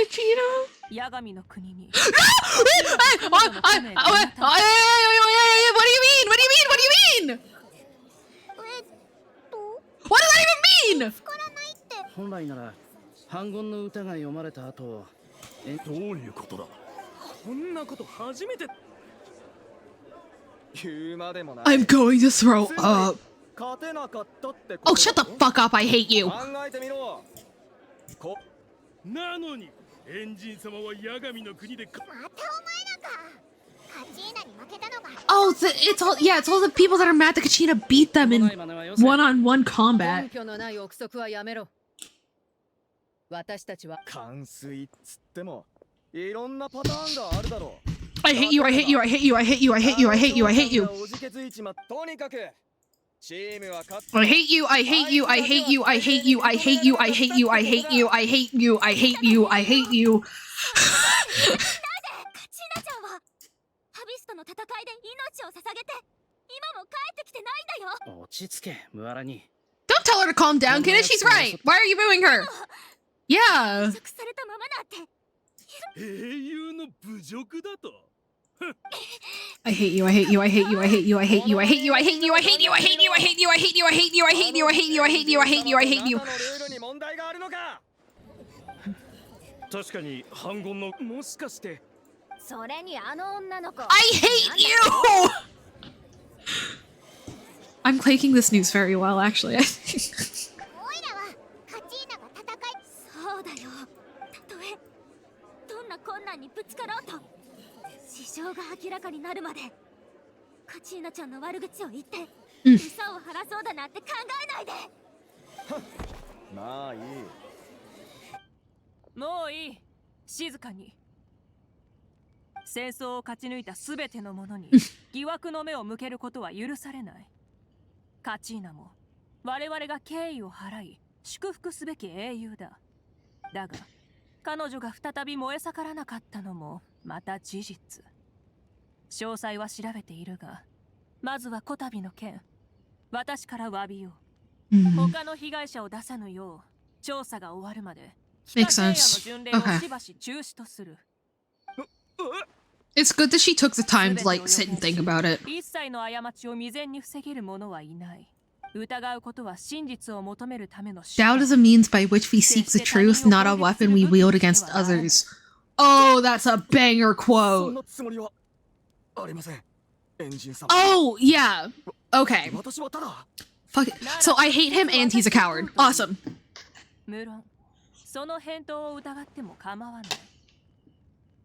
Kachina? ヤガミの国に What do you mean? What do you mean? What does that even mean? 本来なら反言の歌が読まれた後、どういうことだ。こんなこと初めて。言うまでもない。 I'm going to throw up. 勝てなかったってこと。 Oh, shut the fuck up. I hate you. 考えてみろ。なのにエンジン様はヤガミの国でまたお前らか。カチーナに負けたのが Oh, it's all yeah. It's all the people that are mad that Kachina beat them in one-on-one combat. 根拠のない憶測はやめろ。私たちは冠水っつってもいろんなパターンがあるだろう。 I hate you. I hate you. I hate you. I hate you. I hate you. I hate you. I hate you. おじけついちまとにかくチームは勝つ。 I hate you. I hate you. I hate you. I hate you. I hate you. I hate you. I hate you. I hate you. I hate you. I hate you. カチーナちゃんはハビスとの戦いで命を捧げて今も帰ってきてないんだよ。落ち着け、ムアラに。 Don't tell her to calm down, Kina. She's right. Why are you booing her? Yeah. 捕食されたままなんて。英雄の侮辱だと。 I hate you. I hate you. I hate you. I hate you. I hate you. I hate you. I hate you. I hate you. I hate you. I hate you. I hate you. I hate you. I hate you. I hate you. I hate you. I hate you. I hate you. あなたのルールに問題があるのか。確かに反言のもしかしてそれにあの女の子。 I hate you. I'm clanking this news very well, actually. オイラはカチーナが戦い。そうだよ。たとえどんな困難にぶつかろうと事情が明らかになるまでカチーナちゃんの悪口を言って憂さを晴らそうだなんて考えないで。まあいい。もういい。静かに。戦争を勝ち抜いたすべての者に疑惑の目を向けることは許されない。カチーナも我々が敬意を払い祝福すべき英雄だ。だが彼女が再び燃え盛らなかったのもまた事実。詳細は調べているが、まずはこたびの件、私から詫びよう。他の被害者を出さぬよう調査が終わるまで Makes sense. 北西洋の巡礼をしばし中止とする。 It's good that she took the time to like sit and think about it. 一切の過ちを未然に防げる者はいない。疑うことは真実を求めるための手段。 Doubt is a means by which we seek the truth, not a weapon we wield against others. Oh, that's a banger そん quote. なつもりはありません。エンジン様。 Oh, yeah. Okay. 私はただ Fuck it. So I hate him and he's a coward. Awesome. 無論、その返答を疑っても構わない。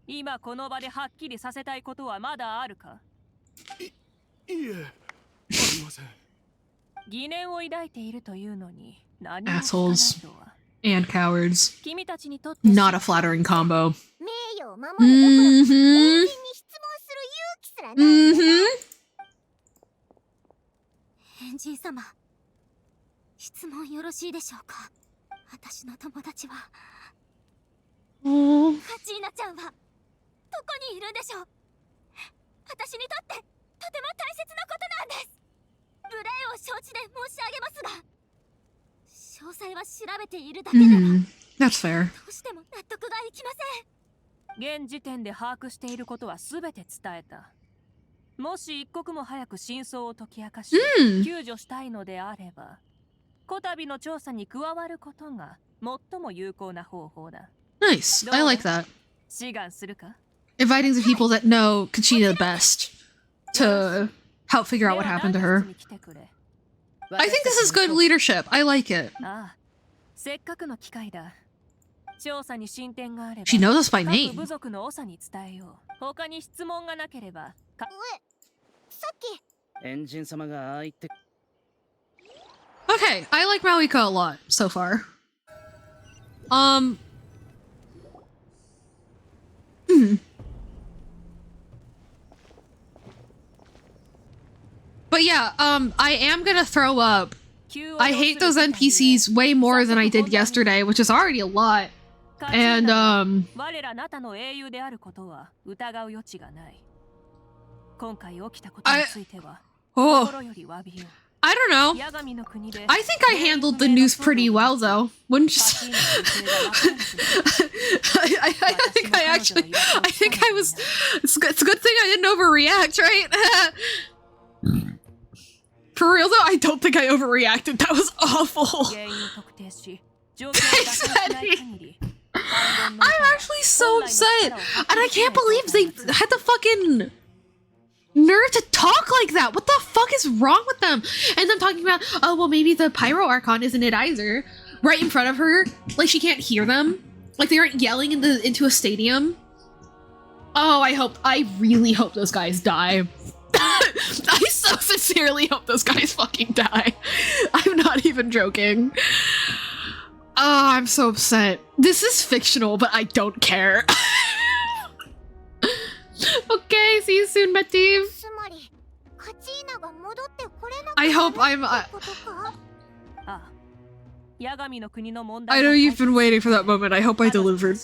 今この場ではっきりさせたいことはまだあるか。いえ、ありません。疑念を抱いているというのに何も聞かない Assholes とは。 and cowards. 君たちにとって Not a flattering combo. 名誉を守るどころかエンジンに質問する勇気すらない。 エンジン様、質問よろしいでしょうか。私の友達は Oh. カチーナちゃんはどこにいるんでしょう。私にとってとても大切なことなんです。無礼を承知で申し上げますが、詳細は調べているだけでは That's fair. どうしても納得がいきません。現時点で把握していることは全て伝えた。もし一刻も早く真相を解き明かし、救助したいのであれば、こたびの調査に加わることが最も有効な方法だ。 Nice. I like that. 志願するか？ Inviting the people that know Kachina the best to help figure out what happened to her. I think this is good leadership. I like it. ああ、せっかくの機会だ。調査に進展があれば、 She knows us by 各 name. 部族の長に伝えよう。他に質問がなければ、さっきエンジン様がああ言って。 Okay, I like Mauika a lot so far. But yeah, I am gonna throw up. I hate those NPCs way more than I did yesterday, which is already a lot. And, 我らナタの英雄であることは疑う余地がない。今回起きたことについては、 oh, 心より詫びよう。 I don't know. ヤガミの国で I think I handled the news pretty well, though. Wouldn't you? I think I was. It's a good thing I didn't overreact, right? For real though, I don't think I overreacted. That was awful. I'm actually so upset, and I can't believe they had the fucking nerve to talk like that. What the fuck is wrong with them? And them talking about, oh well, maybe the Pyro Archon isn't it either. Right in front of her, like she can't hear them, like they aren't yelling into a stadium. Oh, I really hope those guys die. I so sincerely hope those guys fucking die. I'm not even joking. Oh, I'm so upset. This is fictional, but I don't care. Okay, see you soon, Mativ. I hope I'm... I know you've been waiting for that moment. I hope I delivered.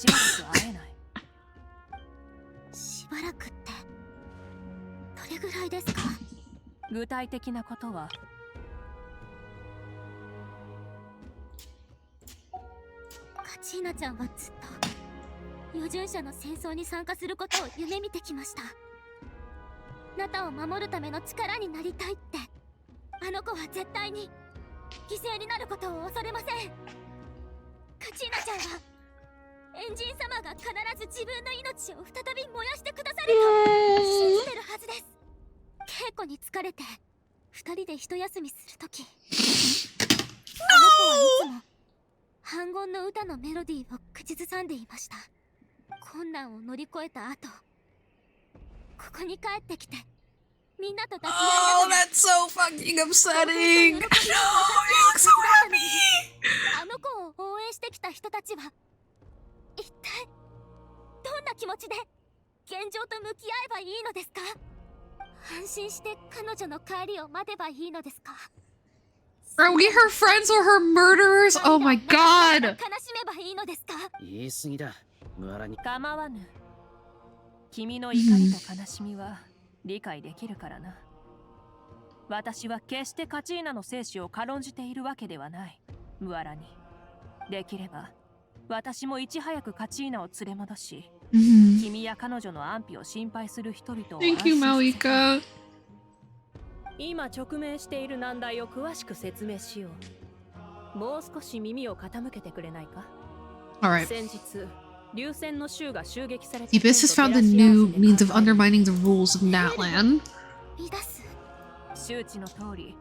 具体的なことはカチーナちゃんはずっと余順者の戦争に参加することを夢見てきました。ナタを守るための力になりたいって。あの子は絶対に犠牲になることを恐れません。カチーナちゃんはエンジン様が必ず自分の命を再び燃やしてくださると信じてるはずです。稽古に疲れて二人で一休みするとき、あの子はいつも反言の歌のメロディーを口ずさんでいました。困難を乗り越えた後、ここに帰ってきてみんなと抱き合いながら that's so fucking upsetting. No, you look so happy. あの子を応援してきた人たちは一体どんな気持ちで現状と向き合えばいいのですか？安心して彼女の帰りを待てばいいのですか？ Are we her friends or her murderers? Oh my god. 悲しめばいいのですか？言い過ぎだ。ムアラに構わぬ。君の怒りと悲しみは理解できるからな。私は決してカチーナの生死を軽んじているわけではない。ムアラにできれば私もいち早くカチーナを連れ戻し、君や彼女の安否を心配する人々を安 Thank you, 心させ Malika. 今直面している難題を詳しく説明しよう。もう少し耳を傾けてくれないか？ Alright. 先日、流線の州が襲撃され The Abyss has found a new means of undermining the rules of Natlan. 周知の通り、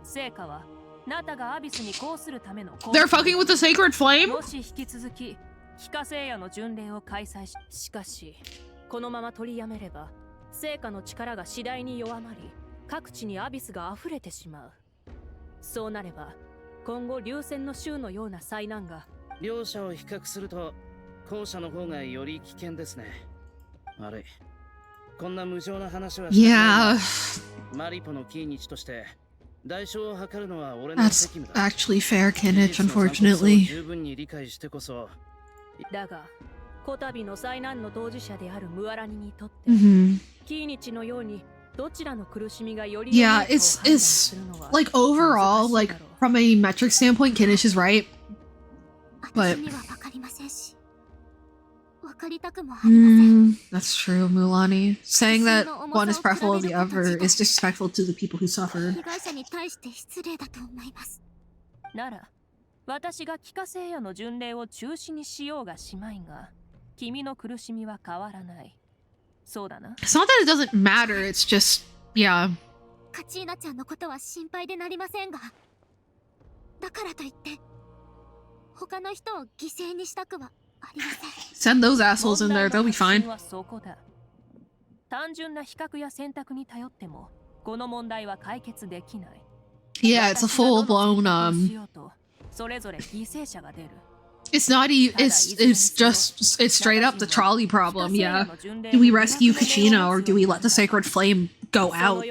成果はナタがアビスに抗するための They're fucking with the sacred flame? もし引き続き非化聖夜の巡礼を開催しかしこのまま取りやめれば成果の力が次第に弱まり各地にアビスが溢れてしまう。そうなれば今後流線の州のような災難が両者を比較すると後者の方がより危険ですね。悪い。こんな無情な話はしたくない。マリポのキーニチとして代償を図るのは俺の責務だ。That's actually fair, Kinich, unfortunately. 十分に理解してこそ。だが、こたびの災難の当事者であるムアラニにとって、キーニチのようにどちらの苦しみがより Yeah, it's like overall, like from a metric standpoint, Kinich is right. But that's true, Mulani. Saying that one is preferable to the other is disrespectful to the people who suffered. なら、私が帰化聖夜の巡礼を中止にしようがしまいが、君の苦しみは変わらない。そうだな。It's not that it doesn't matter, it's just, yeah. カチーナちゃんのことは心配でなりませんが、だからといって他の人を犠牲にしたくはありません。 Send those assholes in there, they'll be fine. 単純な比較や選択に頼ってもこの問題は解決できない。 Yeah, it's a full-blown, it's not it's straight up the trolley problem, yeah. Do we rescue Kachina or do we let the sacred flame go out?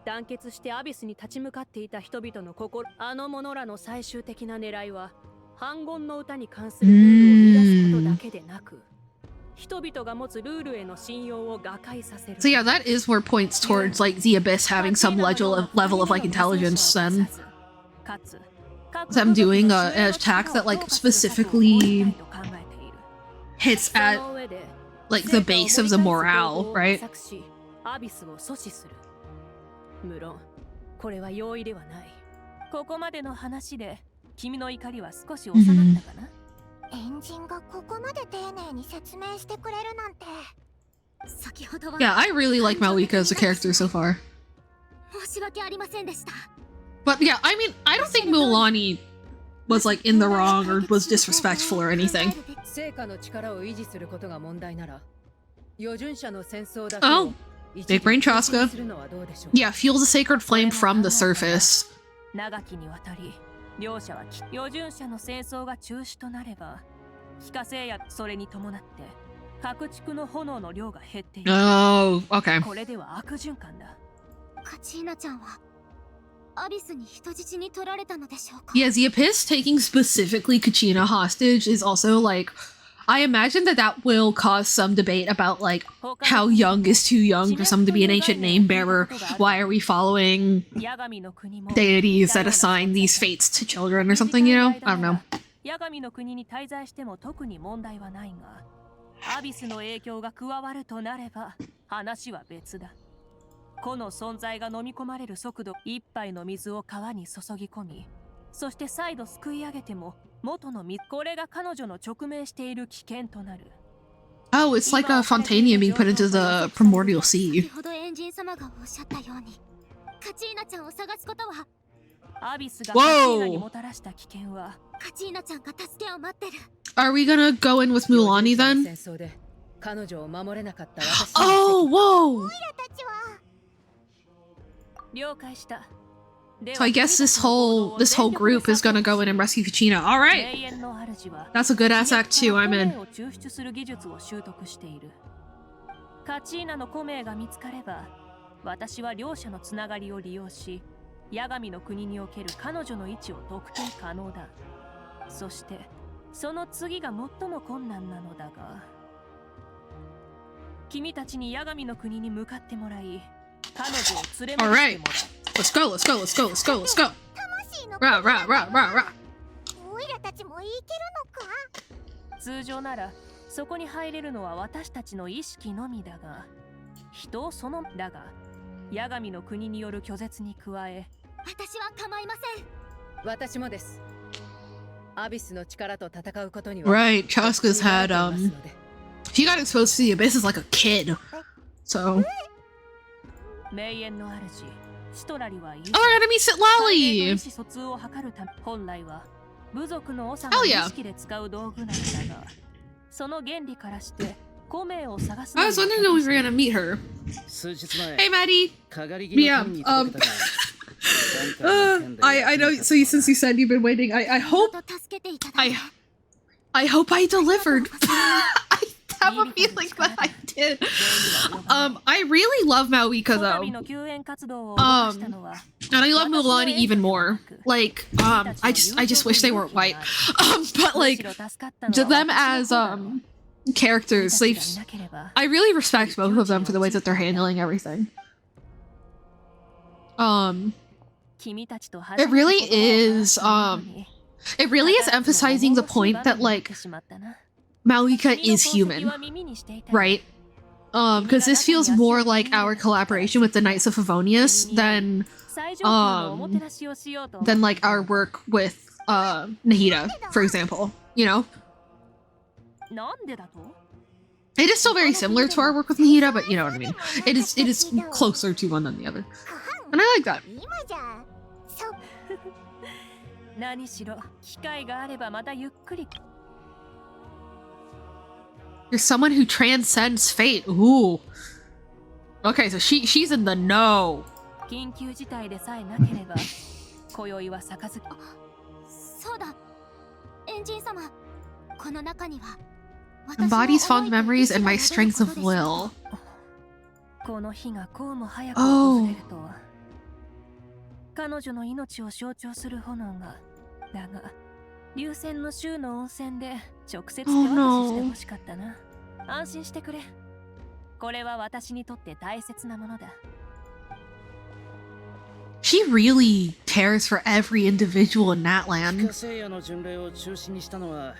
団結してアビスに立ち向かっていた人々の心、あの者らの最終的な狙いは反言の歌に関するルールを乱すことだけでなく、人々が持つルールへの信用を瓦解させる。 So yeah, that is where points towards like the Abyss having some level of like intelligence then. かつ them doing an attack that like specifically hits at like the base of the morale, right? 無論これは容易ではない。ここまでの話で君の怒りは少し収まったかな？エンジンがここまで丁寧に説明してくれるなんて。先ほどは Yeah, I really like Malika as a character so far. 申し訳ありませんでした。 But yeah, I mean, I don't think Mulan was like in the wrong or was disrespectful or anything. 成果の力を維持することが問題なら、余順者の戦争だけ Oh, を Big Brain Chaska. Yeah, fuels a sacred flame from the surface. 長きにわたり両者は余順者の戦争が中止となれば、非化成やそれに伴って各地区の炎の量が減っている。Oh, okay. これでは悪循環だ。カチーナちゃんはアビスに人質に取られたのでしょうか？ Yeah, the Abyss taking specifically Kachina hostage is also like, I imagine that that will cause some debate about like how young is too young for someone to be an ancient name bearer. Why are we following deities that assign these fates to children or something, you know? I don't know. ヤガミの国に滞在しても特に問題はないが、アビスの影響が加わるとなれば話は別だ。個の存在が飲み込まれる速度、一杯の水を川に注ぎ込み、そして再度すくい上げても元の水、これが彼女の直面している危険となる。Oh, it's like a Fontania being put into the primordial sea. 先ほどエンジン様がおっしゃったように、カチーナちゃんを探すことは。アビスがカチーナにもたらした危険は。カチーナちゃんが助けを待ってる。Are we gonna go in with Mulani then? 戦争で彼女を守れなかった私の責 Oh, whoa! オイラたちは。了解した。 So I guess this whole group is gonna go in and rescue Kachina. All right, that's a good ass act too. I'm in. カチーナのコメが見つかれば、私は両者のつながりを利用し、ヤガミの国における彼女の位置を特定可能だ。そして、その次が最も困難なのだが、君たちにヤガミの国に向かってもらい、彼女を連れ戻してもらう。Let's go, let's go, let's go, let's go, let's go. Rah, rah, rah, rah, rah. オイラたちも行けるのか？通常ならそこに入れるのは私たちの意識のみだが、人そのだが、ヤガミの国による拒絶に加え、私は構いません。私もです。アビスの力と戦うことには。Right, Chaska's had he got exposed to the abyss as like a kid, so. 名園の主。Oh, we're gonna meet Sitlali! Hell yeah! I was wondering when we were gonna meet her. Hey, Maddie! Yeah, I know, so since you said you've been waiting, I hope I delivered. I have a feeling that I did. I really love Maoika though. And I love Mulani even more. Like, I just wish they weren't white. But like, to them as characters, I really respect both of them for the way that they're handling everything. It really is emphasizing the point that like Malika is human, right? Because this feels more like our collaboration with the Knights of Favonius than like our work with Nahida, for example. You know, it is still very similar to our work with Nahida, but you know what I mean. It is closer to one than the other, and I like that. You're someone who transcends fate. Ooh. Okay, so she's in the know. Embodies fond memories and my strength of will. Oh. 彼女の命を象徴する炎が、だが、流線の州の温泉で直接手渡ししてほしかったな。安心してくれ。これは私にとって大切なものだ。She She really cares for every individual in 地下 Natlan. 聖夜の巡礼を中止にしたのは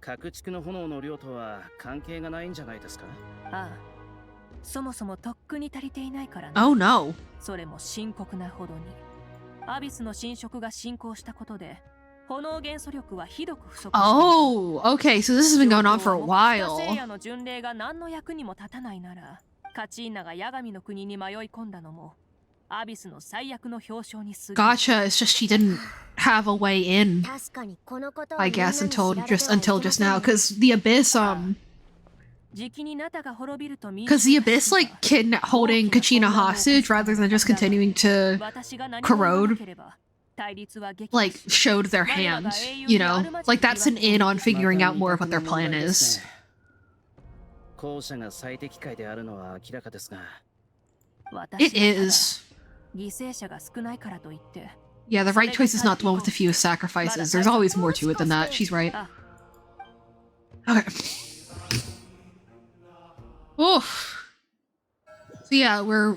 各地区の炎の量とは関係がないんじゃないですか。ああ、そもそもとっくに足りていないからね。 Oh no. それも深刻なほどに。アビスの侵食が進行したことで、炎元素力はひどく不足している。 Oh, okay, so this has been going on for a 地下聖 while. 夜の巡礼が何の役にも立たないなら、カチーナがヤガミの国に迷い込んだのも、アビスの最悪の表彰に過ぎる。 Gotcha, it's just she didn't have a way in, 確かにこのことは I みんな guess, に知られてはいけません until just now, because the Abyss, じきにナタが滅びると because the Abyss, like, holding Kachina hostage rather than just continuing to corrode, like, showed their hand, you know? Like, that's an in on figuring out more of what their plan is. 後者が最適解であるのは明らかですが。 It is. 犠牲者が少ないからといって。 Yeah, the right choice is not the one with the fewest sacrifices. There's always more to it than that. She's right. Okay. Oof. So yeah, we're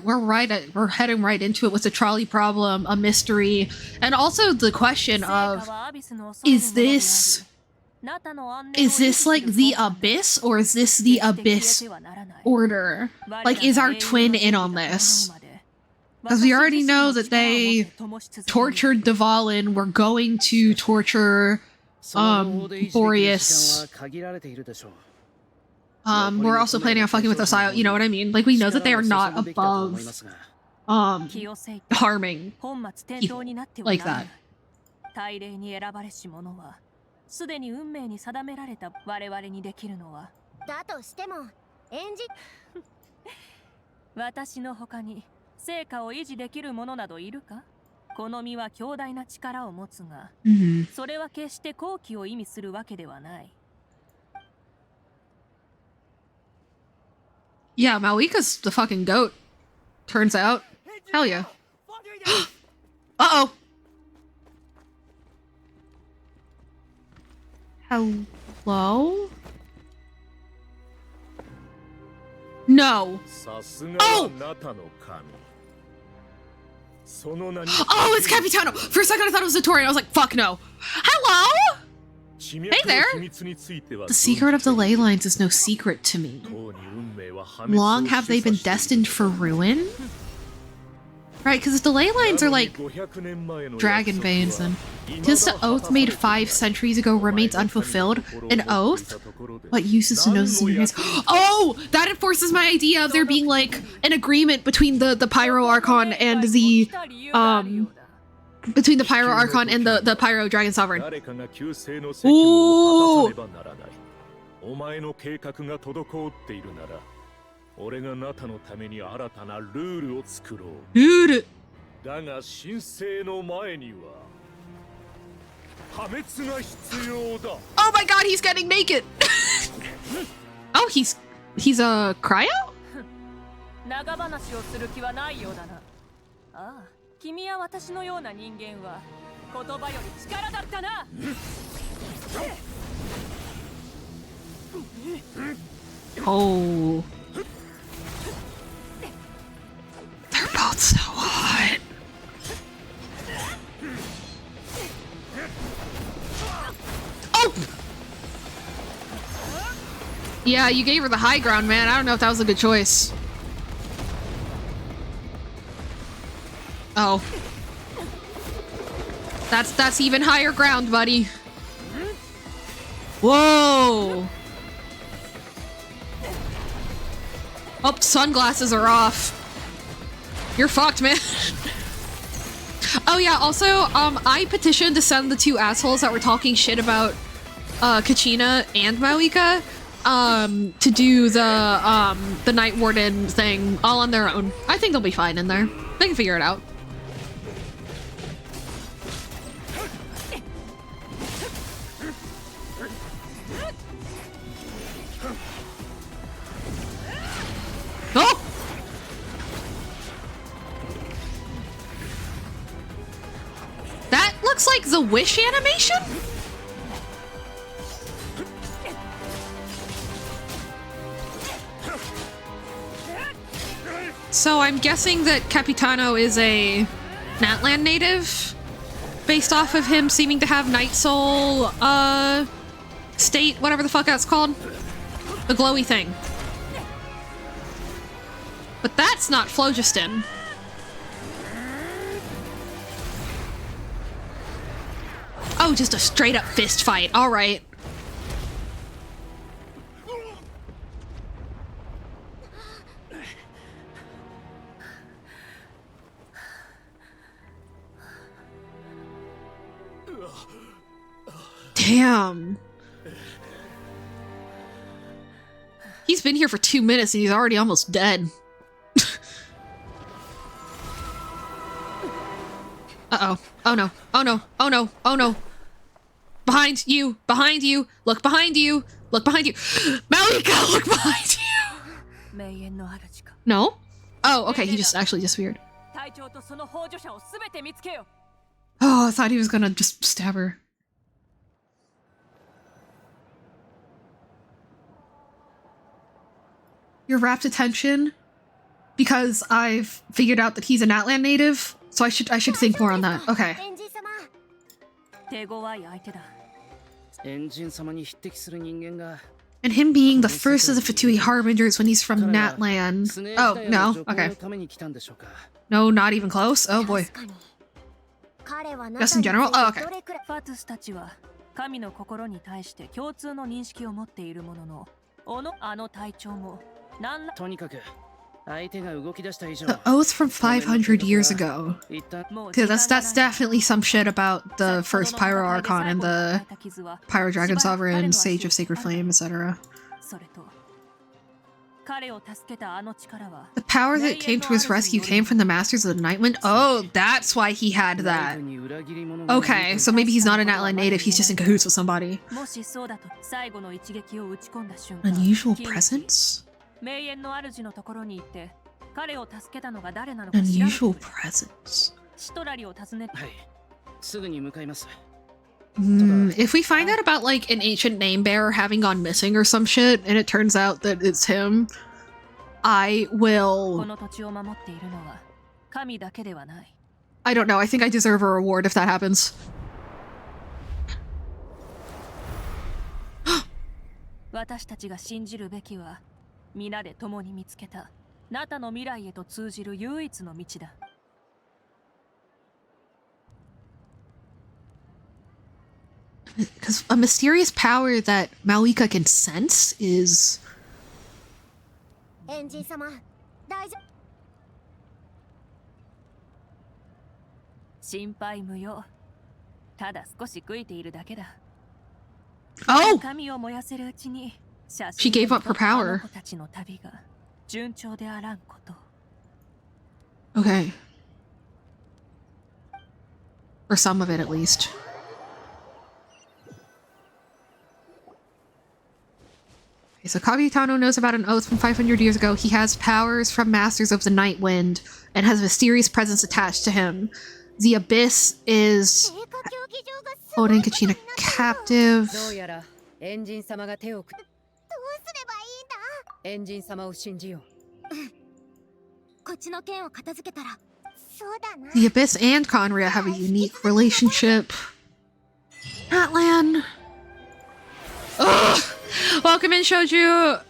heading right into it with the trolley problem, a mystery, and also the question of is this like the Abyss, or is this the Abyss Order? Like, is our twin in on this? Because we already know that they tortured Dvalin. We're going to torture Boreas. We're also planning on fucking with Osio, you know what I mean? Like, we know that they are not above harming people like that. 大礼に選ばれし者はすでに運命に定められた我々にできるのはだとしても演じ私の他に成果を維持できる者などいるか。この身は強大な力を持つが、それは決して好機を意味するわけではない。 Yeah, Malika's the fucking goat. Turns out. Hell yeah. Uh-oh. Hello? No. Oh! Oh, it's Capitano! For a second I thought it was a Tori, I was like, fuck no. Hello? Hey there! The secret of the ley lines is no secret to me. Long have they been destined for ruin? Right, because the ley lines are like dragon veins, and tis the oath made 5 centuries ago remains unfulfilled. An oath? What uses to know this in your hands? Oh! That enforces my idea of there being like an agreement between the Pyro Archon and the between the Pyro Archon and the Pyro Dragon Sovereign. Ooh! 俺がナタのために新たなルールを作ろう。ルール。だが神聖の前には破滅が必要だ。Oh my god, he's getting naked. Oh, he's a cryo? 長話をする気はないようだな。ああ、君や私のような人間は言葉より力だったな。Oh. They're both so hot. Oh! Yeah, you gave her the high ground, man. I don't know if that was a good choice. Oh. That's even higher ground, buddy. Whoa! Oh, sunglasses are off. You're fucked, man. Oh yeah, also, I petitioned to send the 2 assholes that were talking shit about Kachina and Malika to do the Night Warden thing all on their own. I think they'll be fine in there. They can figure it out. Oh! That looks like the Wish animation? So I'm guessing that Capitano is a Natlan native, based off of him seeming to have Night Soul, state, whatever the fuck that's called. The glowy thing. But that's not phlogiston. Oh, just a straight up fist fight. All right. Damn. He's been here for 2 minutes and he's already almost dead. Uh-oh. Oh no. Oh no. Oh no. Oh no. Behind you. Behind you. Look behind you. Look behind you. Malika, look behind you. No? Oh, okay. He just actually disappeared. Oh, I thought he was gonna just stab her. Your rapt attention because I've figured out that he's a Natlan native, so I should think more on that. Okay. And him being the first of the Fatui Harbingers when he's from Natlan. Oh, no? Okay. No, not even close? Oh boy. Just in general? Oh, okay. 神の心に対して共通の認識を持っているものの、あの隊長も何らとにかく相手が動き出した以上 The oath from 500 years ago. Because that's definitely some shit about the first Pyro Archon and the Pyro Dragon Sovereign, Sage of Sacred Flame, etc. The power that came to his rescue came from the Masters of the Nightwind? Oh, that's why he had that. Okay, so maybe he's not a Natlan native, he's just in cahoots with somebody. Unusual presence? Unusual presence. If we find out about like an ancient name bearer having gone missing or some shit, and it turns out that it's him, I will... I don't know, I think I deserve a reward if that happens. 私たちが信じるべきは皆で共に見つけたナタの未来へと通じる唯一の道だ。Because a mysterious power that Malika can sense is... エンジン様、大丈夫。心配無用。ただ少し悔いているだけだ。Oh! 神を燃やせるうちに She gave up her power. たちの旅が順調であらんこと。Okay. Or some of it, at least. Okay, so Kagitano knows about an oath from 500 years ago. He has powers from Masters of the Night Wind and has a mysterious presence attached to him. The Abyss is holding Kachina captive. どうやらエンジン様が手をく。どうすればいいんだ。エンジン様を信じよう。こっちの件を片付けたら。そうだな。 The Abyss and Conria have a unique relationship. Natlan. Ugh. Welcome in, Shouju.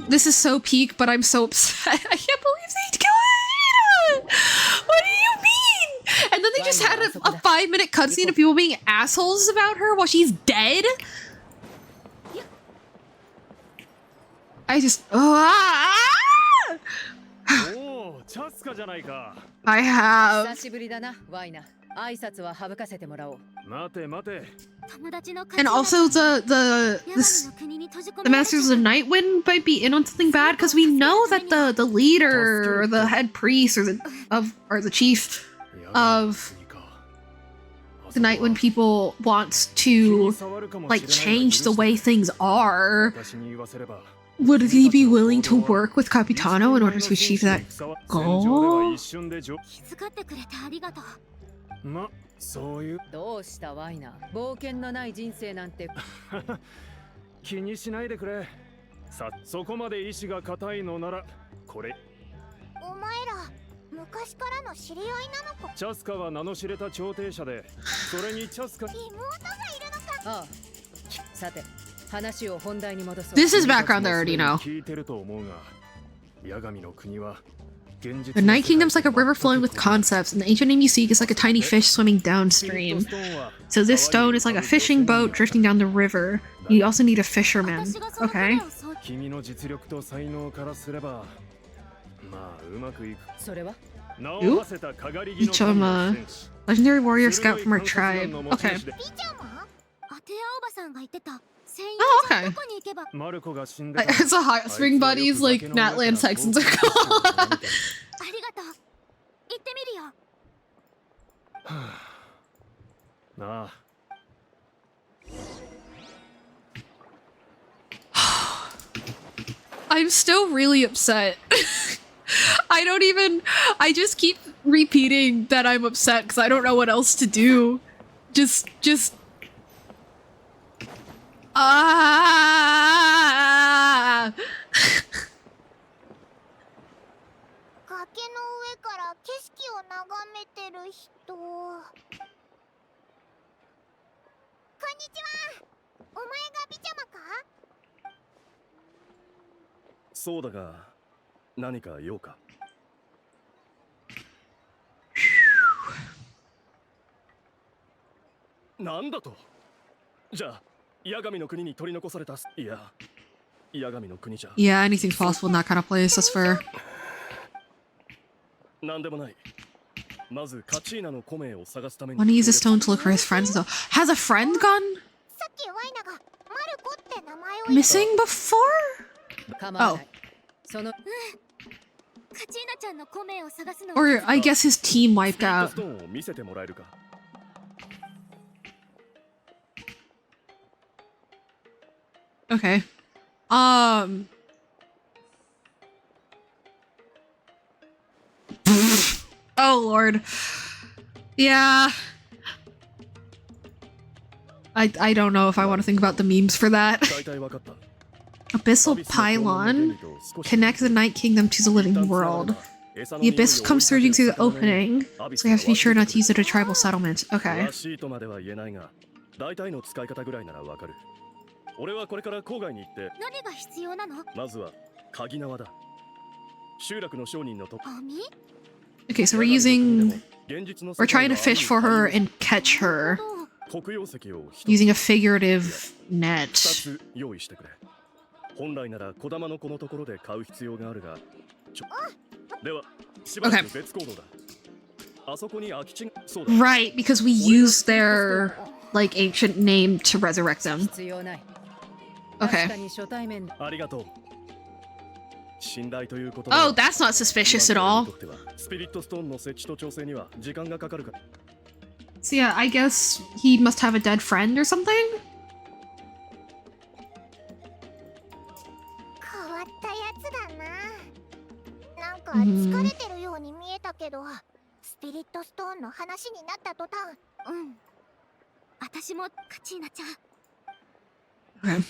This is so peak, but I'm so upset. I can't believe they killed Ashina. What do you mean? And then they just had a 5-minute cutscene of people being assholes about her while she's dead. I just... I have... 久しぶりだな、ワイナ。挨拶は省かせてもらおう。待て待て。 And also the Masters of the Night Wind might be in on something bad because we know that the leader or the head priest or the chief of the Nightwind people wants to like change the way things are. Would he be willing to work with Capitano in order to achieve that goal? そういうどうしたワイナ。冒険のない人生なんて気にしないでくれ。さ、そこまで意志が固いのならこれ。お前ら昔からの知り合いなのか。チャスカは名の知れた調停者で、それにチャスカ。妹がいるのか。ああ、さて話を本題に戻そう。 This is background I already know. 聞いてると思うが、八神の国は The Night Kingdom's like a river flowing with concepts, and the ancient name you seek is like a tiny fish swimming downstream. So this stone is like a fishing boat drifting down the river. You also need a fisherman. Okay. 君の実力と才能からすれば、まあうまくいく。それは Each of them, legendary warrior scout from our tribe. Okay. ビチャマ？アテアおばさんが言ってた。 Oh, okay. It's a hot spring buddies like Natlan Texans are called. ありがとう。行ってみるよ。なあ。I'm still really upset. I just keep repeating that I'm upset because I don't know what else to do. Just Ah! 崖の上から景色を眺めてる人。こんにちは。お前がビチャマか？そうだが、何か用か。なんだと？じゃあ、八神の国に取り残された。いや、八神の国じゃ。Yeah, anything's possible in that kind of place. That's fair. なんでもない。まずカチーナのコメを探すために。 Want to use a stone to look for his friends though. Has a friend gone さっきワイナがマルコって名前を。 missing before? 構わない。そのカチーナちゃんのコメを探すの。 Or I guess his team wiped out. ストーンを見せてもらえるか。Okay. Oh lord. Yeah. I don't know if I want to think about the memes for that. 大体わかった。 Abyssal pylon connects the Night Kingdom to the living world. The abyss comes surging through the opening, so you have to be sure not to use it at a tribal settlement. Okay. 詳しいとまでは言えないが、大体の使い方ぐらいならわかる。俺はこれから郊外に行って、何が必要なの？まずは鍵縄だ。集落の商人のと。網？ Okay, so we're trying to fish for her and catch her 黒曜石を using a figurative net. 2つ用意してくれ。本来なら小玉のこのところで買う必要があるが、ではしばらく別行動だ。あそこに空き地が。そうだ。 Right, because we used their like ancient name to resurrect them. 必要ない。 Okay. 確かに初対面。ありがとう。信頼ということ。 Oh, that's not suspicious at all. スピリットストーンの設置と調整には時間がかかるか。 So yeah, I guess he must have a dead friend or something? 変わったやつだな。なんか疲れてるように見えたけど、スピリットストーンの話になった途端。うん。私もカチーナちゃん。 Okay.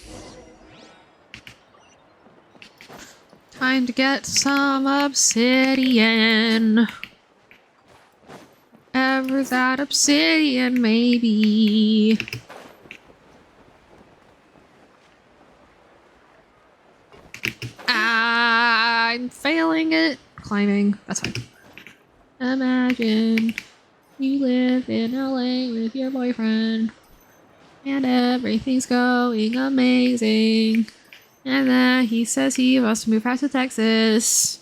Time to get some obsidian. Ever that obsidian, maybe. I'm failing it. Climbing. That's fine. Imagine you live in LA with your boyfriend. And everything's going amazing. And then he says he must move out to Texas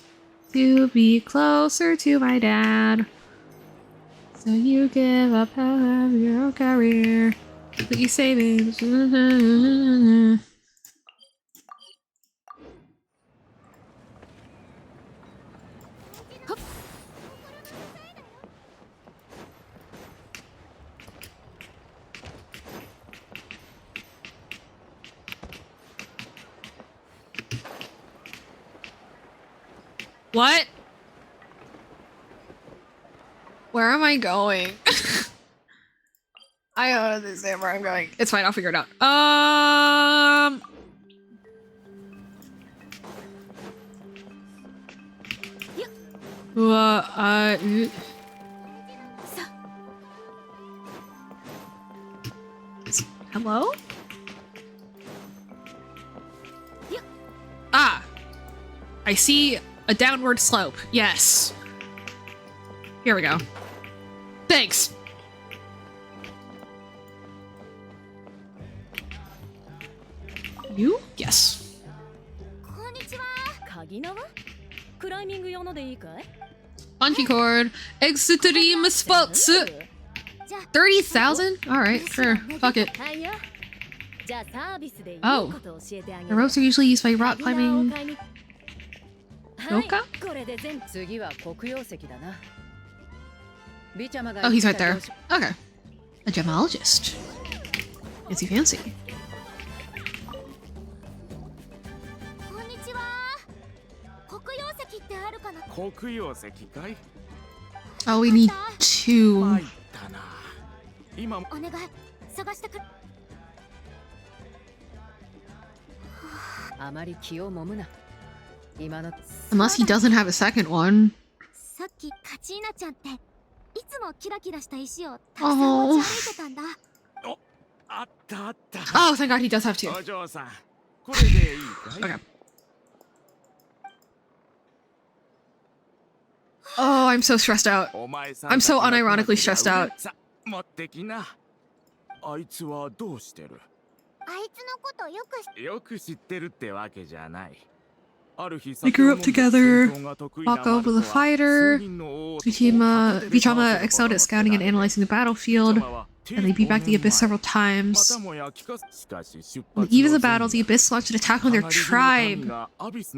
to be closer to my dad. So you give up your own career, but you savings. What? Where am I going? I don't understand where I'm going. It's fine, I'll figure it out. Hello? Ah! I see a downward slope. Yes. Here we go. Thanks. You? Yes. こんにちは。鍵縄クライミング用のでいいかい Bungee cord. Extreme spots. じゃあ 30,000? Alright, sure. Fuck it. はいよじゃあサービスでいい Oh. こと教えてあげ The る ropes are usually used by rock 鍵縄を climbing. 買いにどうかはいこれで全次は黒曜石だなビチャマが Oh, he's right 言っ there. てた Okay. A gemologist. Fancy fancy. こんにちは。黒曜石ってあるかな。黒曜石かい Oh, we need two. 参ったな。今お願い探してくれ。あまり気をもむな今の Unless he doesn't have a second one. さっきカチーナちゃんっていつもキラキラした石をたくさん持ち歩いてたんだ。あったあった。 Oh, thank God he does have two. お嬢さん、これでいいかい Okay. Oh, I'm so stressed out. お前さん I'm so たちが unironically stressed out. さ持ってきな。あいつはどうしてるあいつのことよくよく知ってるってわけじゃない。They grew up together. Mako was a fighter. Vichama excelled at scouting and analyzing the battlefield. And they beat back the Abyss several times. On the eve of the battle, the Abyss launched an attack on their tribe. それで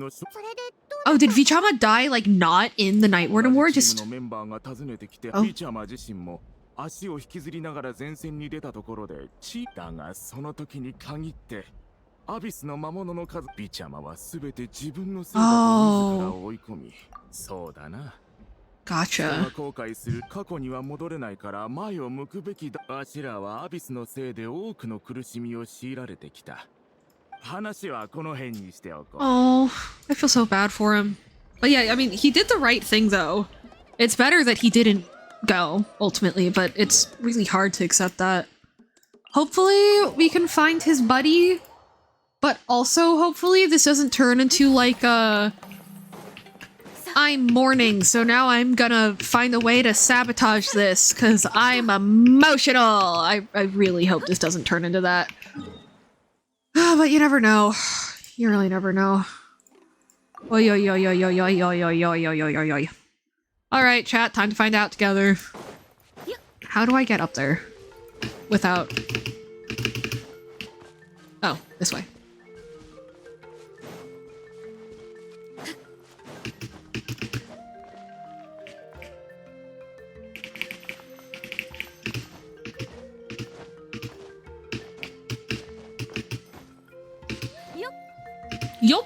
どう Oh, did Vichama die, like, not in the Night Warden War? Just... メンバーが訪ねてきて、 Oh. ビチャマ自身も足を引きずりながら前線に出たところでだがその時に限ってアビスの魔物の数ビチャマは全て自分のせいだと自ら追い込み、そうだな。 Gotcha. 後悔する過去には戻れないから前を向くべきだ。わしらはアビスのせいで多くの苦しみを強いられてきた。話はこの辺にしておこう。 Oh, I feel so bad for him. But yeah, I mean, he did the right thing, though. It's better that he didn't go, ultimately, but it's really hard to accept that. Hopefully, we can find his buddy, but also, hopefully, this doesn't turn into, like, I'm mourning, so now I'm gonna find a way to sabotage this, because I'm emotional! I really hope this doesn't turn into that. But you never know. You really never know. Oi, oi, oi, oi, oi, oi, oi, oi, oi, oi, oi, oi. Alright, chat, time to find out together. How do I get up there? Without... Oh, this way. Yup.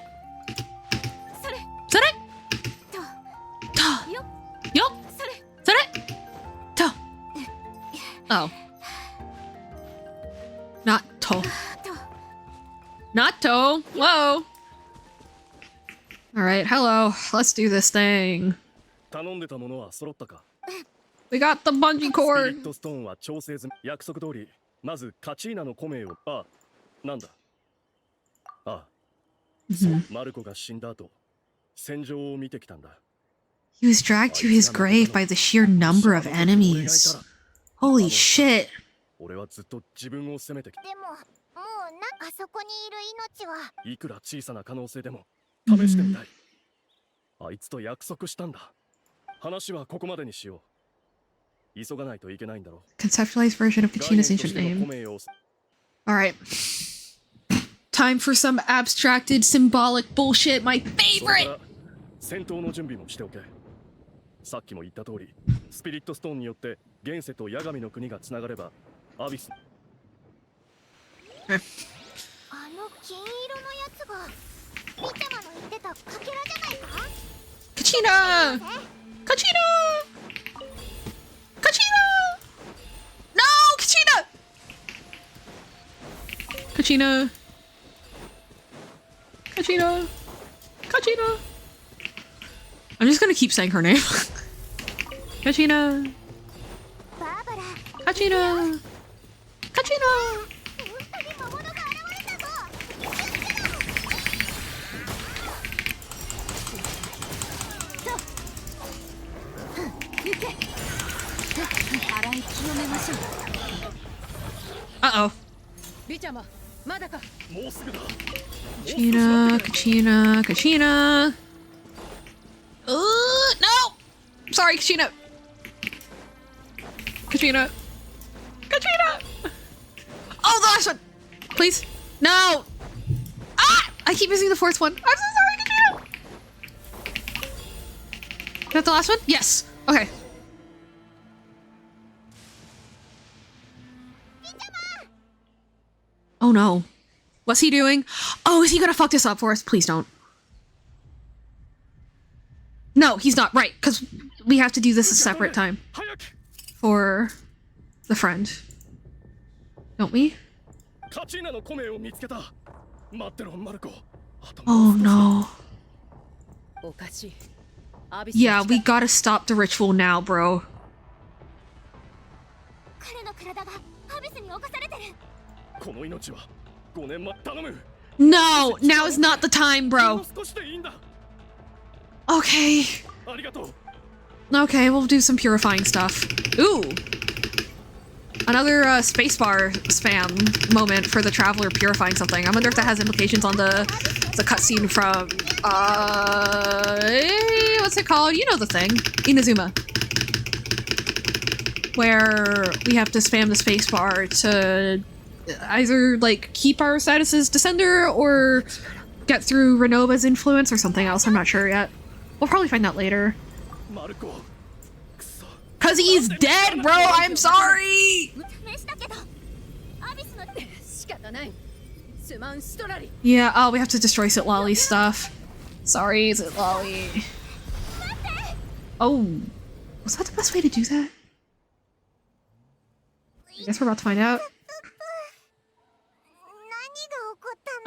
それ Sore. と Ta. よ Yup. それ Sore. Ta. Oh. Not to. と Not to. Whoa. Alright, hello. Let's do this thing. 頼んでたものは揃ったか We got the bungee スピリ cord. ットストーンは調整済み約束通りまずカチーナのコメをなんだマルコが死んだ後戦場を見てきたんだ He was dragged to his grave by the sheer number of enemies. Holy shit. 俺はずっと自分を責めてきたでももうあそこにいる命はいくら小さな可能性でも試してみたいあいつと約束したんだ話はここまでにしよう急がないといけないんだろ Conceptualized version of う Kachina's ancient 概念としての name. コメを Alright. Time for some abstracted symbolic bullshit, my それ favorite! から戦闘の準備もしておけさっきも言った通りスピリットストーンによって現世とヤガミの国がつながればアビスあの金色のやつがリチャマの言ってたかけらじゃないか Kachina! Kachina! Kachina! No! Kachina! Kachina! Kachina! Kachina! I'm just gonna keep saying her name. Kachina. Kachina. Kachina. Uh-oh. Kachina, Kachina, Kachina. No! Sorry, Kachina. Kachina. Kachina! Oh, the last one! Please. No! Ah! I keep missing the fourth one. I'm so sorry, Kachina! Is that the last one? Yes. Okay. Oh no. What's he doing? Oh, is he gonna fuck this up for us? Please don't. No, he's not. Right, because we have to do this a separate time. For the friend. Don't we? Oh no. Yeah, we gotta stop the ritual now, bro. No! Now is not the time, bro. Okay. Okay, we'll do some purifying stuff. Ooh! Another spacebar spam moment for the Traveler purifying something. I wonder if that has implications on the cutscene from, what's it called? You know the thing. Inazuma. Where we have to spam the spacebar to either, like, keep our status as Descender or get through Renova's influence or something else. I'm not sure yet. We'll probably find out later. Cause he's dead, bro! I'm sorry! Yeah, oh, we have to destroy Zitlali's stuff. Sorry, Zitlali. Oh. Was that the best way to do that? I guess we're about to find out.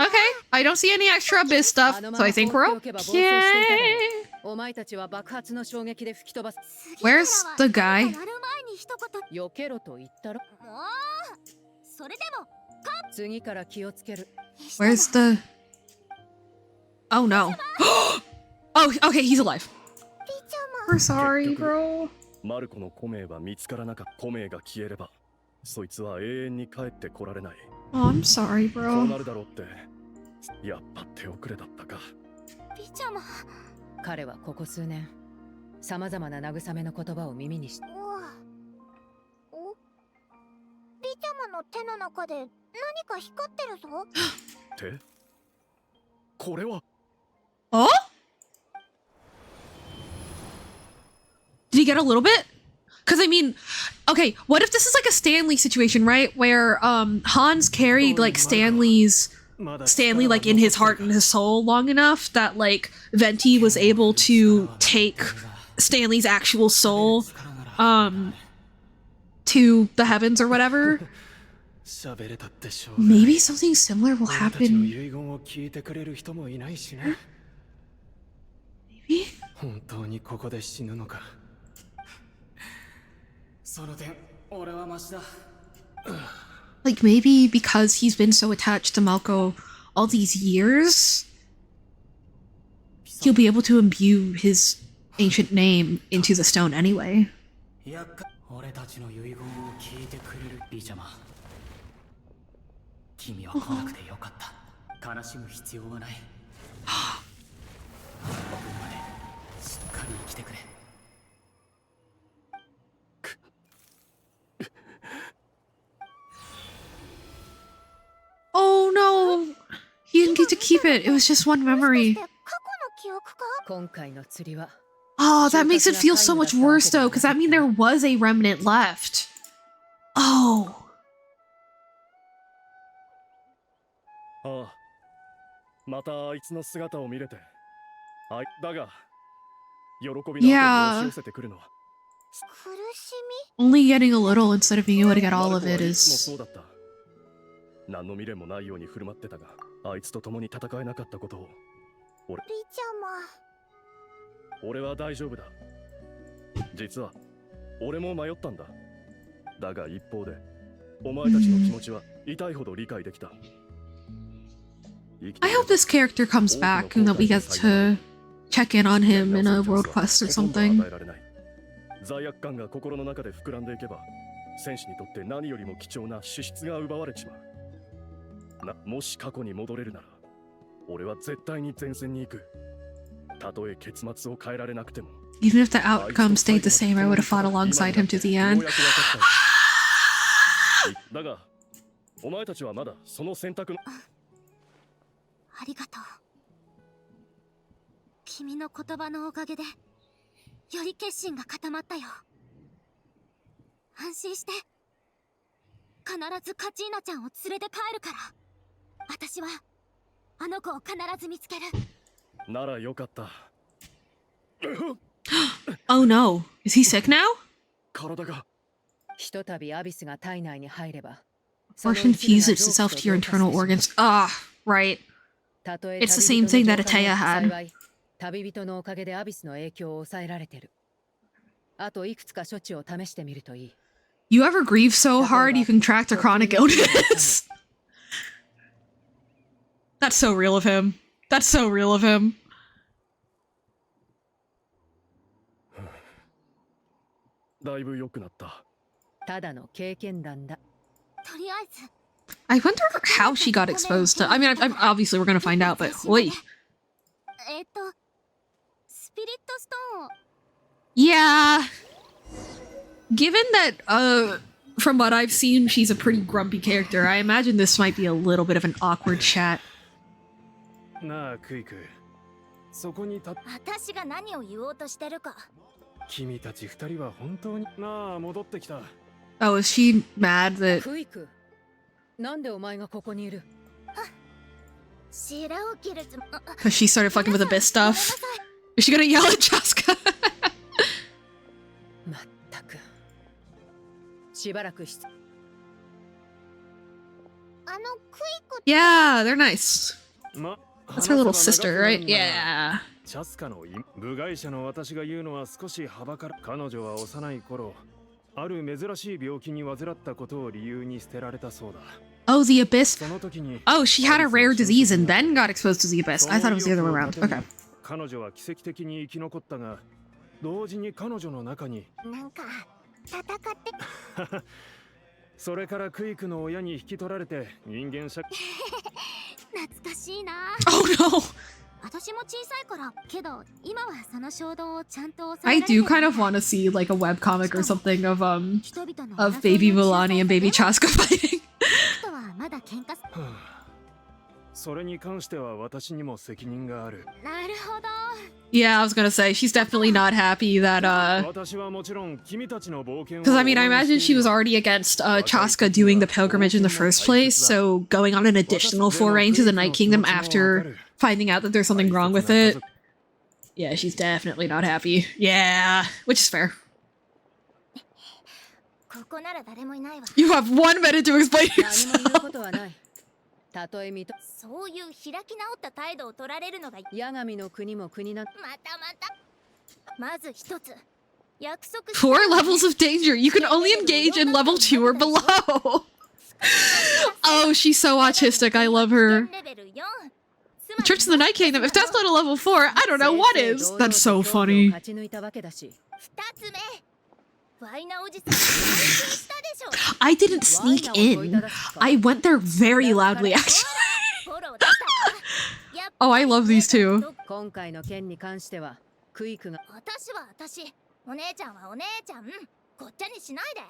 Okay, I don't see any extra biz stuff, so I think we're okay. Where's the guy? Where's the... Oh no. Oh, okay, he's alive. We're sorry, bro. Oh, I'm sorry, bro. 彼はここ数年、さまざまな慰めの言葉を耳にして。お、リちゃまの手の中で何か光ってるぞ。手？これは？Oh? Did he get a little bit? Because I mean, okay, what if this is like a Stanley situation, right? Where Hans carried like Stanley like in his heart and his soul long enough that like Venti was able to take Stanley's actual soul to the heavens or whatever. Maybe something similar will happen. Maybe? Like maybe because he's been so attached to Malko all these years, he'll be able to imbue his ancient name into the stone anyway. Oh no! He didn't get to keep it. It was just one memory. Oh, that makes it feel so much worse though, because that means there was a remnant left. Oh. Yeah. Only getting a little instead of being able to get all of it is... 何の未練もないように振る舞ってたが、あいつと共に戦えなかったことを俺。リちゃま。俺は大丈夫だ。実は俺も迷ったんだ。だが一方でお前たちの気持ちは痛いほど理解できた。 I hope this character comes back and that we get to check in on him in a world quest or something. 罪悪感が心の中で膨らんでいけば、戦士にとって何よりも貴重な資質が奪われちまう。もし過去に戻れるなら、俺は絶対に前線に行く。たとえ結末を変えられなくても。Even if the outcome stayed the same, I would have fought alongside him to the end. だが、お前たちはまだその選択の。ありがとう。君の言葉のおかげで、より決心が固まったよ。安心して。必ずカチーナちゃんを連れて帰るから。私は、あの子を必ず見つける。ならよかった。Oh no. Is he sick now? 体が。ひとたびアビスが体内に入れば、 Or confuses itself to your internal organs. Ah, right. It's the same thing that Atea had. 旅人のおかげでアビスの影響を抑えられてる。あといくつか処置を試してみるといい。You ever grieve so hard you contract a chronic illness? That's so real of him. That's so real of him. だいぶ良くなった。ただの経験談だ。とりあえず。I wonder how she got exposed to. I mean, I'm obviously we're gonna find out, but wait. スピリットストーンを。Yeah. Given that, from what I've seen, she's a pretty grumpy character. I imagine this might be a little bit of an awkward chat. なあ、クイク。そこに私が何を言おうとしてるか。君たち二人は本当に。なあ、戻ってきた。Oh, is she mad that? クイク。なんでお前がここにいる？白を切るつも。Because she started fucking with Abyss stuff. Is she gonna yell at Chaska? まったく。しばらくし。クイコ。Yeah, they're nice. That's her little sister, right? Yeah. チャスカの部外者の私が言うのは少しはばから。彼女は幼い頃、ある珍しい病気に患ったことを理由に捨てられたそうだ。Oh, the Abyss. その時に。Oh, she had a rare disease and then got exposed to the Abyss. I thought it was the other way around. Okay. 彼女は奇跡的に生き残ったが、同時に彼女の中に。なんか戦って。それからクイクの親に引き取られて人間社会。懐かしいな。Oh no. 私も小さい頃けど今はその衝動をちゃんと抑え I られてる。 do kind of want to see like a webcomic or something of baby Villani and baby Chaska fighting. 人はまだ喧嘩す。それに関しては私にも責任がある。なるほど。 Yeah, I was gonna say she's definitely not happy that 私はもちろん君たちの冒険を。 because I mean I imagine she was already against Chaska doing the pilgrimage in the first place, so going on an additional foray into the Night Kingdom after finding out that there's something wrong with it. Yeah, she's definitely not happy. Yeah, which is fair. ここなら誰もいないわ。 You have 1 minute to explain 何も言う yourself. ことはない。たとえみと。そういう開き直った態度を取られるのが。八神の国も国な。また。まず一つ。約束。 4 levels of danger. You can only engage in level 2 or below. Oh, she's so autistic. I love her. The Church of the Night Kingdom. If that's not a level 4, I don't know what is. That's so funny. 二つ目。ワイナおじさん。したでしょ。 I didn't sneak in. I went there very loudly, actually. フォローでしたわ。 Oh, I love these two. 今回の件に関してはクイクが。私は私。お姉ちゃんはお姉ちゃん。ごっちゃにしないで。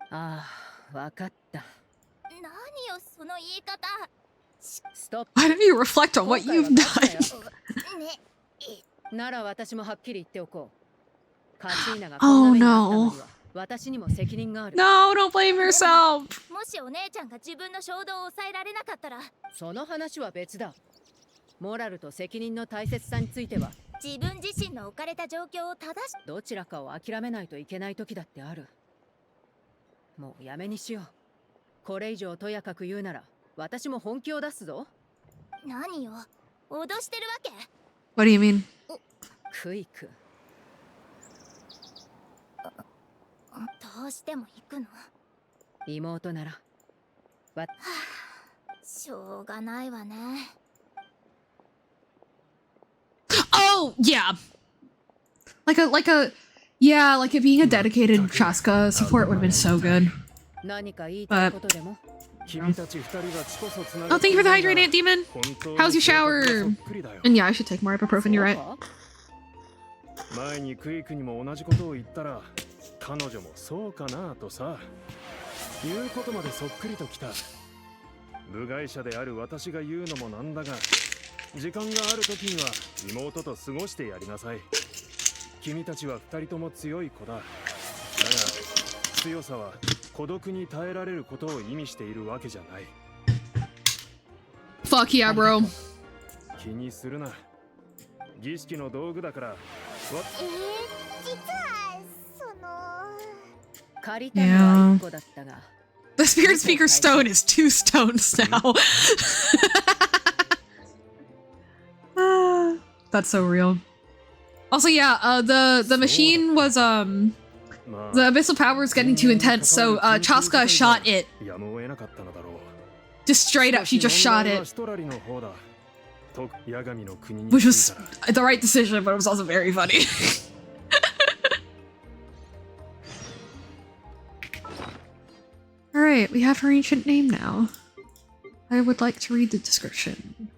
ああ、わかった。何よその言い方。ストップ。 Why don't you reflect on what you've done? ね。なら私もはっきり言っておこう。カチーナが Oh こんな目に遭ったの no. には私にも責任がある。 No, don't blame yourself. もしお姉ちゃんが自分の衝動を抑えられなかったら。その話は別だ。モラルと責任の大切さについては自分自身の置かれた状況を正し。どちらかを諦めないといけない時だってある。もうやめにしよう。これ以上とやかく言うなら私も本気を出すぞ。何よ。脅してるわけ。 What do you mean? クイク。どうしても行くの？妹なら。しょうがないわね。Oh, yeah. Like it being a dedicated Chaska support would have been so good. 何か言いたいことでも。君たち二人が血こそつな Oh, thank you for the hydrate, Ant Demon. How's your shower? And yeah, I should take more ibuprofen, you're right. 前にクイクにも同じことを言ったら、彼女もそうかなとさ。言うことまでそっくりときた。部外者である私が言うのもなんだが、時間がある時には妹と過ごしてやりなさい。君たちは二人とも強い子だ。だが、強さは孤独に耐えられることを意味しているわけじゃない。Fuck yeah, bro. 気にするな。儀式の道具だから。実はその。借りたのは1個だったが。The Spirit Speaker stone is 2 stones now. That's so real. Also, yeah, the machine was the abyssal power was getting too intense, so Chaska shot it. Just straight up, she just shot it. Which was the right decision, but it was also very funny. Alright, we have her ancient name now. I would like to read the description.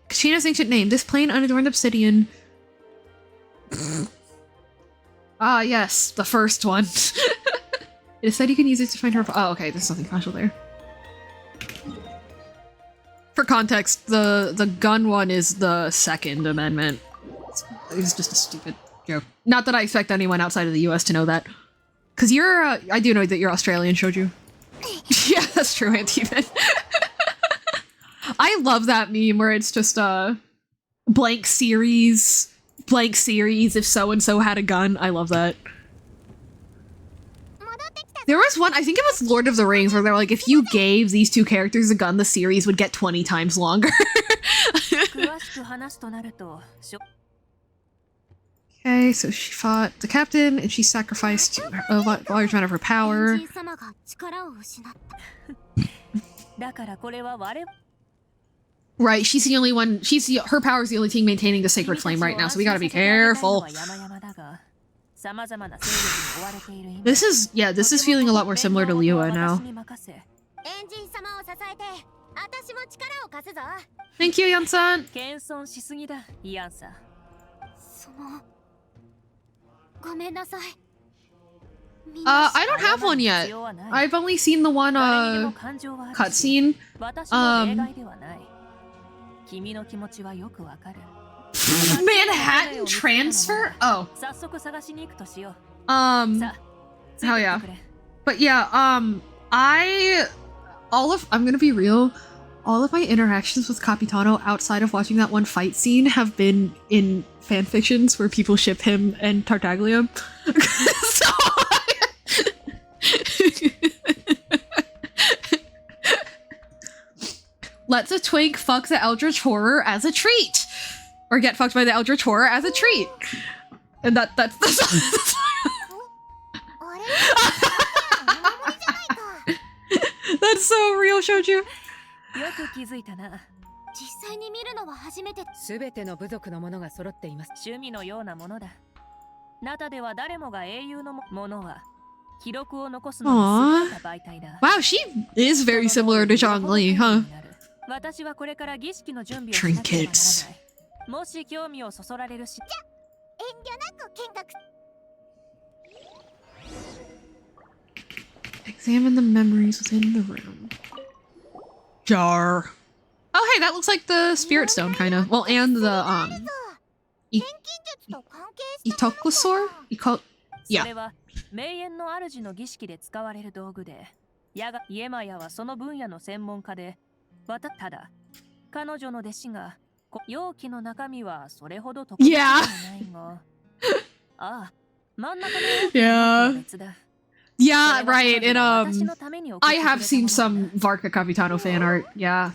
Kashina's ancient name. This plain, unadorned obsidian. Ah, yes, the first one. It is said you can use it to find her. Oh, okay, there's nothing special there. For context, the gun one is the Second Amendment. It's just a stupid joke. Not that I expect anyone outside of the US to know that. Cause you're, I do know that you're Australian, Shouju. Yeah, that's true, Antiman. I love that meme where it's just blank series if so-and-so had a gun. I love that. There was one, I think it was Lord of the Rings, where they're like, if you gave these two characters a gun, the series would get 20 times longer. Okay, so she fought the captain, and she sacrificed a large amount of her power. Right, she's the only one, her power is the only thing maintaining the sacred flame right now, so we gotta be careful. This is feeling a lot more similar to Liua now. Thank you, Yan-san! I don't have one yet. I've only seen the one, cutscene. Manhattan transfer? Oh. Hell yeah. But yeah, I'm gonna be real. All of my interactions with Capitano outside of watching that one fight scene have been in fanfictions where people ship him and Tartaglia. So let's a twink fuck the Eldritch Horror as a treat. Or get fucked by the Eldritch Horror as a treat. And that's that's so real, Shouju. 実際に見るのは初めて。すべての部族のものが揃っています。趣味のようなものだ。ナタでは誰もが英雄のものは記録を残すのに優れた媒体だ。Wow, she is very similar to Zhongli, huh? 私はこれから儀式の準備をしなければならない。もし興味をそそられるし。じゃ、遠慮なく見学。Examine the memories within the room. Jar. Oh, hey, that looks like the Spirit Stone, kind of. Well, and the, Itoklosaur? Yeah. それは名園の主の儀式で使われる道具で、イエマヤはその分野の専門家で、ただ、彼女の弟子が、容器の中身はそれほど特別ではないが、ああ、真ん中の容器は別だ。Yeah, right. And I have seen some Varka Capitano fan art. Yeah,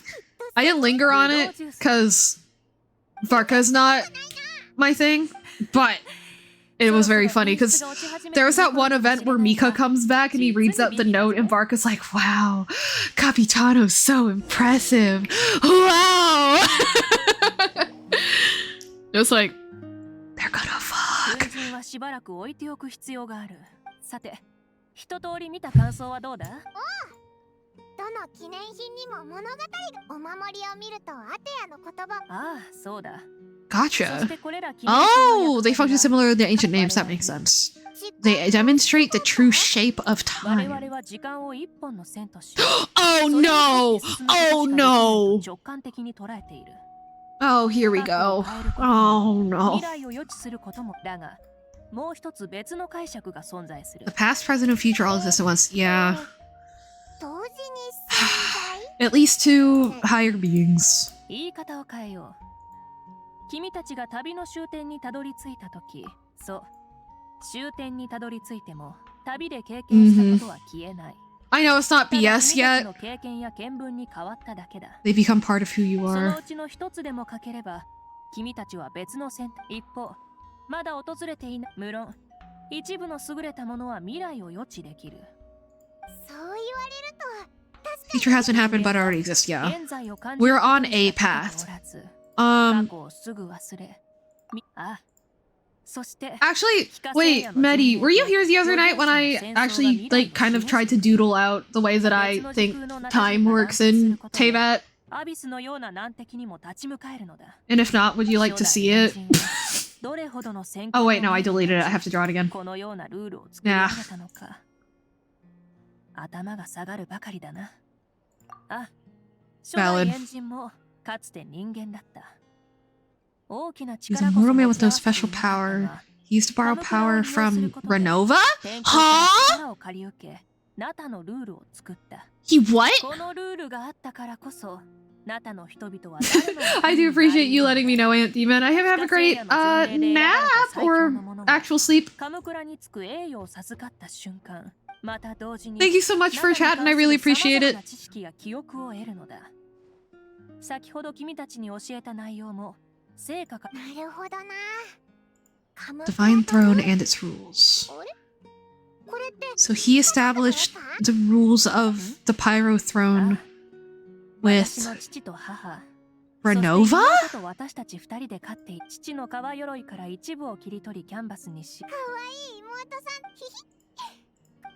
I didn't linger on it because Varka's not my thing, but it was very funny because there was that one event where Mika comes back and he reads out the note and Varka's like, wow, Capitano's so impressive. Wow. It was like, they're gonna fuck. 軍人はしばらく置いておく必要がある。さて、一通り見た感想はどうだ？どの記念品にも物語がお守りを見るとアテアの言葉。ああ、そうだ。 Gotcha. Oh, they function similar to the ancient names. That makes sense. They demonstrate the true shape of time. Oh no! Oh no! Oh, here we go. Oh no. The past, present, and future all exist at once. Yeah. At least two higher beings. 君たちが旅の終点にたどり着いたとき、そう、終点にたどり着いても旅で経験したことは消えない。I know it's not BS yet. の経験や見聞に変わっただけだ。They become part of who you その are. うちの一つでも欠ければ、君たちは別の選択。一方、まだ訪れていない。無論、一部の優れたものは未来を予知できる。そう言われると、 Future hasn't happened but already exists. Yeah. We're on a path. Actually, wait, Medi, were you here the other night when I actually, like, kind of tried to doodle out the way that I think time works in Teyvat? And if not, would you like to see it? Oh wait, no, I deleted it. I have to draw it again. Yeah. 頭が下がるばかりだな。あ、初 Valid. 代エンジンもかつて人間だった。大きな He's 力 a こそ mortal man 持 with ち合 no わせてい special なかった power. が、 He used to borrow power from Renova? 天 Huh? 候から力を借り受け、ナタのルールを作った。 He what? このルールがあったからこそ、ナタの人々は I do appreciate you letting me know, Aunt Demon. I have a great nap or actual sleep. カムクラにつく栄誉を授かった瞬間。また同時に Thank you so much for chatting. I really appreciate it. 知識や記憶を得るのだ。先ほど君たちに教えた内容も成果か。なるほどな。 Divine throne and its rules. So he established the rules of the Pyro throne with 私の父と母。 Renova? そして妹と私たち二人で飼っている父の革鎧から一部を切り取りキャンバスにし。かわいい妹さん。ひひ。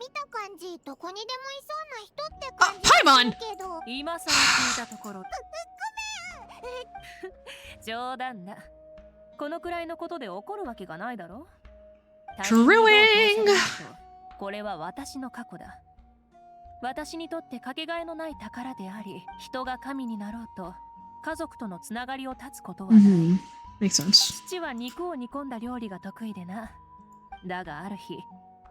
見た感じどこにでもいそうな人って感じだけど。今さら聞いたところ。ごめん。冗談だ。このくらいのことで怒るわけがないだろ。Truing! これは私の過去だ。私にとってかけがえのない宝であり、人が神になろうと家族とのつながりを断つことはない。Mm-hmm. Makes sense. 父は肉を煮込んだ料理が得意でな。だがある日、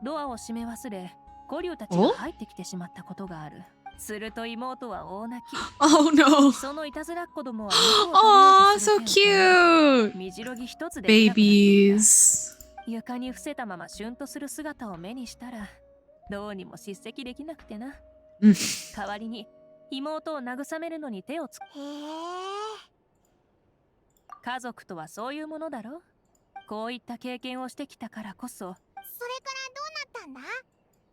ドアを閉め忘れ、ゴリュウたちが入ってきてしまったことがある。すると妹は大泣き。Oh no! そのいたずらっ子供は Aw, so cute! 身じろぎ一つで Babies. 床に伏せたままシュンとする姿を目にしたら、どうにも叱責できなくてな。代わりに妹を慰めるのに手をつく。家族とはそういうものだろ。こういった経験をしてきたからこそ。それからどうなったんだ？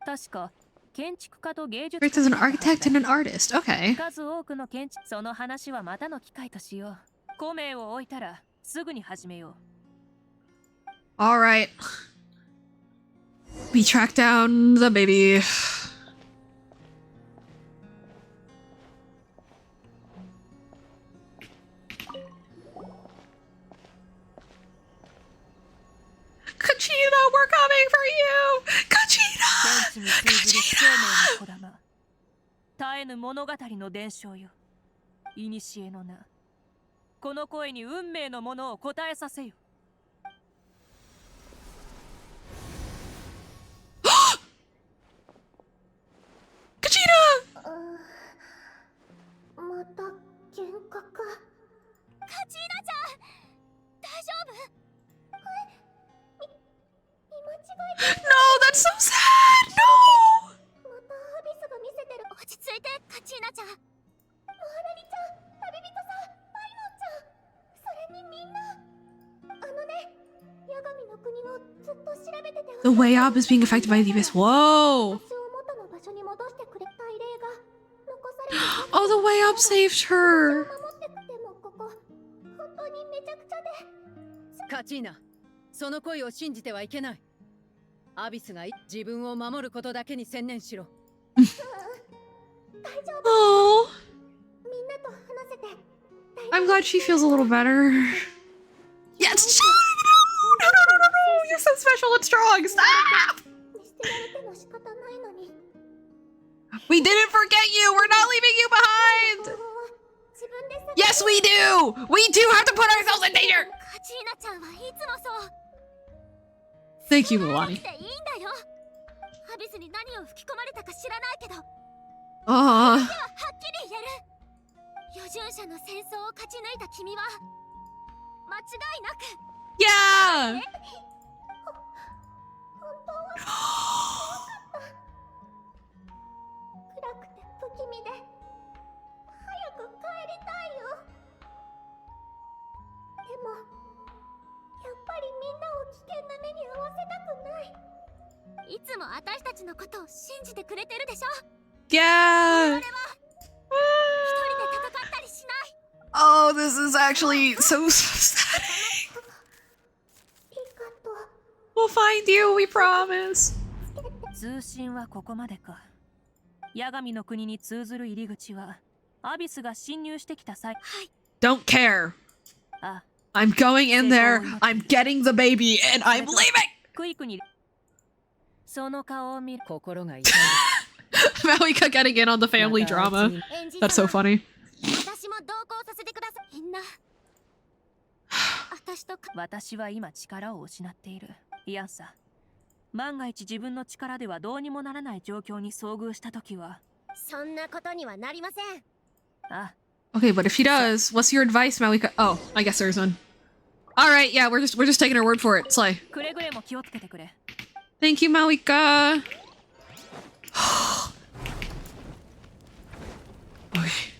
確か建築家と芸術 Writes as an architect and an artist. Okay. 数多くの建築、その話はまたの機会としよう。孔明を置いたらすぐに始めよう。All right. We track down the baby. Kachina, we're coming for you! Kachina! Kachina! 絶えぬ物語の伝承よ。いにしえの名。この声に運命のものを答えさせよ。Kachina! また喧嘩か。カチーナちゃん、大丈夫？No, that's so sad! No! またアビスが見せてる。落ち着いて、カチーナちゃん。モハラリちゃん、旅人 The way up is being affected by the abyss. Whoa! Oh, the way up saved her. カチーナ、その声を信じてはいけない。アビスが自分を守ることだけに専念しろ。Oh, I'm glad she feels a little better. Yes, no, no, no, no, no, no! You're so special and strong. Stop! We didn't forget you. We're not leaving you behind. Yes, we do. We do have to put ourselves in danger. Thank you, Milani. Yeah. Yeah. Oh, this is actually so sad. We'll find you, we promise. 通信はここまでか。ヤガミの国に通ずる入り口はアビスが侵入してきた際。Don't care. あ、I'm going in there. I'm getting the baby, and I'm leaving. クイックにその顔を見る心が痛い。Malika getting in on the family drama. That's so funny. 私は今力を失っている。イアンさ、万が一自分の力ではどうにもならない状況に遭遇したときは。そんなことにはなりません。あ。Okay, but if she does, what's your advice, Malika? Oh, I guess there's one. All right, yeah, we're just taking her word for it. Slay. くれぐれも気をつけてくれ。Thank you, Malika. Okay.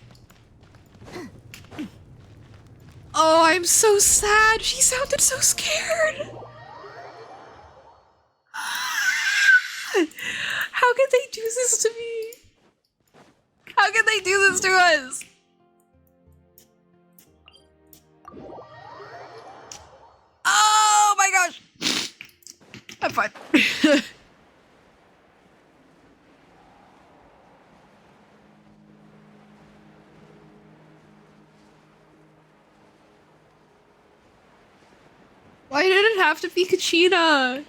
Oh, I'm so sad. She sounded so scared. How could they do this to me? How could they do this to us? Oh my gosh. I'm fine. Why did it have to be Kachina?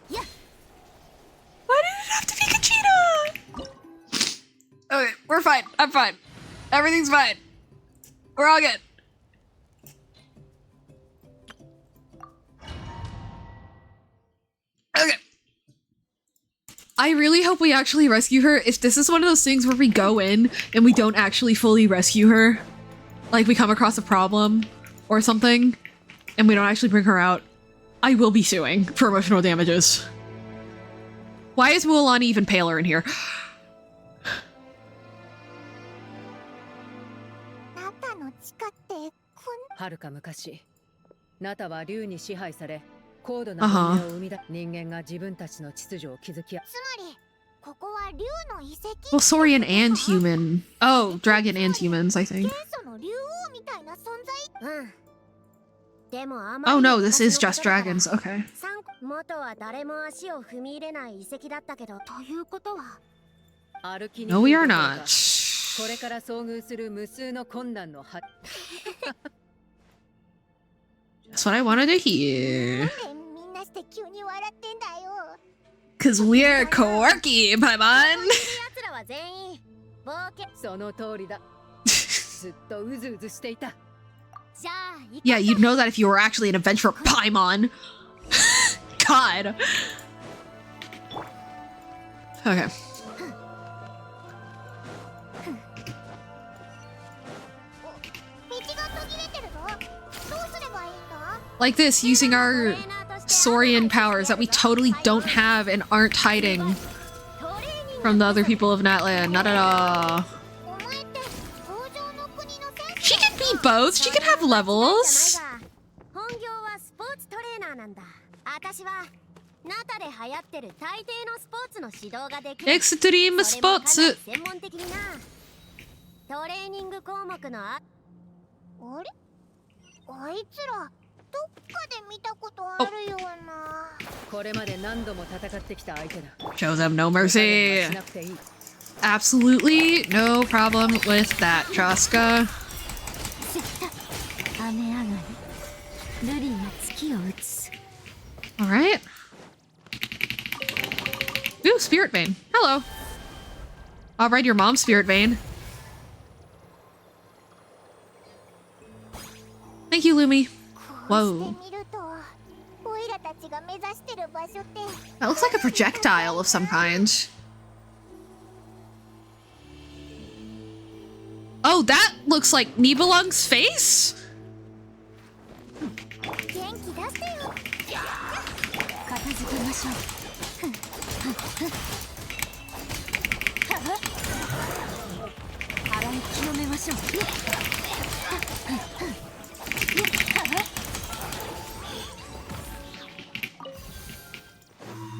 Yeah. Why did it have to be Kachina? Okay, we're fine. I'm fine. Everything's fine. We're all good. Okay. I really hope we actually rescue her. If this is one of those things where we go in and we don't actually fully rescue her, like we come across a problem or something, and we don't actually bring her out, I will be suing for emotional damages. Why is Mualani even paler in here? はるか昔、ナタは竜に支配され、高度な文明を生み出す人間が自分たちの秩序を築き。つまり、ここは竜の遺跡。Well, Saurian and human. Oh, dragon and humans, I think. Oh no, this is just dragons. Okay. 元は誰も足を踏み入れない遺跡だったけど、ということは。No, we are not. これから遭遇する無数の困難のは。That's what I wanted to hear. Cause we're quirky, Paimon. その通りだ。ずっとうずうずしていた。Yeah, you'd know that if you were actually an adventurer, Paimon. God. Okay. Like this, using our Saurian powers that we totally don't have and aren't hiding from the other people of Natlan. Not at all. She can be both. She can have levels. ナタで流行ってる大抵のスポーツの指導ができる。エクストリームスポーツ。専門的にな。トレーニング項目のあれ、あいつらどっかで見たことあるような。これまで何度も戦ってきた相手だ。 Show them no mercy. Absolutely no problem with that, Traska. 雨上がり、ルリが月を打つ。 Alright. Ooh, Spirit Vein. Hello. I'll ride your mom's Spirit Vein. Thank you, Lumi. Whoa. That looks like a projectile of some kind. Oh, that looks like Nibelung's face?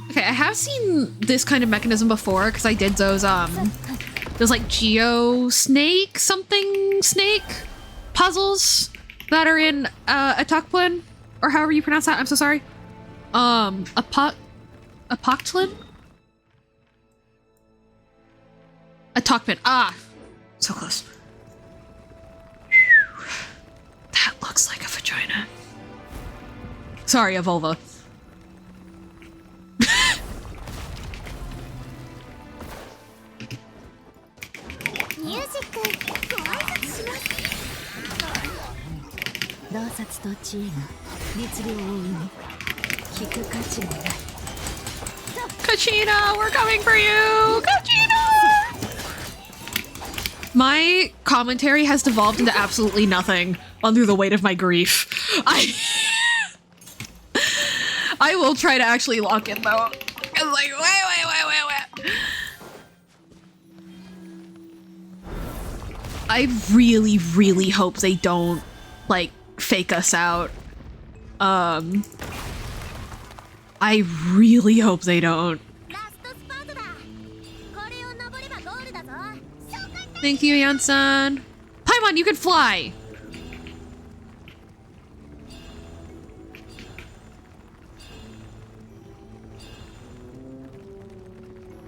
Okay, I have seen this kind of mechanism before because I did those like Geo Snake something snake puzzles that are in Atakplin, or however you pronounce that. I'm so sorry. Apoctlin? Atakplin. Ah, so close. That looks like a vagina. Sorry, a vulva. Kachina, we're coming for you! Kachina! My commentary has devolved into absolutely nothing under the weight of my grief. I will try to actually lock in though. It's like, wait. I really, really hope they don't, like, fake us out. I really hope they don't. Thank you, Yansan. Paimon, you can fly!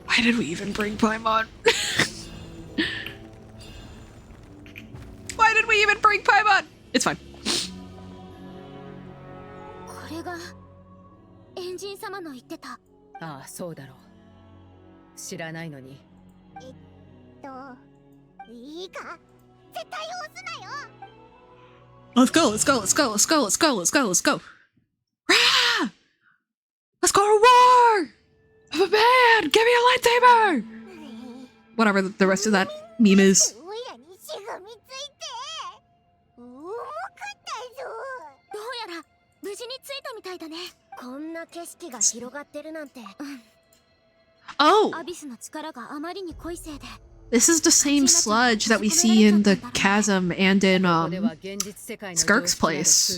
Why did we even bring Paimon? Why did we even bring Paimon? It's fine. Ah, soだろう。知らないのに。Let's go, let's go, let's go, let's go, let's go, let's go, let's go. Rah! Let's go to war! I'm a man! Give me a lightsaber! Whatever the rest of that meme is. Oh! This is the same sludge that we see in the chasm and in Skirk's place.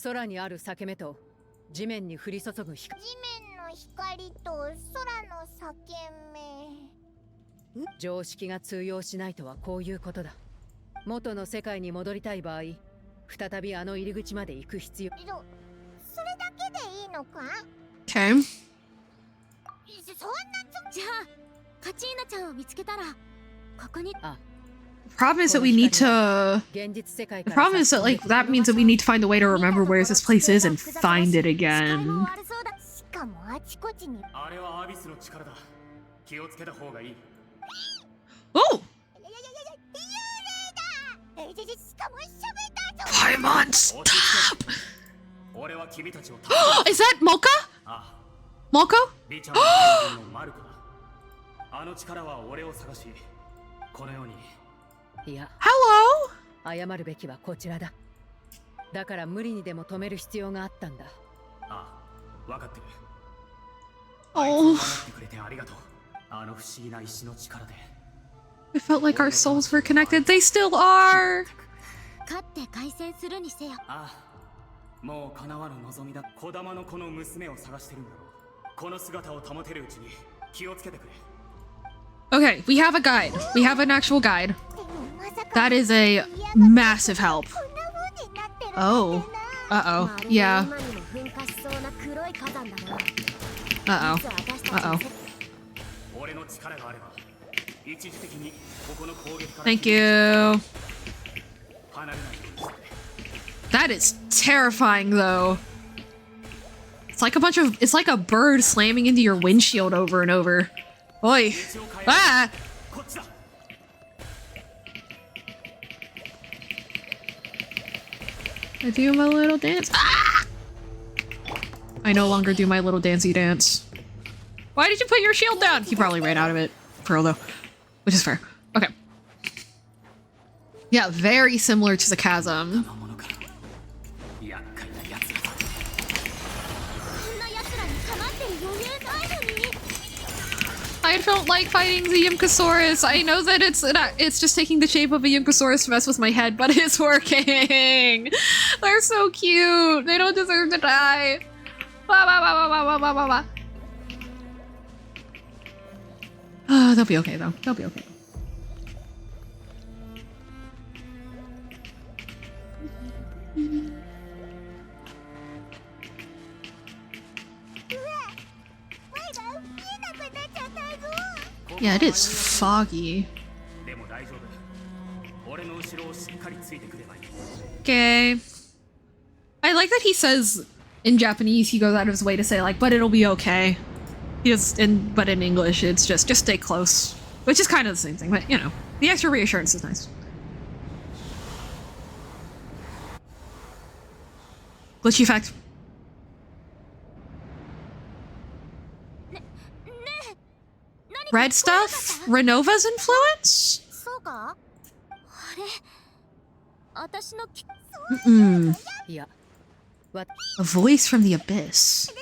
空にある裂け目と地面に降り注ぐ光。常識が通用しないとはこういうことだ。元の世界に戻りたい場合、再びあの入り口まで行く必要。それだけでいいのか？ Okay. じゃあ、カチーナちゃんを見つけたら、ここに。The problem is that we need to... The problem is that, like, that means that we need to find a way to remember where this place is and find it again. Oh! Paimon, stop! Is that Mocha? Moko? Hello? 謝るべきはこちらだ。だから無理にでも止める必要があったんだ。ああ、わかってる。Oh. I felt like our souls were connected. They still are. もう叶わぬ望みだ。小玉の子の娘を探してるんだろう。この姿を保てるうちに気をつけてくれ。 Okay, we have a guide. We have an actual guide. That is a massive help. Oh. Uh-oh. Yeah. Uh-oh. Uh-oh. Thank you. That is terrifying, though. It's like it's like a bird slamming into your windshield over and over. Oi. Ah! I do my little dance. Ah! I no longer do my little dancey dance. Why did you put your shield down? He probably ran out of it. For real though. Which is fair. Okay. Yeah, very similar to the chasm. I don't like fighting the Yunkasaurus. I know that it's just taking the shape of a Yunkasaurus to mess with my head, but it's working. They're so cute. They don't deserve to die. They'll be okay though. They'll be okay. Yeah, it is foggy. Okay. I like that he says in Japanese, he goes out of his way to say like, but it'll be okay. But in English, it's just stay close, which is kind of the same thing. But you know, the extra reassurance is nice. Glitchy effect. Red stuff? Renova's influence? Mm-mm. A voice from the abyss.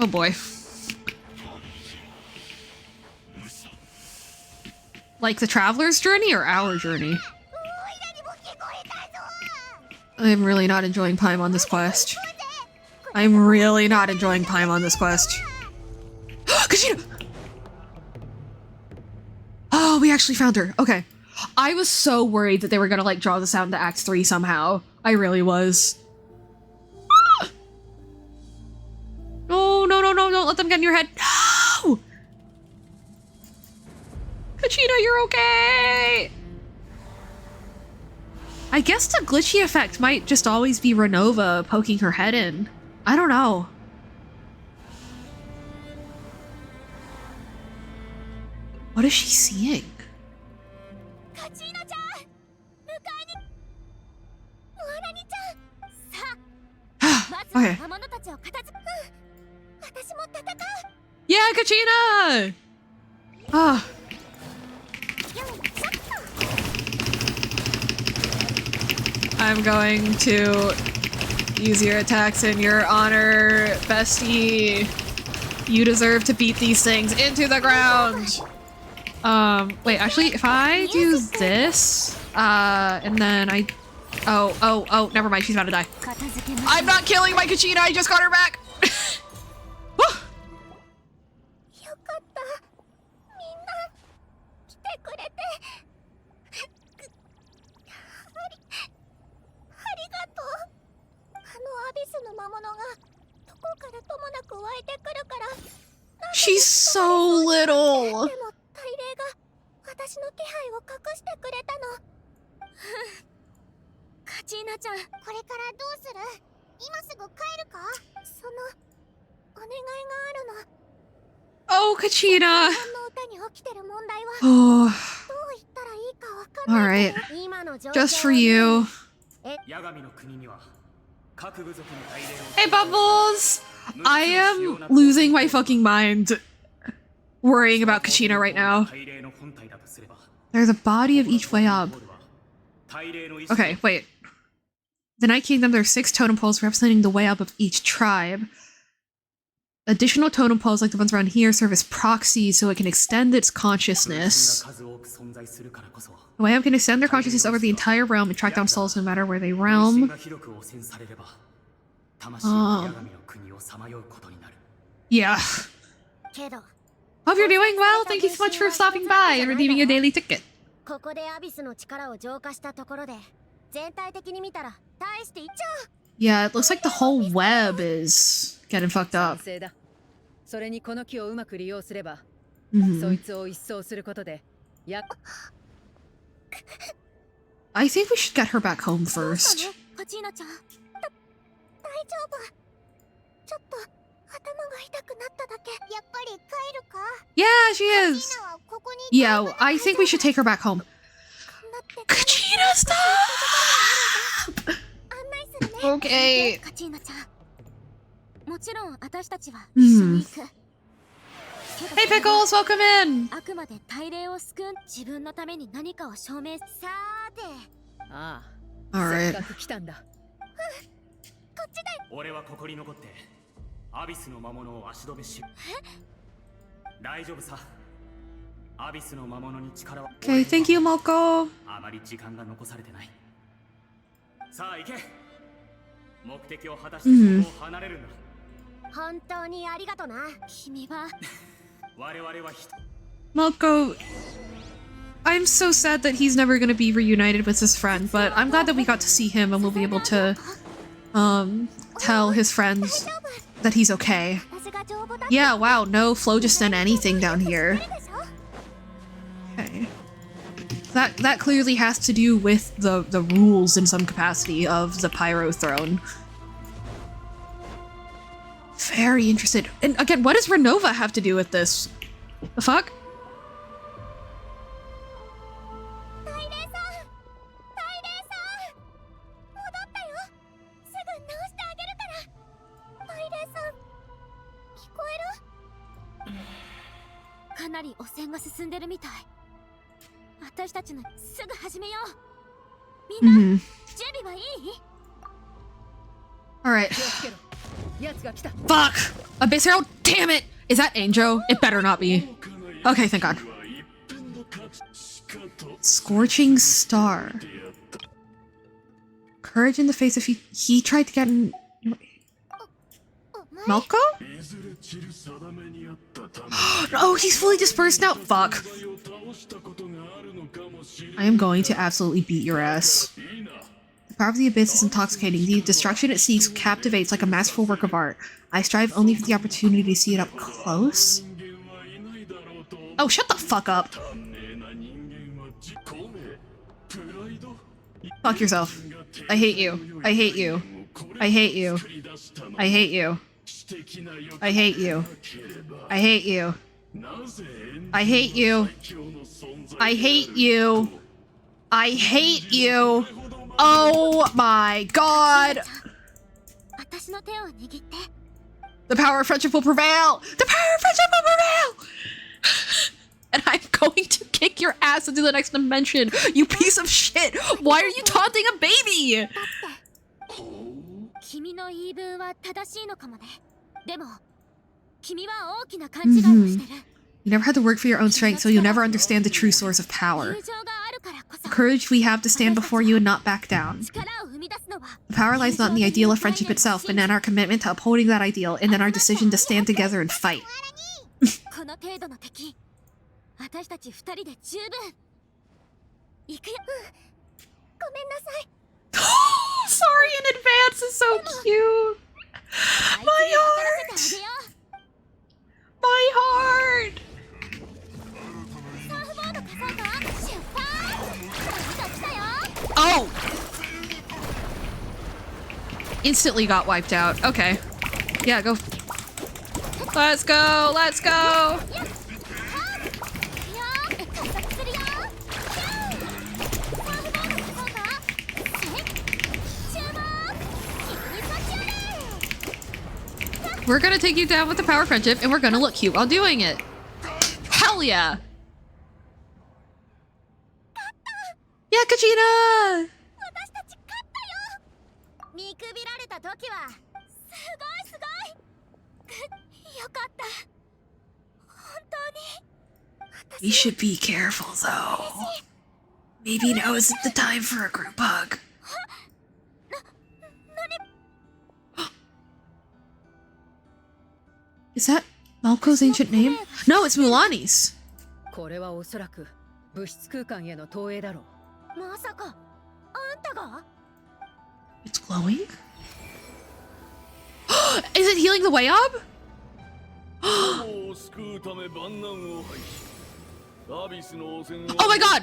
Oh boy. Like the traveler's journey or our journey? I'm really not enjoying Paimon on this quest. I'm really not enjoying Paimon on this quest. Kashina! Oh, we actually found her. Okay. I was so worried that they were gonna like draw this out into Act 3 somehow. I really was. Oh, no, no, no, don't let them get in your head. No! Kachina, you're okay! I guess the glitchy effect might just always be Renova poking her head in. I don't know. What is she seeing? Okay. Yeah, Kachina! Ah. I'm going to use your attacks in your honor, bestie. You deserve to beat these things into the ground. Wait, actually, if I do this, and then oh, never mind, she's about to die. I'm not killing my Kachina, I just got her back! She's so little! Oh, Kachina! Oh. Alright. Just for you. Hey, Bubbles! I am losing my fucking mind worrying about Kachina right now. There's a body of each way up. Okay, wait. The Night Kingdom, there are 6 totem poles representing the way up of each tribe. Additional totem poles like the ones around here serve as proxies so it can extend its consciousness. The Wayam can extend their consciousness over the entire realm and track down souls no matter where they realm. Yeah. Hope you're doing well. Thank you so much for stopping by and redeeming a daily ticket. Yeah, it looks like the whole web is getting fucked up. I think we should get her back home first. Yeah, she is. Yeah, I think we should take her back home. Kachina, stop! Okay. Hey Pickles, welcome in! Alright. 俺はここに残ってアビスの魔物を足止めし大丈夫さアビスの魔物に力は Okay, thank you, Moko. あまり時間が残されてないさあ行け目的を果たしてここを離れるんだ本当にありがとな君は我々は Moko, I'm so sad that he's never gonna be reunited with his friend, but I'm glad that we got to see him and we'll be able to tell his friends that he's okay. Yeah, wow, no phlogiston anything down here. Okay. That clearly has to do with the rules in some capacity of the Pyro Throne. Very interested. And again, what does Renova have to do with this? The fuck? Alright. Fuck! Abyssal? Damn it! Is that Angel? It better not be. Okay, thank God. Scorching Star. Courage in the face of he tried to get in... Malko? Oh, he's fully dispersed now? Fuck. I am going to absolutely beat your ass. The power of the Abyss is intoxicating. The destruction it seeks captivates like a masterful work of art. I strive only for the opportunity to see it up close. Oh, shut the fuck up. Fuck yourself. I hate you. I hate you. I hate you. I hate you. I hate you. I hate you. I hate you. I hate you. I hate you. Oh my god. The power of friendship will prevail. The power of friendship will prevail. And I'm going to kick your ass into the next dimension, you piece of shit. Why are you taunting a baby? You never had to work for your own strength, so you'll never understand the true source of power. The courage we have to stand before you and not back down. The power lies not in the ideal of friendship itself, but in our commitment to upholding that ideal, and in our decision to stand together and fight. Sorry in advance, it's so cute. My heart! My heart! Oh! Instantly got wiped out. Okay. Yeah, go. Let's go! Let's go! We're gonna take you down with the power friendship, and we're gonna look cute while doing it. Hell yeah! Yeah, Kachina! We should be careful, though. Maybe now isn't the time for a group hug. Is that Malko's ancient name? No, it's Mulani's. これはおそらく物質空間への投影だろう。まさかあんたが It's glowing? Is it healing the way up? Oh my god!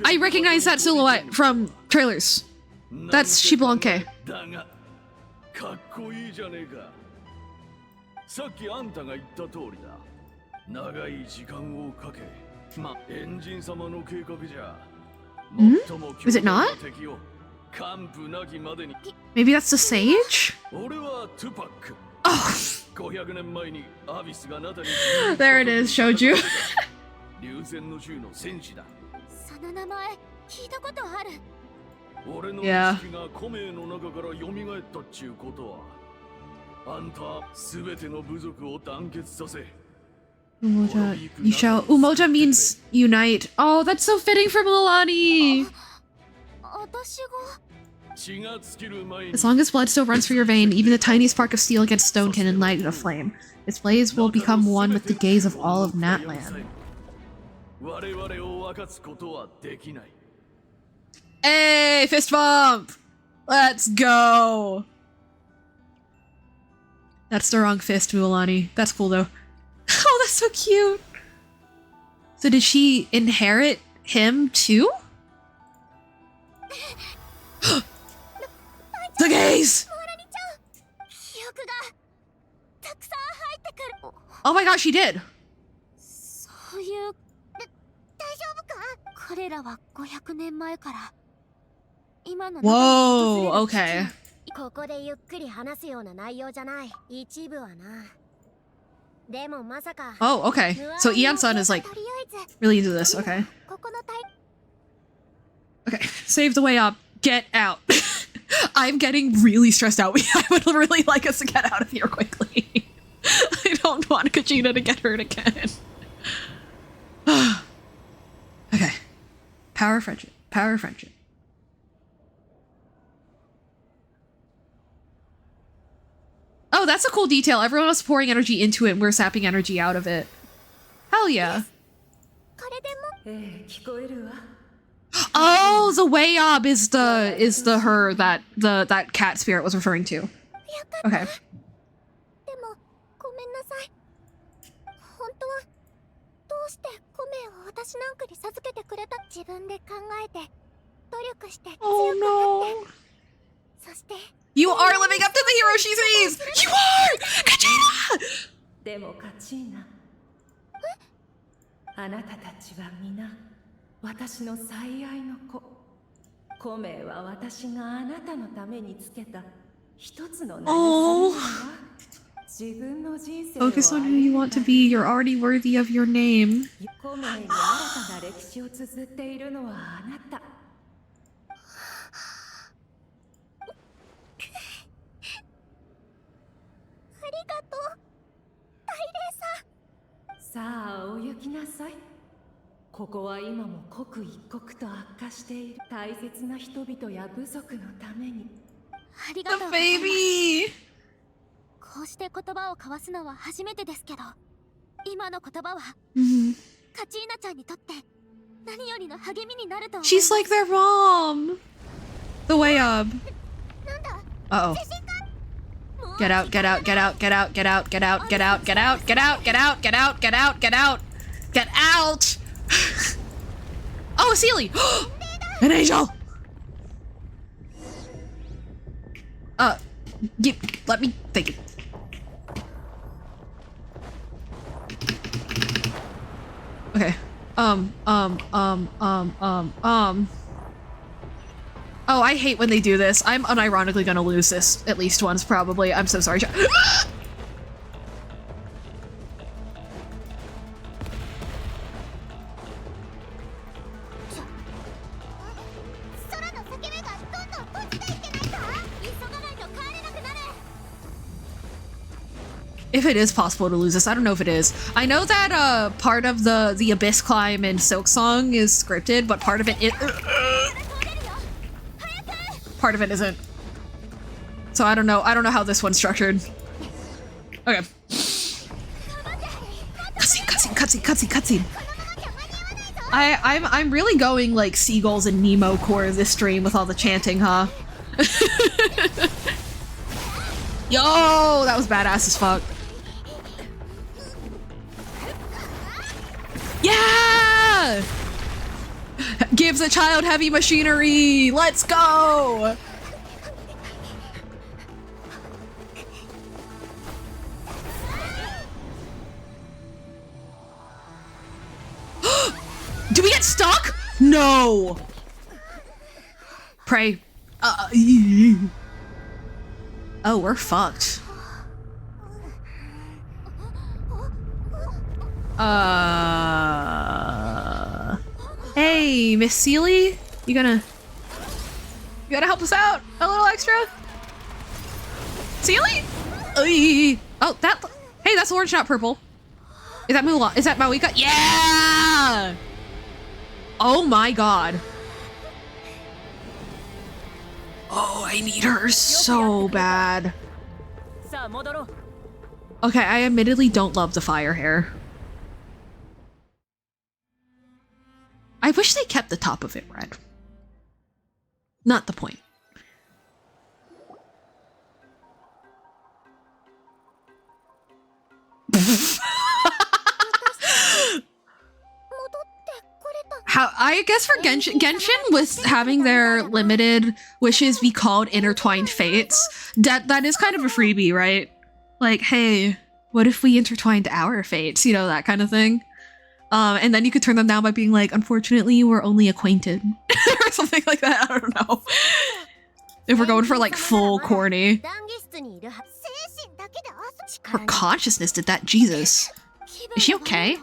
I recognize that silhouette from trailers. That's Shiblanke. さっきあんたが言った通りだ。長い時間をかけ、エンジン様の計画じゃ。Is it not? Maybe that's the sage? Oh! There it is, showed you. その名前聞いたことある。俺の意識が古名の中から蘇ったっちゅうことは、あんたすべての部族を団結させ。Umoja, you shall. Umoja means unite. Oh, that's so fitting for Mulani. As long as blood still runs through your vein, even the tiniest spark of steel against stone can ignite a flame. Its blaze will become one with the gaze of all of Natlan. Hey, fist bump! Let's go! That's the wrong fist, Mulani. That's cool though. Oh, that's so cute! So did she inherit him too? The gaze! Oh my gosh, she did! そういう、大丈夫か？彼らは500年前から今の Whoa, okay. ここでゆっくり話すような内容じゃない。一部はな。でもまさか。Oh, okay. So Ian-san is like really into this, okay. Okay, save the way up. Get out. I'm getting really stressed out. I would really like us to get out of here quickly. I don't want Kachina to get hurt again. Okay. Power of friendship. Power of friendship. Oh, that's a cool detail. Everyone was pouring energy into it and we're sapping energy out of it. Hell yeah. Oh, the Wayob is the her that that cat spirit was referring to. Okay. Oh no. You are living up to the hero she sees! You are! Kachina! でもカチーナ、あなたたちは皆私の最愛の子。コメは私があなたのためにつけた一つの名前。自分の人生を Focus on who you want to be. You're already worthy of your name. コメに新たな歴史を綴っているのはあなた。さあお行きなさい。ここは今も刻一刻と悪化している。大切な人々や部族のために。ありがとう。 The baby! こうして言葉を交わすのは初めてですけど、今の言葉は、カチーナちゃんにとって何よりの励みになると思う。She's like their mom! The Wayob. Uh-oh. Get out, get out, get out, get out, get out, get out, get out, get out, get out, get out, get out, get out, get out, get out! Oh, a Sealy! An angel! Let me think. Okay. Oh, I hate when they do this. I'm unironically gonna lose this at least once, probably. I'm so sorry. If it is possible to lose this, I don't know if it is. I know that part of the Abyss climb in Silk Song is scripted, but part of it is part of it isn't. So I don't know. I don't know how this one's structured. Okay. Cutscene. I'm really going like Seagulls and Nemo core this stream with all the chanting, huh? Yo, that was badass as fuck. Yeah! Gives a child heavy machinery. Let's go! Do we get stuck? No! Pray. Oh, we're fucked. Hey, Miss Seely? You gonna help us out a little extra? Seely? Oh, hey, that's orange, not purple. Is that Mulan? Is that Mawika? Yeah! Oh my god. Oh, I need her so bad. Okay, I admittedly don't love the fire hair. I wish they kept the top of it red. Not the point. How I guess for Genshin with having their limited wishes be called intertwined fates, that is kind of a freebie, right? Like, hey, what if we intertwined our fates? You know, that kind of thing. And then you could turn them down by being like, unfortunately, we're only acquainted. Or something like that, I don't know. If we're going for like full corny. Her consciousness did that, Jesus. Is she okay?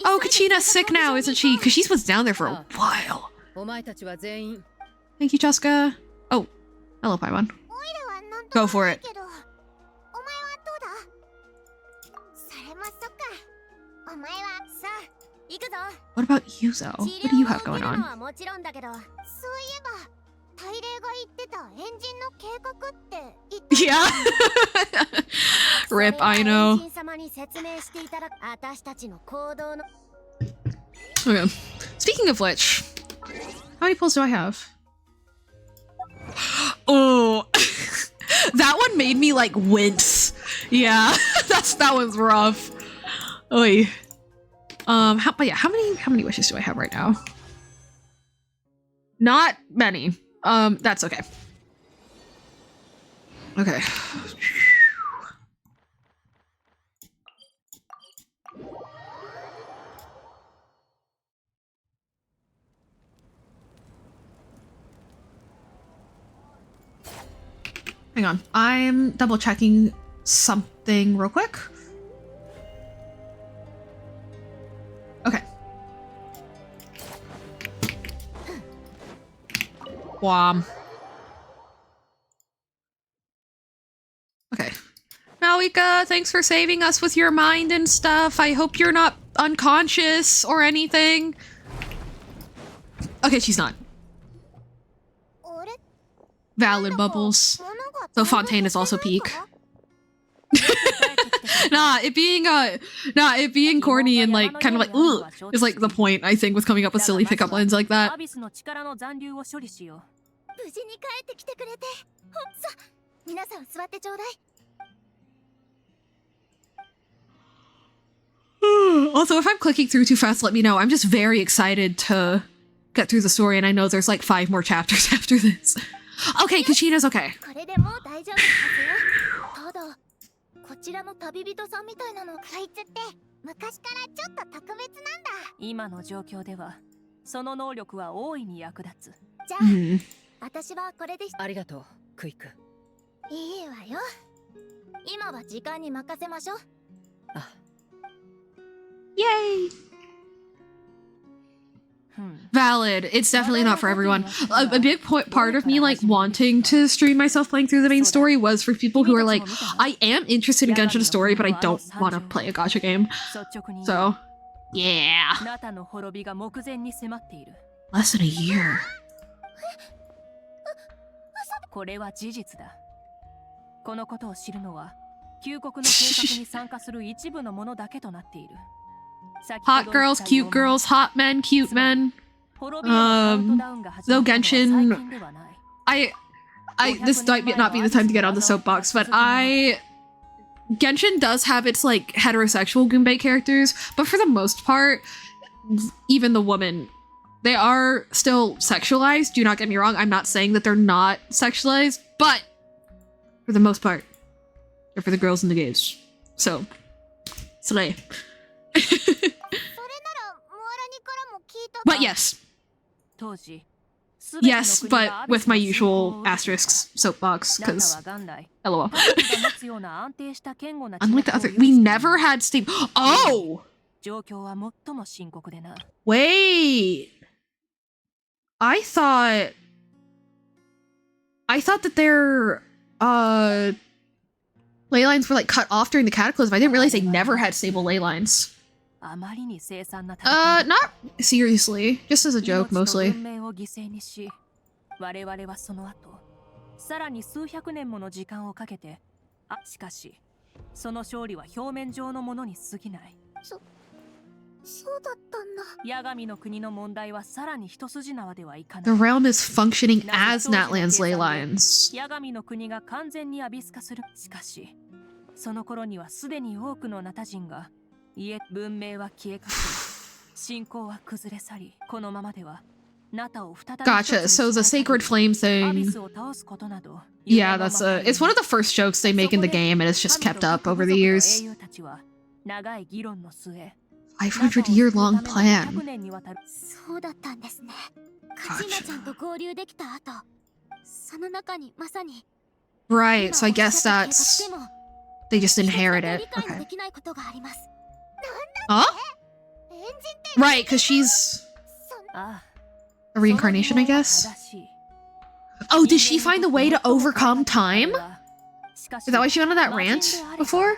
Oh, Kachina's sick now, isn't she? Because she was down there for a while. Thank you, Cheska. Oh, hello, Paimon. Go for it. What about Yuzo? What do you have going on? Yeah. Rip, I know. Okay. Speaking of which, how many pulls do I have? Oh, that one made me like wince. Yeah, that one's rough. Oy. But yeah, how many wishes do I have right now? Not many. That's okay. Okay. Hang on. I'm double checking something real quick. Okay. Wham. Okay. Malika, thanks for saving us with your mind and stuff. I hope you're not unconscious or anything. Okay, she's not. Valid, Bubbles. Though Fontaine is also peak. it being corny and like kind of like ugh is like the point, I think, with coming up with silly pickup lines like that. Also, if I'm clicking through too fast, let me know. I'm just very excited to get through the story, and I know there's like 5 more chapters after this. Okay, Kachina's okay. Yay! Valid. It's definitely not for everyone. A big part of me like wanting to stream myself playing through the main story was for people who are like, I am interested in Genshin story, but I don't want to play a gacha game. So, yeah. Less than a year. これは事実だ。このことを知るのは旧国の計画に参加する一部の者だけとなっている。Hot girls, cute girls, hot men, cute men. Though Genshin, this might not be the time to get on the soapbox, but Genshin does have its like heterosexual Gunbei characters, but for the most part, even the women, they are still sexualized. Do not get me wrong. I'm not saying that they're not sexualized, but for the most part, they're for the girls and the gays. So, slay. But yes. Yes, but with my usual asterisks soapbox, because LOL. Unlike the other, we never had stable. Oh! Wait! I thought that their ley lines were like cut off during the cataclysm. I didn't realize they never had stable ley lines. Not seriously. Just as a joke, mostly. 我々はその後、さらに数百年もの時間をかけて、しかし、その勝利は表面上のものに過ぎない。そうだったんだ。ヤガミの国の問題はさらに一筋縄ではいかない。 The realm is functioning as Natlan's ley lines. ヤガミの国が完全にアビス化する。しかし、その頃にはすでに多くのナタ人が、文明は消えかけ、信仰は崩れ去り、このままでは。Gotcha. So the sacred flame thing. Yeah, that's it's one of the first jokes they make in the game, and it's just kept up over the years. 500-year-long plan. Right. So I guess that's they just inherit it. Okay. Huh? Right, because she's a reincarnation, I guess? Oh, did she find a way to overcome time? Is that why she went on that rant before?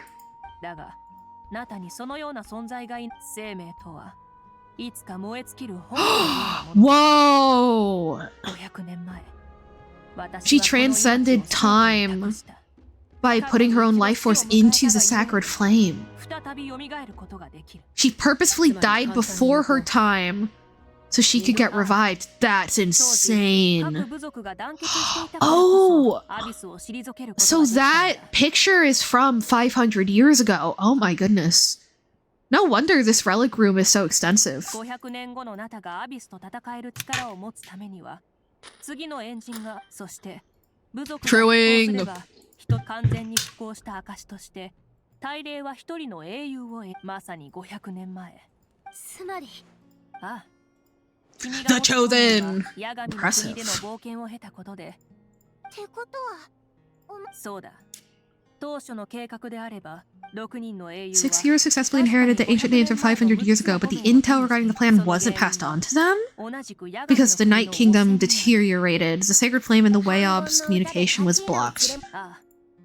Whoa! She transcended time by putting her own life force into the sacred flame. She purposefully died before her time so she could get revived. That's insane. Oh! So that picture is from 500 years ago. Oh my goodness. No wonder this relic room is so extensive. Truing. 完全に復興した証として大霊は一人の英雄をまさに500年前つまりThe Chosen! Impressive. 6 heroes successfully inherited the ancient names from 500 years ago, but the intel regarding the plan wasn't passed on to them? Because the Night Kingdom deteriorated, the Sacred Flame and the Wayob's communication was blocked.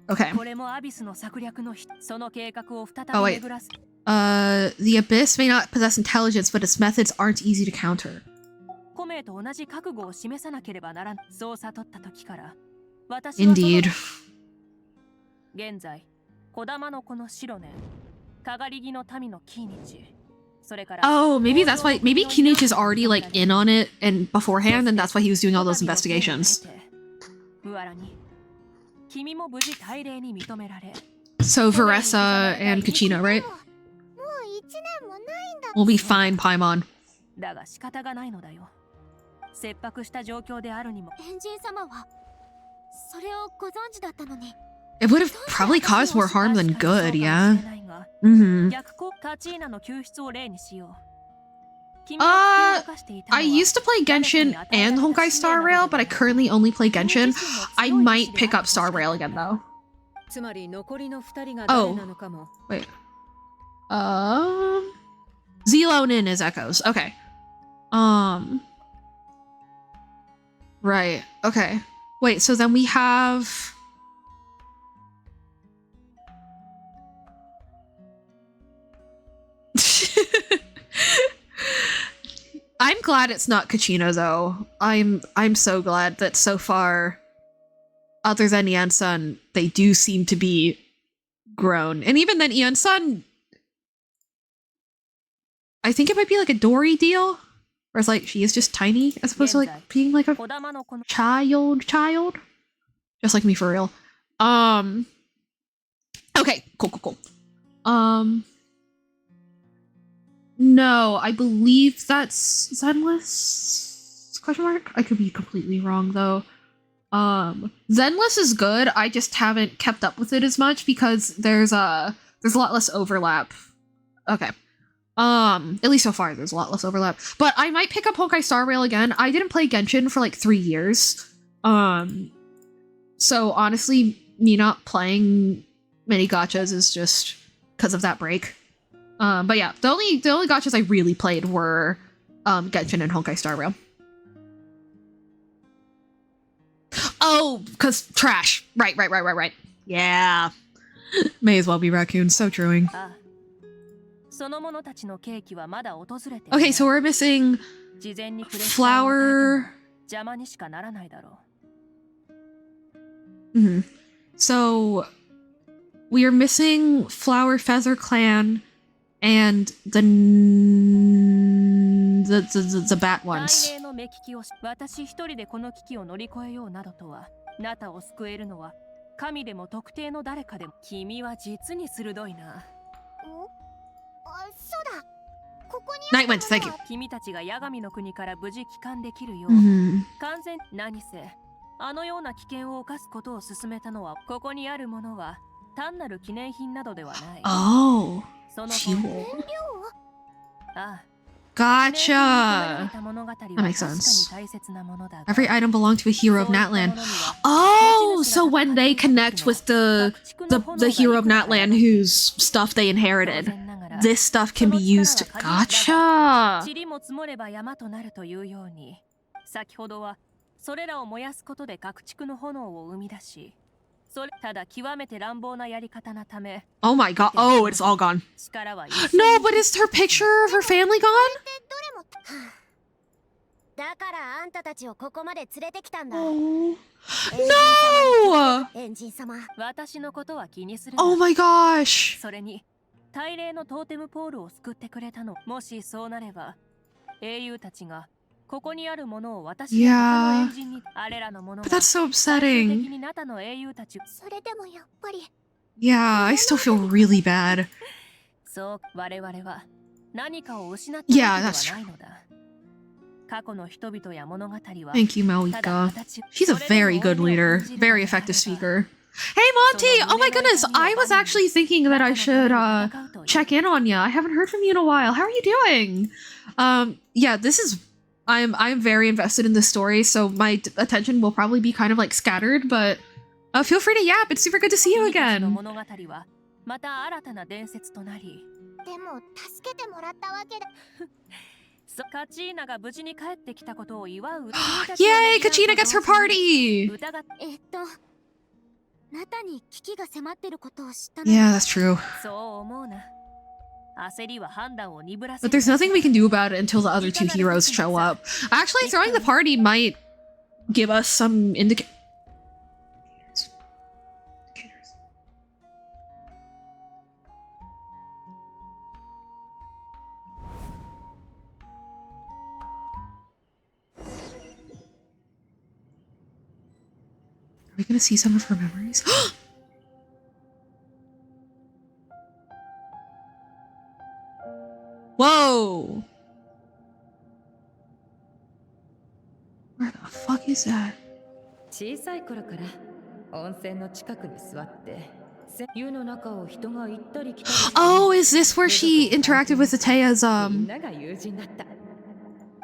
Okay. Oh wait. The Abyss may not possess intelligence, but its methods aren't easy to counter. Indeed. Oh, maybe that's why. Maybe Kinich is already like in on it and beforehand, and that's why he was doing all those investigations. So Veressa and Kachino, right? We'll be fine, Paimon. It would have probably caused more harm than good, yeah? I used to play Genshin and Honkai Star Rail, but I currently only play Genshin. I might pick up Star Rail again, though. Oh. Wait. Zelonin is Echoes. Okay. Right. Okay. Wait, so then we have... I'm glad it's not Kachina though. I'm so glad that so far, other than Ian-san, they do seem to be grown. And even then, Ian-san, I think it might be like a Dory deal, where it's like she is just tiny as opposed to like being like a child, just like me for real. Okay, cool. No, I believe that's Zenless? Question mark? I could be completely wrong though. Zenless is good. I just haven't kept up with it as much because there's a lot less overlap. Okay. At least so far there's a lot less overlap. But I might pick up Honkai Star Rail again. I didn't play Genshin for like 3 years. So honestly, me not playing many gachas is just because of that break. But yeah, the only gachas I really played were Genshin and Honkai Star Rail. Oh, because trash. Right. Yeah. May as well be raccoons. So truing. Okay, so we're missing flower. So we are missing Flower Feather Clan and the bat ones. Nightwind, thank you. あのような危険を冒すことを勧めたのは、ここにあるものは単なる記念品などではない。Oh, その fuel. ああ Gotcha. That makes sense. Every item belonged to a hero of Natlan. Oh, so when they connect with the hero of Natlan whose stuff they inherited, this stuff can be used. Gotcha. 塵も積もれば山となるというように、先ほどはそれらを燃やすことで爆竹の炎を生み出し、それただ極めて乱暴なやり方なため。Oh my god. Oh, it's all gone. No, but is her picture of her family gone? だからあんたたちをここまで連れてきたんだ。No! エンジン様。私のことは気にする。Oh my gosh. それに、大霊のトーテムポールを救ってくれたの。もしそうなれば、英雄たちがここにあるものを私の他のエンジンに、あれらのものが But that's so upsetting. 的にナタの英雄たち。それでもやっぱり。Yeah, I still feel really bad. そう、我々は何かを失ったわけではないのだ。Thank you, Malika. She's a very good leader, very effective speaker. Hey, Monty! Oh my goodness, I was actually thinking that I should check in on you. I haven't heard from you in a while. How are you doing? Yeah, this is... I'm very invested in this story, so my attention will probably be kind of like scattered, but feel free to yap. It's super good to see you again. でも助けてもらったわけだ。カチーナが無事に帰ってきたことを祝う。Yay! Kachina gets her party! ナタに危機が迫ってることを知った。 Yeah, that's true. そう思うな。 But there's nothing we can do about it until the other two heroes show up. Actually, throwing the party might give us some indicators. Are we gonna see some of her memories? Whoa! Where the fuck is that? 小さい頃から温泉の近くに座って湯の中を人が行ったり来たり。 Oh, is this where she interacted with Atea's みんなが友人だった。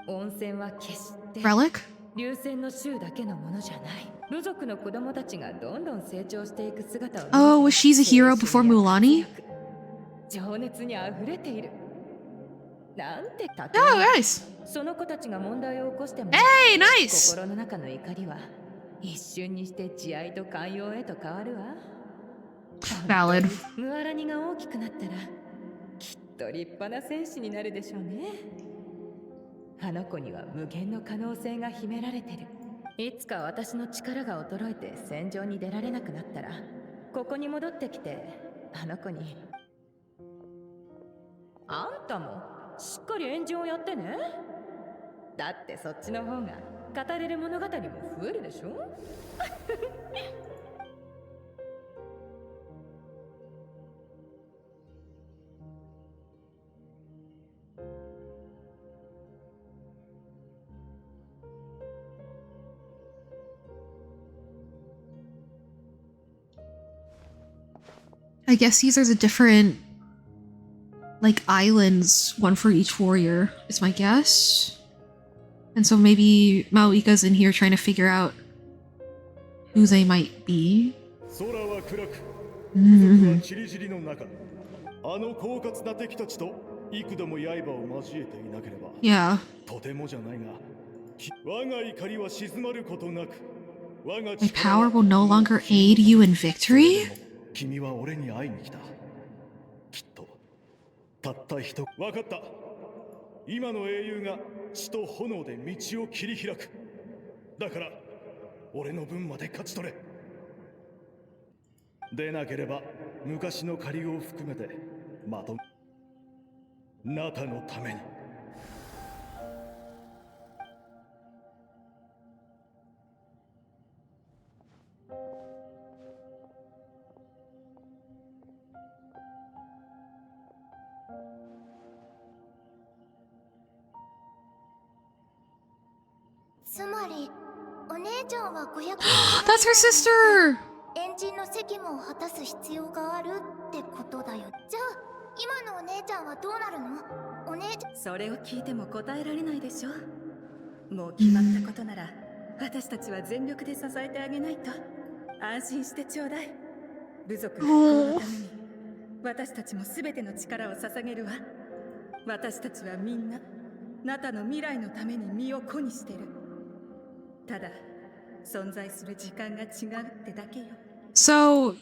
温泉は決して relic? 流泉の衆だけのものじゃない。部族の子供たちがどんどん成長していく姿を。 Oh, was she a hero before Mulan? 情熱にあふれている。Oh, nice. その子たちが問題を起こしても Hey, nice. 心の中の怒りは一瞬にして慈愛と寛容へと変わるわ。 Valid. ムアラニが大きくなったらきっと立派な戦士になるでしょうね。あの子には無限の可能性が秘められてる。いつか私の力が衰えて戦場に出られなくなったらここに戻ってきてあの子に、あんたもしっかりエンジンをやってね。だってそっちの方が語れる物語も増えるでしょ。I guess these are the different, like, islands, one for each warrior, is my guess. And so maybe Maoika's in here trying to figure out who they might be. 空は暗く、Mhm. 部族はチリチリの中、あの狡猾な敵たちと幾度も刃を交えていなければ、 Yeah. とてもじゃないが、我が怒りは静まることなく、我が My power will no longer aid you in victory? 君は俺に会いに来た。きっとたった一人。分かった。今の英雄が血と炎で道を切り開く。だから俺の分まで勝ち取れ。でなければ昔の借りを含めてまとナタのために。つまりお姉ちゃんは500 That's her sister! エンジンの責務を果たす必要があるってことだよ。じゃあ今のお姉ちゃんはどうなるの？お姉ちゃん、それを聞いても答えられないでしょ。もう決まったことなら私たちは全力で支えてあげないと。安心してちょうだい。部族復興のために私たちも全ての力を捧げるわ。私たちはみんなナタの未来のために身を粉にしてる。ただ存在する時間が違うってだけよ。 So,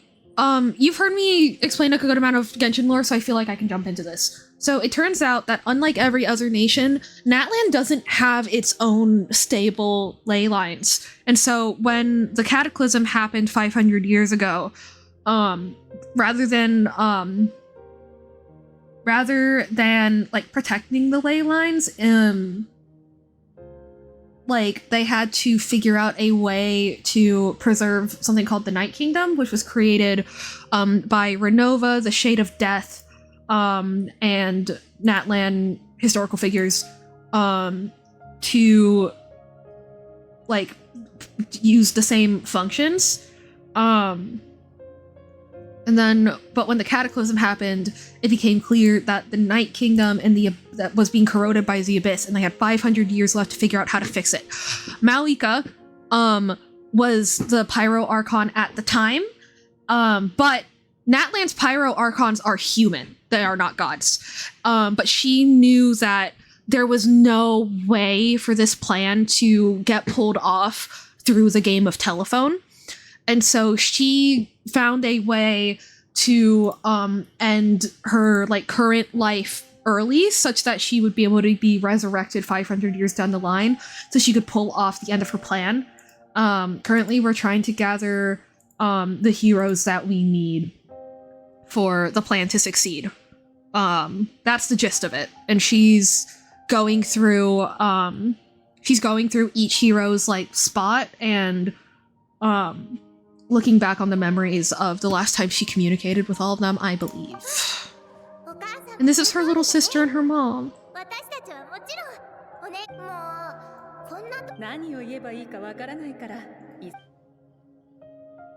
you've heard me explain a good amount of Genshin lore, so I feel like I can jump into this. So it turns out that unlike every other nation, Natlan doesn't have its own stable ley lines. And so when the cataclysm happened 500 years ago, rather than like protecting the ley lines, like they had to figure out a way to preserve something called the Night Kingdom, which was created by Renova, the Shade of Death, and Natlan historical figures, to like use the same functions. And then, but when the cataclysm happened, it became clear that the Night Kingdom and that was being corroded by the Abyss, and they had 500 years left to figure out how to fix it. Maoika, was the Pyro Archon at the time, but Natlan's Pyro Archons are human. They are not gods. But she knew that there was no way for this plan to get pulled off through the game of telephone. And so she found a way to end her like current life early, such that she would be able to be resurrected 500 years down the line, so she could pull off the end of her plan. Currently, we're trying to gather the heroes that we need for the plan to succeed. That's the gist of it, and she's going through each hero's like spot and looking back on the memories of the last time she communicated with all of them, I believe. And this is her little sister and her mom. 私たちはもちろんおね、もうこんなと何を言えばいいかわからないから。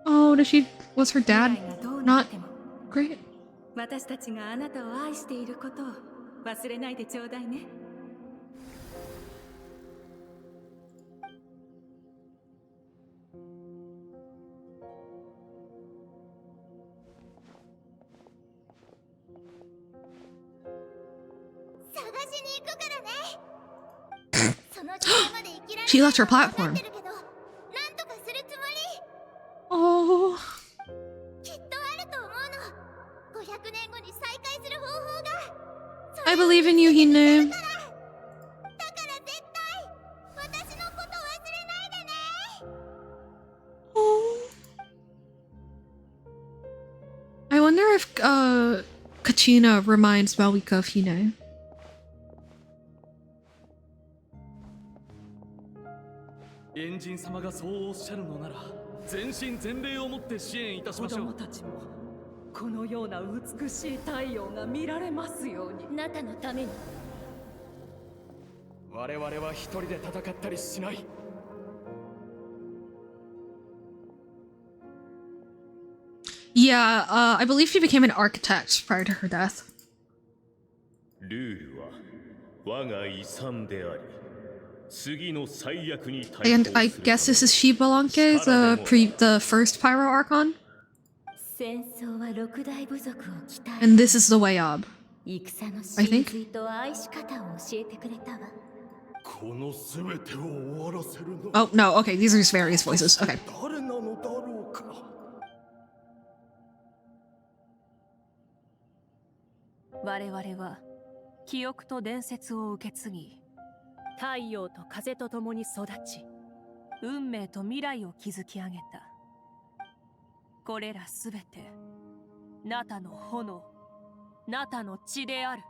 Oh, was her dad 未来がどうな not っても great? 私たちがあなたを愛していることを忘れないでちょうだいね。探し She left her platform. Oh. I believe in you, Hinu. Oh. I wonder if Kachina reminds Malwika of Hinu. エンジン様がそうおっしゃるのなら全身全霊をもって支援いたしましょう。子供たちもこのような美しい太陽が見られますように。ナタのために。我々は一人で戦ったりしない。Yeah, I believe she became an architect prior to her death. ルールは我が遺産であり。 And I guess this is Shibalanke, the first Pyro Archon? And this is the way up. I think. Oh, no, okay, these are just various voices. Okay. 我々は記憶と伝説を受け継ぎ 太陽と風と共に育ち、運命と未来を築き上げた。これらすべて、ナタの炎、ナタの血である。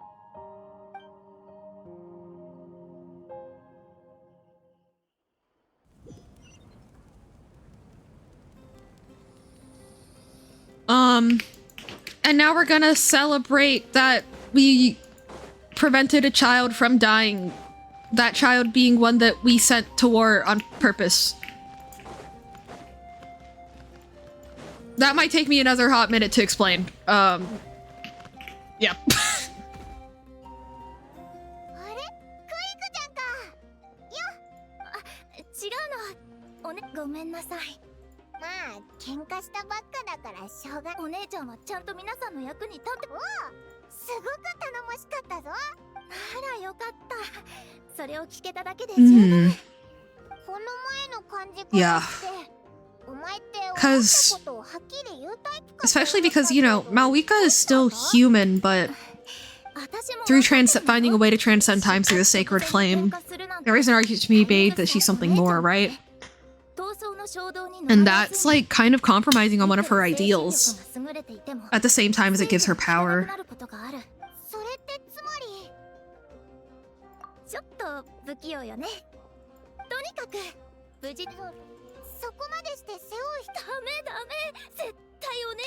And now we're gonna celebrate that we prevented a child from dying. That child being one that we sent to war on purpose. That might take me another hot minute to explain. Yeah. ごめんなさい。まあ喧嘩したばっかだからしょうが。お姉ちゃんはちゃんと皆さんの役に立って。おお、すごく頼もしかったぞ。ならよかった。それを聞けただけで十分。この前の感じからして。Because, especially because, you know, Malwika is still human, but through finding a way to transcend time through the sacred flame, there is an argument to be made that she's something more, right? And that's, like, kind of compromising on one of her ideals, at the same time as it gives her power.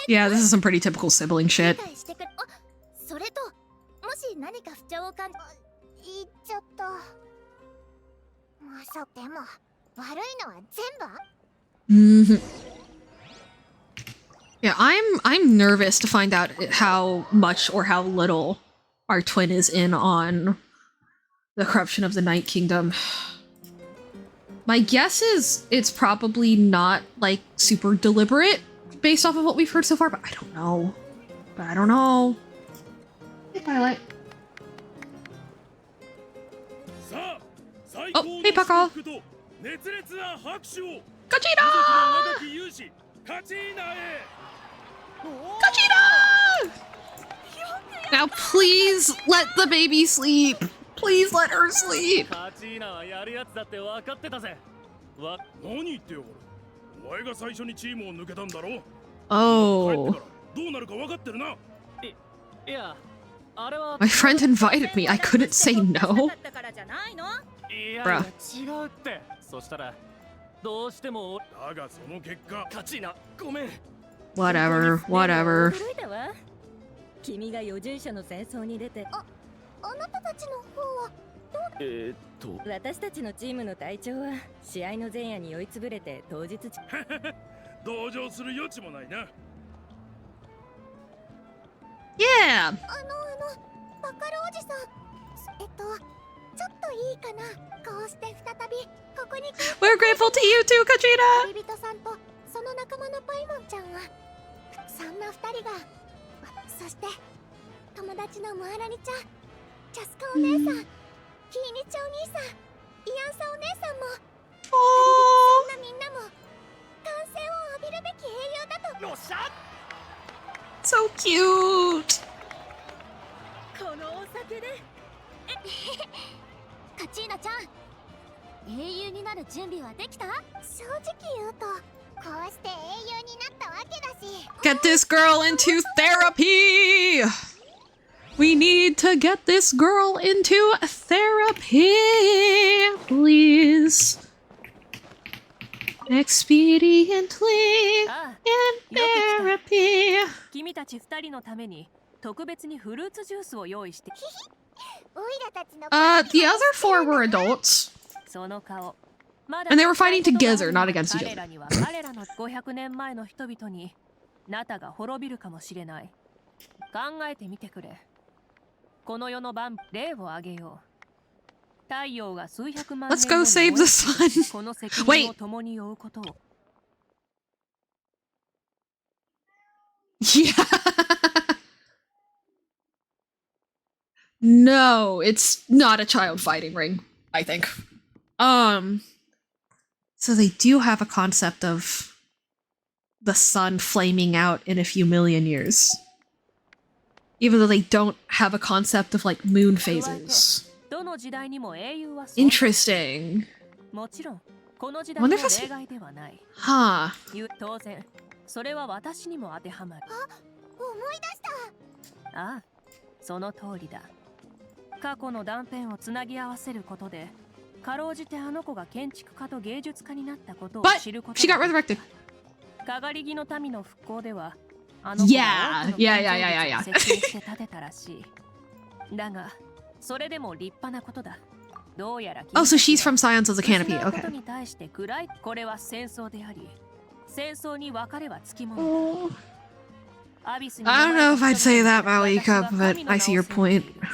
Yeah, this is some pretty typical sibling shit. Yeah, I'm nervous to find out how much or how little our twin is in on the corruption of the Night Kingdom. My guess is it's probably not, like, super deliberate based off of what we've heard so far, but I don't know. Hey, Twilight. Oh, hey, Paka! Kachina! Kachina! Now please let the baby sleep! Please let her sleep! Oh. My friend invited me. I couldn't say no. Bruh. Whatever, whatever. 君が預従者の戦争に出て、あなたたちの方は私たちのチームの隊長は試合の前夜に酔いつぶれて当日同情する余地もないな。Yeah. バカルおじさん、ちょっといいかな。こうして再びここに。We're grateful to you too, Kachina. 恋人さんとその仲間のパイモンちゃんは、そんな二人が、そして友達のムハラニちゃん、ジャスカお姉さん、キーニチお兄さん、イアンサお姉さんも、Oh, そんなみんなも歓声を浴びるべき英雄だと。よっしゃ。 so cute. このお酒でカチーナちゃん、英雄になる準備はできた？正直言うと、こうして英雄になったわけだし。 Get this girl into therapy. We need to get this girl into therapy, please. Expediently ああ in therapy. 君たち2人のために特別にフルーツジュースを用意して。オイラたちの The other four were adults. その顔。まだ And they were fighting together, not against each 彼 other. らには彼らの500年前の人々にナタが滅びるかもしれない。考えてみてくれ。この世の万霊をあげよう。太陽が数百万年 Let's go save the sun. この責任を共に負うことを。 Yeah. No, it's not a child fighting ring, I think. So they do have a concept of the sun flaming out in a few million years. Even though they don't have a concept of like moon phases. どの時代にも英雄は Interesting. もちろんこの時代の Wonder if that's- 例外ではない。 Huh. 当然それは私にも当てはまる。思い出した。ああ、その通りだ。過去の断片をつなぎ合わせることで、かろうじてあの子が建築家と芸術家になったことを But 知ること she got ができ resurrected. た。かがり木の民の復興では、あの子が多くの Yeah. 建造物を設計して建てたらしい。だが、それでも立派なことだ。どうやら Oh, so she's from Science of the 失 Canopy. うこと Okay. に対して暗い。これは戦争であり、戦争に別れはつきものだ。 Oh. アビスに I don't know if I'd say that, 私 Malika, は but 神の I 名 see を your 背負って point. いる。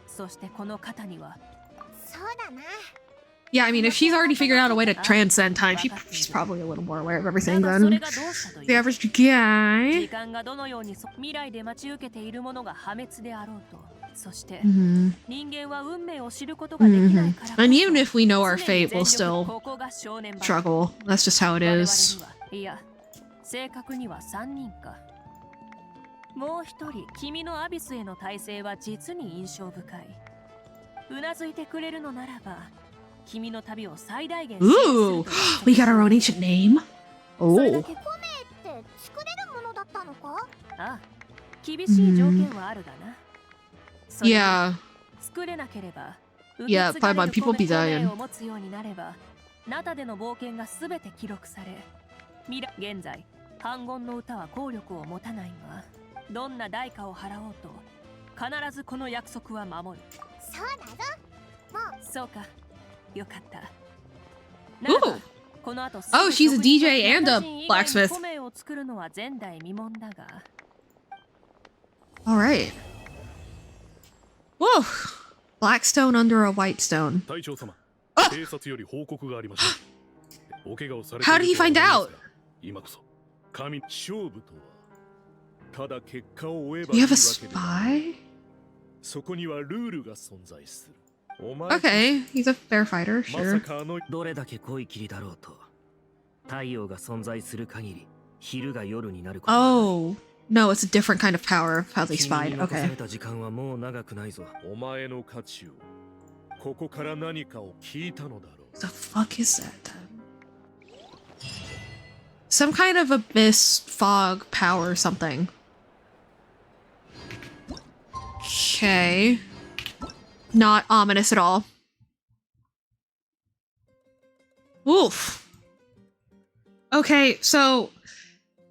そしてこの肩には そうだな。 Yeah, I mean, if she's already figured out a way to transcend time, she's probably a little more aware of everything ただそれ than がどうしたとい the う。 average 時 guy. 間がどのように未来で待ち受けているものが破滅であろうと。そして Mm-hmm. 人間は運命を知ることができないからこそ。 And even if we know our 常に fate, we'll 全力 still ここが正念場。 struggle. That's just how it 我々 is. にはいや、正確には3人か。もう一人、君のアビスへの体制は実に印象深い。うなずいてくれるのならば、君の旅を最大限支援する Ooh, と we got our own ancient name. それだ Oh. けって作れるものだったのか？ああ、厳しい条件はあるがな。それで Yeah. 作れなければ、 Yeah, 受け継がれる Paimon, people be 米 dying. を持つようになれば、ナタでの冒険がすべて記録され、現在、反言の歌は効力を持たないが、どんな代価を払おうと、必ずこの約束は守る。そうだぞ。もうそうか、よかった。ならば Ooh. この後 Oh, she's a DJ and a blacksmith. 米を作るのは前代未聞だが。 All right. Whoa. Blackstone under a white stone. 隊長様、あ警察より報告がありました。お怪我をされて How did he いるとは find 思います out? が今こそ神勝負とはただ結果を追えば Do い you いわ have a けではない。 spy? そこにはルールが存在する。お前 Okay, he's a fair fighter, ま sure. さかあのどれだけ濃い霧だろうと太陽が存在する限り昼が夜になることはない。 Oh. No, it's a different kind of power of how they 君 spied. に残さ Okay. れた時間はもう長くないぞ。お前の価値をここから何かを聞いたのだろう。 The fuck is that then? Some kind of abyss fog power or something. Okay. Not ominous at all. Oof. Okay, so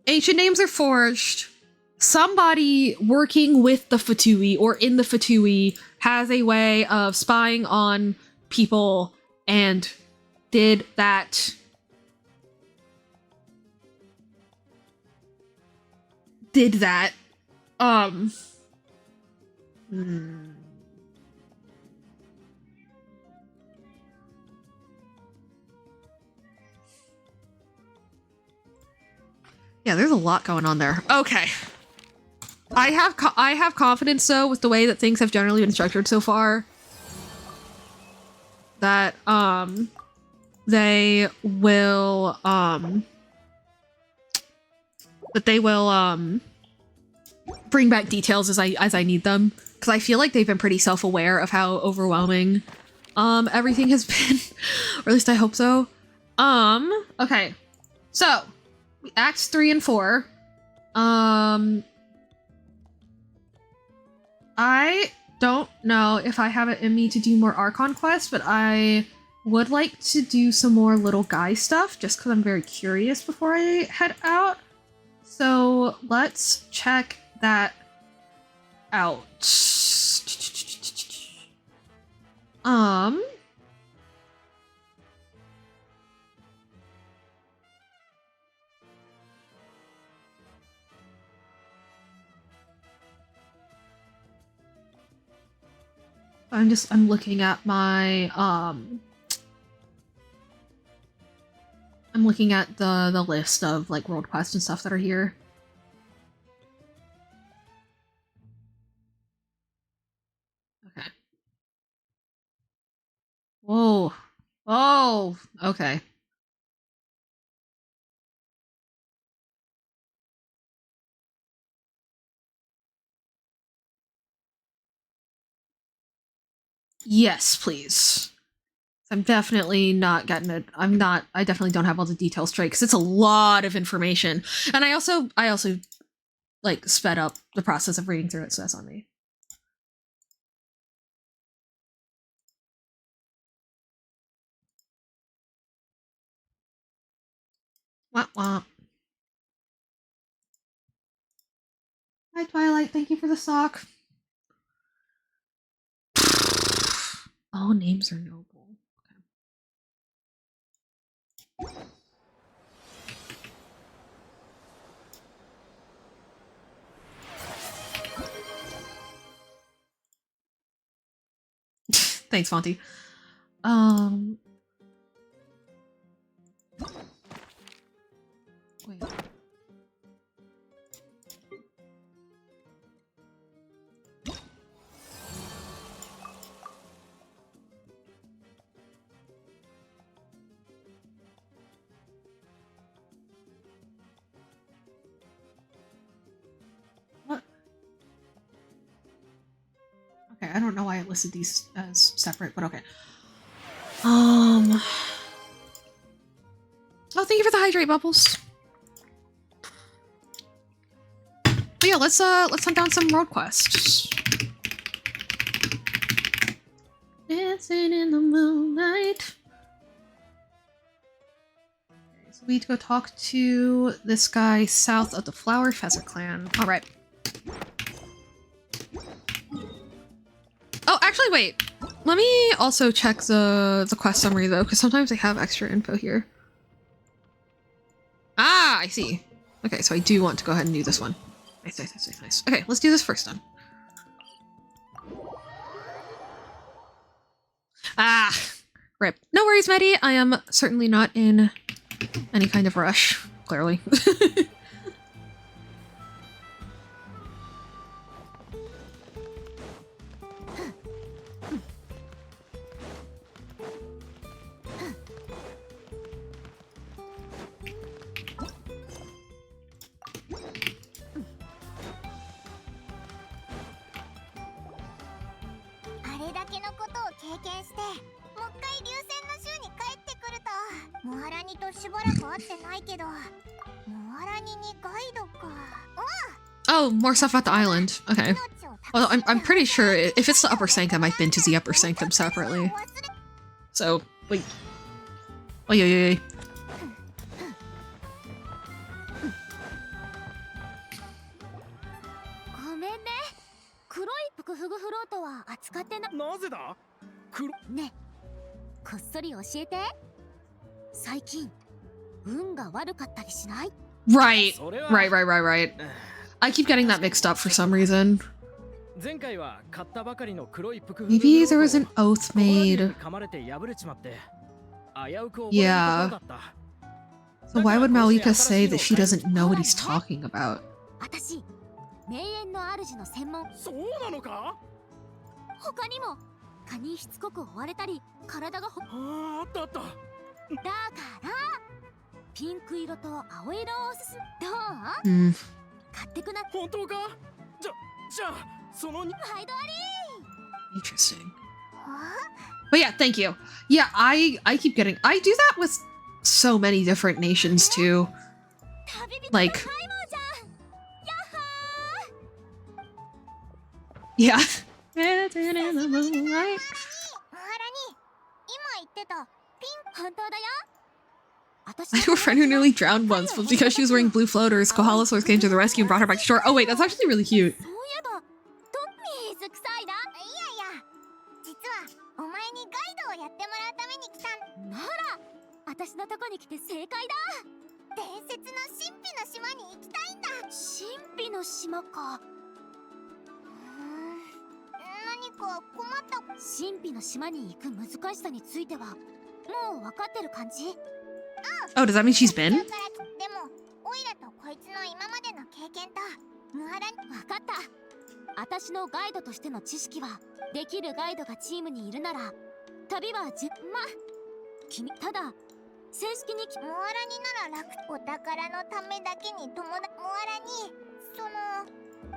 ancient names are forged. Somebody working with the Fatui or in the Fatui has a way of spying on people and did that. Did that. Yeah, there's a lot going on there. Okay. I have confidence though with the way that things have generally been structured so far. That they will bring back details as I need them, because I feel like they've been pretty self-aware of how overwhelming everything has been, or at least I hope so. Okay, so acts 3 and 4. I don't know if I have it in me to do more Archon quests, but I would like to do some more little guy stuff just because I'm very curious before I head out. So let's check that out. I'm looking at my I'm looking at the list of like world quests and stuff that are here. Okay. Whoa. Oh, okay. Yes, please. I'm definitely not getting it. I definitely don't have all the details straight because it's a lot of information. And I also like sped up the process of reading through it, so that's on me. Wah wah. Hi Twilight, thank you for the sock. All names are noble. Okay. Thanks, Fonty. Wait. What? Okay, I don't know why I listed these as separate, but okay. Oh, thank you for the hydrate bubbles. But yeah, let's hunt down some road quests. Dancing in the moonlight. Okay, so we need to go talk to this guy south of the Flower Feather Clan. All right. Oh, actually, wait. Let me also check the quest summary though, because sometimes they have extra info here. Ah, I see. Okay, so I do want to go ahead and do this one. Nice. Okay, let's do this first then. Ah, rip. No worries, Maddie. I am certainly not in any kind of rush, clearly. Oh, more stuff about the island. Okay. Well, I'm pretty sure if it's the Upper Sanctum, I've been to the Upper Sanctum separately. So, wait. Oh, yeah. Right. I keep getting that mixed up for some reason. Maybe there was an oath made. Yeah. So why would Malika say that she doesn't know what he's talking about? 名園の主の専門。そうなのか？他にも蚊にしつこく追われたり体があったあった。だからピンク色と青色をおすすめ。どう？買ってくな。本当か？じゃあそのに。毎度あり。 Interesting. But yeah, thank you. Yeah, I keep getting. I do that with so many different nations too. Like, yeah. Dancing in the moonlight. I have a friend who nearly drowned once, but because she was wearing blue floaters, Kohalosaurus came to the rescue and brought her back to shore. Oh wait, that's actually really cute. お前にガイドをやってもらうために来たんなら、私のとこに来て正解だ。伝説の神秘の島に行きたいんだ。神秘の島か。何か困った。神秘の島に行く難しさについてはもう分かってる感じ。Oh, does that mean she's been? でも、オイラとこいつの今までの経験とムハラに分かった。私のガイドとしての知識はできるガイドがチームにいるなら旅は君ただ正式にモアラになら楽。お宝のためだけにモアラに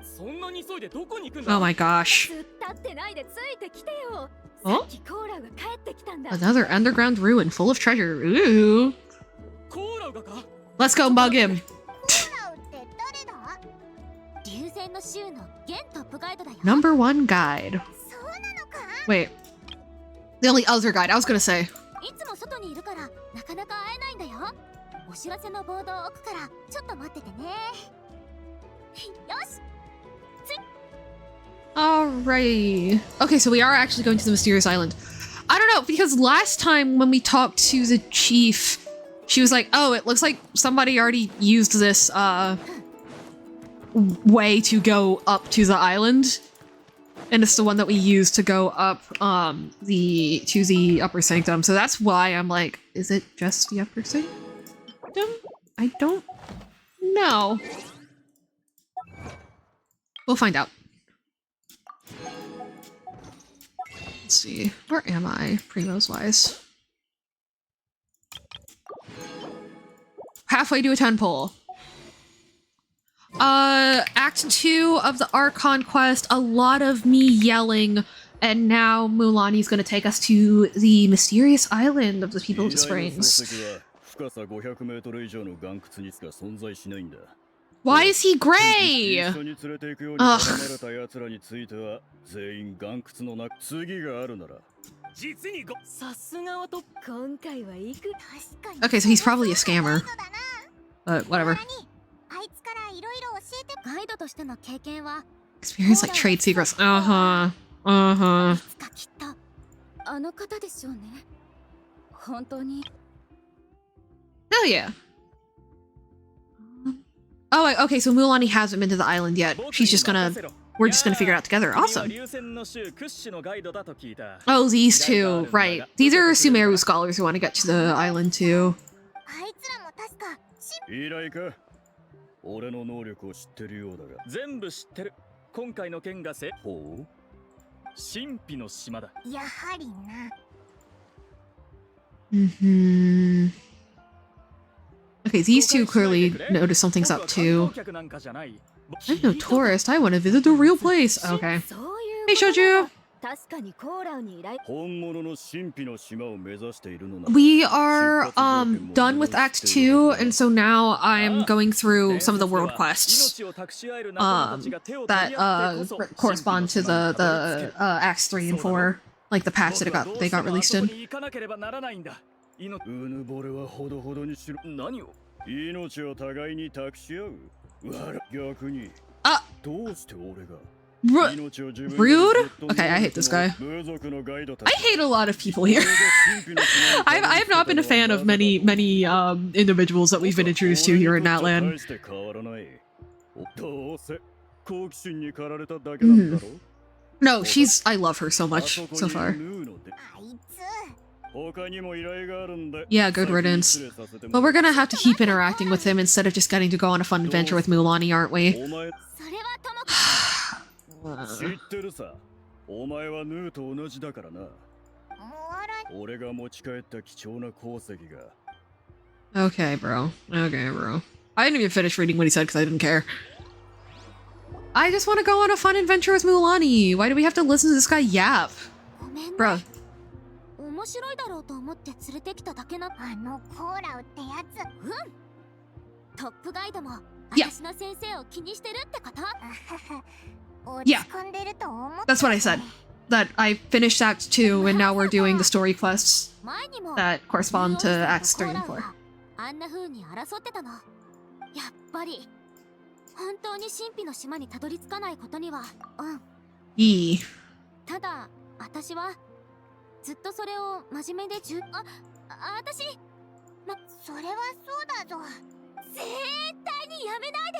そんなに急いでどこに行くんだ？ Oh my gosh. 突っ立ってないでついてきてよ。 Oh? さっきコーラが帰ってきたんだ。 Another underground ruin full of treasure. Ooh. コーラがか？ Let's go bug him. 竜仙の州の現トップガイドだよ。 Number 1 guide. そうなのか？ Wait. The only other guide. I was gonna say. いつも外にいるからなかなか会えないんだよ。お知らせのボードを置くからちょっと待っててね。よし。Alrighty. Okay, so we are actually going to the mysterious island. I don't know, because last time when we talked to the chief, she was like, oh, it looks like somebody already used this, way to go up to the island. And it's the one that we used to go up, to the upper sanctum. So that's why I'm like, is it just the upper sanctum? I don't know. We'll find out. Let's see. Where am I, Primos-wise? Halfway to a 10 pole. Act 2 of the Archon quest, a lot of me yelling, and now Mulani's gonna take us to the mysterious island of the people of the springs. Why is he gray? Ugh. さすがはと今回は行く。 Okay, so he's probably a scammer. But whatever. あいつからいろいろ教えて。ガイドとしての経験は Experience like trade secrets. Uh-huh. Uh-huh. いつかきっとあの方でしょうね。本当に。 Hell yeah. Oh, wait, okay, so Mulani hasn't been to the island yet. She's just gonna... We're just gonna figure it out together. Awesome. Oh, these two. Right. These are Sumeru scholars who want to get to the island too. あいつらも確か依頼か？俺の能力を知ってるようだが。全部知ってる。今回の件がほう？神秘の島だ。やはりな。 Mm-hmm. Okay, these two clearly notice something's up too. I'm no tourist. I want to visit the real place. Okay. Hey, Shoju! We are, done with Act 2, and so now I'm going through some of the world quests, that, correspond to the Acts 3 and 4, like the patch that they got released in. Rude? Okay, I hate this guy. I hate a lot of people here. I have not been a fan of many individuals that we've been introduced to here in Natlan. No, I love her so much so far. Yeah, good riddance. But we're gonna have to keep interacting with him instead of just getting to go on a fun adventure with Mulani, aren't we? 知ってるさ。お前はヌーと同じだからな。俺が持ち帰った貴重な鉱石が。Okay, bro. Okay, bro. I didn't even finish reading what he said because I didn't care. I just want to go on a fun adventure with Mulan. Why do we have to listen to this guy yap? Bro. 面白いだろうと思って連れてきただけな。あのコーラウってやつ。トップガイドも私の先生を気にしてるってこと？Yeah. That's what I said. That I finished Act 2 and now we're doing the story quests that correspond to Acts 3 and 4. あんな風に争ってたの。やっぱり本当に神秘の島にたどり着かないことには。ただ私はずっとそれを真面目で私それはそうだぞ。絶対にやめないで。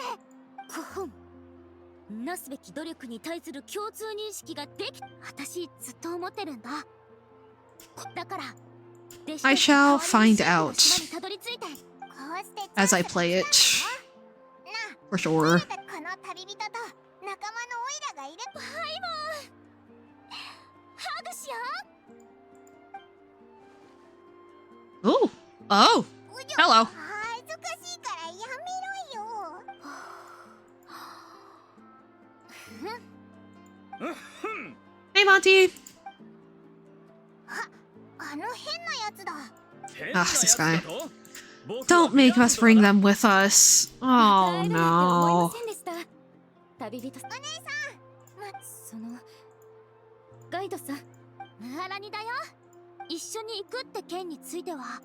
なすべき努力に対する共通認識ができ、私ずっと思ってるんだ。だから I shall find out as I play it. For sure. Oh! Oh! Hello! Hey, Monty! Ah, this guy. Don't make us bring them with us. Oh, no. そのガイドさん、ムハラニだよ。一緒に行くって件については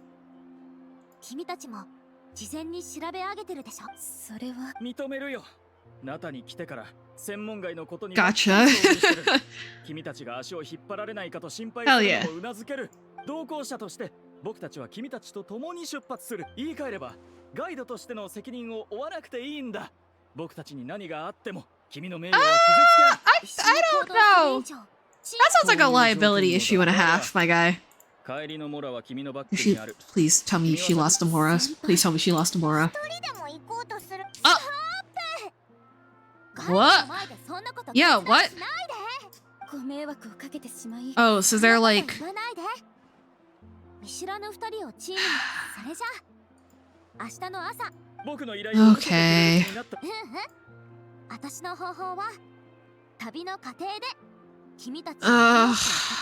君たちも事前に調べ上げてるでしょ。それは認めるよ。ナタに来てから専門外のことに Gotcha. 君たちが足を引っ張られないかと心配 Hell す yeah. るのをうなずける。同行者として僕たちは君たちと共に出発する。言い換えればガイドとしての責任を負わなくていいんだ。僕たちに何があっても君の名誉は傷つけない。I don't know. That sounds like a liability issue and a half, my guy. 帰りのモラは君のバッグ She, にある。 please tell me she lost Amora. Please tell me she lost Amora. What? Yeah, what? Oh, so they're like... 見知らぬ二人をチームにそれじゃ明日の朝。僕の依頼を受けてくれる Okay. 気になった。私の方法は旅の過程で君たち Milani.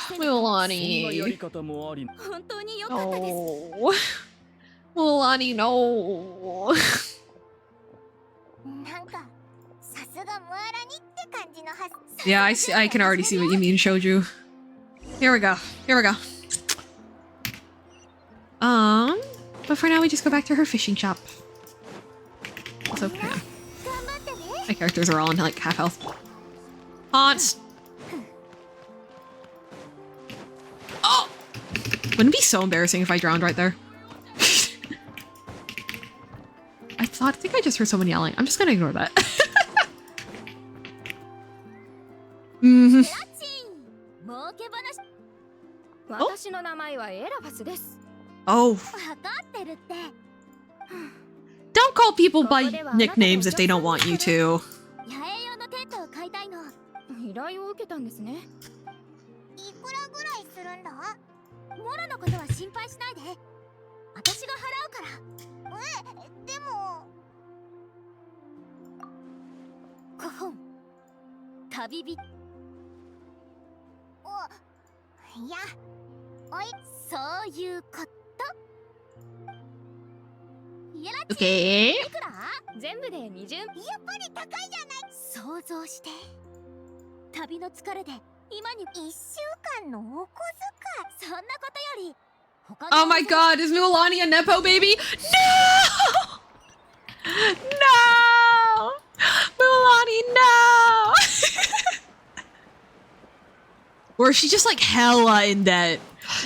そんなやり方もあり。本当に良かったです。 Oh. Milani, no. なんかさすがムアラニって感じのはず。 Yeah, I can already see what you mean, Shouju. Here we go. Here we go. But for now we just go back to her fishing shop. Also, yeah. My characters are all in like half health. Haunts! Oh! Wouldn't it be so embarrassing if I drowned right there? I think I just heard someone yelling. I'm just gonna ignore that. Mm-hmm. 私の名前はエラファスです。 Oh. 分かってるって。 Don't call people by nicknames if they don't want you to. 野営用のテントを買いたいの。依頼を受けたんですね。いくらぐらいするんだ？モラのことは心配しないで。私が払うから。でも。5本。旅人。いや、そういうこと。Okay. いくら？全部で20。やっぱり高いじゃない。想像して。旅の疲れで今に1週間のお小遣い。そんなことより。Oh my god, is Mulan a Nepo baby? No! No! Mulan, no! Or is she just like hella in debt?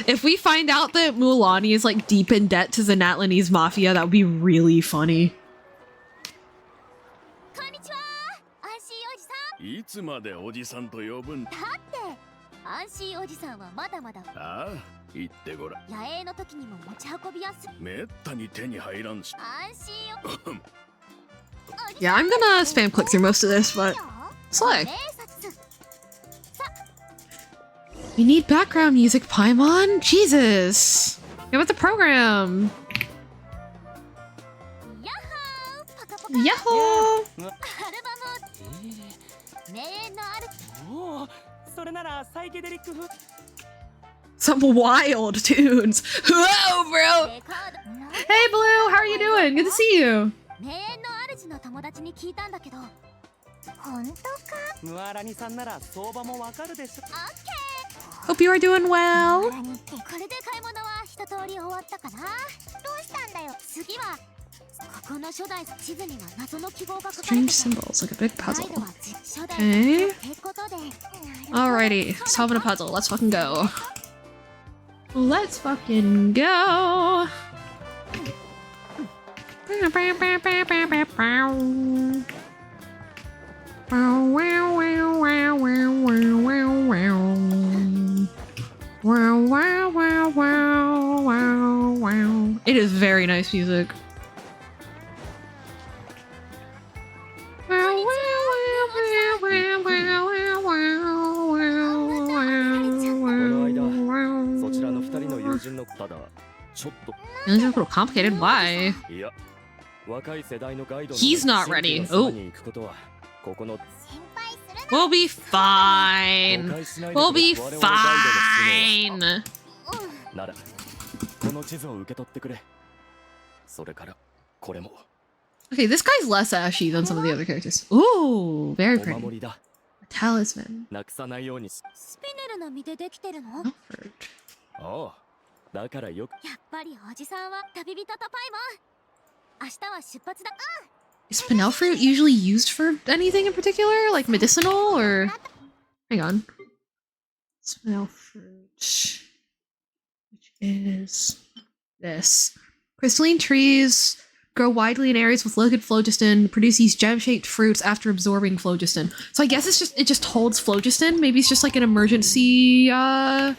If we find out that Mulan is like deep in debt to the Natlanese mafia, that would be really funny. こんにちは。安心おじさん。いつまでおじさんと呼ぶんだ。だって安心おじさんはまだまだ。ああ、言ってごらん。野営の時にも持ち運びやすい。めったに手に入らんし。安心よ。 Yeah, I'm gonna spam click through most of this, but Slay. You need background music, Paimon? Jesus. Get with the program. Yahoo! Some wild tunes. Whoa, bro! Hey, Blue, how are you doing? Good to see you. Hope you are doing well. Strange symbols, like a big puzzle. Okay. Alrighty, solving a puzzle. Let's fucking go. Let's fucking go. It is very nice music. It's a little complicated. Why? He's not ready. Oh. We'll be fine. We'll be fine. Okay, this guy's less ashy than some of the other characters. Ooh, very pretty. Talisman. Alfred. Is spinel fruit usually used for anything in particular? Like medicinal or... Hang on. Spinel fruit. Which is... this. Crystalline trees grow widely in areas with liquid phlogiston, produce these gem-shaped fruits after absorbing phlogiston. So I guess it just holds phlogiston. Maybe it's just like an emergency, maybe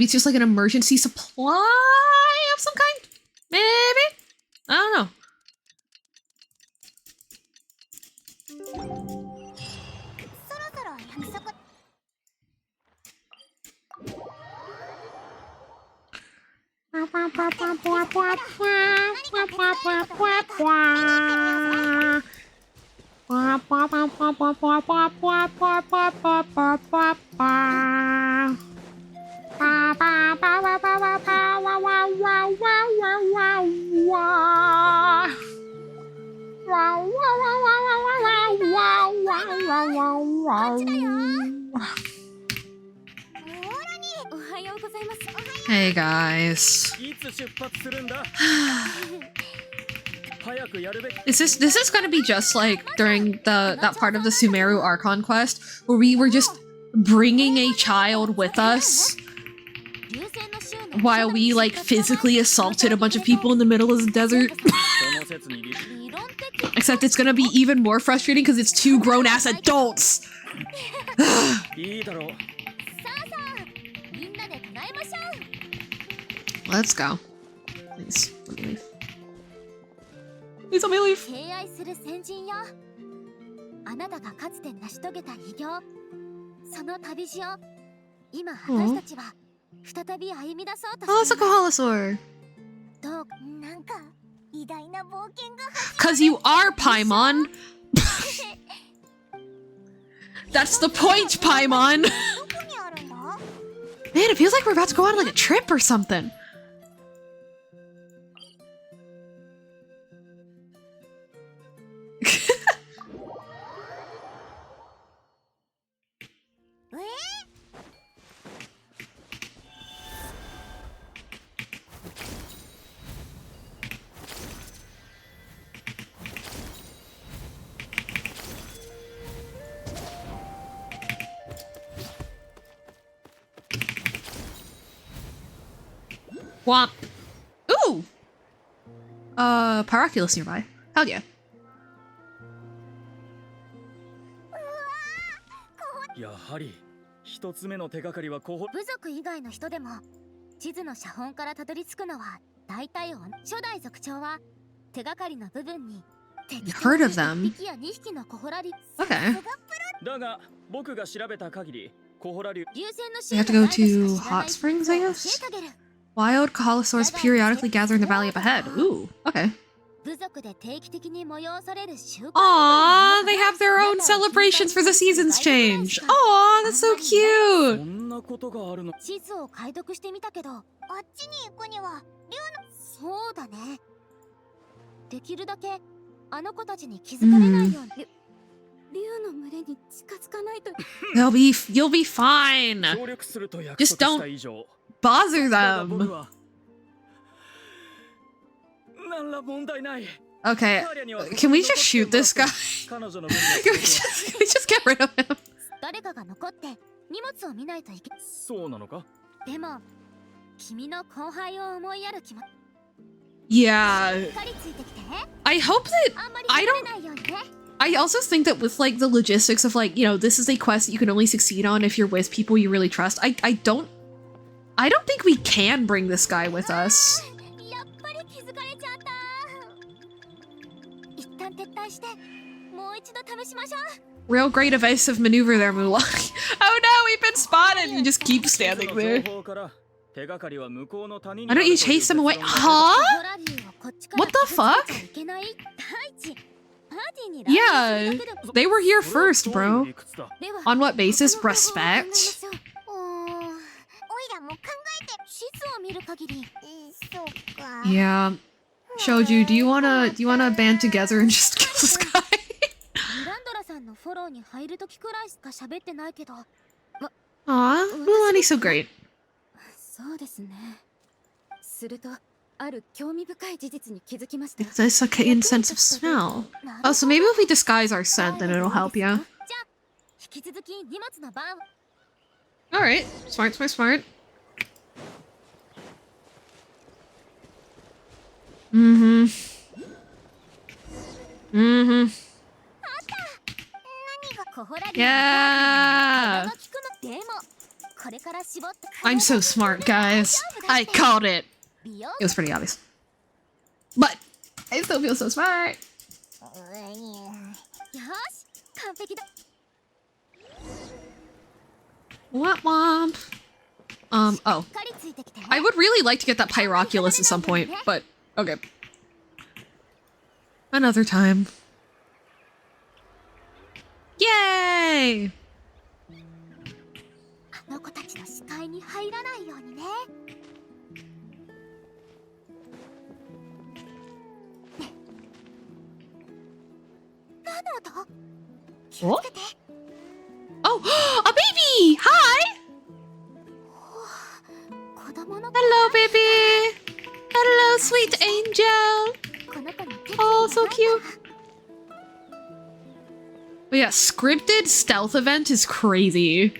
it's just like an emergency supply of some kind? Maybe? I don't know. Hey guys. This is gonna be just like during that part of the Sumeru Archon quest where we were just bringing a child with us while we like physically assaulted a bunch of people in the middle of the desert. Except it's gonna be even more frustrating because it's two grown-ass adults. Let's go. Please, let me leave. Please let me leave. Oh, it's a Kahalasaur. Cause you are Paimon. That's the point, Paimon. Man, it feels like we're about to go on like a trip or something. Womp. Ooh! Pyroculus nearby. Hell yeah. heard of them. Okay. だが僕が調べた限りコホラ竜 We have to go to hot springs, I guess? Wild Kahalosaurs periodically gather in the valley up ahead. Ooh, okay. Aww, they have their own celebrations for the seasons change. Aww, that's so cute. そんなことがあるの地図を解読してみたけど、あっちに行くには竜のそうだね。できるだけあの子たちに気づかれないように。竜の群れに近づかないと。You'll be fine. 協力すると約 Just 束した以上 don't bother ただ僕 them. は何ら問題ない Okay, can we just shoot this guy? 彼女の分 can we just get rid of him? 誰かが残って荷物を見ないといけ。そうなのかでも君の後輩を思いやる気も。 Yeah, しっかりついてきて。 I hope that あんまり I 離 don't. れないようにね。 I also think that with like the logistics of like, you know, this is a quest that you can only succeed on if you're with people you really trust. I don't think we can bring this guy with us. やっぱり気づかれちゃった。一旦撤退してもう一度試しましょう。 Real great evasive maneuver there, Mulan. Oh no, we've been spotted! You just keep standing there. 情報から手がかりは向こうの谷に Why don't you chase them away? Huh? What the fuck? Yeah, they were here first, bro. On what basis? Respect? おいらも考えて地図を見る限り。そうか。 Yeah. Shoju, do you wanna band together and just kill this guy? ミランドラさんのフォローに入る時くらいしか喋ってないけど。 Aw, Mulani's so great. そうですね。するとある興味深い事実に気づきました。 There's a keen sense of smell. Oh, so maybe if we disguise our scent, then it'll help you. じゃあ引き続き荷物の番。 Alright, smart, smart, smart. Mm-hmm. Mm-hmm. コホラリ Yeah! でもこれから絞って I'm so smart, guys. I called it. 美容 It was pretty obvious. But I still feel so smart. よし完璧だ。 Womp womp. Oh. しっかりついてきて。 I would really like to get that Pyroculus at some point, but okay. Another time. Yay! あの子たちの視界に入らないようにね。何の音？気をつけて。 Oh, a baby! Hi! 子供の Hello, baby! Hello, sweet angel! この子の手 Oh, so cute. But yeah, scripted stealth event is crazy.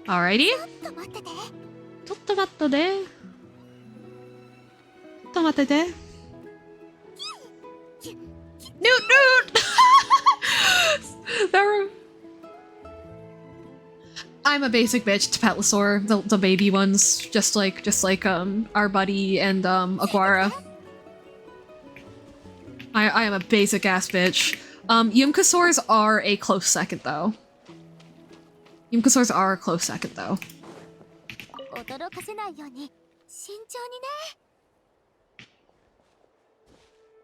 Alrighty. ちょっと待ってて。ちょっと待ってね。ちょっと待ってて。Newt! There were... I'm a basic bitch to Petlosaur, the baby ones, just like our buddy and Aguara. I am a basic ass bitch. Yumkasaurs are a close second though. Yumkasaurs are a close second though. 驚かせないように慎重にね。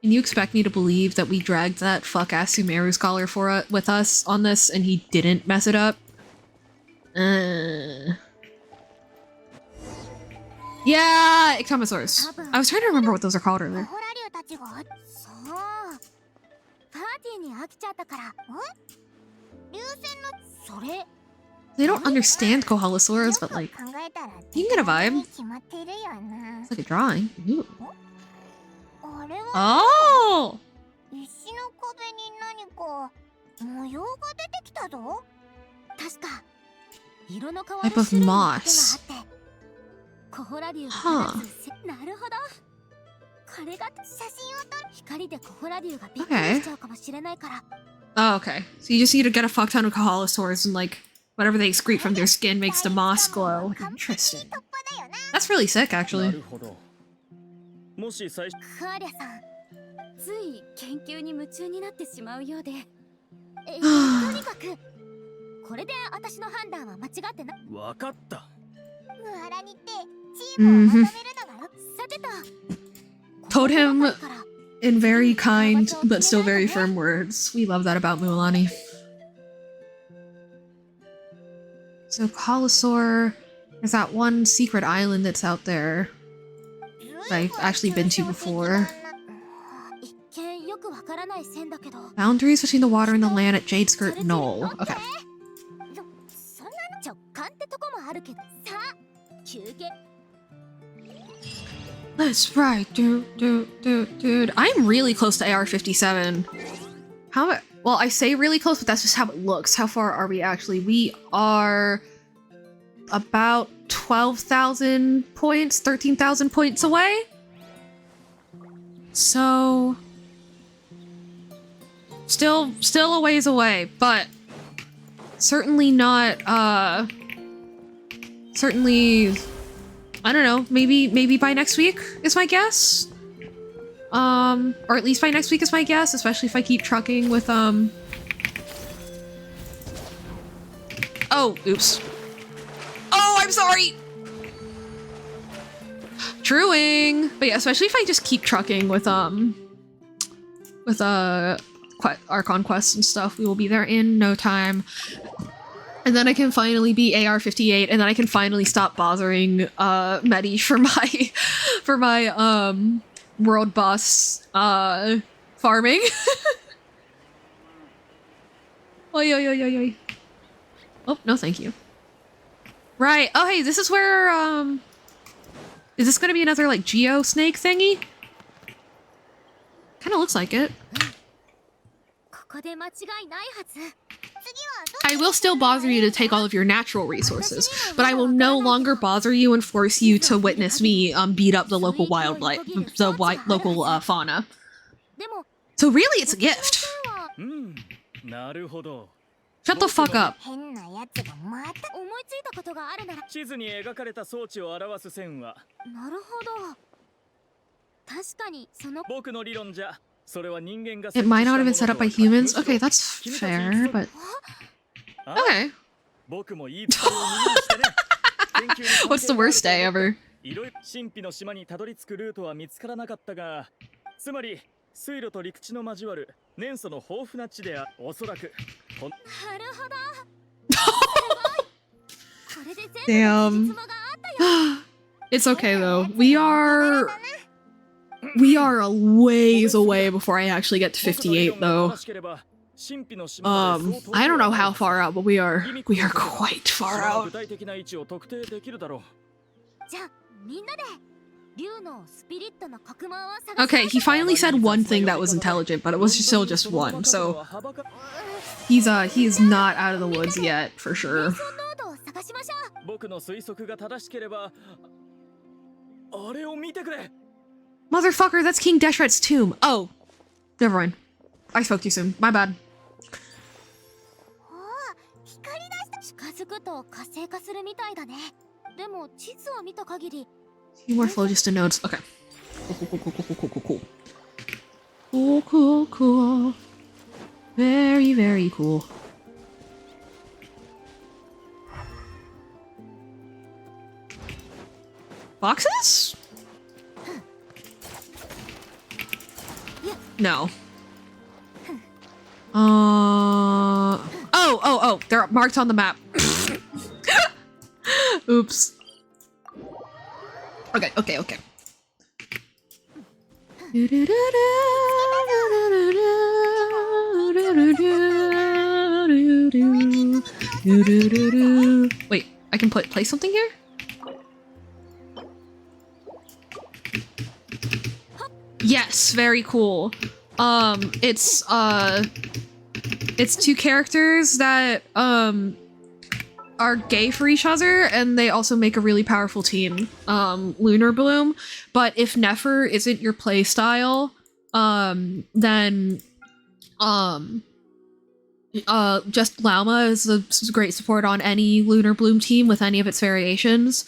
And you expect me to believe that we dragged that fuck-ass Sumeru scholar with us on this and he didn't mess it up? Yeah, Ectomosaurs. I was trying to remember what those are called earlier. ホラリュウたちがそう。パーティーに飽きちゃったから。流線のそれ。 They don't understand Kohalosaurs, but like, you can get a vibe. It's like a drawing. Ooh. Oh! 石の壁に何か模様が出てきたぞ。確か色の変わる種類の手があって、コホラ竜が Huh. 放つなるほど。これが写真を撮る。光でコホラ竜がびっく Okay. りしちゃうかもしれないから。 Oh, okay. So you just need to get a fuck ton of Kahalosaurs and like whatever they excrete from their skin makes the moss glow. Interesting. That's really sick, な actually. るほど。もし最初クアリャさん、つい研究に夢中になってしまうようで。とにかくこれで私の判断は間違ってない。わかった。ムアラニってチームをまとめるのがさてと Told him in very kind but still very firm words. We love that about Mualani. So Kahalosaur, there's that one secret island that's out there that I've actually been to before. 一見よくわからない線だけど。 Boundaries between the water and the land at Jade Skirt Knoll. Okay. そんな直感ってとこもあるけど。さあ、休憩。 That's right, dude. I'm really close to AR-57. How? Well, I say really close, but that's just how it looks. How far are we actually? We are about 12,000 points, 13,000 points away. So, still a ways away, but certainly not. Certainly. I don't know, maybe by next week is my guess. Or at least by next week is my guess, especially if I keep trucking with, Oh, oops. Oh, I'm sorry! Truing! But yeah, especially if I just keep trucking with Archon quests and stuff, we will be there in no time. And then I can finally be AR-58, and then I can finally stop bothering Medi for my world boss farming. Oi, oi, oi, oi, oi. Oh, no thank you. Right. Oh hey, this is where is this gonna be another like geo snake thingy? Kinda looks like it. ここで間違いないはず。 I will still bother you to take all of your natural resources, but I will no longer bother you and force you to witness me beat up the local wildlife, local fauna. So really, it's a gift. なるほど。 Shut the fuck up. 変なやつがまた思いついたことがあるなら。地図に描かれた装置を表す線は。なるほど。確かにその。僕の理論じゃ。 It might not have been set up by humans. Okay, that's fair, but okay. What's the worst day ever? 神秘の島にたどり着くルートは見つからなかったが、つまり水路と陸地の交わる年素の豊富な地でおそらく。なるほど。 Damn. It's okay though. We are a ways away before I actually get to 58 though. I don't know how far out, but we are quite far out. Okay, he finally said one thing that was intelligent, but it was still just one, so he is not out of the woods yet, for sure. Motherfucker, that's King Deshret's tomb. Oh, never mind. I spoke too soon. My bad. Few more phlogiston nodes. Okay. Cool. Very, very cool. Boxes? No. Oh, they're marked on the map. Oops. Okay. Wait, I can place something here? Yes, very cool. It's two characters that are gay for each other, and they also make a really powerful team, Lunar Bloom. But if Nefer isn't your playstyle, then just Lauma is a great support on any Lunar Bloom team with any of its variations.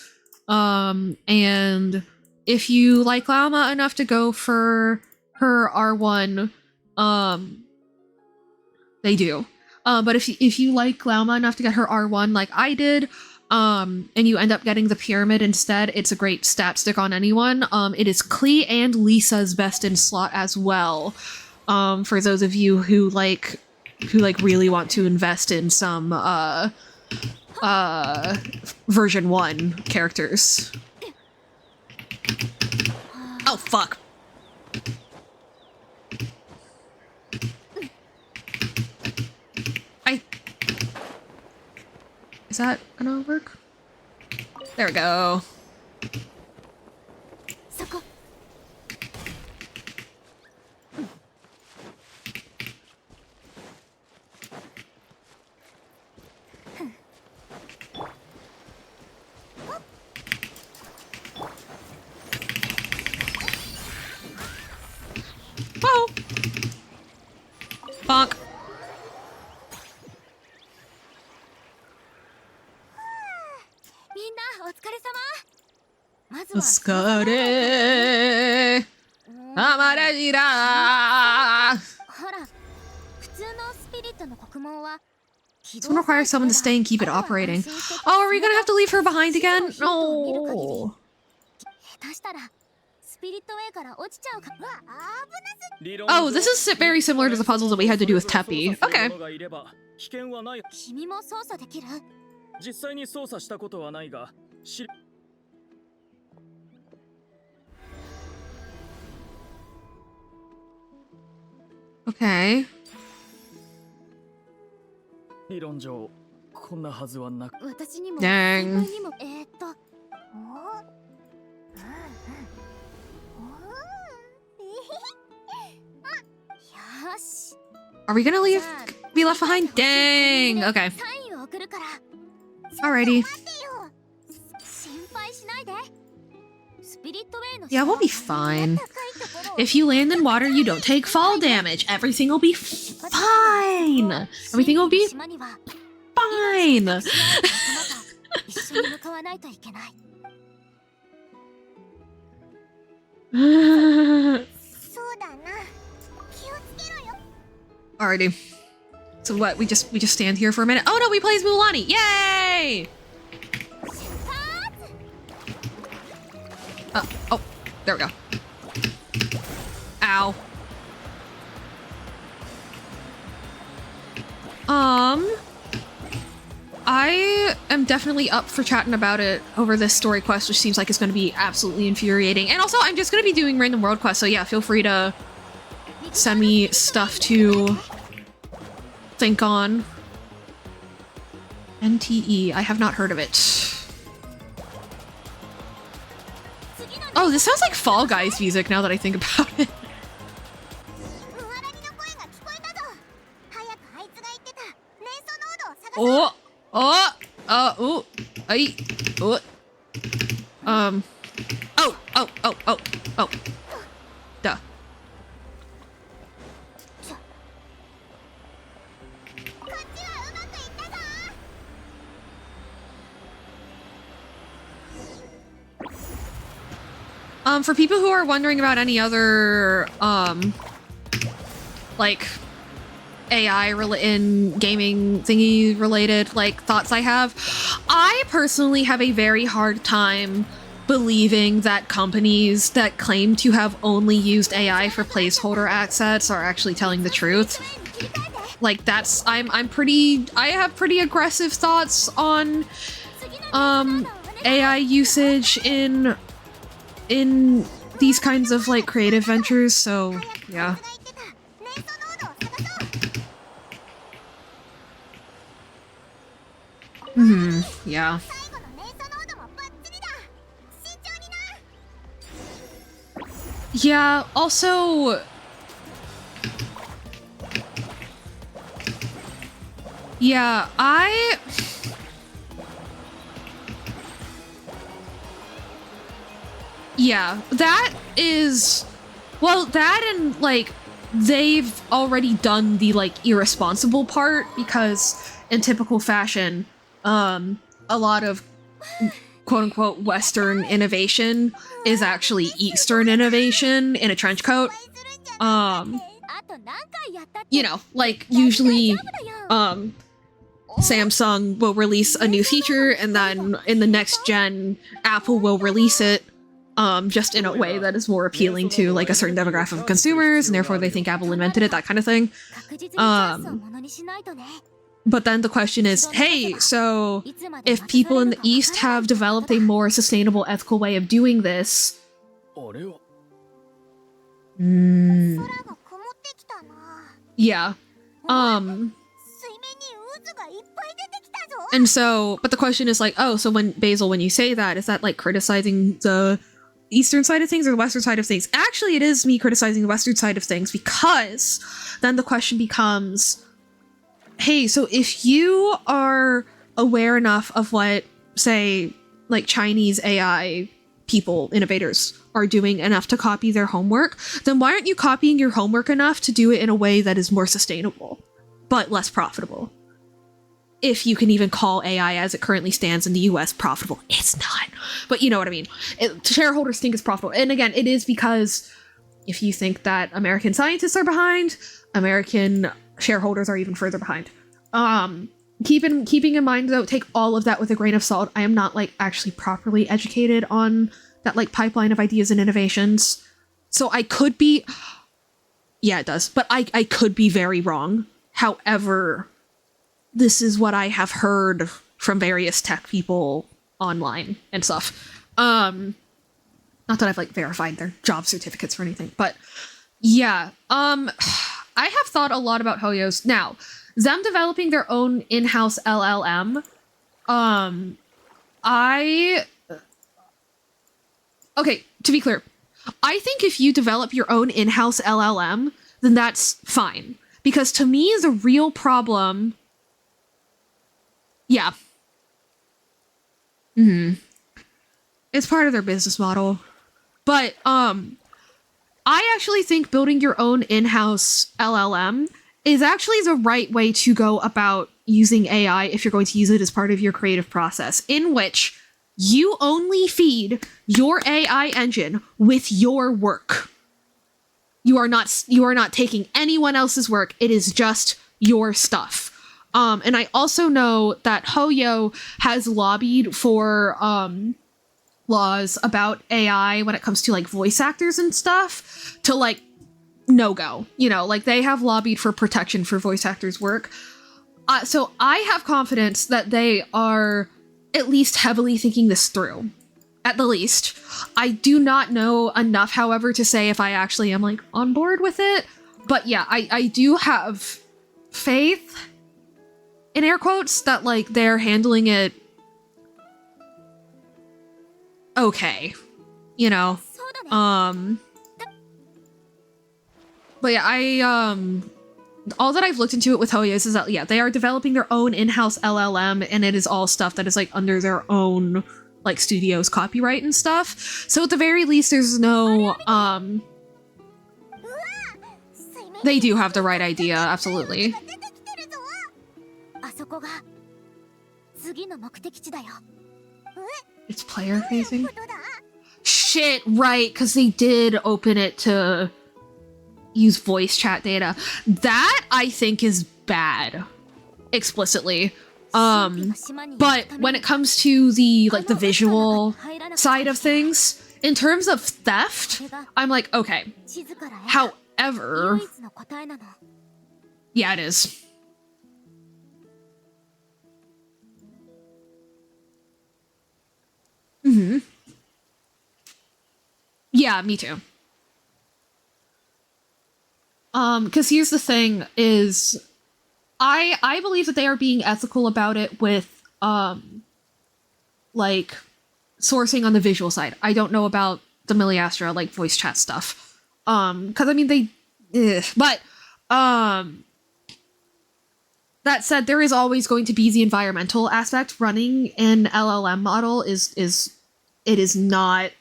And if you like Lauma enough to go for her R1, they do. But if you like Lauma enough to get her R1 like I did, and you end up getting the pyramid instead, it's a great stat stick on anyone. It is Klee and Lisa's best in slot as well. For those of you who really want to invest in some version 1 characters. Oh fuck. Is that gonna work? There we go. Whoa! Bonk. Otsukare. Amarajira. This one requires someone to stay and keep it operating. Oh, are we gonna have to leave her behind again? No. Oh, this is very similar to the puzzles that we had to do with Teppy. Okay. Okay. Dang. Are we gonna be left behind? Dang. Okay. Alrighty. Yeah, we'll be fine. If you land in water, you don't take fall damage. Everything will be fine. Everything will be fine. Alrighty. So what? We just stand here for a minute. Oh no, we play as Mulan. Yay! Oh, there we go. Ow. I am definitely up for chatting about it over this story quest, which seems like it's going to be absolutely infuriating. And also, I'm just going to be doing random world quests, so yeah, feel free to send me stuff to think on. NTE, I have not heard of it. Oh, this sounds like Fall Guys music now that I think about it. Oh, ooh, ay, oh. Oh. Duh. For people who are wondering about any other, like, AI in gaming thingy related, like, thoughts I personally have a very hard time believing that companies that claim to have only used AI for placeholder assets are actually telling the truth. Like, that's, I have pretty aggressive thoughts on, AI usage in these kinds of, like, creative ventures, so, yeah. Yeah. Yeah, also... Yeah, Yeah, that is... Well, that and, like, they've already done the, like, irresponsible part, because in typical fashion, a lot of quote-unquote Western innovation is actually Eastern innovation in a trench coat. You know, like, usually, Samsung will release a new feature, and then in the next gen, Apple will release it, just in a way that is more appealing to, like, a certain demographic of consumers, and therefore they think Apple invented it, that kind of thing. But then the question is, hey, so if people in the East have developed a more sustainable, ethical way of doing this... Yeah. And so, but the question is like, oh, so when, Basil, when you say that, is that like criticizing the Eastern side of things or the Western side of things? Actually, it is me criticizing the Western side of things, because then the question becomes, hey, so if you are aware enough of what, say, like Chinese AI people, innovators, are doing enough to copy their homework, then why aren't you copying your homework enough to do it in a way that is more sustainable, but less profitable? If you can even call AI as it currently stands in the US profitable. It's not. But you know what I mean. Shareholders think it's profitable. And again, it is because if you think that American scientists are behind, American shareholders are even further behind. Keeping in mind, though, take all of that with a grain of salt. I am not, like, actually properly educated on that, like, pipeline of ideas and innovations. So I could be... Yeah, it does. But I could be very wrong. However, this is what I have heard from various tech people online and stuff. Not that I've, like, verified their job certificates or anything, but yeah. I have thought a lot about Hoyo's. Now, them developing their own in-house LLM, okay, to be clear, I think if you develop your own in-house LLM, then that's fine. Because to me, the real problem... Yeah. It's part of their business model. But, I actually think building your own in-house LLM is actually the right way to go about using AI if you're going to use it as part of your creative process, in which you only feed your AI engine with your work. You are not taking anyone else's work. It is just your stuff. And I also know that Hoyo has lobbied for laws about AI when it comes to, like, voice actors and stuff to, like, no-go. You know, like, they have lobbied for protection for voice actors' work. So I have confidence that they are at least heavily thinking this through. At the least. I do not know enough, however, to say if I actually am, like, on board with it. But yeah, I do have faith, in air quotes, that, like, they're handling it okay. You know? But yeah, all that I've looked into it with Hoyo's is that, yeah, they are developing their own in-house LLM, and it is all stuff that is, like, under their own, like, studio's copyright and stuff. So at the very least, there's no, they do have the right idea, absolutely. It's player facing? Shit, right, because they did open it to use voice chat data. That, I think, is bad. Explicitly. But when it comes to the, like, the visual side of things, in terms of theft, I'm like, okay. However... Yeah, it is. Yeah, me too. Because here's the thing, is I believe that they are being ethical about it with, like, sourcing on the visual side. I don't know about the Miliastra, like, voice chat stuff. Because, I mean, but, that said, there is always going to be the environmental aspect. Running an LLM model it is not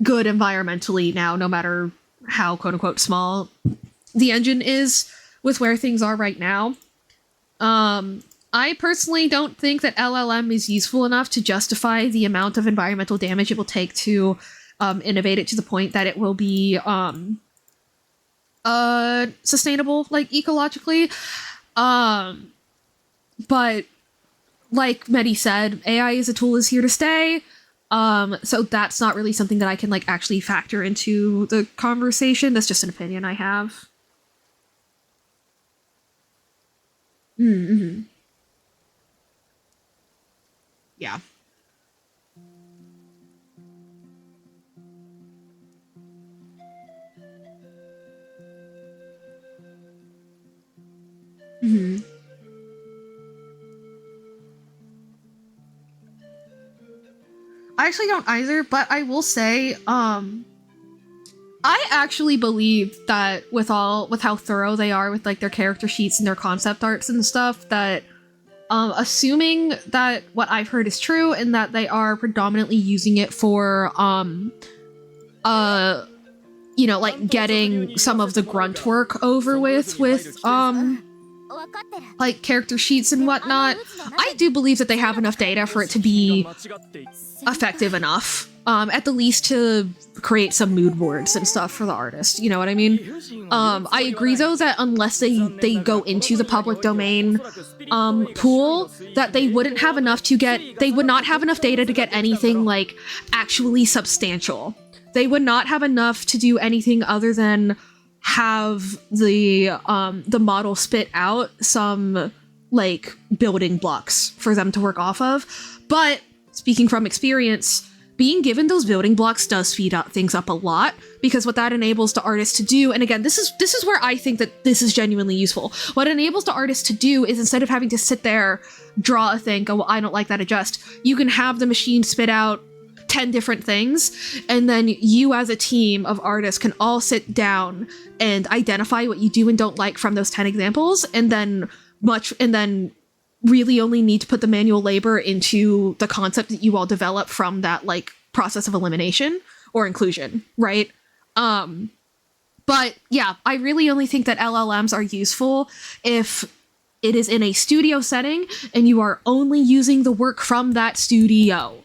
good environmentally now, no matter how quote unquote small the engine is with where things are right now. I personally don't think that LLM is useful enough to justify the amount of environmental damage it will take to innovate it to the point that it will be sustainable, like ecologically. But like Medi said, AI as a tool is here to stay. So that's not really something that I can like actually factor into the conversation. That's just an opinion I have. Mm-hmm. Yeah. Mm-hmm. I actually don't either, but I will say, I actually believe that with how thorough they are with like their character sheets and their concept arts and stuff, that assuming that what I've heard is true and that they are predominantly using it for you know, like getting some of the grunt work over with like character sheets and whatnot, I do believe that they have enough data for it to be effective enough, at the least to create some mood boards and stuff for the artist, you know what I mean? I agree though that unless they go into the public domain pool, that they wouldn't have enough to get, they would not have enough data to get anything like actually substantial. They would not have enough to do anything other than have the model spit out some like building blocks for them to work off of. But speaking from experience, being given those building blocks does speed up things up a lot, because what that enables the artist to do, and again, this is where I think that this is genuinely useful. What it enables the artist to do is, instead of having to sit there, draw a thing, go, well, I don't like that, adjust, you can have the machine spit out 10 different things, and then you as a team of artists can all sit down and identify what you do and don't like from those 10 examples, and then really only need to put the manual labor into the concept that you all develop from that like process of elimination or inclusion, right? But yeah, I really only think that LLMs are useful if it is in a studio setting and you are only using the work from that studio.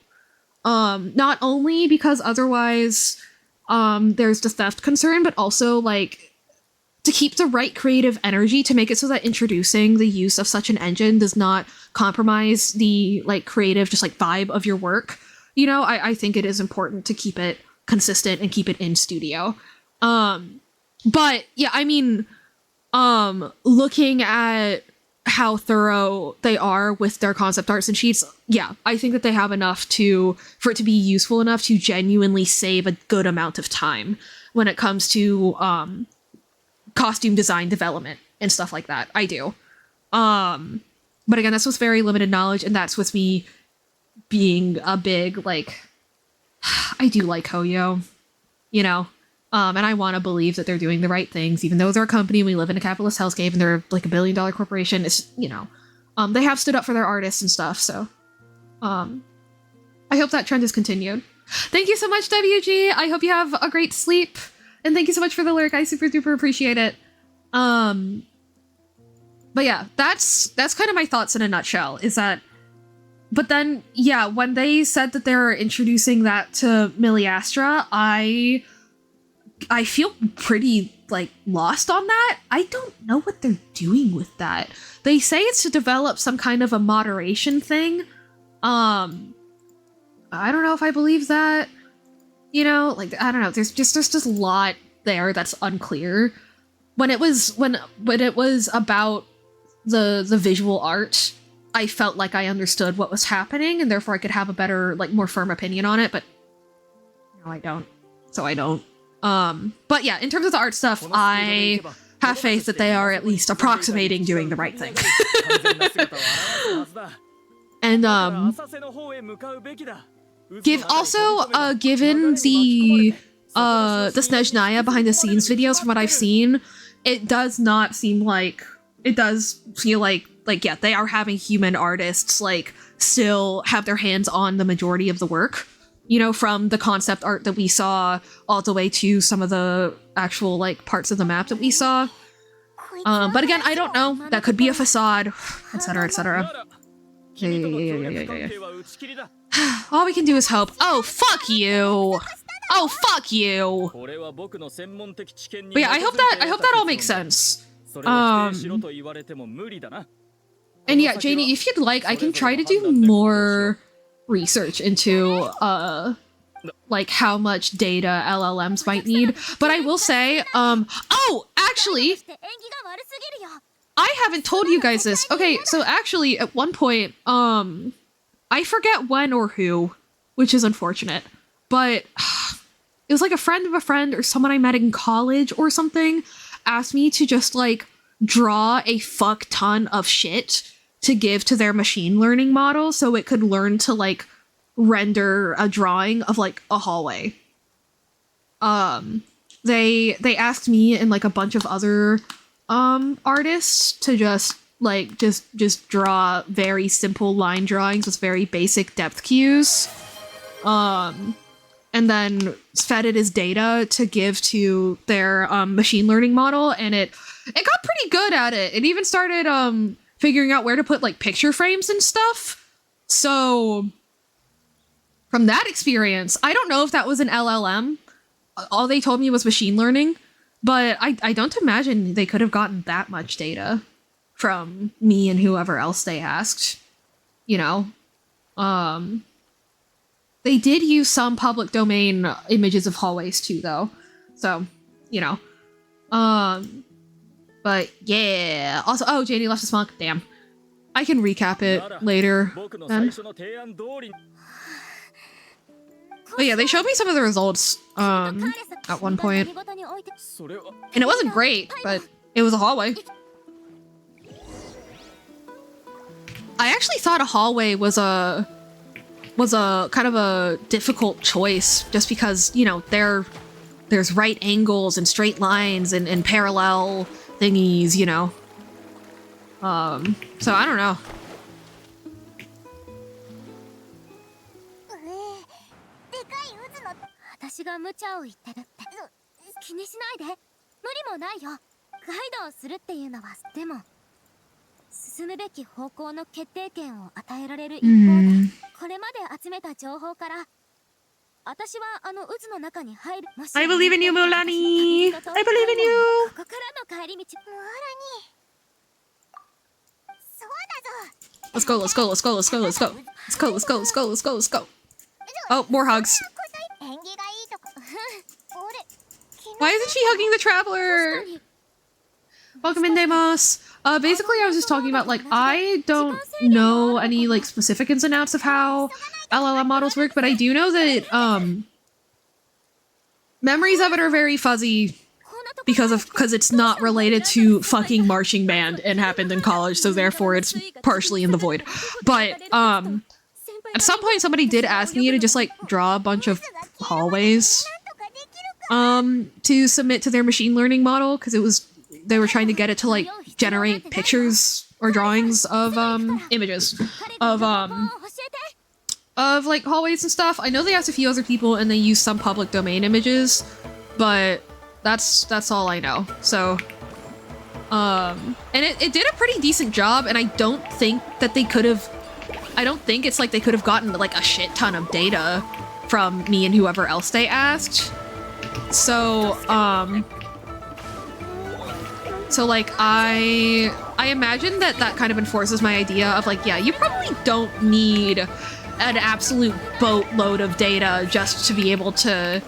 Not only because otherwise there's the theft concern, but also like to keep the right creative energy to make it so that introducing the use of such an engine does not compromise the like creative just like vibe of your work. You know, I think it is important to keep it consistent and keep it in studio. But yeah, I mean, looking at how thorough they are with their concept arts and sheets, yeah, I think that they have enough for it to be useful enough to genuinely save a good amount of time when it comes to costume design development and stuff like that. I do. But again, that's with very limited knowledge, and that's with me being a big, like, I do like Hoyo, you know? And I want to believe that they're doing the right things, even though they're a company, we live in a capitalist hellscape, and they're like $1 billion corporation. It's, you know, they have stood up for their artists and stuff, so I hope that trend is continued. Thank you so much, WG. I hope you have a great sleep, and thank you so much for the lyric. I super duper appreciate it. But yeah, that's kind of my thoughts in a nutshell, is that, but then, yeah, when they said that they're introducing that to Miliastra, I feel pretty, like, lost on that. I don't know what they're doing with that. They say it's to develop some kind of a moderation thing. I don't know if I believe that. You know, like, I don't know. There's just a lot there that's unclear. When it was about the visual art, I felt like I understood what was happening, and therefore I could have a better, like, more firm opinion on it, but no, I don't. So I don't. But yeah, in terms of the art stuff, I have faith that they are at least approximating doing the right thing. And, given the Snezhnaya behind the scenes videos, from what I've seen, it does not seem like, it does feel like, yeah, they are having human artists, like, still have their hands on the majority of the work. you know, from the concept art that we saw all the way to some of the actual, like, parts of the map that we saw. But again, I don't know. That could be a facade, etc., etc. Yeah. All we can do is hope. Oh, fuck you! Oh, fuck you! But yeah, I hope that all makes sense. And yeah, Janie, if you'd like, I can try to do more research into, like, how much data LLMs might need. But I will say, oh, actually, I haven't told you guys this. Okay, so actually, at one point, I forget when or who, which is unfortunate, but it was like a friend of a friend or someone I met in college or something asked me to just, like, draw a fuck ton of shit to give to their machine learning model so it could learn to, like, render a drawing of, like, a hallway. They asked me and, like, a bunch of other artists to just draw very simple line drawings with very basic depth cues. And then fed it as data to give to their machine learning model, and it got pretty good at it. It even started figuring out where to put, like, picture frames and stuff. So from that experience, I don't know if that was an LLM. All they told me was machine learning, but I don't imagine they could have gotten that much data from me and whoever else they asked, you know? They did use some public domain images of hallways too, though. So, you know. But yeah. Also, oh, Janie left a smug. Damn. I can recap it later then. But yeah, they showed me some of the results at one point. And it wasn't great, but it was a hallway. I actually thought a hallway was a kind of a difficult choice just because, you know, there's right angles and straight lines and parallel thingies, you know. So I don't know. 私が無茶を言ってるって気にしないで無理もないよガイドをするっていうのはでも進むべき方向の決定権を与えられる一方でこれまで集めた情報から私はあの渦の中に入る I believe in you, Mulani! I believe in you! ここからの帰り道モラにそうだぞ Let's go, let's go, let's go, let's go, let's go. Let's go, let's go, let's go, let's go, let's go. Oh, more hugs. Why isn't she hugging the traveler? Welcome in, Deimos. Basically, I was just talking about, like, I don't know any, like, specific ins and outs of how LLM models work, but I do know that, memories of it are very fuzzy because it's not related to fucking marching band and happened in college, so therefore it's partially in the void. But, at some point somebody did ask me to just, like, draw a bunch of hallways, to submit to their machine learning model, because they were trying to get it to, like, generate pictures or drawings of, images of, like, hallways and stuff. I know they asked a few other people and they used some public domain images, but that's all I know. So, and it did a pretty decent job, and I don't think that they could have, I don't think it's like they could have gotten, like, a shit ton of data from me and whoever else they asked. So, like, I imagine that kind of enforces my idea of, like, yeah, you probably don't need an absolute boatload of data just to be able to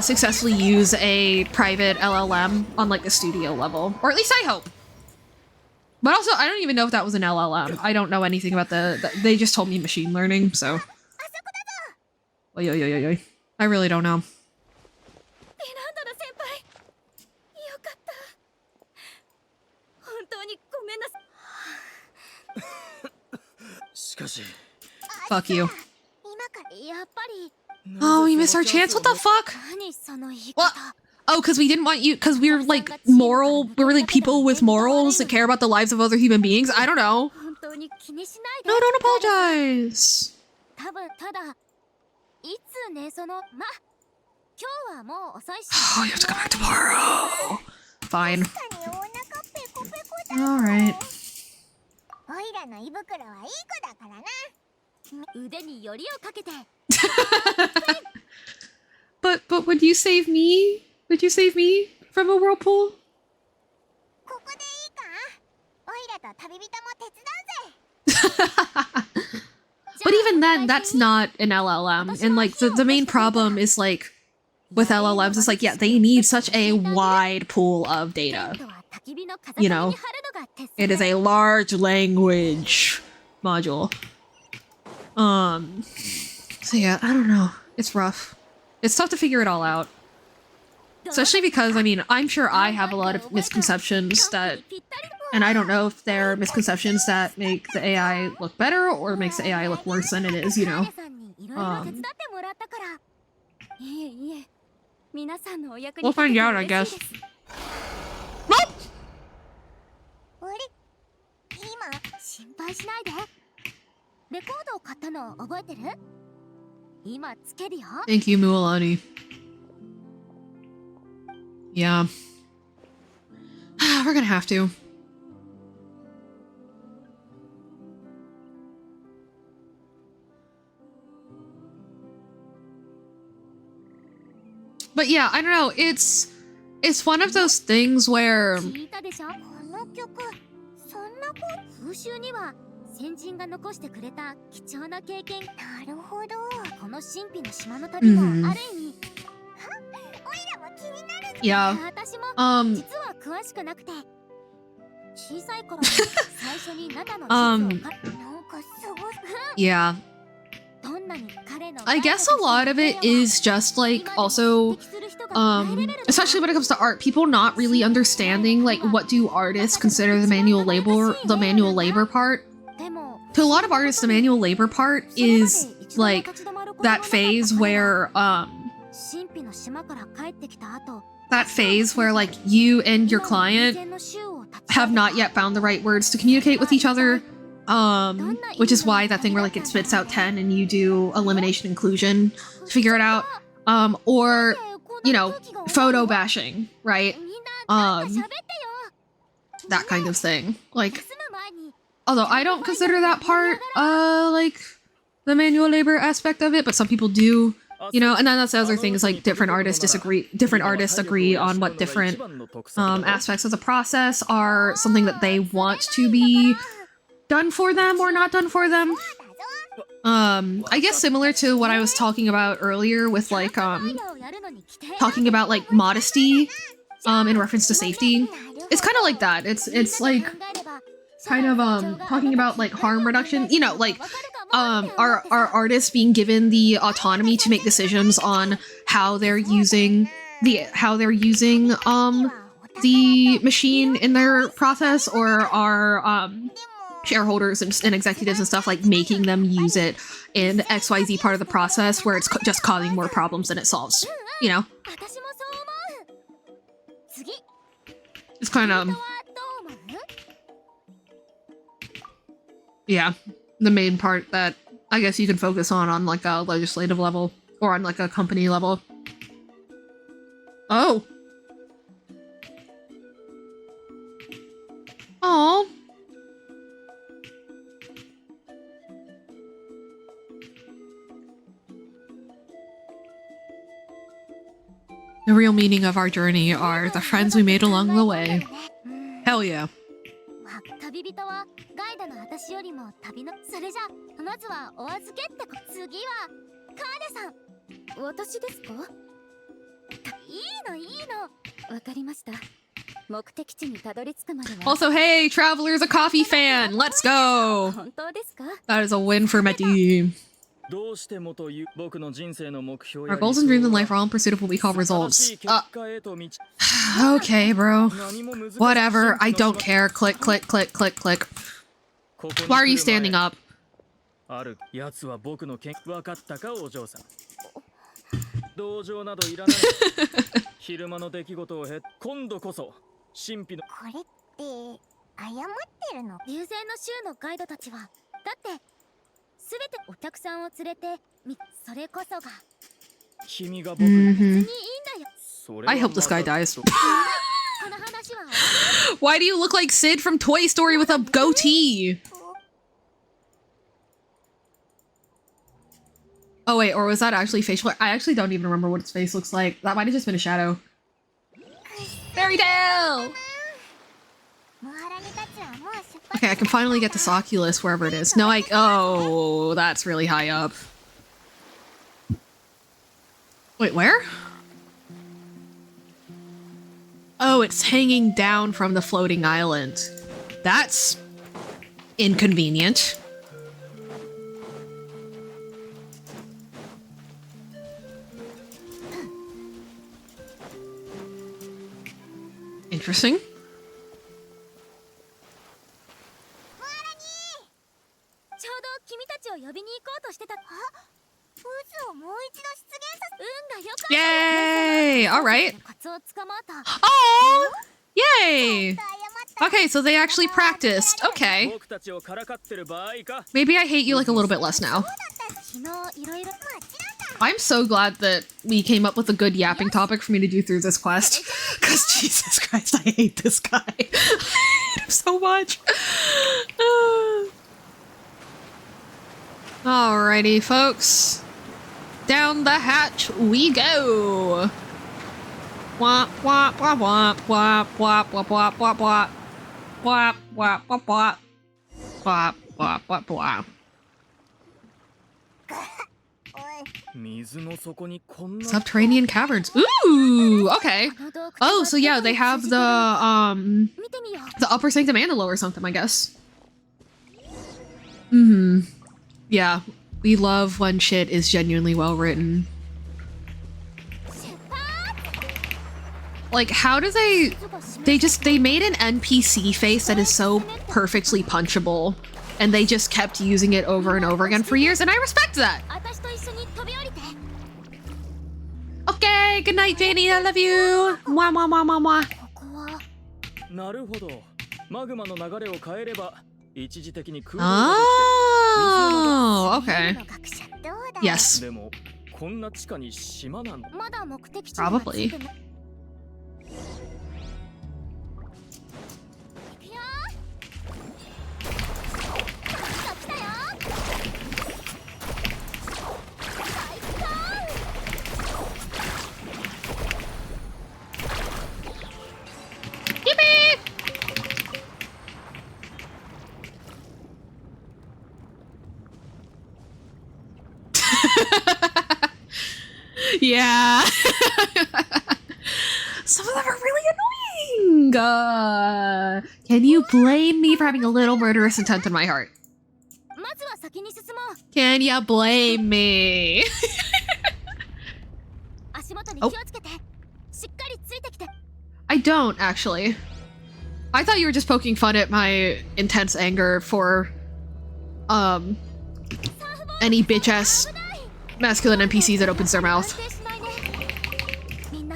successfully use a private LLM on, like, a studio level. Or at least I hope. But also, I don't even know if that was an LLM. I don't know anything about they just told me machine learning, so. Oy. I really don't know. Fuck you. Oh, we missed our chance? What the fuck? What? Oh, because we didn't want you, because we're, like, we're, like, people with morals that care about the lives of other human beings? I don't know. No, don't apologize. Oh, you have to come back tomorrow. Fine. Alright. But would you save me? Would you save me from a whirlpool? But even then, that's not an LLM. And like the main problem is like with LLMs is like, yeah, they need such a wide pool of data. You know, it is a large language module. So yeah, I don't know. It's rough. It's tough to figure it all out. Especially because, I mean, I'm sure I have a lot of misconceptions that, and I don't know if they're misconceptions that make the AI look better or makes the AI look worse than it is, you know? We'll find out, I guess. Nope! Thank you, Mualani. Yeah. We're gonna have to. But yeah, I don't know, it's one of those things where yeah. Yeah. I guess a lot of it is just like also especially when it comes to art, people not really understanding like what do artists consider the manual labor part. To a lot of artists, the manual labor part is like that phase where like you and your client have not yet found the right words to communicate with each other. Which is why that thing where like it spits out 10 and you do elimination inclusion to figure it out. Or, you know, photo bashing, right? That kind of thing. Like, although I don't consider that part, like, the manual labor aspect of it, but some people do, you know, and then that's the other thing is like different artists agree on what different, aspects of the process are something that they want to be done for them or not done for them. I guess similar to what I was talking about earlier with like, talking about like modesty, in reference to safety. It's kind of like that. It's like kind of, talking about like harm reduction, you know, like, are artists being given the autonomy to make decisions on how they're using the machine in their process, or are, shareholders and executives and stuff like making them use it in XYZ part of the process where it's just causing more problems than it solves, you know? It's kind of, yeah, the main part that I guess you can focus on like a legislative level or on like a company level. Oh. Oh. The real meaning of our journey are the friends we made along the way. Hell yeah. Also, hey, Traveler's a coffee fan! Let's go! That is a win for Meti. Our goals and dreams in life are all in pursuit of what we call results. Okay, bro. Whatever, I don't care. Click, click, click, click, click. Why are you standing up? 全てお客さんを連れてそれこそが君が僕に別にいいんだよ。 I hope this guy dies. この話は Why do you look like Sid from Toy Story with a goatee? Oh wait, or was that actually facial? I actually don't even remember what its face looks like. That might have just been a shadow. Fairy tale! Okay, I can finally get this Oculus wherever it is. No, oh, that's really high up. Wait, where? Oh, it's hanging down from the floating island. That's inconvenient. Interesting. ちょうど君たちを呼びに行こうとしてた。あ、渦をもう一度出現させ。運が良かった。 Yay! All right. コツをつかもうと。 Oh! Yay! Okay, so they actually practiced. Okay. 僕たちをからかってる場合か。 Maybe I hate you like a little bit less now. 昨日いろいろ。 I'm so glad that we came up with a good yapping topic for me to do through this quest. Because Jesus Christ, I hate this guy. I hate him so much. Alrighty, folks. Down the hatch we go. Wop, wop, wop, wop, wop, wop, wop, wop, wop, wop. Wop, wop, wop, wop. Wop, wop, wop, wop. 水の底にこんな Subterranean caverns. Ooh, okay. Oh, so yeah, they have the upper sanctum and the lower sanctum, I guess. Yeah, we love when shit is genuinely well written. Like, how do they made an NPC face that is so perfectly punchable, and they just kept using it over and over again for years, and I respect that. Okay, good night, Fanny. I love you. Mwah, mwah, mwah, mwah, mwah. なるほど。マグマの流れを変えれば一時的に空洞ができて Oh, okay. Yes. でもこんな地下に島なの。まだ目的地 Probably. 。 Yeah. Some of them are really annoying. Can you blame me for having a little murderous intent in my heart? まずは先に進もう。 Can you blame me? 足元に気をつけて。しっかりついてきて。 I don't, actually. I thought you were just poking fun at my intense anger for, any bitch-ass masculine NPC that opens their mouth. みんな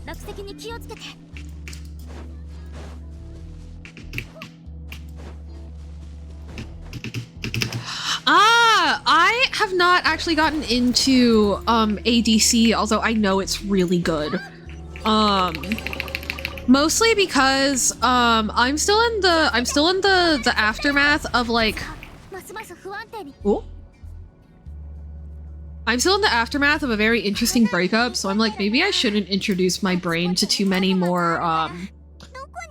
落石に気をつけて。 I have not actually gotten into ADC, although I know it's really good. Mostly because I'm still in the aftermath of like Ooh. I'm still in the aftermath of a very interesting breakup, so I'm like, maybe I shouldn't introduce my brain to too many more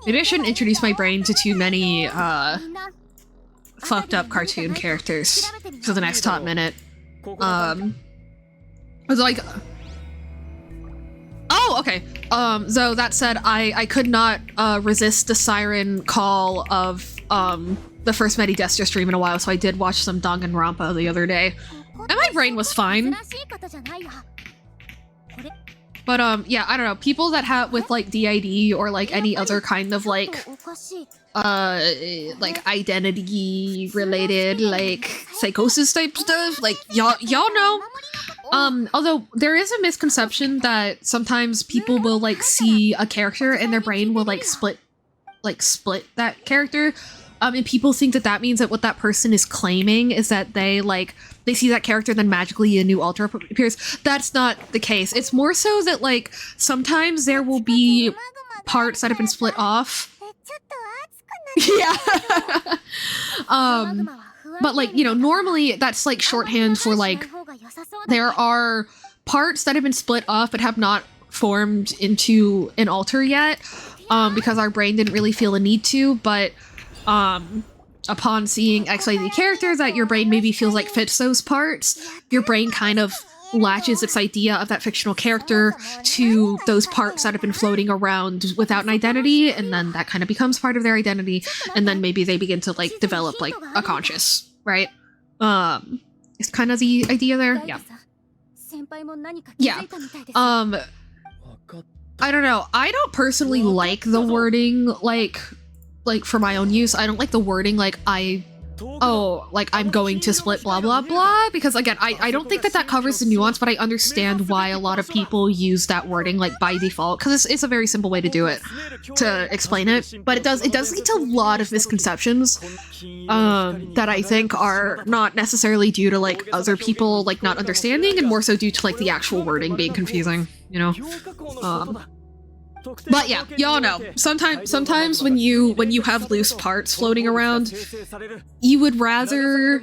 maybe I shouldn't introduce my brain to too many fucked up cartoon characters for the next top minute. I was like, oh, okay. So that said, I could not resist the siren call of the first Medidestra stream in a while, so I did watch some Danganronpa the other day, and my brain was fine. But yeah, I don't know. People that have with like DID or like any other kind of like identity related like psychosis type stuff, like y'all know. Although there is a misconception that sometimes people will like see a character and their brain will like split that character. And people think that means that what that person is claiming is that they see that character, then magically a new alter appears. That's not the case. It's more so that like sometimes there will be parts that have been split off. Yeah. But like, you know, normally that's like shorthand for like there are parts that have been split off but have not formed into an alter yet, because our brain didn't really feel a need to, but upon seeing XYZ characters that your brain maybe feels like fits those parts, your brain kind of latches its idea of that fictional character to those parts that have been floating around without an identity, and then that kind of becomes part of their identity, and then maybe they begin to like develop like a conscious, right? It's kind of the idea there. Yeah. Yeah. I don't know. I don't personally like the wording like for my own use. I don't like the wording like I'm going to split blah blah blah, because again, I don't think that covers the nuance, but I understand why a lot of people use that wording like by default, because it's a very simple way to do it, to explain it. But it does lead to a lot of misconceptions that I think are not necessarily due to like other people like not understanding, and more so due to like the actual wording being confusing, you know. But yeah, y'all know. Sometimes when you have loose parts floating around, you would rather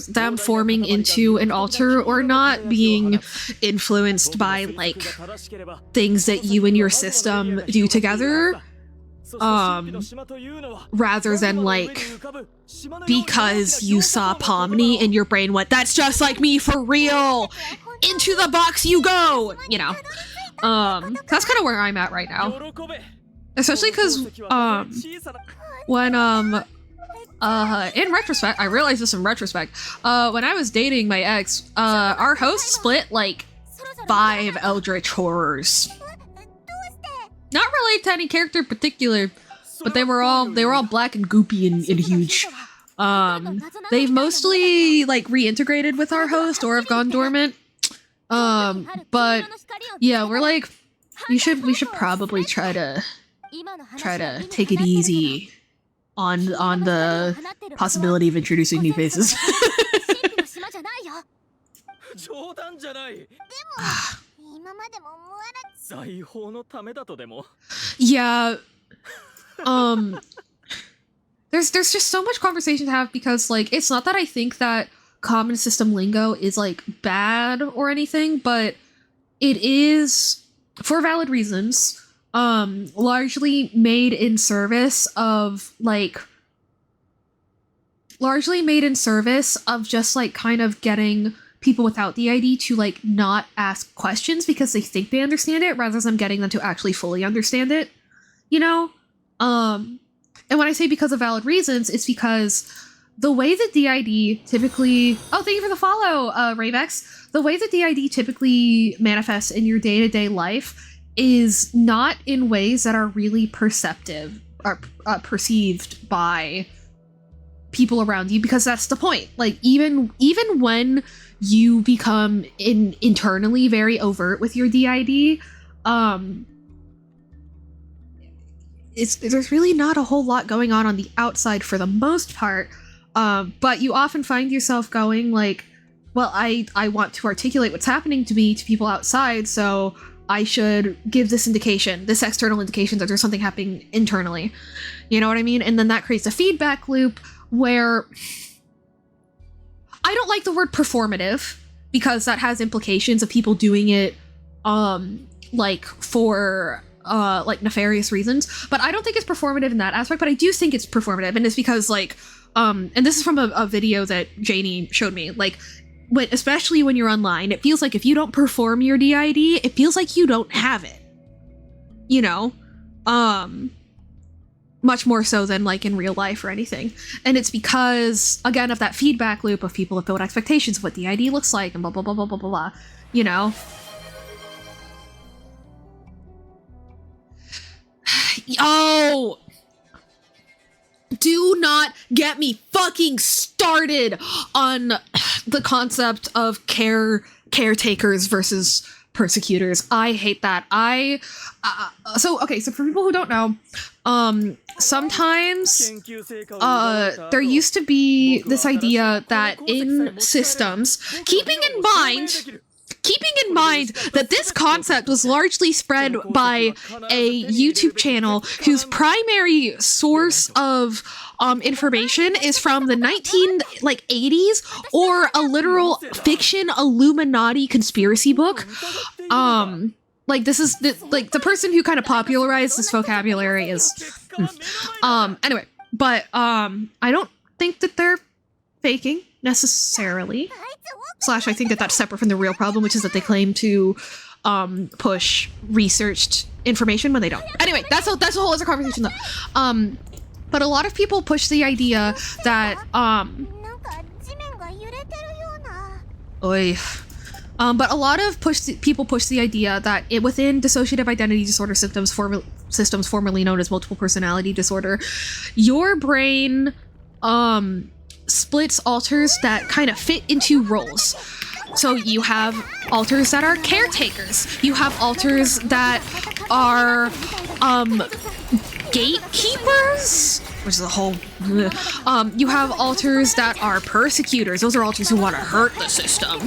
them forming into an alter or not being influenced by like things that you and your system do together, rather than like because you saw Pomni and your brain went, that's just like me for real, into the box you go, you know. That's kind of where I'm at right now. Especially because, when, in retrospect, I realized this in retrospect, when I was dating my ex, our host split, like, 5 Eldritch horrors. Not related to any character in particular, but they were all black and goopy and huge. They've mostly, like, reintegrated with our host or have gone dormant. But yeah, we're like, we should probably try to take it easy on the possibility of introducing new faces. Yeah. There's just so much conversation to have, because like it's not that I think that common system lingo is like bad or anything, but it is, for valid reasons, largely made in service of just like kind of getting people without the ID to like not ask questions because they think they understand it, rather than getting them to actually fully understand it, you know? And when I say because of valid reasons, it's because the way that DID typically... Oh, thank you for the follow, Ravex. The way that DID typically manifests in your day-to-day life is not in ways that are really perceptive or perceived by people around you, because that's the point. Like, even when you become internally very overt with your DID, there's really not a whole lot going on the outside for the most part. But you often find yourself going like, well, I want to articulate what's happening to me to people outside, so I should give this indication, this external indication that there's something happening internally. You know what I mean? And then that creates a feedback loop where I don't like the word performative, because that has implications of people doing it, like for like nefarious reasons. But I don't think it's performative in that aspect, but I do think it's performative, and it's because like, and this is from a video that Janie showed me, like, especially when you're online, it feels like if you don't perform your DID, it feels like you don't have it. You know? Much more so than, like, in real life or anything. And it's because, again, of that feedback loop of people with built expectations of what DID looks like and blah, blah, blah, blah, blah, blah, blah. You know? Oh! Do not get me fucking started on the concept of caretakers versus persecutors. I hate that. So for people who don't know, sometimes there used to be this idea that in systems, keeping in mind that this concept was largely spread by a YouTube channel whose primary source of information is from the 1980s or a literal fiction Illuminati conspiracy book. This is the person who kind of popularized this vocabulary is anyway, but I don't think that they're faking necessarily. I think that that's separate from the real problem, which is that they claim to push researched information when they don't. Anyway, that's a whole other conversation though. But a lot of people push the idea that but a lot of people push the idea that within dissociative identity disorder systems formerly known as multiple personality disorder, your brain splits alters that kind of fit into roles. So you have alters that are caretakers. You have alters that are gatekeepers, which is a whole you have alters that are persecutors. Those are alters who want to hurt the system.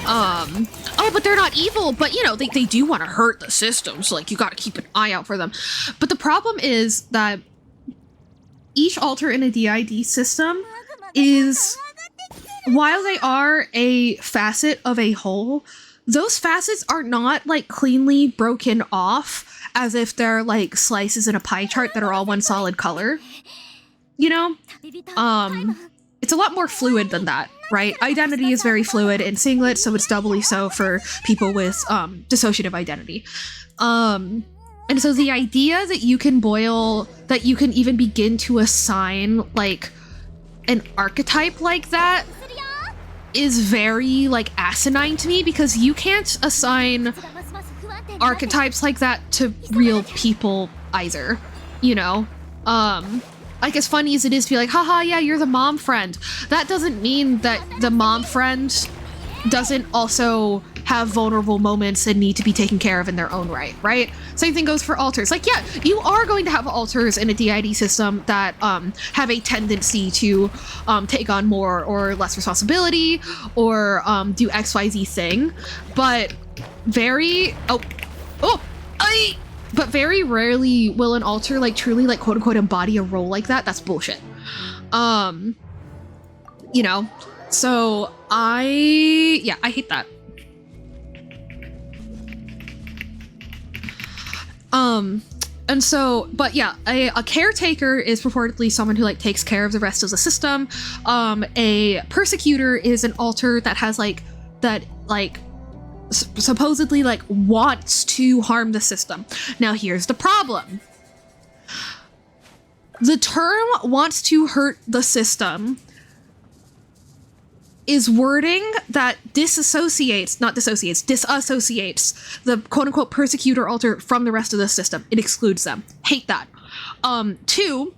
But they're not evil, but they do want to hurt the system, so you got to keep an eye out for them. But the problem is that each alter in a DID system is, while they are a facet of a whole, those facets are not cleanly broken off as if they're slices in a pie chart that are all one solid color. It's a lot more fluid than that, right? Identity is very fluid in Singlet, so it's doubly so for people with dissociative identity. And so the idea that you can even begin to assign an archetype like that is very asinine to me, because you can't assign archetypes like that to real people either, as funny as it is to be haha, yeah, you're the mom friend, that doesn't mean that the mom friend doesn't also have vulnerable moments and need to be taken care of in their own right? Same thing goes for alters. Yeah, you are going to have alters in a DID system that have a tendency to take on more or less responsibility or do XYZ thing, but very rarely will an alter truly quote unquote embody a role like that. That's bullshit. So I hate that. And so, but yeah, a caretaker is purportedly someone who takes care of the rest of the system. A persecutor is an alter that has supposedly wants to harm the system. Now here's the problem. The term wants to hurt the system is wording that disassociates the quote-unquote persecutor alter from the rest of the system. It excludes them. Hate that. Two,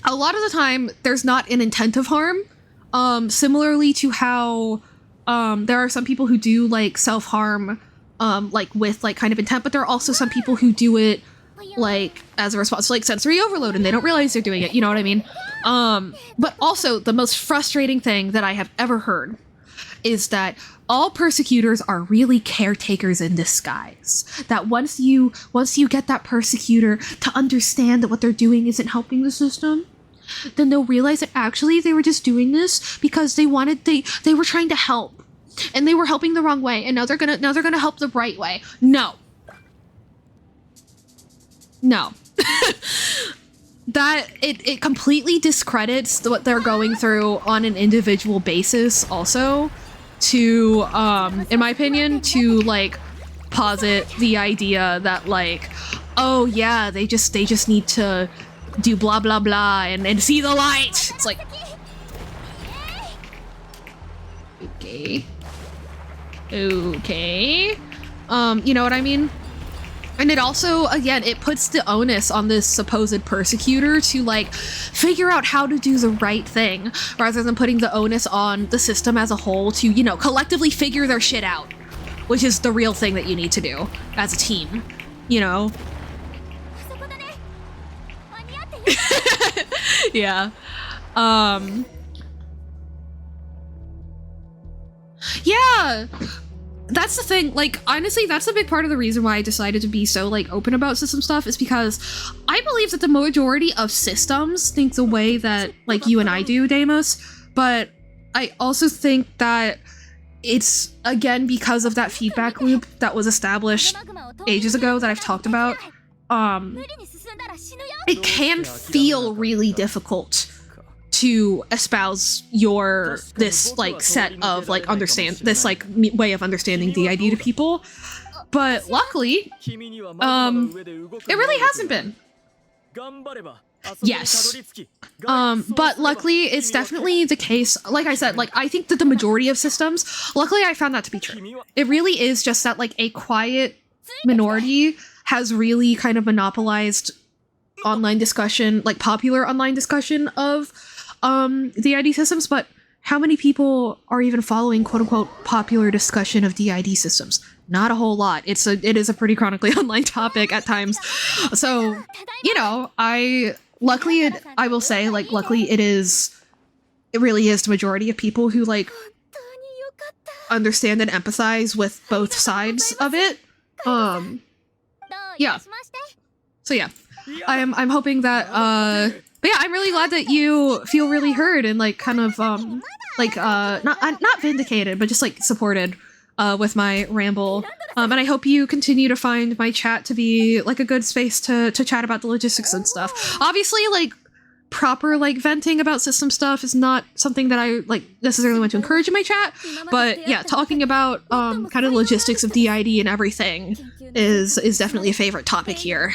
a lot of the time there's not an intent of harm, similarly to how there are some people who do self-harm with kind of intent, but there are also some people who do it as a response to sensory overload and they don't realize they're doing it, you know what I mean? But also the most frustrating thing that I have ever heard is that all persecutors are really caretakers in disguise. That once you get that persecutor to understand that what they're doing isn't helping the system, then they'll realize that actually they were just doing this because they were trying to help and they were helping the wrong way, and now they're gonna help the right way. No. That it completely discredits what they're going through on an individual basis also to in my opinion to posit the idea that oh yeah, they just need to do blah blah blah and see the light. It's okay. You know what I mean? And it also, again, it puts the onus on this supposed persecutor to figure out how to do the right thing rather than putting the onus on the system as a whole to, collectively figure their shit out. which is the real thing that you need to do as a team, you know? Yeah. Yeah! That's the thing, like, honestly, that's a big part of the reason why I decided to be so, like, open about system stuff, is because I believe that the majority of systems think the way that, like, you and I do, Deimos, but I also think that it's, again, because of that feedback loop that was established ages ago that I've talked about, it can feel really difficult to espouse this like set of like way of understanding DID to people, but luckily it really hasn't been. Yes. But luckily it's definitely the case, like I said, like I think that the majority of systems, luckily I found that to be true. It really is just that like a quiet minority has really kind of monopolized online discussion, like popular online discussion of DID systems, but how many people are even following quote-unquote popular discussion of DID systems? Not a whole lot. It is a pretty chronically online topic at times. So, you know, I will say, like, luckily it really is the majority of people who, like, understand and empathize with both sides of it. Yeah. So yeah, I'm hoping that, but yeah, I'm really glad that you feel really heard and like kind of not vindicated, but just like supported with my ramble. And I hope you continue to find my chat to be like a good space to chat about the logistics and stuff. Obviously, like proper like venting about system stuff is not something that I like necessarily want to encourage in my chat, but yeah, talking about kind of logistics of DID and everything is definitely a favorite topic here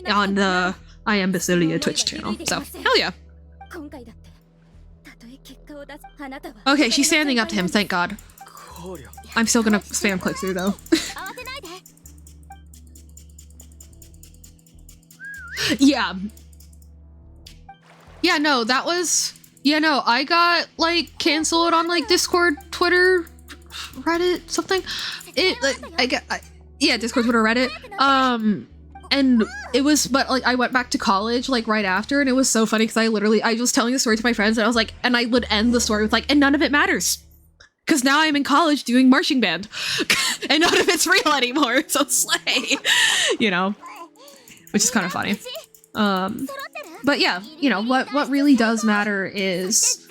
on the I Am Basilia Twitch channel. So hell yeah. Okay, she's standing up to him, thank God. I'm still gonna spam click through though. Yeah. Yeah, no, that was... Yeah, no, I got, like, canceled on, like, Discord, Twitter, Reddit, something. Yeah, Discord, Twitter, Reddit. And it was... But, like, I went back to college, like, right after, and it was so funny, because I was telling the story to my friends, and I was like... And I would end the story with, like, and none of it matters. Because now I'm in college doing marching band. And none of it's real anymore, so slay! You know? Which is kind of funny. But yeah, you know, what really does matter is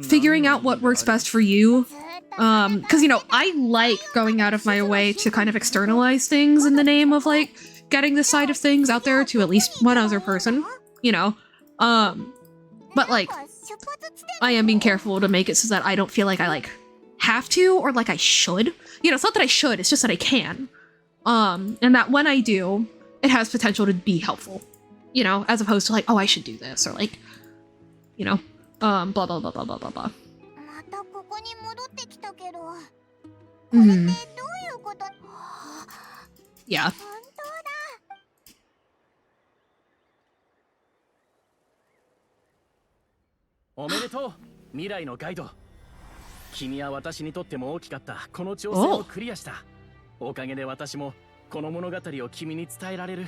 figuring out what works best for you. Because, you know, I like going out of my way to kind of externalize things in the name of, like, getting this side of things out there to at least one other person, you know? But, like, I am being careful to make it so that I don't feel like I, like, have to or, like, I should. You know, it's not that I should, it's just that I can. And that when I do, it has potential to be helpful. You know, as opposed to like, oh, I should do this, or like, you know, blah, blah, blah, blah, blah, blah, blah. Yeah. Oh. この物語を君に伝えられる。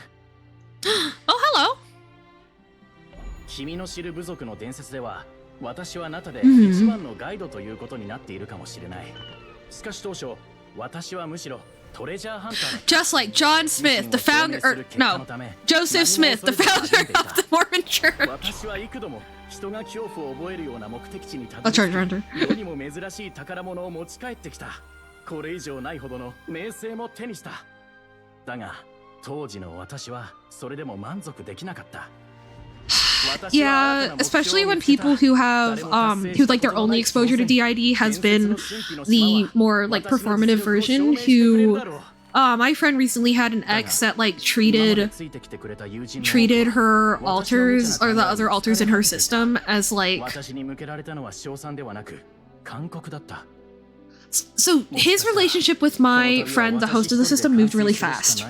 Oh, hello. 君の知る部族の伝説では、私はあなたで一番のガイドということになっているかもしれない。しかし当初、私はむしろトレジャーハンター。Just like John Smith, the founder, or no, Joseph Smith, the founder of the Mormon Church. 私は幾度も人が恐怖を覚えるような目的地にたどり着き、世にも珍しい宝物を持ち帰ってきた。これ以上ないほどの名声も手にした。 だが当時の私はそれでも満足できなかった。 Yeah, especially when people who have who like their only exposure to DID has been the more like performative version. Who my friend recently had an ex that like treated her altars or the other altars in her system as like So his relationship with my friend, the host of the system, moved really fast.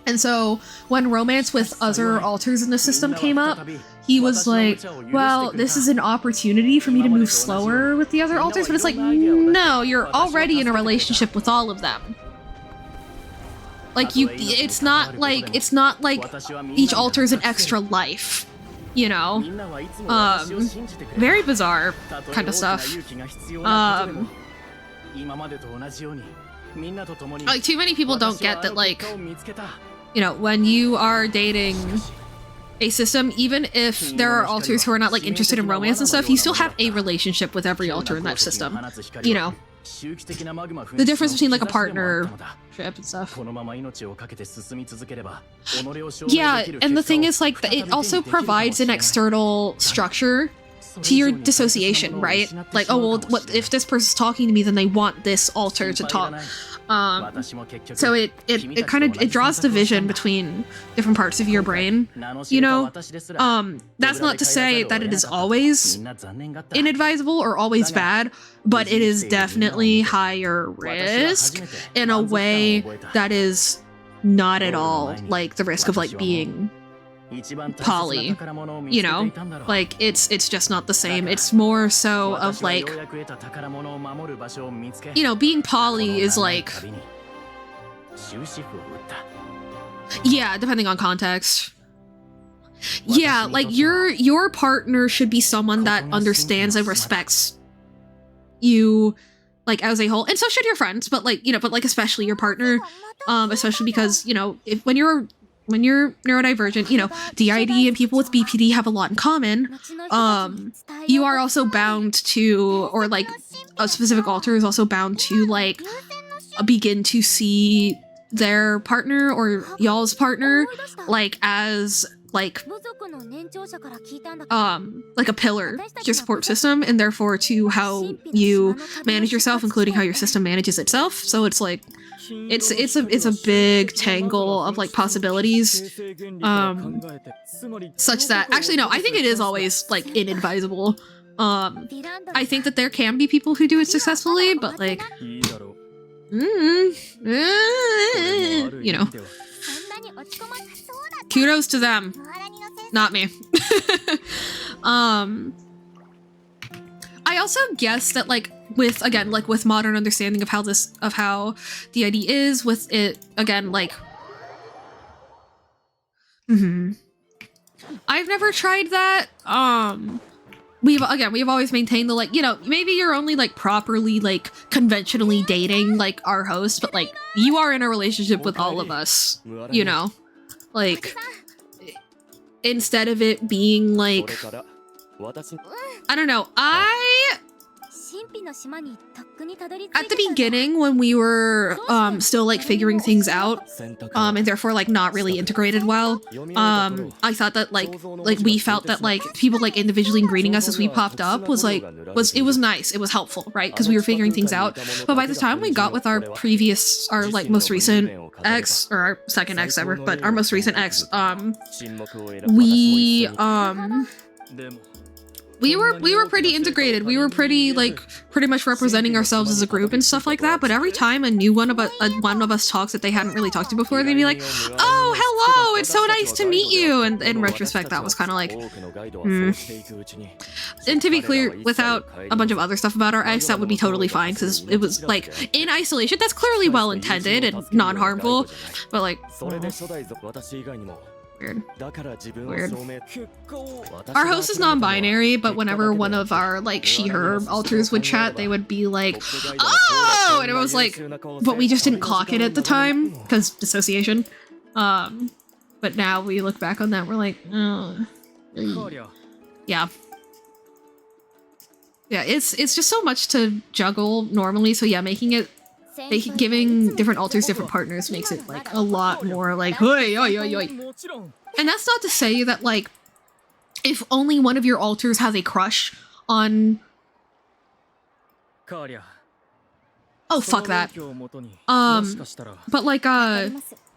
And so when romance with other alters in the system came up, he was like, well, this is an opportunity for me to move slower with the other alters, but it's like, no, you're already in a relationship with all of them. Like it's not like each alter is an extra life, you know? Very bizarre kind of stuff. Like, too many people don't get that, like, you know, when you are dating a system, even if there are alters who are not, like, interested in romance and stuff, you still have a relationship with every alter in that system, you know? The difference between, like, a partnership and stuff. Yeah, and the thing is, like, it also provides an external structure to your dissociation, right? Like, oh, well, what if this person's talking to me, then they want this alter to talk. So it kind of, it draws division between different parts of your brain, you know? That's not to say that it is always inadvisable or always bad, but it is definitely higher risk in a way that is not at all like the risk of, like, being poly, you know? Like, it's just not the same. It's more so of, like, you know, being poly is like, yeah, depending on context. Yeah, like, your partner should be someone that understands and respects you, like, as a whole, and so should your friends, but, like, you know, but, like, especially your partner, especially because, you know, when you're neurodivergent, you know, DID and people with BPD have a lot in common. You are also bound to, or, like, a specific alter is also bound to, like, begin to see their partner or y'all's partner, like, as, like a pillar to your support system, and therefore to how you manage yourself, including how your system manages itself. So it's like, it's a big tangle of, like, possibilities, such that, actually, no, I think it is always, like, inadvisable. I think that there can be people who do it successfully, but, like, you know, kudos to them, not me. I also guess that, like, with, again, like, with modern understanding of how DID is, with it, again, like, I've never tried that. We've always maintained the, like, you know, maybe you're only, like, properly, like, conventionally dating, like, our host, but, like, you are in a relationship with all of us, you know? Like, instead of it being, like, I don't know, at the beginning, when we were still, like, figuring things out, and therefore, like, not really integrated well, I thought that, like we felt that, like, people, like, individually greeting us as we popped up was nice, it was helpful, right? Because we were figuring things out. But by the time we got with our like, most recent ex, or our second ex ever, but our most recent ex, we were pretty integrated. We were pretty, like, pretty much representing ourselves as a group and stuff like that. But every time a new one of us talks that they hadn't really talked to before, they'd be like, "Oh, hello! It's so nice to meet you." And in retrospect, that was kind of like, And to be clear, without a bunch of other stuff about our ex, that would be totally fine, because it was, like, in isolation. That's clearly well intended and non-harmful, but, like, Weird. Our host is non-binary, but whenever one of our, like, she/her alters would chat, they would be like, "Oh!" And it was like, but we just didn't clock it at the time, because dissociation. But now we look back on that, we're like, oh. Yeah. Yeah, it's just so much to juggle normally, so yeah, giving different alters different partners makes it, like, a lot more, like, hoi, oi, oi, oi. And that's not to say that, like, if only one of your alters has a crush on... Oh, fuck that. But, like,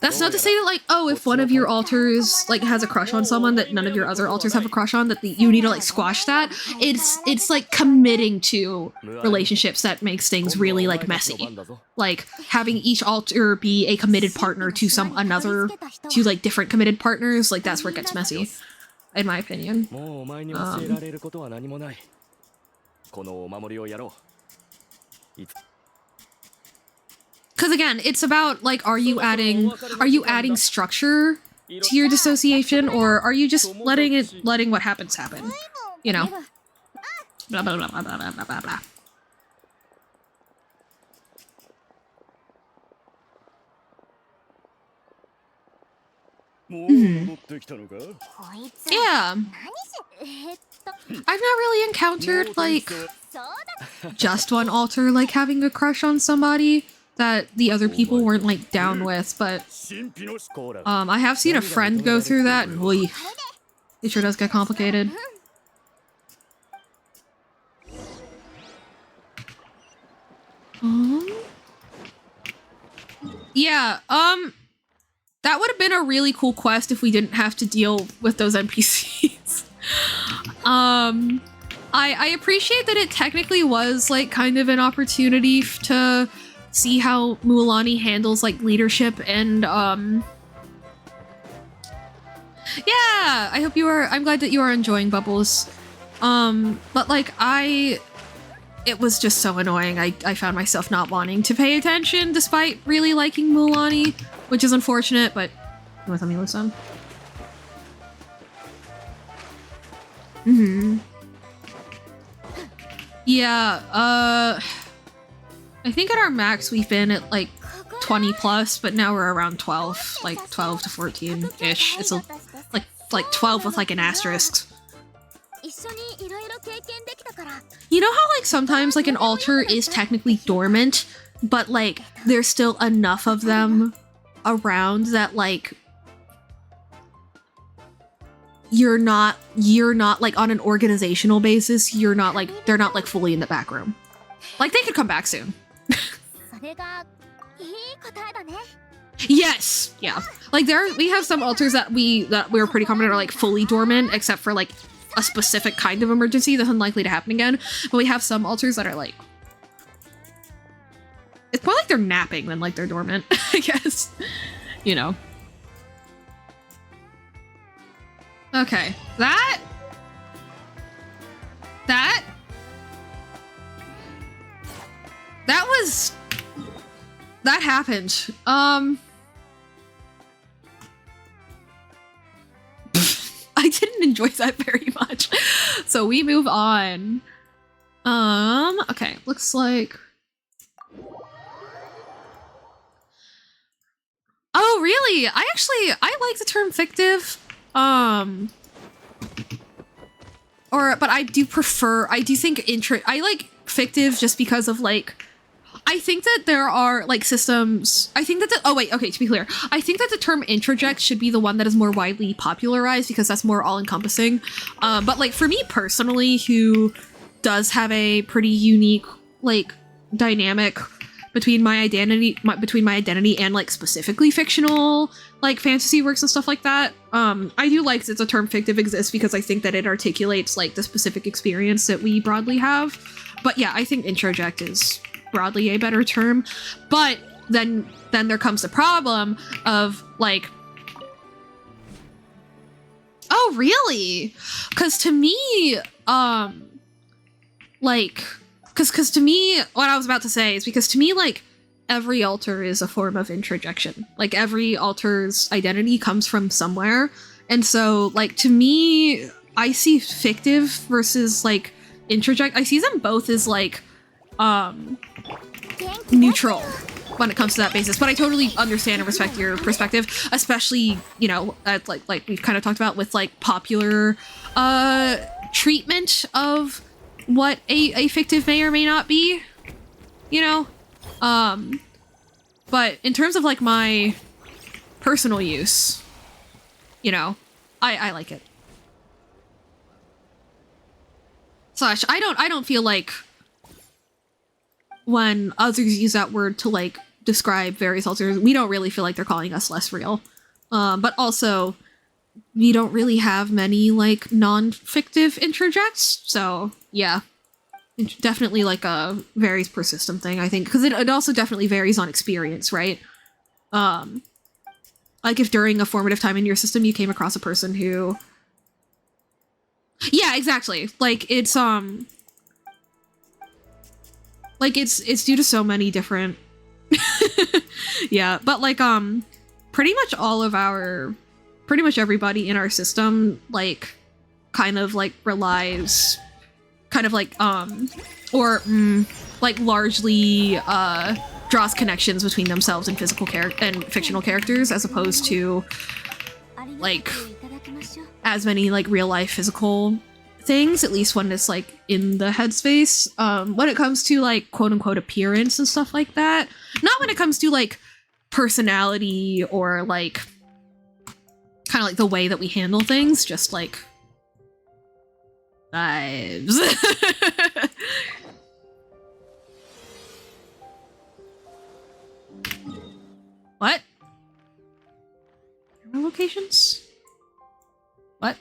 That's not to say that, like, oh, if one of your alters, like, has a crush on someone that none of your other alters have a crush on, that you need to, like, squash that. It's like, committing to relationships that makes things really, like, messy. Like, having each alter be a committed partner to to, like, different committed partners, like, that's where it gets messy, in my opinion. Because again, it's about, like, are you adding structure to your dissociation, or are you just letting what happens happen? You know? Blah, blah, blah, blah, blah, blah, blah, blah. Yeah. I've not really encountered, like, just one alter, like, having a crush on somebody that the other people weren't, like, down with, but I have seen a friend go through that, and boy, it sure does get complicated. Yeah, that would have been a really cool quest if we didn't have to deal with those NPCs. I appreciate that it technically was, like, kind of an opportunity to see how Mualani handles, like, leadership and, yeah, I'm glad that you are enjoying Bubbles. But, like, it was just so annoying. I found myself not wanting to pay attention despite really liking Mualani, which is unfortunate, but you want to let me listen? Yeah, I think at our max we've been at, like, 20 plus, but now we're around 12, like 12 to 14-ish. It's like 12 with, like, an asterisk. You know how, like, sometimes, like, an altar is technically dormant, but, like, there's still enough of them around that, like, you're not, like, on an organizational basis, they're not, like, fully in the back room. Like, they could come back soon. Yes! Yeah. Like, we have some altars that we're pretty confident are, like, fully dormant, except for, like, a specific kind of emergency that's unlikely to happen again. But we have some altars that are, like... It's more like they're napping than, like, they're dormant, I guess. You know. Okay. That happened. I didn't enjoy that very much. So we move on. Okay, looks like... Oh, really? I like the term fictive. But I do think I like fictive just because of, like, I think that there are, like, systems, I think that to be clear, I think that the term introject should be the one that is more widely popularized because that's more all-encompassing. But, like, for me personally, who does have a pretty unique, like, dynamic between my identity and, like, specifically fictional, like, fantasy works and stuff like that, I do like that the term fictive exists because I think that it articulates, like, the specific experience that we broadly have. But yeah, I think introject is broadly a better term. But then there comes the problem of, like, oh, really? Because to me, like... Because to me, what I was about to say is because to me, like, every alter is a form of introjection. Like, every alter's identity comes from somewhere. And so, like, to me, I see fictive versus, like, introject. I see them both as, like, neutral when it comes to that basis. But I totally understand and respect your perspective, especially, you know, like we've kind of talked about with, like, popular treatment of what a fictive may or may not be, you know? But in terms of, like, my personal use, you know, I like it. Slash, I don't feel like when others use that word to, like, describe various alters, we don't really feel like they're calling us less real. But also, we don't really have many, like, non-fictive introjects, so, yeah. It definitely, like, varies per system thing, I think, because it also definitely varies on experience, right? Like, if during a formative time in your system you came across a person who... Yeah, exactly. Like, it's due to so many different... Yeah, but, like, pretty much everybody in our system, like, kind of, like, relies... kind of, like, like, largely, draws connections between themselves and fictional characters, as opposed to, like, as many, like, real-life physical things, at least when it's, like, in the headspace. When it comes to, like, quote-unquote appearance and stuff like that. Not when it comes to, like, personality or, like, kind of, like, the way that we handle things, just, like, vibes. What? Camera locations? What?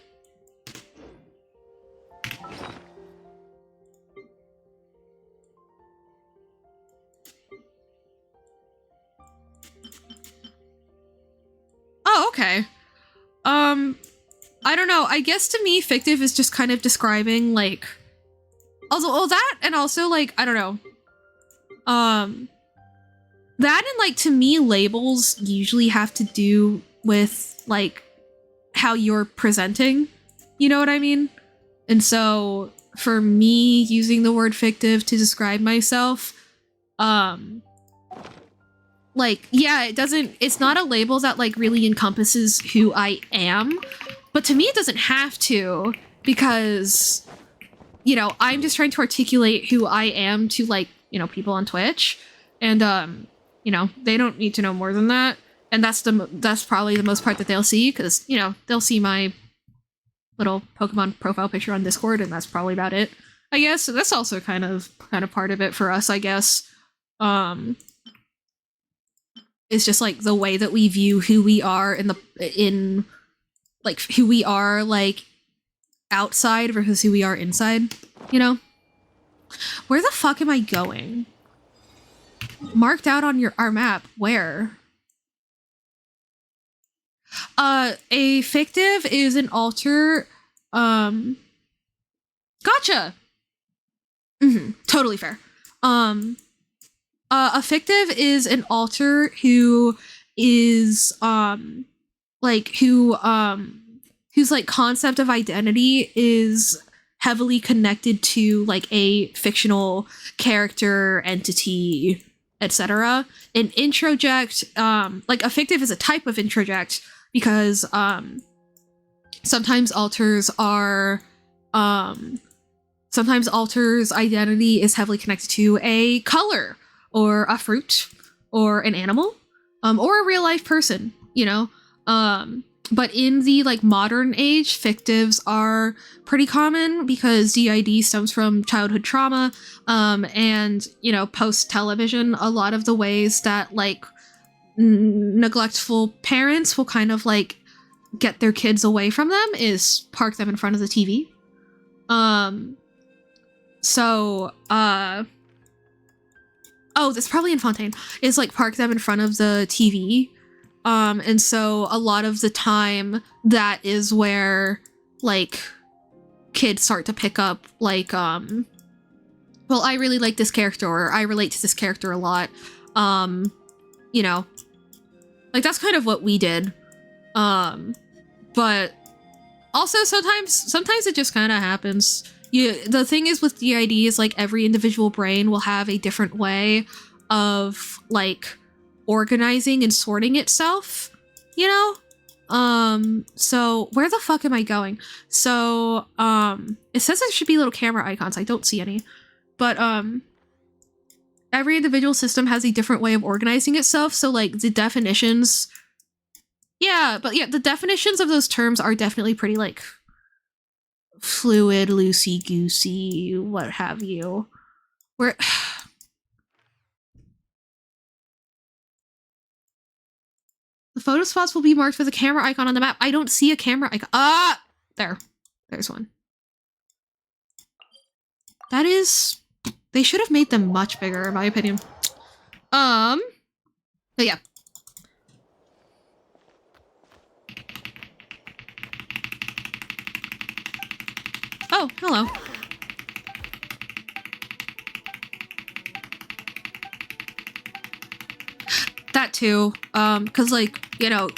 Oh, okay. I don't know. I guess to me, fictive is just kind of describing, like... Also, that, and also, like, I don't know. That and, like, to me, labels usually have to do with, like, how you're presenting. You know what I mean? And so, for me, using the word fictive to describe myself, like, yeah, it's not a label that, like, really encompasses who I am, but to me it doesn't have to, because, you know, I'm just trying to articulate who I am to, like, you know, people on Twitch, and, you know, they don't need to know more than that, and that's probably the most part that they'll see, because, you know, they'll see my little Pokemon profile picture on Discord, and that's probably about it, I guess. So that's also kind of part of it for us, I guess. It's just, like, the way that we view who we are like, who we are, like, outside versus who we are inside, you know? Where the fuck am I going? Marked out on our map. Where? A fictive is an alter, gotcha! Totally fair. A fictive is an alter who is, whose, like, concept of identity is heavily connected to, like, a fictional character, entity, etc. An introject, like, a fictive is a type of introject because, sometimes alters' identity is heavily connected to a color, or a fruit, or an animal, or a real-life person, you know? But in the, like, modern age, fictives are pretty common because DID stems from childhood trauma, and, you know, post-television, a lot of the ways that, like, neglectful parents will kind of, like, get their kids away from them is park them in front of the TV. Oh, that's probably in Fontaine, is, like, park them in front of the TV. And so a lot of the time that is where, like, kids start to pick up, like, well, I really like this character, or I relate to this character a lot. You know, like, that's kind of what we did. But also sometimes it just kind of happens. The thing is with DID is, like, every individual brain will have a different way of, like, organizing and sorting itself, you know? So where the fuck am I going? So, it says there should be little camera icons. I don't see any. But, every individual system has a different way of organizing itself, so, like, the definitions... Yeah, but yeah, the definitions of those terms are definitely pretty, like, fluid, loosey-goosey, what have you. Where... The photo spots will be marked with a camera icon on the map. I don't see a camera icon. Ah! There. There's one. That is... They should have made them much bigger, in my opinion. But yeah. Oh, hello. That too. Cause like, you know,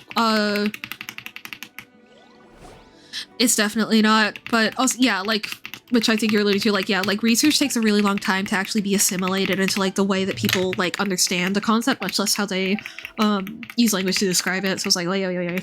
it's definitely not, but also, yeah, like, which I think you're alluding to, like, yeah, like, research takes a really long time to actually be assimilated into, like, the way that people, like, understand the concept, much less how they, use language to describe it, so it's like, yeah.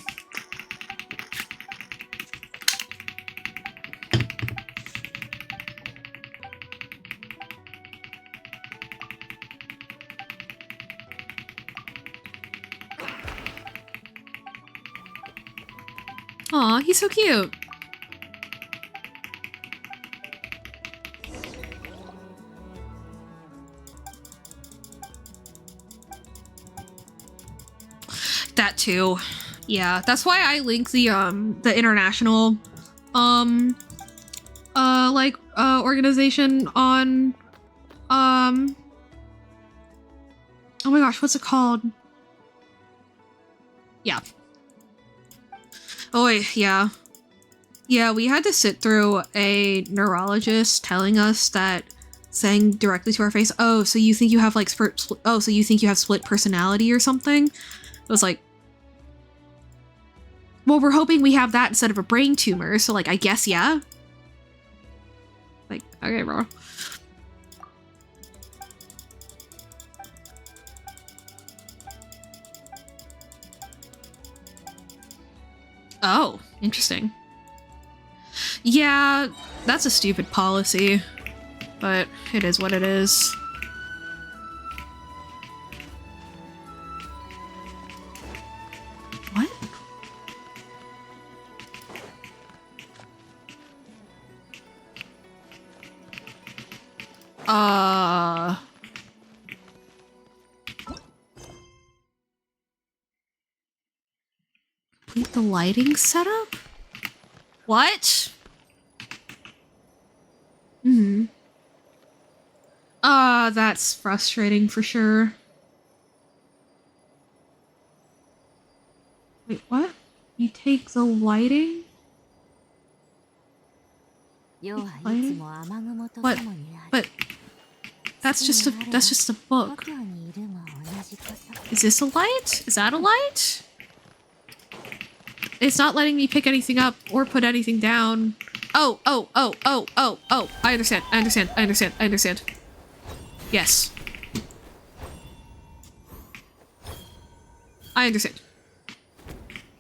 Aw, he's so cute. That too. Yeah, that's why I link the international organization on oh my gosh, what's it called? Yeah. Oh wait, yeah. Yeah, we had to sit through a neurologist telling us that, saying directly to our face, oh, so you think you have like split personality or something? It was like, well, we're hoping we have that instead of a brain tumor, so like, I guess, yeah. Like, okay, bro. Oh, interesting. Yeah, that's a stupid policy, but it is what it is. What? Complete the lighting setup? What? That's frustrating for sure. Wait, what? You take the lighting? Lighting? What? But that's just a book. Is this a light? Is that a light? It's not letting me pick anything up or put anything down. Oh. I understand. Yes. I understand.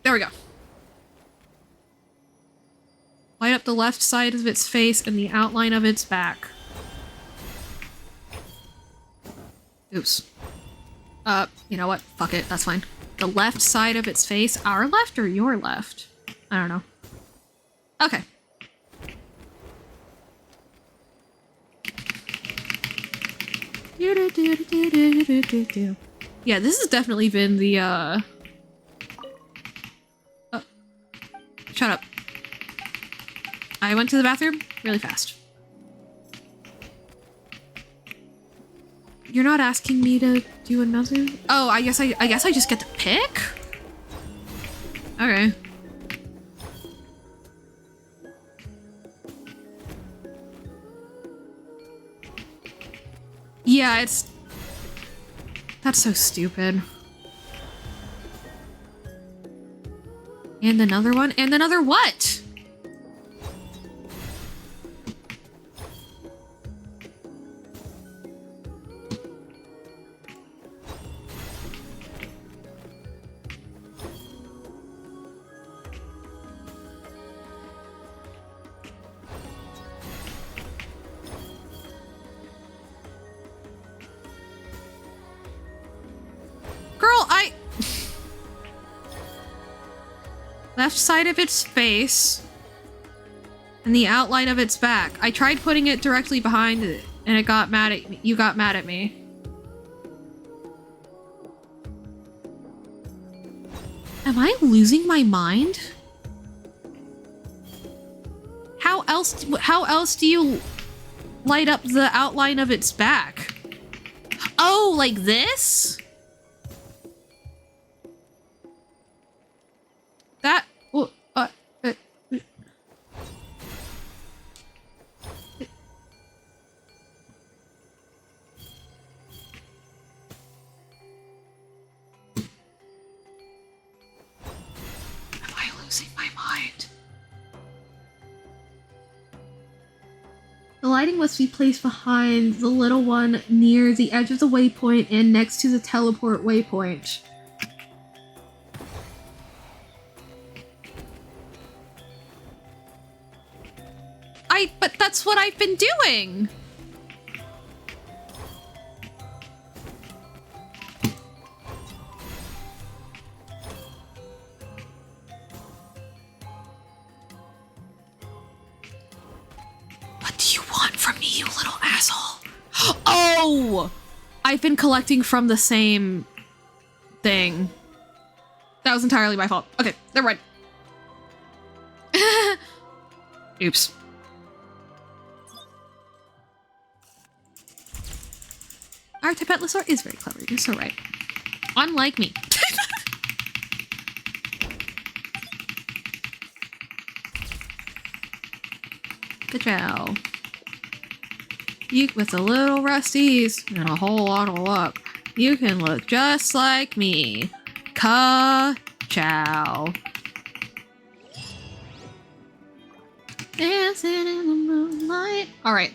There we go. Light up the left side of its face and the outline of its back. Oops. You know what? Fuck it. That's fine. The left side of its face. Our left or your left? I don't know. Okay. Yeah, this has definitely been the, oh. Shut up. I went to the bathroom really fast. You're not asking me to do another? Oh, I guess I just get to pick? Okay. Yeah, that's so stupid. And another one? And another what? Left side of its face and the outline of its back. I tried putting it directly behind it and it got mad at me. You got mad at me. Am I losing my mind? How else do you light up the outline of its back? Oh, like this? That... Well, Am I losing my mind? The lighting must be placed behind the little one near the edge of the waypoint and next to the teleport waypoint. But that's what I've been doing! What do you want from me, you little asshole? Oh! I've been collecting from the same thing. That was entirely my fault. Okay, never mind. Oops. Our Tibetlessor is very clever, you're so right. Unlike me. Good job. You, with a little rusties and a whole lot of luck, you can look just like me. Ka-chow. Dancing in the moonlight. Alright.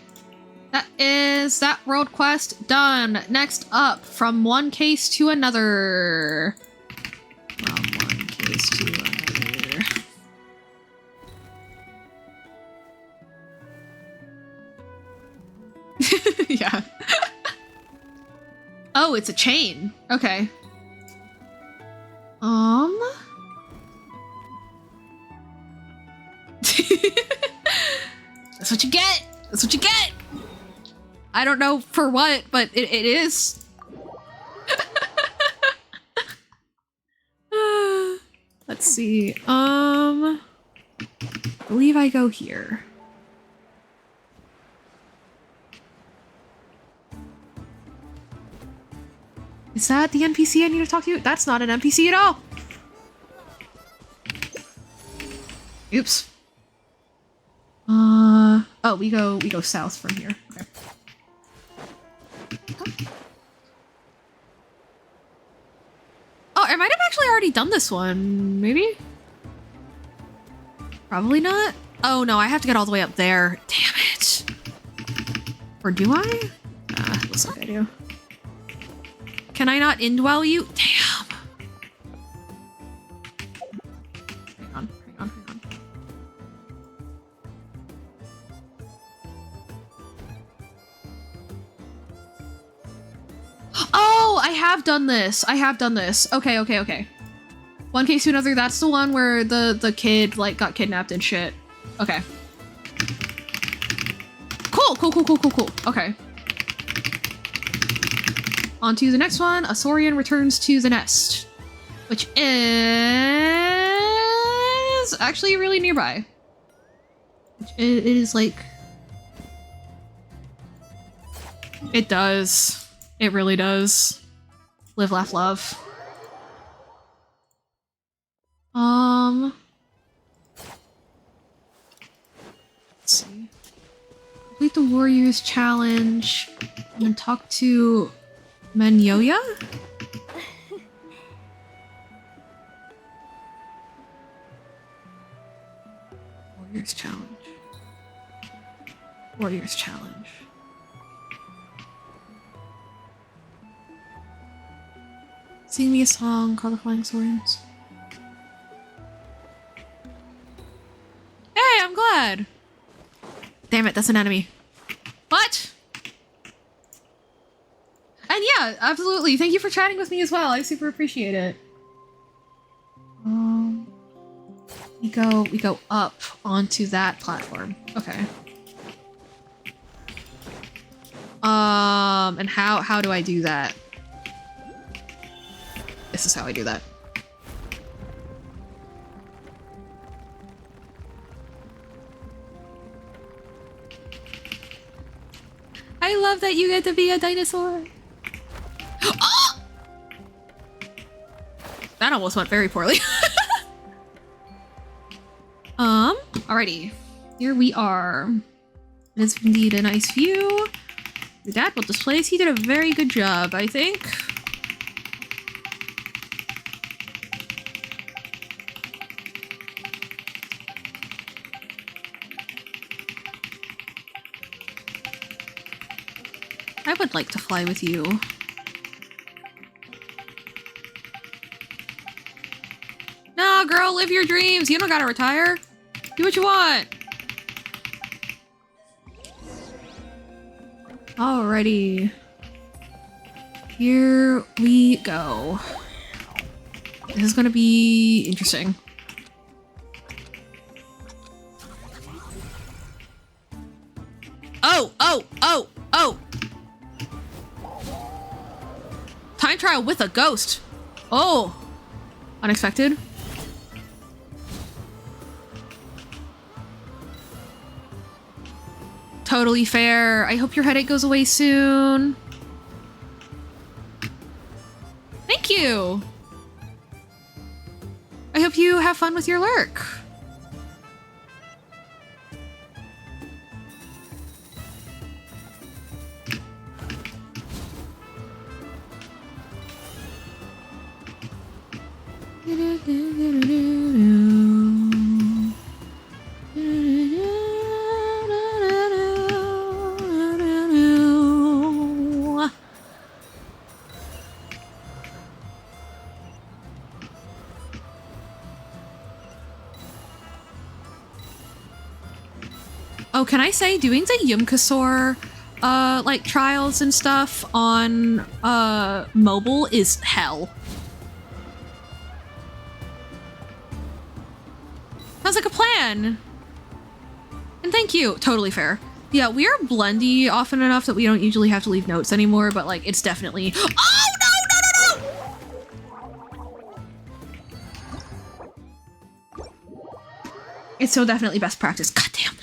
That is that world quest done. Next up, from one case to another. From one case to another. Yeah. Oh, it's a chain. Okay. That's what you get. That's what you get. I don't know for what, but it is. Let's see. I believe I go here. Is that the NPC I need to talk to? That's not an NPC at all. Oops. Oh, we go south from here. Okay. Oh, I might have actually already done this one. Maybe? Probably not. Oh no, I have to get all the way up there. Damn it. Or do I? Looks like I do. Can I not indwell you? Damn. Hang on. Oh, I have done this. Okay. One case to another, that's the one where the kid, like, got kidnapped and shit. Okay. Cool. Okay. On to the next one. A Saurian returns to the nest. Which is actually really nearby. It is like... It does. It really does. Live, laugh, love. Let's see. Complete the Warriors Challenge and then talk to Manyoya? Warriors Challenge. Sing me a song, call the Flying Saurians. Hey, I'm glad! Damn it, that's an enemy. What? And yeah, absolutely. Thank you for chatting with me as well. I super appreciate it. We go up onto that platform. Okay. And how do I do that? This is how I do that. I love that you get to be a dinosaur. Oh! That almost went very poorly. Alrighty. Here we are. It is indeed a nice view. The dad built this place. He did a very good job, I think. I would like to fly with you. No, girl, live your dreams. You don't gotta retire. Do what you want. Alrighty. Here we go. This is gonna be interesting. Oh, oh, oh, oh! Time trial with a ghost. Oh, unexpected. Totally fair. I hope your headache goes away soon. Thank you. I hope you have fun with your lurk. Oh, can I say doing the Yumkasaur like trials and stuff on mobile is hell. Sounds like a plan. And thank you. Totally fair. Yeah, we are blendy often enough that we don't usually have to leave notes anymore, but like it's definitely oh no, no, no, no! It's so definitely best practice. God damn.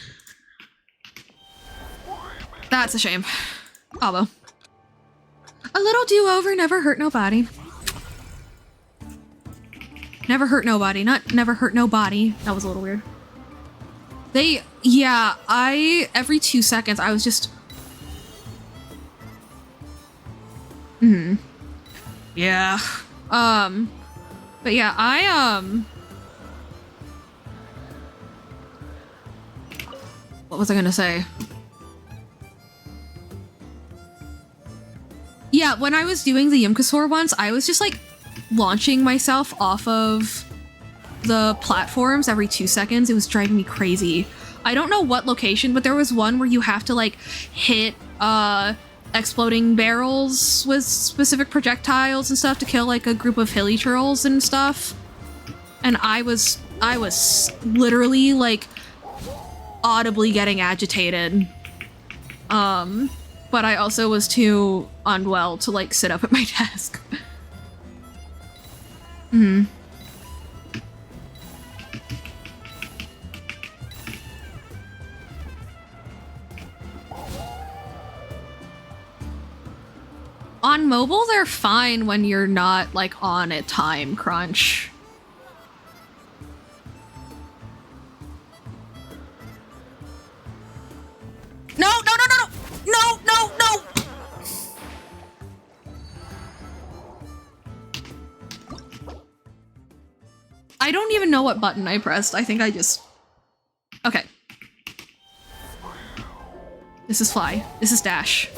That's a shame. Although, a little do-over never hurt nobody. Never hurt nobody. Not never hurt nobody. That was a little weird. Yeah, every 2 seconds, I was just... Yeah. But yeah, what was I gonna say? Yeah, when I was doing the Yumkasaur once, I was just like launching myself off of the platforms every 2 seconds. It was driving me crazy. I don't know what location, but there was one where you have to like hit exploding barrels with specific projectiles and stuff to kill like a group of hilly churls and stuff. And I was literally like audibly getting agitated. But I also was too unwell to like sit up at my desk. On mobile, they're fine when you're not like on a time crunch. No, no, no, no, no, no, no, no. I don't even know what button I pressed. I think I just... Okay. This is fly. This is dash.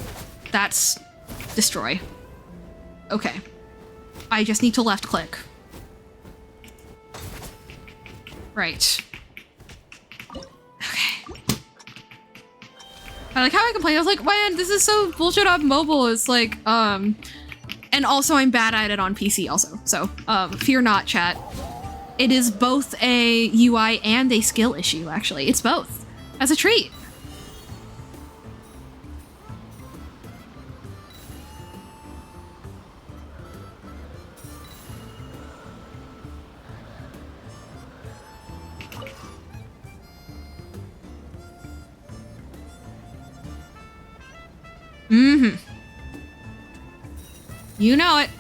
That's destroy. Okay. I just need to left click. Right. Okay. I like how I complained. I was like, man, this is so bullshit on mobile. It's like, and also I'm bad at it on PC also. So, fear not, chat. It is both a UI and a skill issue, actually. It's both. As a treat. Mm-hmm. You know it.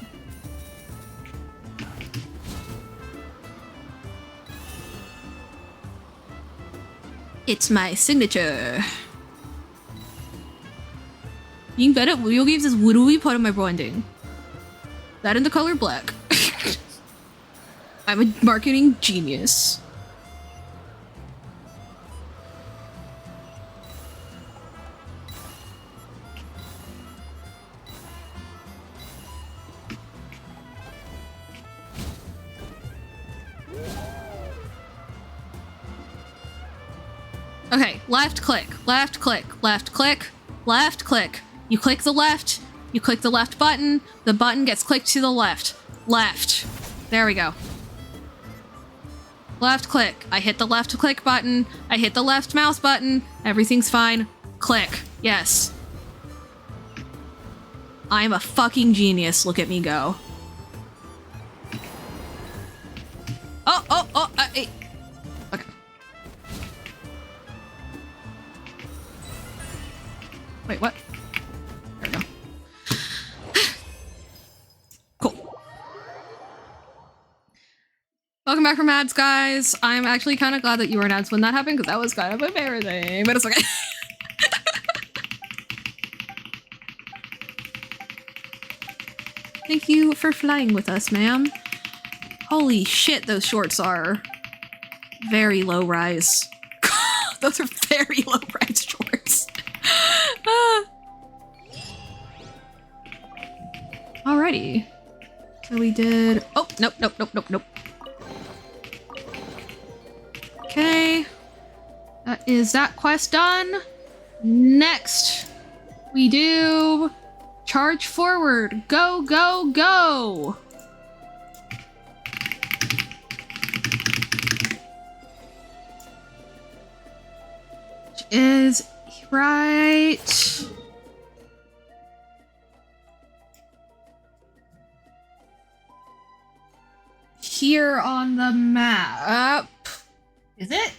It's my signature. Being better at video games is literally part of my branding. That and the color black. I'm a marketing genius. Okay, left click, left click, left click, left click. You click the left button, the button gets clicked to the left. Left. There we go. Left click. I hit the left click button, I hit the left mouse button, everything's fine. Click. Yes. I'm a fucking genius, look at me go. Okay. Wait, what? There we go. Cool. Welcome back from ads, guys. I'm actually kind of glad that you were in ads when that happened, because that was kind of embarrassing, but it's okay. Thank you for flying with us, ma'am. Holy shit, those shorts are very low rise. Those are very low rise shorts. Alrighty. So we did... Oh, nope. Okay. That is that quest done. Next, we do... Charge forward. Go, go, go! Which is right... here on the map. Is it?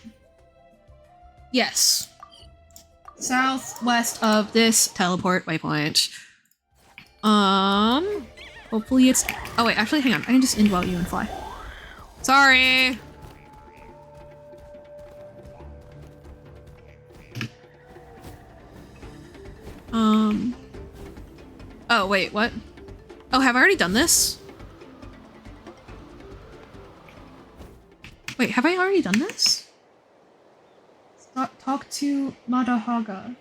Yes. Southwest of this teleport waypoint. Hopefully it's... Oh wait, actually, hang on. I can just indwell you and fly. Sorry! Oh wait, what? Oh, have I already done this? Wait, have I already done this? Talk to Madahaga.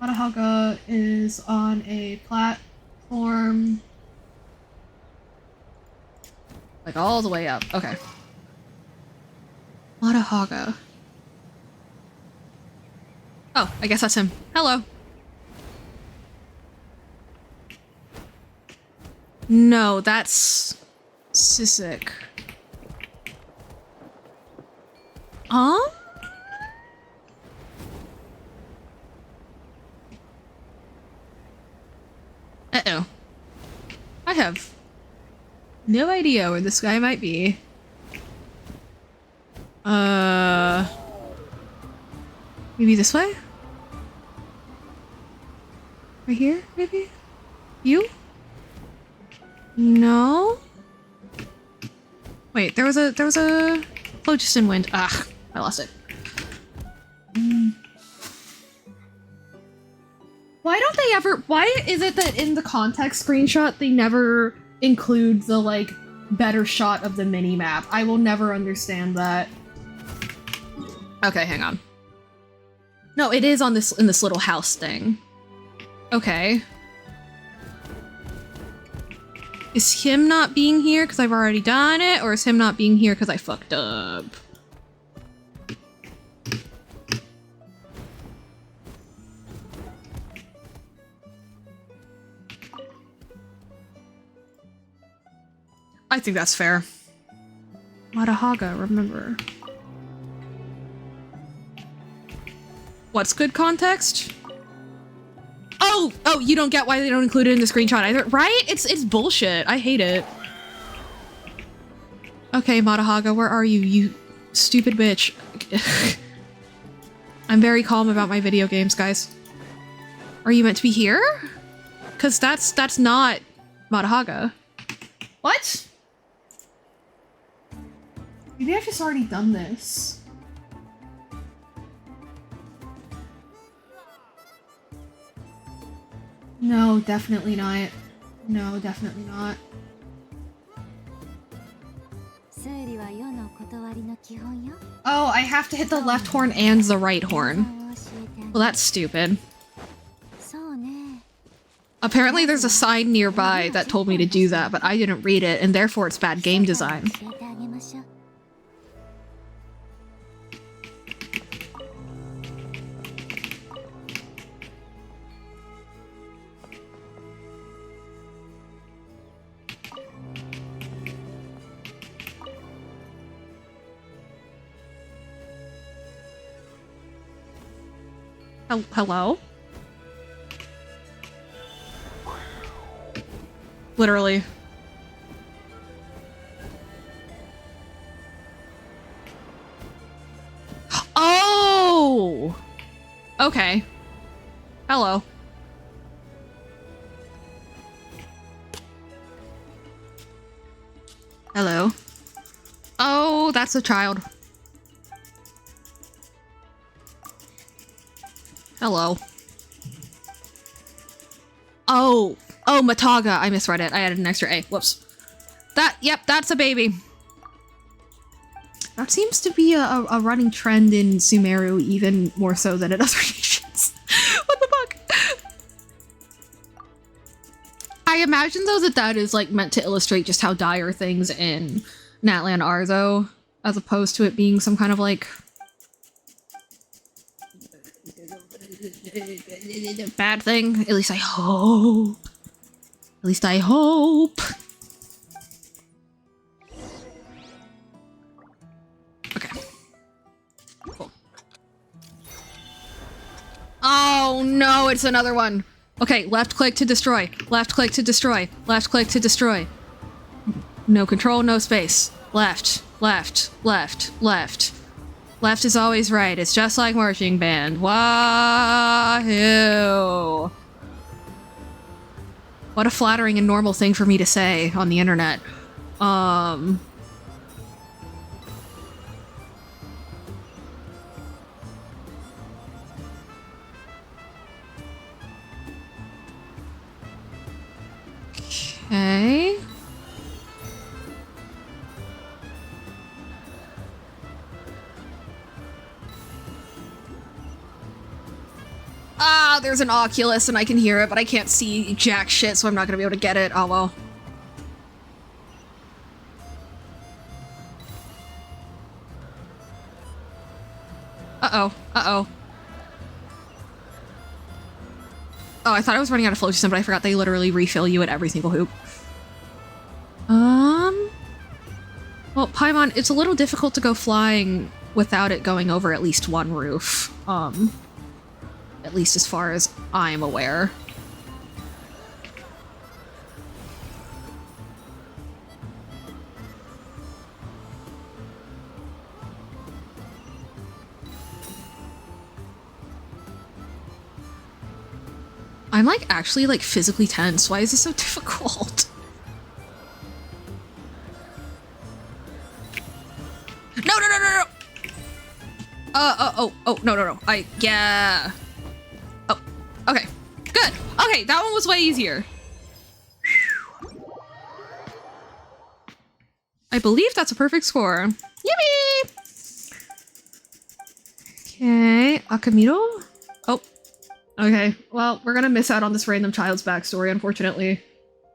Madahaga is on a platform... like all the way up. Okay. Madahaga. Oh, I guess that's him. Hello. No, that's... Sisek. Huh? Uh-oh. I have no idea where this guy might be. Maybe this way? Right here, maybe? You? No? Wait, there was a phlogiston wind. Ah, I lost it. Why don't they ever- why is it that in the context screenshot they never include the, like, better shot of the mini-map? I will never understand that. Okay, hang on. No, it is on this- in this little house thing. Okay. Is him not being here because I've already done it, or is him not being here because I fucked up? I think that's fair. Madahaga, remember. What's good context? Oh, you don't get why they don't include it in the screenshot either, right? It's bullshit. I hate it. Okay, Madahaga, where are you, you stupid bitch? I'm very calm about my video games, guys. Are you meant to be here? Because that's not Matahaga. What? Maybe I've just already done this. No, definitely not. No, definitely not. Oh, I have to hit the left horn and the right horn. Well, that's stupid. Apparently there's a sign nearby that told me to do that, but I didn't read it, and therefore it's bad game design. Hello? Literally. Oh! Okay. Hello. Hello. Oh, that's a child. Hello. Oh. Oh, Mataga. I misread it. I added an extra A. Whoops. Yep, that's a baby. That seems to be a running trend in Sumeru, even more so than in other nations. What the fuck? I imagine, though, that is, like, meant to illustrate just how dire things in Natlan are, though, as opposed to it being some kind of, like, bad thing. At least I hope. At least I hope. Okay. Cool. Oh no, it's another one. Okay, left click to destroy. Left click to destroy. Left click to destroy. No control, no space. Left, left, left, left. Left is always right. It's just like marching band. Wahoo! What a flattering and normal thing for me to say on the internet. Okay. Ah, there's an Oculus and I can hear it, but I can't see jack shit, so I'm not gonna be able to get it. Oh well. Uh-oh. Uh-oh. Oh, I thought I was running out of flow system, but I forgot they literally refill you at every single hoop. Well, Paimon, it's a little difficult to go flying without it going over at least one roof. At least as far as I'm aware. I'm like actually like physically tense. Why is this so difficult? No, no, no, no, no! No. Yeah. Oh, okay. Good. Okay, that one was way easier. I believe that's a perfect score. Yippee! Okay, Akamito? Oh. Okay, well, we're gonna miss out on this random child's backstory, unfortunately.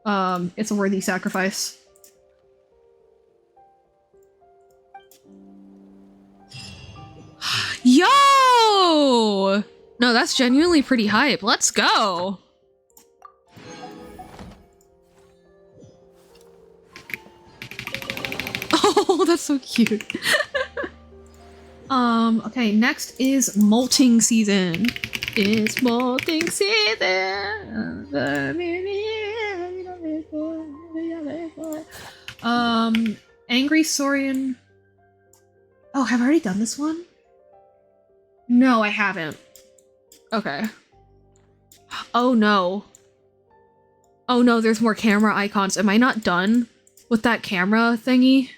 It's a worthy sacrifice. Yo! No, that's genuinely pretty hype. Let's go! Oh, that's so cute. Okay, next is molting season. It's molting season. Angry Saurian. Oh, have I already done this one? No, I haven't. Okay. Oh no. Oh no, there's more camera icons. Am I not done with that camera thingy?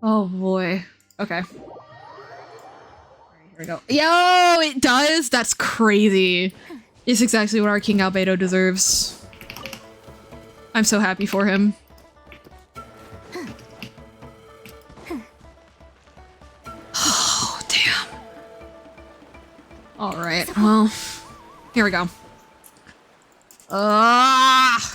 Oh boy. Okay. Alright, here we go. Yo, it does? That's crazy. It's exactly what our King Albedo deserves. I'm so happy for him. Oh, damn. Alright, well, here we go. Ah!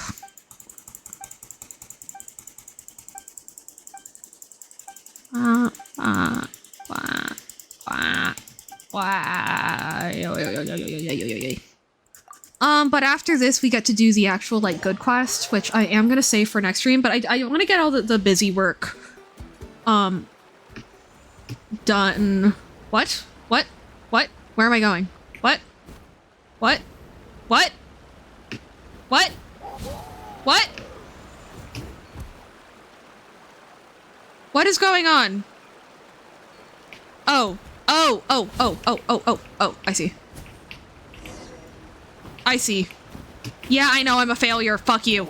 But after this, we get to do the actual, like, good quest, which I am gonna save for next stream, but I want to get all the busy work, done. What? What? What? Where am I going? What? What? What? What? What? What is going on? Oh. Oh, oh, oh, oh, oh, oh, oh, I see. I see. Yeah, I know I'm a failure. Fuck you.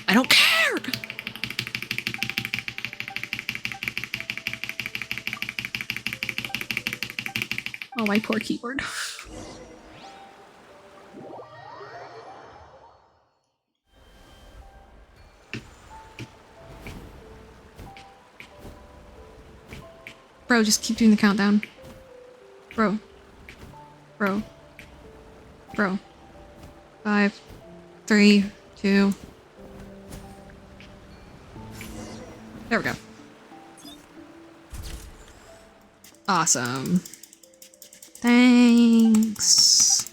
I don't care! Oh, my poor keyboard. Bro, just keep doing the countdown. Bro. Bro. Bro. 5, 3, 2. There we go. Awesome. Thanks.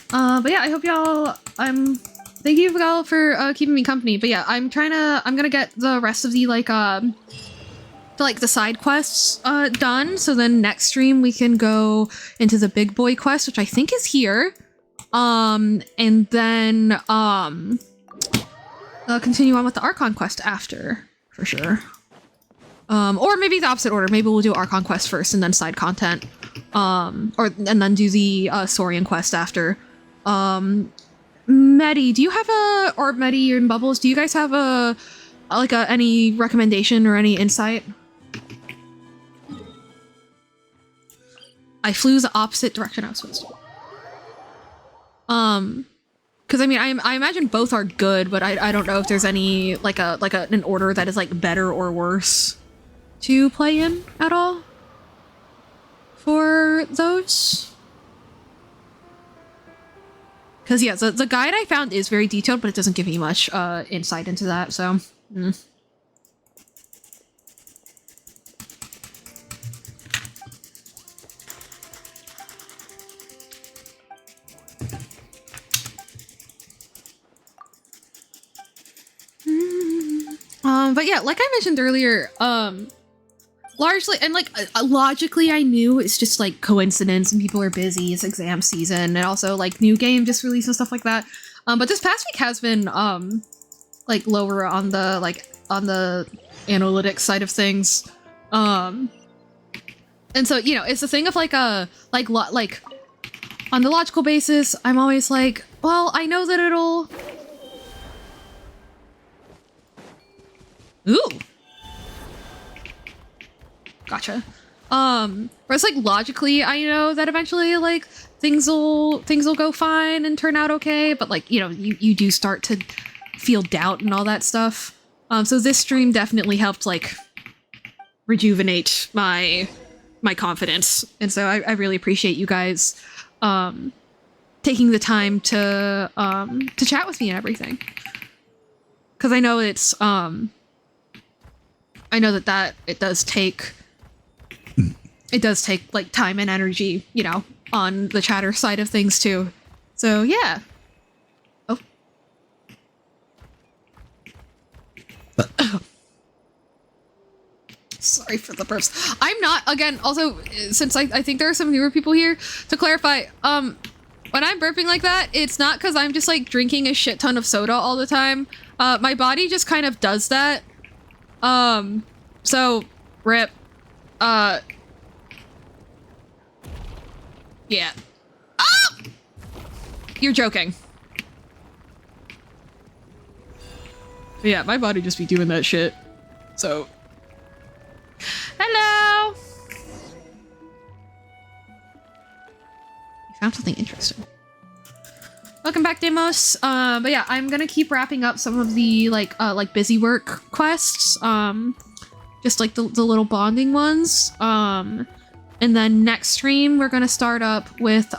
But yeah, I hope y'all, thank you y'all for, keeping me company. But yeah, I'm gonna get the rest of the, the side quests, done. So then next stream we can go into the big boy quest, which I think is here. And then, continue on with the Archon quest after, for sure. Or maybe the opposite order. Maybe we'll do Archon quest first and then side content. And then do the, Saurian quest after. Medi, do you have or Medi and Bubbles, do you guys have any recommendation or any insight? I flew the opposite direction I was supposed to. Because I mean, I imagine both are good, but I don't know if there's any an order that is better or worse to play in at all for those. Because yeah, the guide I found is very detailed, but it doesn't give me much insight into that. So. But yeah, like I mentioned earlier, largely, and logically I knew it's just coincidence and people are busy, it's exam season, and also new game just released and stuff like that. But this past week has been lower on the on the analytics side of things. And so, you know, it's the thing of on the logical basis, I'm always well, I know that it'll. Ooh. Gotcha. Whereas logically, I know that eventually things will go fine and turn out okay, but you know, you do start to feel doubt and all that stuff. So this stream definitely helped rejuvenate my confidence, and so I really appreciate you guys taking the time to chat with me and everything, because I know it's I know that it does take time and energy, you know, on the chatter side of things too. So yeah. Oh. Sorry for the burps. I'm not, again, also, since I think there are some newer people here, to clarify, when I'm burping like that, it's not because I'm just drinking a shit ton of soda all the time. My body just kind of does that. So, rip. Yeah. Ah! You're joking. But yeah, my body just be doing that shit. So. Hello! You found something interesting. Welcome back, Demos. But yeah, I'm gonna keep wrapping up some of the like busy work quests. Just like the little bonding ones. And then next stream we're gonna start up with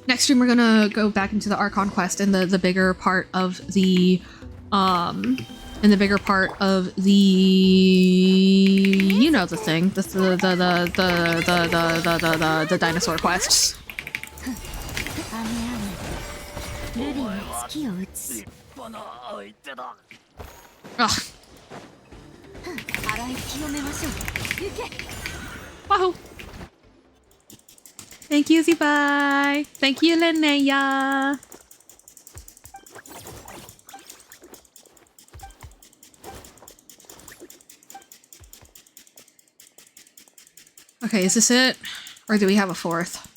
next stream we're gonna go back into the Archon quest and the bigger part of the you know the thing, the dinosaur quests. Ugh. Wahoo! Thank you, Zibai! Thank you, Linnea! Okay, is this it? Or do we have a fourth?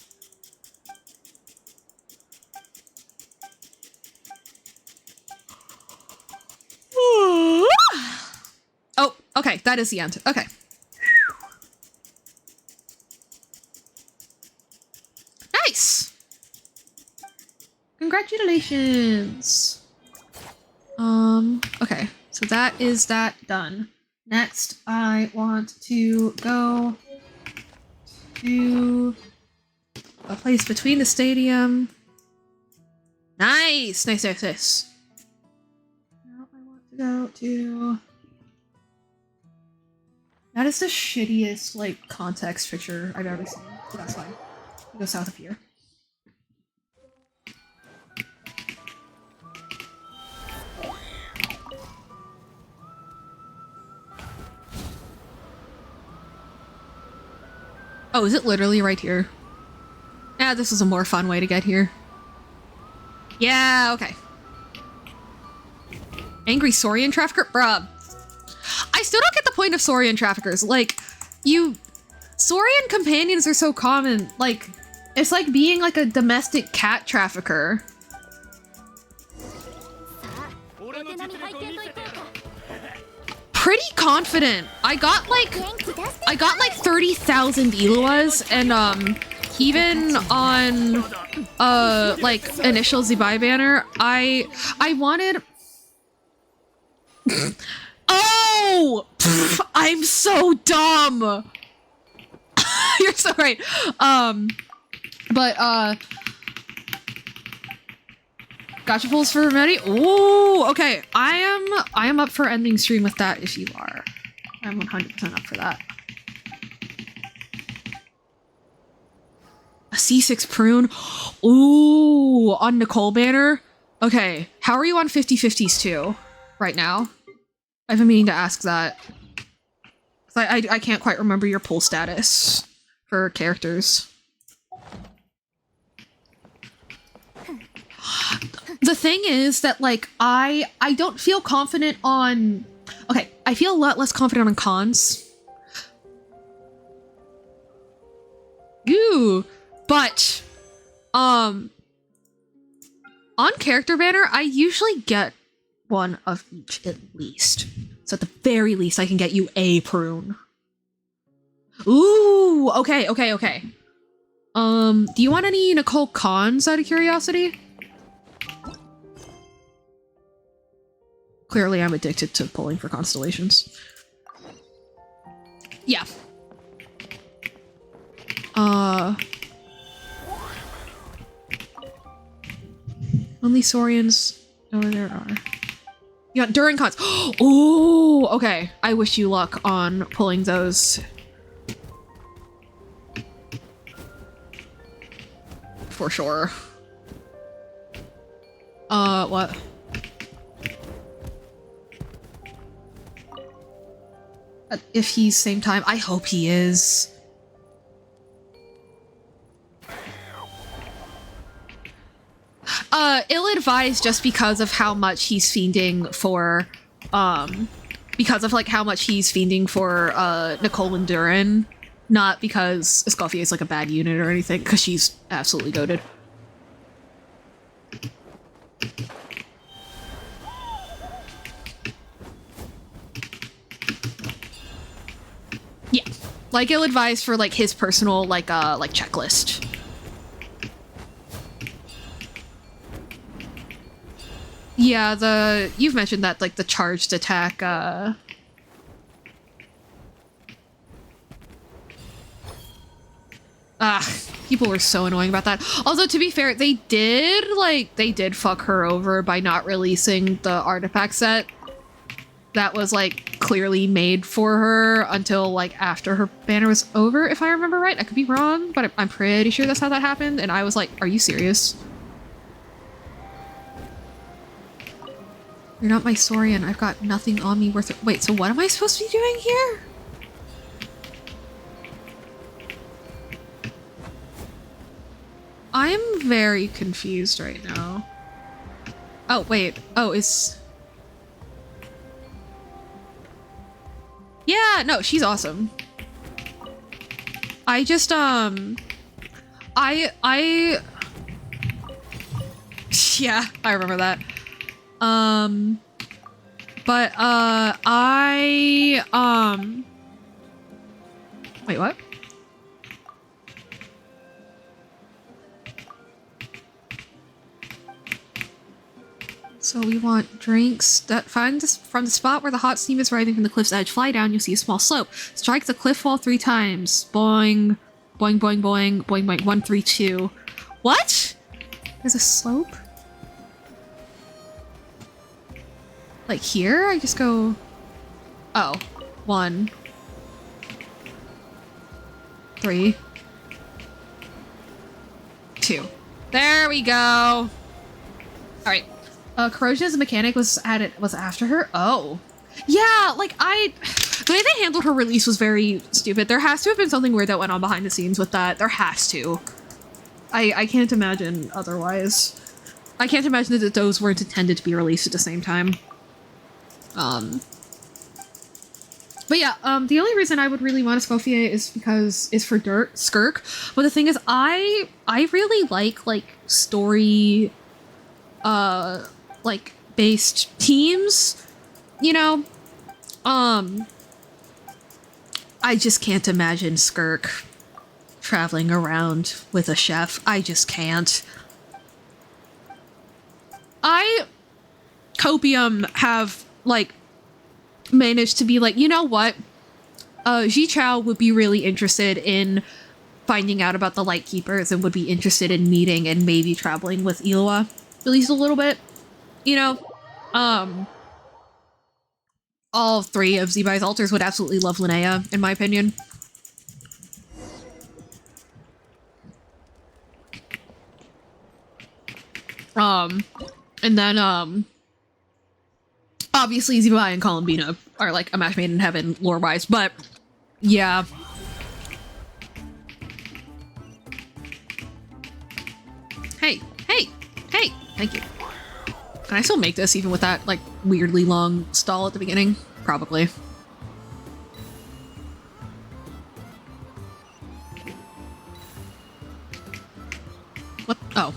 Oh, okay, that is the end. Okay. Nice! Congratulations! Okay, so that is that done. Next, I want to go to a place between the stadium. Nice! Nice, nice, nice. Now I want to go to... That is the shittiest, like, context picture I've ever seen. But that's fine. We'll go south of here. Oh, is it literally right here? Yeah, this is a more fun way to get here. Yeah, okay. Angry Saurian trafficker? Bruh. I still don't get the point of Saurian traffickers. Like, Saurian companions are so common. Like, it's like being like a domestic cat trafficker. Pretty confident. I got like 30,000 Iluas, and even on like initial Zibai banner, I wanted. Oh! Pff, I'm so dumb! You're so right. Gotcha pulls for Medi? Ooh, okay. I am up for ending stream with that if you are. I'm 100% up for that. A C6 prune? Ooh, on Nicole banner? Okay, how are you on 50/50s too right now? I've been meaning to ask that. I can't quite remember your pull status for characters. The thing is that, like, I don't feel confident on... Okay, I feel a lot less confident on cons. Ooh, but, on character banner, I usually get one of each at least. So at the very least, I can get you a prune. Ooh, okay. Do you want any Nicole cons out of curiosity? Clearly, I'm addicted to pulling for constellations. Yeah. Only Saurians. Oh, there are. You got during cons. Oh, okay. I wish you luck on pulling those. For sure. What? If he's same time, I hope he is. Ill-advised just because of how much he's fiending for, because of, like, how much he's fiending for, Nicole and Durin. Not because Escoffier is like a bad unit or anything, because she's absolutely goated. Yeah, like ill-advised for like his personal like checklist. Yeah, you've mentioned that like the charged attack. People were so annoying about that. Although, to be fair, they did fuck her over by not releasing the artifact set that was, like, clearly made for her until, like, after her banner was over, if I remember right. I could be wrong, but I'm pretty sure that's how that happened, and I was like, are you serious? You're not my Saurian. I've got nothing on me worth it. Wait, so what am I supposed to be doing here? I'm very confused right now. Oh, wait. Oh, yeah, no, she's awesome. I just, yeah, I remember that. Wait, what? So we want drinks that find this from the spot where the hot steam is rising from the cliff's edge. Fly down, you'll see a small slope. Strike the cliff wall 3 times. Boing, boing, boing, boing, boing, boing. 1, 3, 2. What? There's a slope? Like here? I just go... Oh. 1. 3. 2. There we go. Alright. Corrosion as a mechanic was after her? Oh. Yeah, like the way they handled her release was very stupid. There has to have been something weird that went on behind the scenes with that. There has to. I can't imagine otherwise. I can't imagine that those weren't intended to be released at the same time. But yeah, the only reason I would really want Escoffier is because it's for Skirk. But the thing is, I really like story like based teams, you know? I just can't imagine Skirk traveling around with a chef. I just can't. Copium have like managed to be like, you know what? Ji Chao would be really interested in finding out about the Lightkeepers and would be interested in meeting and maybe traveling with Illawa at least a little bit. You know, all 3 of Zebai's altars would absolutely love Linnea, in my opinion. And then, obviously Zebai and Columbina are like a match made in heaven lore-wise, but yeah. Hey, thank you. Can I still make this even with that, like, weirdly long stall at the beginning? Probably. What? Oh.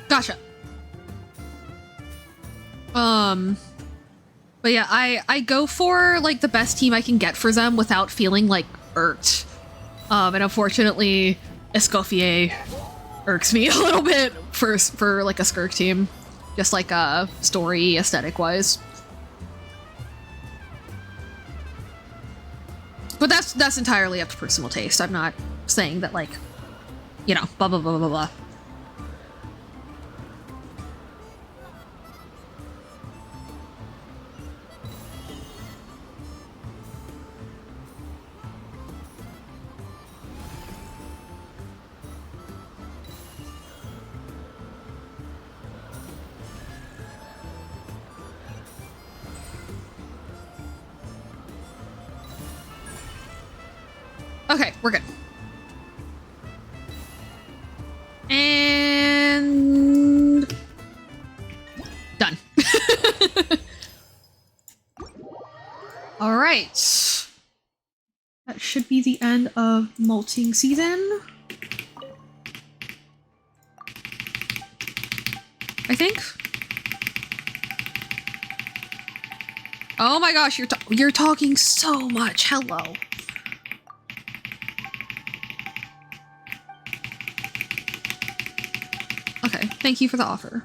Gotcha. But yeah, I go for like the best team I can get for them without feeling like irked. And unfortunately, Escoffier irks me a little bit for like a Skirk team, just like story aesthetic wise. But that's entirely up to personal taste. I'm not saying that, like, you know, blah blah blah blah blah. Okay, we're good. And done. All right. That should be the end of molting season. I think. Oh my gosh, you're talking so much. Hello. Okay, thank you for the offer.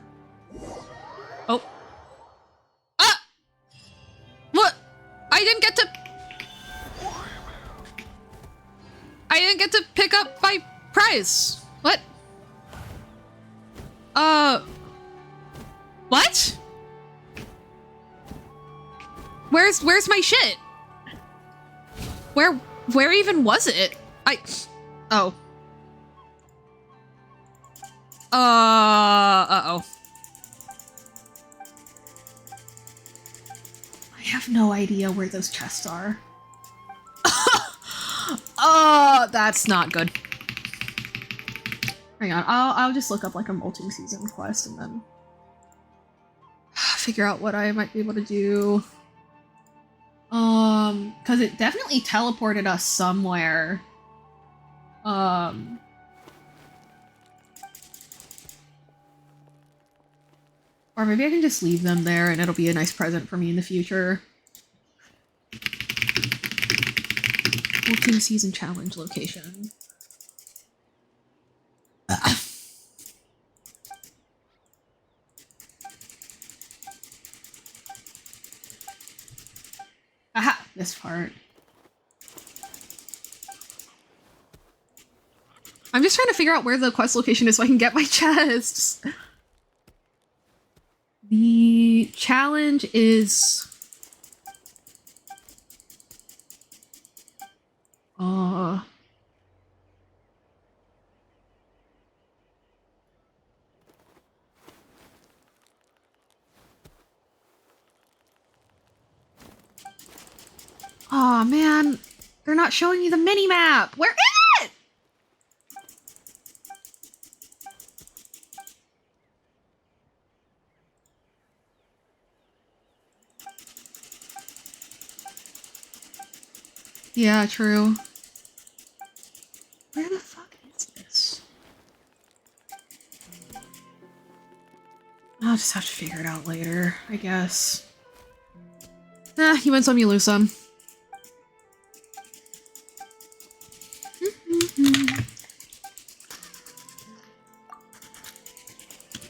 Oh. Ah! What? I didn't get to pick up my prize. What? What? Where's my shit? Where even was it? Oh. Uh-oh. I have no idea where those chests are. Oh, that's not good. Hang on, I'll just look up like a molting season quest and then figure out what I might be able to do. Because it definitely teleported us somewhere. Or maybe I can just leave them there and it'll be a nice present for me in the future. Molting season challenge location. Aha! This part. I'm just trying to figure out where the quest location is so I can get my chests. The challenge is... Aw, man. They're not showing me the mini-map! Where is it?! Yeah, true. Where the fuck is this? I'll just have to figure it out later, I guess. You win some, you lose some.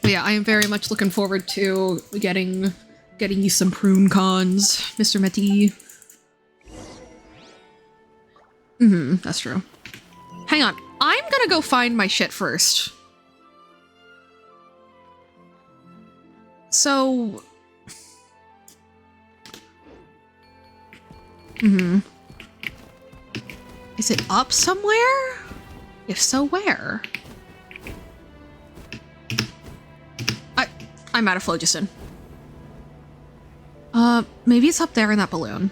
But yeah, I am very much looking forward to getting you some prune cons, Mr. Meti. That's true. Hang on, I'm gonna go find my shit first. So... Is it up somewhere? If so, where? I'm out of phlogiston. Maybe it's up there in that balloon.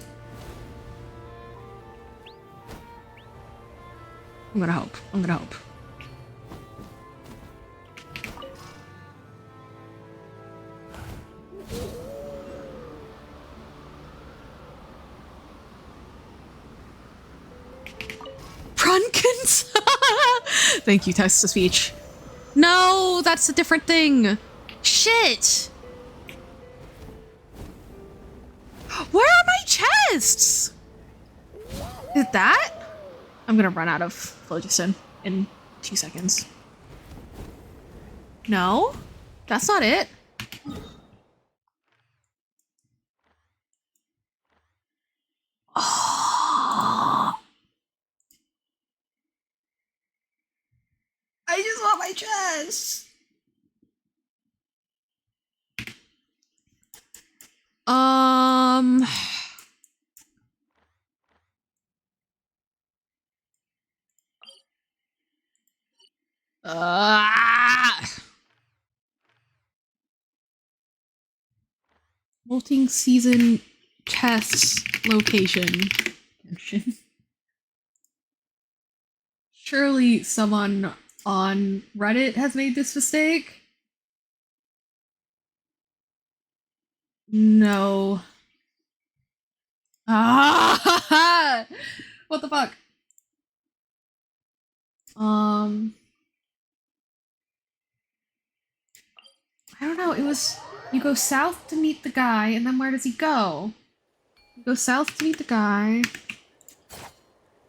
I'm gonna hope. I'm gonna hope. Prunkins? Thank you, text-to-speech. No, that's a different thing. Shit! Where are my chests? Is that? I'm gonna run out of phlogiston in 2 seconds. No? That's not it. Oh. I just want my chest. Molting season chests location. Surely someone on Reddit has made this mistake. No. Ah! What the fuck? I don't know. It was you go south to meet the guy, and then where does he go? You go south to meet the guy,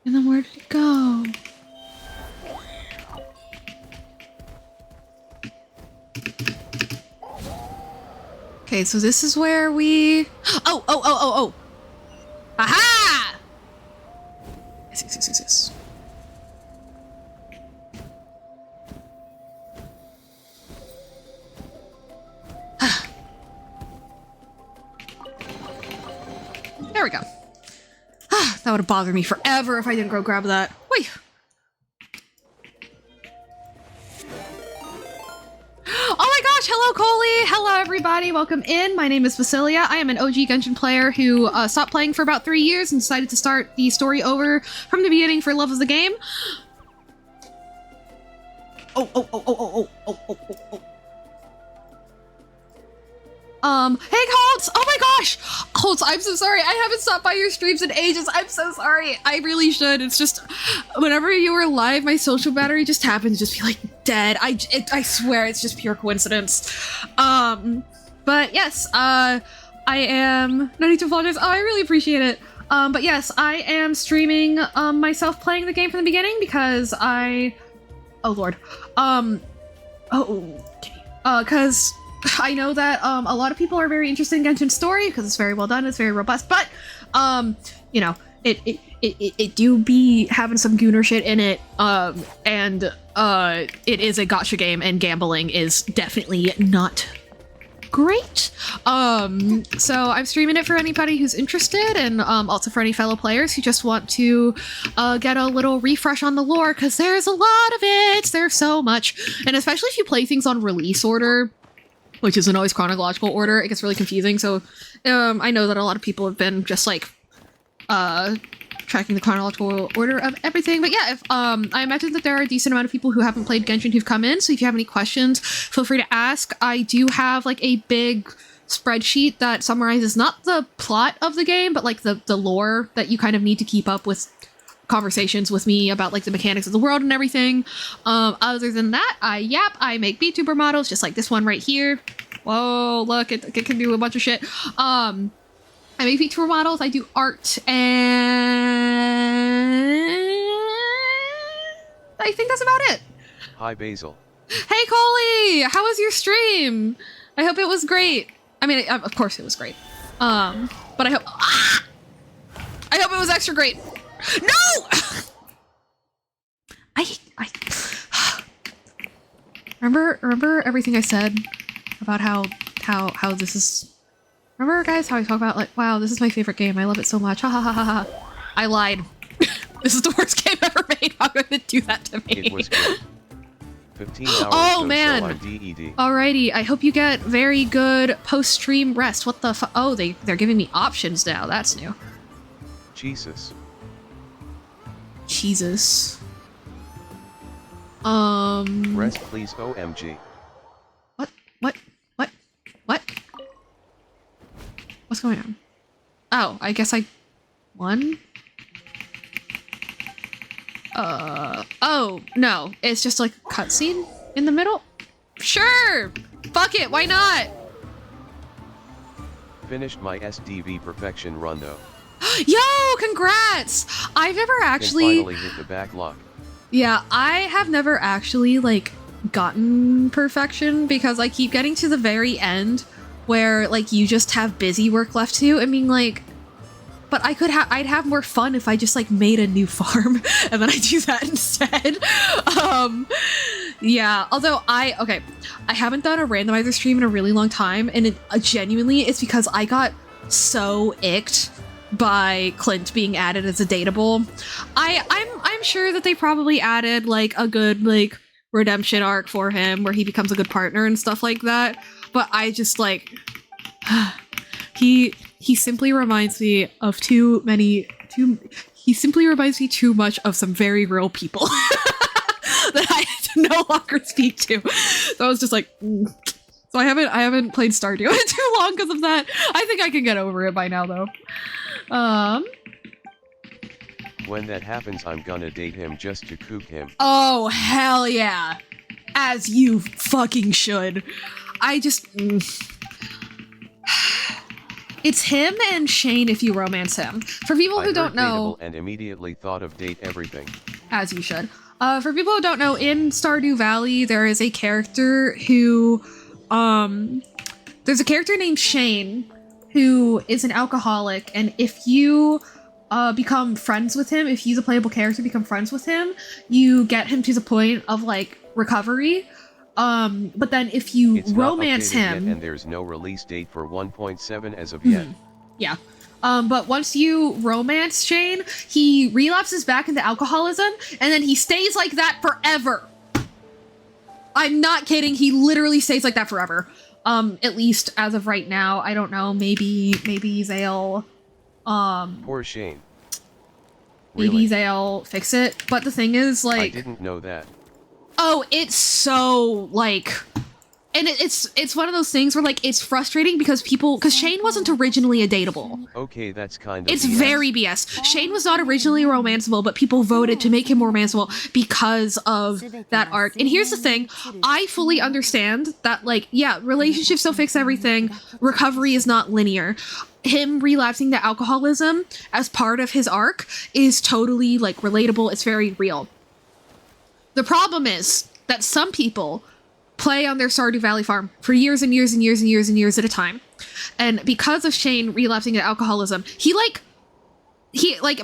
and then where did he go? Okay, so this is where we. Oh! Aha! Yes. There we go. That would have bothered me forever if I didn't go grab that. Wait. Oh my gosh, hello Coley! Hello everybody, welcome in. My name is Basilia. I am an OG Genshin player who stopped playing for about 3 years and decided to start the story over from the beginning for love of the game. Oh. Hey Colts! Oh my gosh! Colts, I'm so sorry. I haven't stopped by your streams in ages. I'm so sorry. I really should. It's just, whenever you were live, my social battery just happened to just be like dead. I swear it's just pure coincidence. But yes, I am, no need to apologize. Oh, I really appreciate it. But yes, I am streaming, myself playing the game from the beginning because oh lord. Cause I know that a lot of people are very interested in Genshin's story because it's very well done, it's very robust, but you know, it do be having some Gooner shit in it, and it is a gacha game and gambling is definitely not great. So I'm streaming it for anybody who's interested, and also for any fellow players who just want to get a little refresh on the lore, because there's a lot of it. There's so much, and especially if you play things on release order, which isn't always chronological order, it gets really confusing. So I know that a lot of people have been just like tracking the chronological order of everything. But yeah, if I imagine that there are a decent amount of people who haven't played Genshin who've come in. So if you have any questions, feel free to ask. I do have like a big spreadsheet that summarizes not the plot of the game, but like the lore that you kind of need to keep up with conversations with me about like the mechanics of the world and everything. Other than that, I make VTuber models just like this one right here. Whoa, look, it can do a bunch of shit. I make VTuber models, I do art, and I think that's about it. Hi Basil. Hey Coley, how was your stream? I hope it was great. I mean, of course it was great. But I hope it was extra great. No! I remember everything I said about how this is. Remember, guys, how I talk about like, wow, this is my favorite game. I love it so much. Ha ha ha ha ha. I lied. This is the worst game ever made. How could it do that to me? It was good. 15 hours. Oh man. Alrighty. I hope you get very good post-stream rest. What the fu- Oh, they're giving me options now. That's new. Jesus. Rest please, OMG. What? What's going on? Oh, I guess I won? Oh, no. It's just like a cutscene in the middle? Sure! Fuck it, why not? Finished my SDV perfection run though. Yo, congrats! I've never actually... Can finally hit the backlog. Yeah, I have never actually, like, gotten perfection because I keep getting to the very end where, like, you just have busy work left to and being like, but I'd have more fun if I just, like, made a new farm and then I do that instead. Yeah, although I haven't done a randomizer stream in a really long time, and it genuinely it's because I got so icked by Clint being added as a dateable. I'm sure that they probably added like a good like redemption arc for him where he becomes a good partner and stuff like that. But I just like he simply reminds me of he simply reminds me too much of some very real people. that I no longer speak to. So I was just like, So I haven't played Stardew in too long because of that. I think I can get over it by now though. When that happens, I'm gonna date him just to kook him. Oh, hell yeah. As you fucking should. I just... It's him and Shane if you romance him. For people who don't know... and immediately thought of date everything. As you should. For people who don't know, in Stardew Valley, there is a character who... There's a character named Shane who is an alcoholic, and if you... become friends with him, if he's a playable character, become friends with him, you get him to the point of, like, recovery. But then if you romance him... and there's no release date for 1.7 as of yet. Yeah. But once you romance Shane, he relapses back into alcoholism, and then he stays like that forever. I'm not kidding, he literally stays like that forever. At least as of right now. I don't know, maybe they'll... Poor Shane. Maybe Really? they'll fix it, but the thing is, like... I didn't know that. Oh, it's so, like... And it's one of those things where, like, it's frustrating because because Shane wasn't originally a dateable. Okay, that's kind of It's BS. very BS. Shane was not originally romanceable, but people voted to make him more romanceable because of that arc. And here's the thing, I fully understand that, like, yeah, relationships don't fix everything. Recovery is not linear. Him relapsing to alcoholism as part of his arc is totally, like, relatable. It's very real. The problem is that some people play on their Stardew Valley farm for years and years and years and years and years at a time. And because of Shane relapsing to alcoholism, he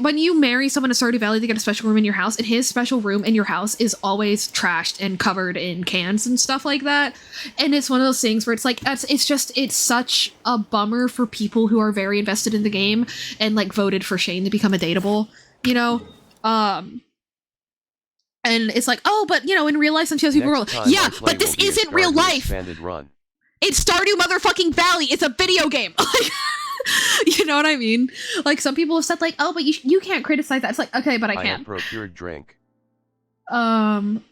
when you marry someone in Stardew Valley, they get a special room in your house, and his special room in your house is always trashed and covered in cans and stuff like that. And it's one of those things where it's like, it's such a bummer for people who are very invested in the game and, like, voted for Shane to become a dateable, you know? And it's like, oh, but, you know, in real life, sometimes people are like, yeah, but this isn't real life. Run. It's Stardew motherfucking Valley. It's a video game. Like, you know what I mean? Like, some people have said, like, oh, but you can't criticize that. It's like, okay, but I can. I have procured drink. Welcome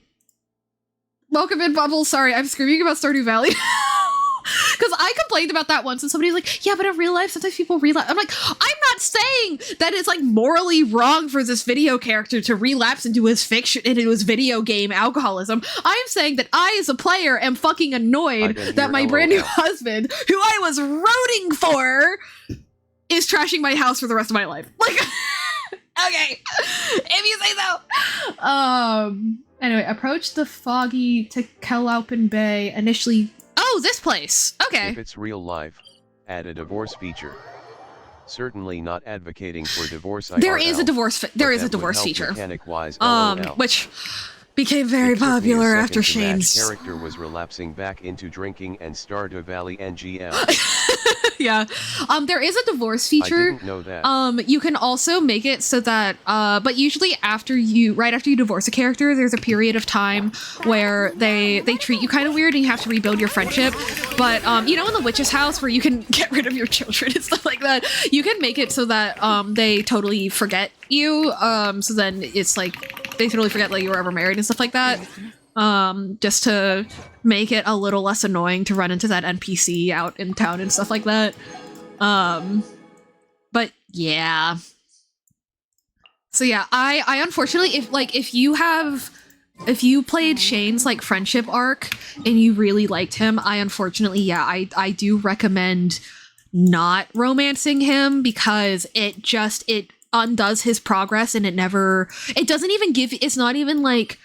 in, Bubbles. Sorry, I'm screaming about Stardew Valley. Because I complained about that once, and somebody's like, yeah, but in real life, sometimes people relapse. I'm like, I'm not saying that it's, like, morally wrong for this video character to relapse into his video game alcoholism. I'm saying that I, as a player, am fucking annoyed that my brand new husband, who I was rooting for, is trashing my house for the rest of my life. Like, okay, if you say so. Anyway, approach the foggy to Kelaupen Bay, initially... Oh, this place! Okay. If it's real life, add a divorce feature. Certainly not advocating for divorce. There is a divorce feature. Mechanic-wise, which became very popular after Shane's character was relapsing back into drinking and Stardew Valley NGL. Yeah. There is a divorce feature. I didn't know that. You can also make it so that, but usually right after you divorce a character, there's a period of time where they treat you kind of weird and you have to rebuild your friendship. But, you know, in the witch's house where you can get rid of your children and stuff like that, you can make it so that, they totally forget you. So then it's like, they totally forget that you were ever married and stuff like that. Just to make it a little less annoying to run into that NPC out in town and stuff like that. But yeah. So yeah, I unfortunately, if you played Shane's, like, friendship arc and you really liked him, I unfortunately, yeah, I do recommend not romancing him because it undoes his progress and it doesn't even it's not even like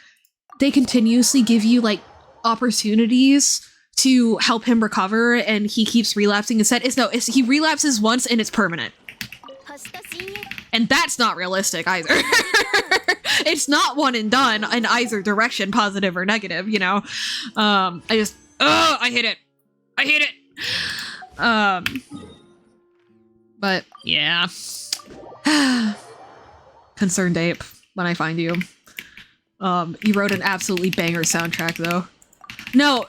they continuously give you, like, opportunities to help him recover, and he keeps relapsing instead. He relapses once and it's permanent. And that's not realistic either. It's not one and done in either direction, positive or negative, you know? I hate it. But yeah. Concerned ape, when I find you. You wrote an absolutely banger soundtrack, though. No,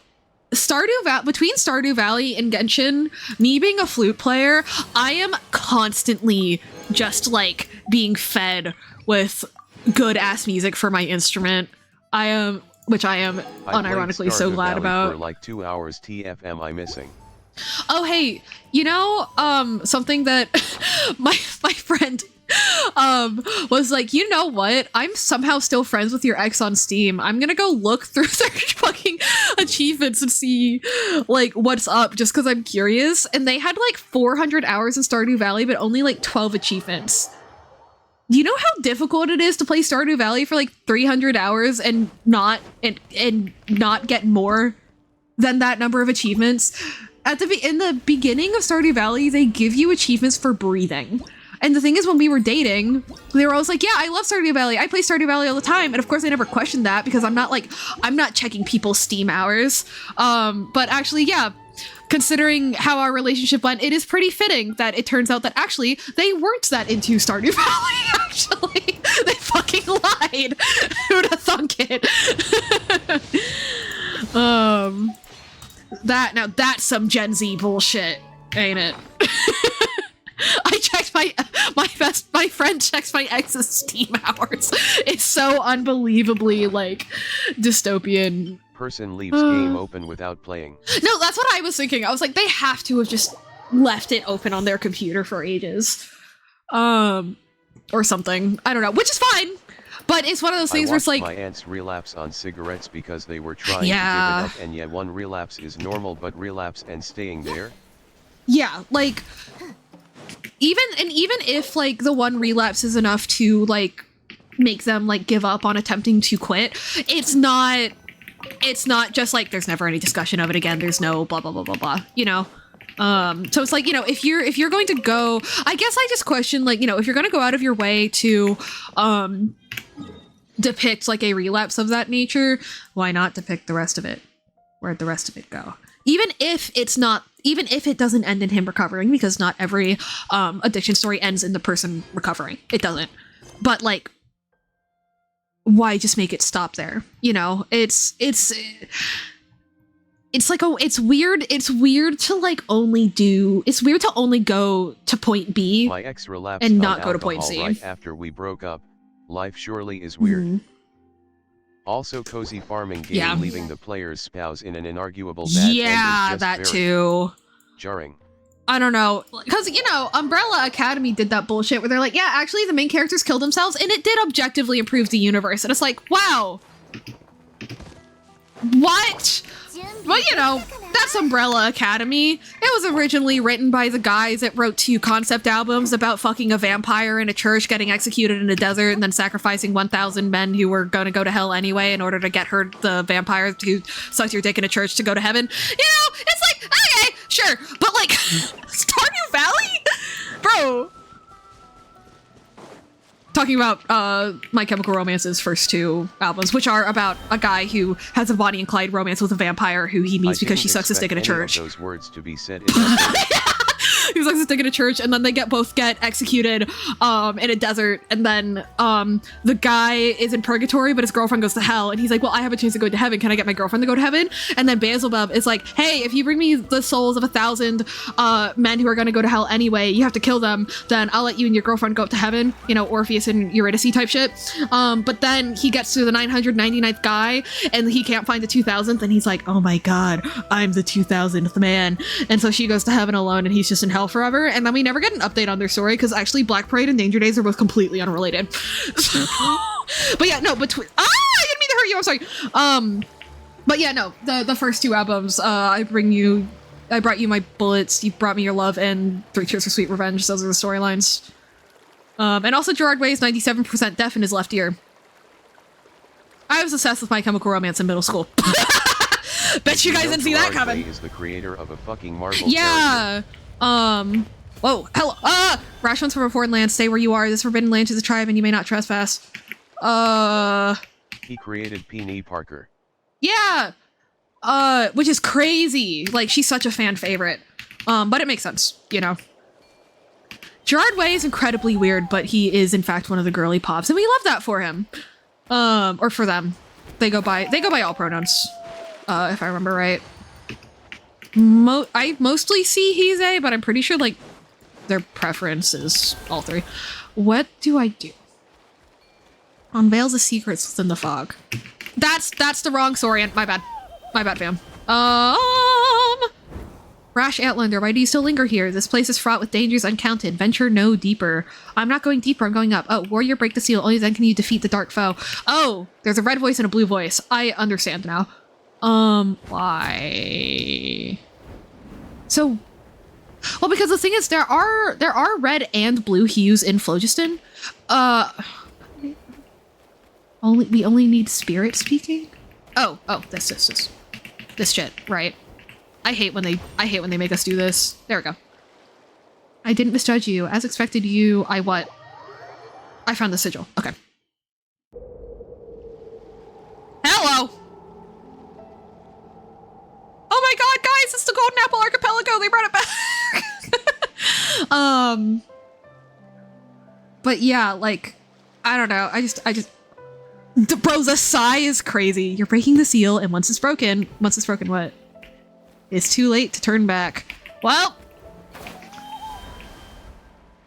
between Stardew Valley and Genshin, me being a flute player, I am constantly just, like, being fed with good-ass music for my instrument. I am I am played unironically so Stardew glad Valley about. for like 2 hours. TF am I missing? Oh hey, something that my friend was like, you know what? I'm somehow still friends with your ex on Steam. I'm gonna go look through their fucking achievements and see like what's up just because I'm curious. And they had like 400 hours in Stardew Valley, but only like 12 achievements. Do you know how difficult it is to play Stardew Valley for like 300 hours and not get more than that number of achievements? In the beginning of Stardew Valley, they give you achievements for breathing. And the thing is, when we were dating, they were always like, yeah, I love Stardew Valley. I play Stardew Valley all the time. And of course, I never questioned that because I'm not checking people's Steam hours. But actually, yeah, considering how our relationship went, it is pretty fitting that it turns out that actually they weren't that into Stardew Valley, actually. They fucking lied. Who'd have thunk it? That's some Gen Z bullshit, ain't it? I checked my friend checks my ex's Steam hours. It's so unbelievably like dystopian. Person leaves game open without playing. No, that's what I was thinking. I was like, they have to have just left it open on their computer for ages. Or something. I don't know, which is fine. But it's one of those things where it's like, my aunts relapse on cigarettes because they were trying to give it up, and yet one relapse is normal, but relapse and staying there? Yeah, like, even if like the one relapse is enough to like make them like give up on attempting to quit, it's not just like there's never any discussion of it again. There's no blah blah blah blah blah, you know. So it's like, you know, if you're going to go, I guess I just question, like, you know, if you're going to go out of your way to depict like a relapse of that nature, why not depict the rest of it? Where'd the rest of it go? Even if it doesn't end in him recovering, because not every addiction story ends in the person recovering. It doesn't. But like, why just make it stop there? You know, it's like, oh, it's weird to like only go to point B my ex relapsed and not go to point C. Right after we broke up. Life surely is weird. Mm-hmm. Also, cozy farming game leaving the player's spouse in an inarguable bad end is just that very too jarring. I don't know, because, you know, Umbrella Academy did that bullshit where they're like, yeah, actually the main characters killed themselves, and it did objectively improve the universe. And it's like, wow. What? Well, you know, that's Umbrella Academy. It was originally written by the guys that wrote 2 concept albums about fucking a vampire in a church getting executed in a desert and then sacrificing 1,000 men who were going to go to hell anyway in order to get her, the vampire who sucked your dick in a church, to go to heaven. You know, it's like, okay, sure. But like, Stardew Valley? Bro. Talking about My Chemical Romance's first 2 albums, which are about a guy who has a Bonnie and Clyde romance with a vampire who he meets because she sucks his dick in a church. Those words to be said. He sucks his dick in a church, and then they both get executed in a desert, and then the guy is in purgatory, but his girlfriend goes to hell, and he's like, well, I have a chance to go to heaven. Can I get my girlfriend to go to heaven? And then Beelzebub is like, hey, if you bring me the souls of 1,000 men who are going to go to hell anyway, you have to kill them, then I'll let you and your girlfriend go up to heaven. You know, Orpheus and Eurydice type shit. But then he gets to the 999th guy, and he can't find the 2000th, and he's like, oh my god, I'm the 2000th man. And so she goes to heaven alone, and he's just in hell forever. And then we never get an update on their story, because actually Black Parade and Danger Days are both completely unrelated. But yeah, no, between I didn't mean to hurt you, I'm sorry. But yeah, no, the first 2 albums, I brought you my bullets, you brought me your love, and 3 Cheers for Sweet Revenge. Those are the storylines. And also Gerard Way is 97% deaf in his left ear. I was obsessed with My Chemical Romance in middle school. Bet you guys didn't see that coming. Way is the creator of a fucking Marvel character. Whoa, hello, rash ones from a foreign land, stay where you are. This forbidden land is a tribe and you may not trespass. He created P. Parker. Yeah! Which is crazy. Like, she's such a fan favorite. But it makes sense, you know. Gerard Way is incredibly weird, but he is in fact one of the girly pops, and we love that for him. Or for them. They go by all pronouns, if I remember right. I mostly see he's a, but I'm pretty sure like their preference is all 3. What do I do? Unveils the secrets within the fog. That's the wrong Saurian. My bad. My bad, fam. Rash Outlander, why do you still linger here? This place is fraught with dangers uncounted. Venture no deeper. I'm not going deeper, I'm going up. Oh, warrior, break the seal. Only then can you defeat the dark foe. Oh, there's a red voice and a blue voice. I understand now. Why? So, well, because the thing is, there are red and blue hues in Phlogiston. We only need spirit speaking? Oh, this shit, right. I hate when they make us do this. There we go. I didn't misjudge you. As expected, I found the sigil. Okay. Hello! Oh my god, guys, it's the Golden Apple Archipelago! They brought it back! But yeah, like, I don't know. I just bro, the sigh is crazy. You're breaking the seal, and once it's broken, what? It's too late to turn back. Well,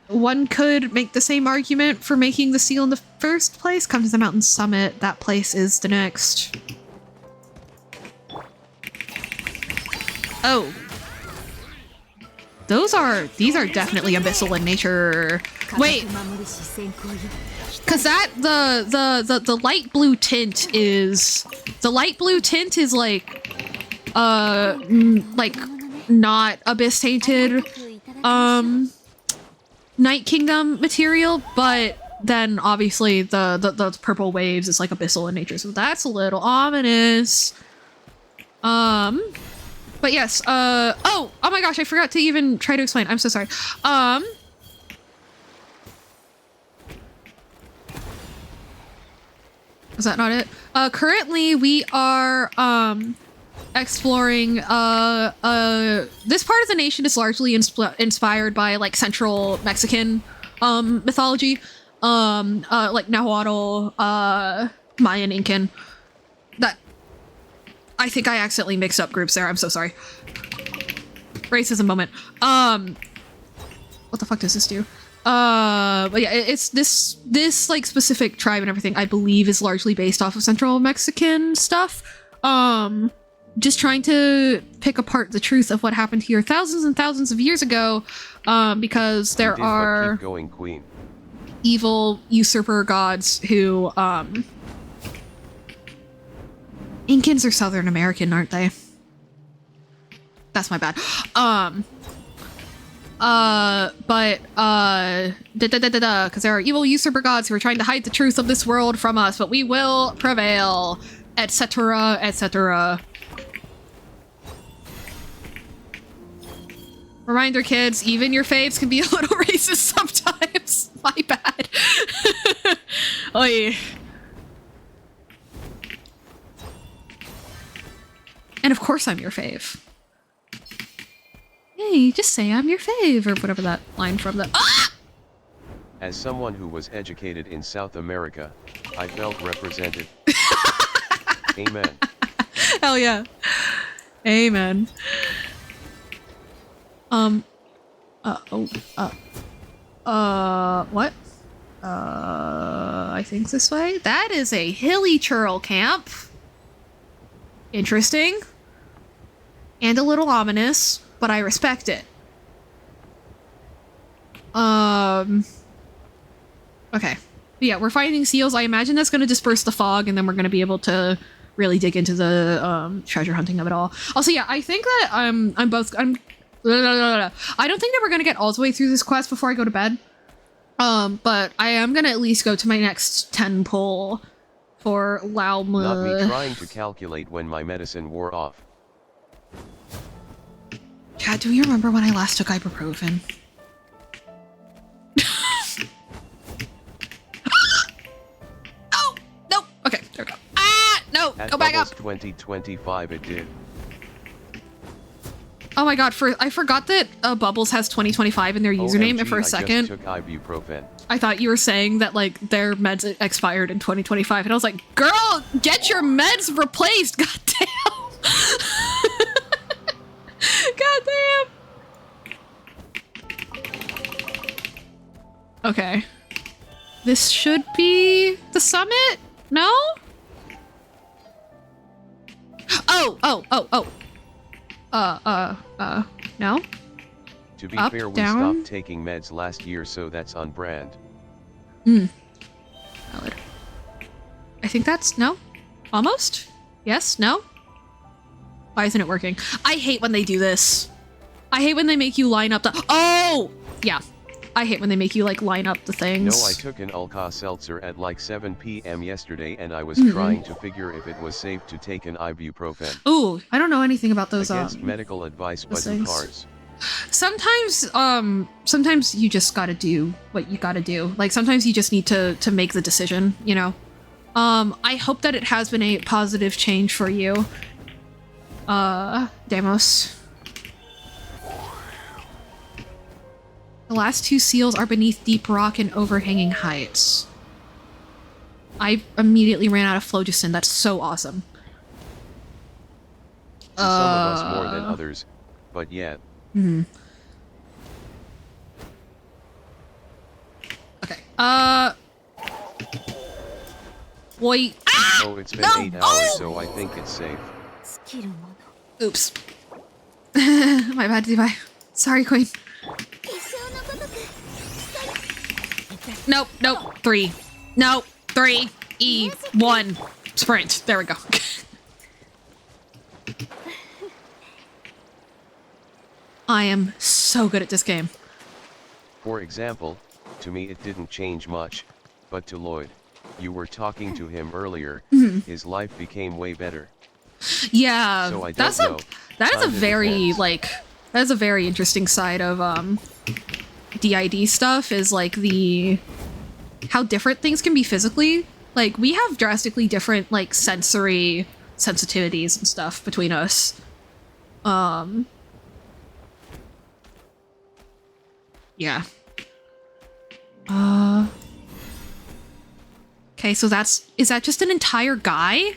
one could make the same argument for making the seal in the first place. Come to the mountain summit. That place is the next. Oh. These are definitely abyssal in nature. Wait. Cause that the light blue tint is like not abyss tainted Night Kingdom material, but then obviously the purple waves is like abyssal in nature, so that's a little ominous. But yes, oh my gosh, I forgot to even try to explain. I'm so sorry. Is that not it? Currently we are exploring this part of the nation is largely inspired by like central Mexican mythology, like Nahuatl, Mayan, Incan. That I think I accidentally mixed up groups there. I'm so sorry. Racism moment. What the fuck does this do? But yeah, it's this like specific tribe and everything I believe is largely based off of central Mexican stuff. Just trying to pick apart the truth of what happened here thousands and thousands of years ago, because there are keep going, Queen. Evil usurper gods who, Incans are Southern American, aren't they? That's my bad. Because there are evil usurper gods who are trying to hide the truth of this world from us, but we will prevail, etc., etc. Reminder, kids, even your faves can be a little racist sometimes. My bad. Oy. And of course I'm your fave. Hey, just say I'm your fave, or whatever that line from the— Ah! As someone who was educated in South America, I felt represented. Amen. Hell yeah. Amen. What? I think this way? That is a hilly churl camp. Interesting. And a little ominous, but I respect it. Okay. Yeah, we're finding seals. I imagine that's going to disperse the fog, and then we're going to be able to really dig into the treasure hunting of it all. Also, yeah, I think that I don't think that we're going to get all the way through this quest before I go to bed. But I am going to at least go to my next 10 pull for Lauma. Not me trying to calculate when my medicine wore off. Chad, do you remember when I last took ibuprofen? Oh! No! Okay, there we go. Ah! No! At Go back up! 2025 it did. Oh my god, I forgot that Bubbles has 2025 in their username, OMG, and for a second, I just took ibuprofen. I thought you were saying that, like, their meds expired in 2025, and I was like, girl, get your meds replaced, goddamn! Goddamn! Okay. This should be the summit? No? No? To be Up, fair, we down? stopped taking meds last year, so that's on brand. Valid. I think that's, no? Almost? Yes? No? Why isn't it working? I hate when they do this. I hate when they make you line up the, oh! Yeah. I hate when they make you, like, line up the things. No, I took an Alka-Seltzer at like 7 p.m. yesterday, and I was trying to figure if it was safe to take an ibuprofen. Ooh, I don't know anything about those, Against medical advice, but who things. cares? Sometimes you just gotta do what you gotta do. Like, sometimes you just need to make the decision, you know? I hope that it has been a positive change for you. Damos. The last two seals are beneath deep rock and overhanging heights. I immediately ran out of phlogiston. That's so awesome. Some of us more than others, but yeah. Okay. Wait. Ah! Oh, it's been 8 hours, so I think it's safe. Oops. My bad, Levi. Sorry, Queen. Nope, nope. 3. Nope. 3. E. 1. Sprint. There we go. I am so good at this game. For example, to me it didn't change much, but to Lloyd, you were talking to him earlier, his life became way better. Yeah, So I don't that's know. that is a Kinda very depends. like that is a very interesting side of DID stuff, is like the how different things can be physically. Like, we have drastically different like sensory sensitivities and stuff between us. Yeah. Okay, so is that just an entire guy?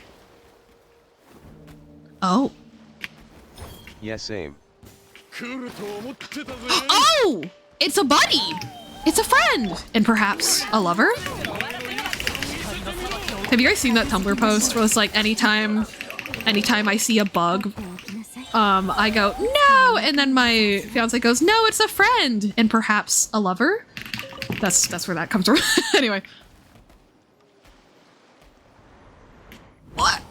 Oh. Yeah, same. Oh! It's a buddy! It's a friend! And perhaps a lover? Have you guys seen that Tumblr post where it's like, anytime I see a bug, I go, no! And then my fiance goes, no, it's a friend! And perhaps a lover? That's where that comes from. Anyway. What?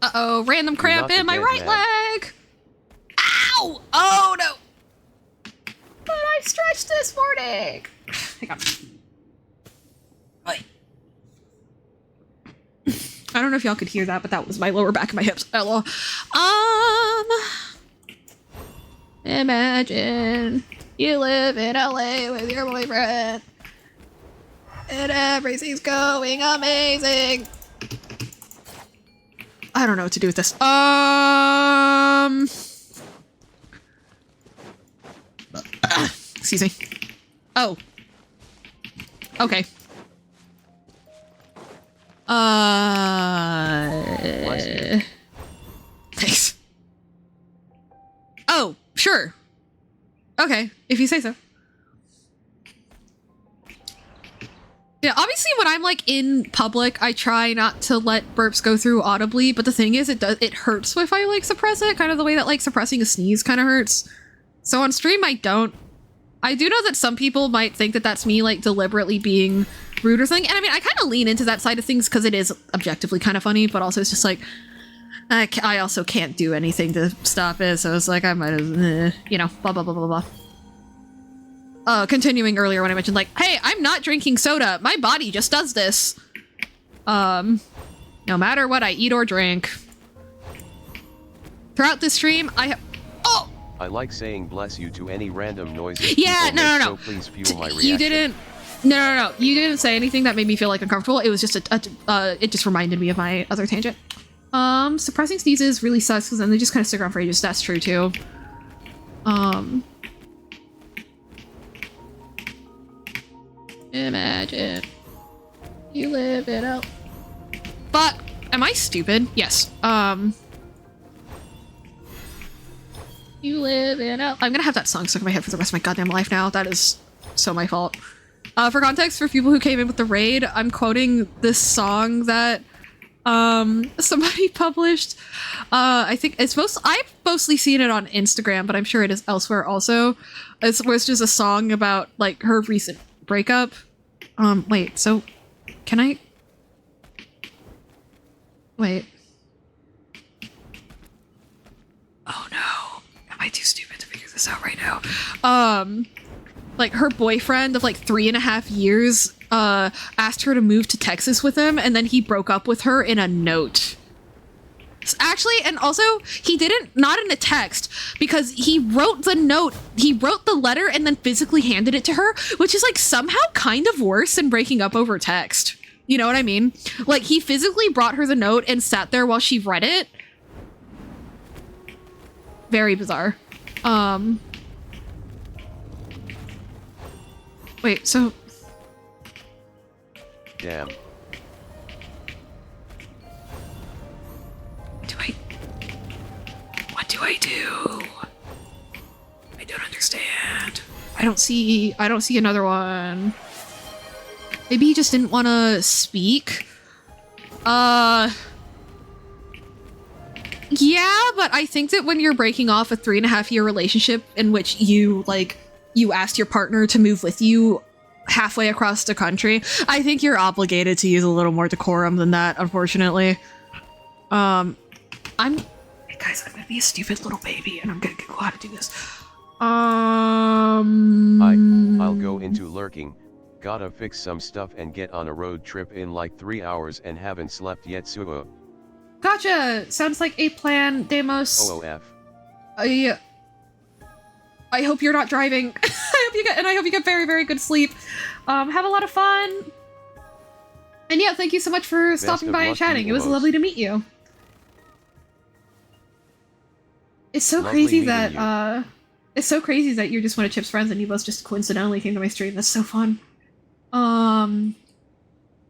Uh-oh, random cramp in my right leg! Ow! Oh, no! But I stretched this morning! Hang on. Wait. I don't know if y'all could hear that, but that was my lower back of my hips. Hello. Imagine you live in LA with your boyfriend and everything's going amazing. I don't know what to do with this. Excuse me. Oh. Okay. Thanks. Oh, sure. Okay, if you say so. Yeah, obviously when I'm like in public, I try not to let burps go through audibly, but the thing is it hurts if I like suppress it, kind of the way that like suppressing a sneeze kind of hurts. So on stream I don't. I do know that some people might think that that's me like deliberately being rude or something, and I mean I kind of lean into that side of things because it is objectively kind of funny, but also it's just like I also can't do anything to stop it, so it's like I might as you know, blah blah blah blah blah. Continuing earlier when I mentioned like, hey, I'm not drinking soda. My body just does this. No matter what I eat or drink. Throughout this stream, I have... Oh! I like saying bless you to any random noises. Yeah, no. So please fuel my reaction. You didn't... No. You didn't say anything that made me feel like uncomfortable. It was just it just reminded me of my other tangent. Suppressing sneezes really sucks because then they just kind of stick around for ages. That's true too. Imagine you live it out. But am I stupid? Yes. You live in out. I'm gonna have that song stuck in my head for the rest of my goddamn life now. That is so my fault. For context, for people who came in with the raid, I'm quoting this song that Somebody published, I think it's I've mostly seen it on Instagram, but I'm sure it is elsewhere also. It was just a song about like her recent breakup. Wait, so can I? Wait. Oh no. Am I too stupid to figure this out right now? Like her boyfriend of like 3.5 years, asked her to move to Texas with him, and then he broke up with her in a note. Actually, and also, he didn't, not in a text, because he wrote the note, he wrote the letter and then physically handed it to her, which is like somehow kind of worse than breaking up over text. You know what I mean? Like, he physically brought her the note and sat there while she read it. Very bizarre. Wait, so... Damn. What do I do? I don't understand. I don't see another one. Maybe he just didn't want to speak. Yeah, but I think that when you're breaking off a 3.5-year relationship in which you asked your partner to move with you halfway across the country, I think you're obligated to use a little more decorum than that, unfortunately. Guys, I'm gonna be a stupid little baby and I'm gonna go how to do this. I'll go into lurking. Gotta fix some stuff and get on a road trip in like 3 hours and haven't slept yet. Suo. Gotcha! Sounds like a plan, Deimos. OOF. I hope you're not driving. I hope you get very, very good sleep. Have a lot of fun. And yeah, thank you so much for stopping by and chatting. It was lovely to meet you. It's so crazy that you're just one of Chip's friends and you both just coincidentally came to my stream. That's so fun.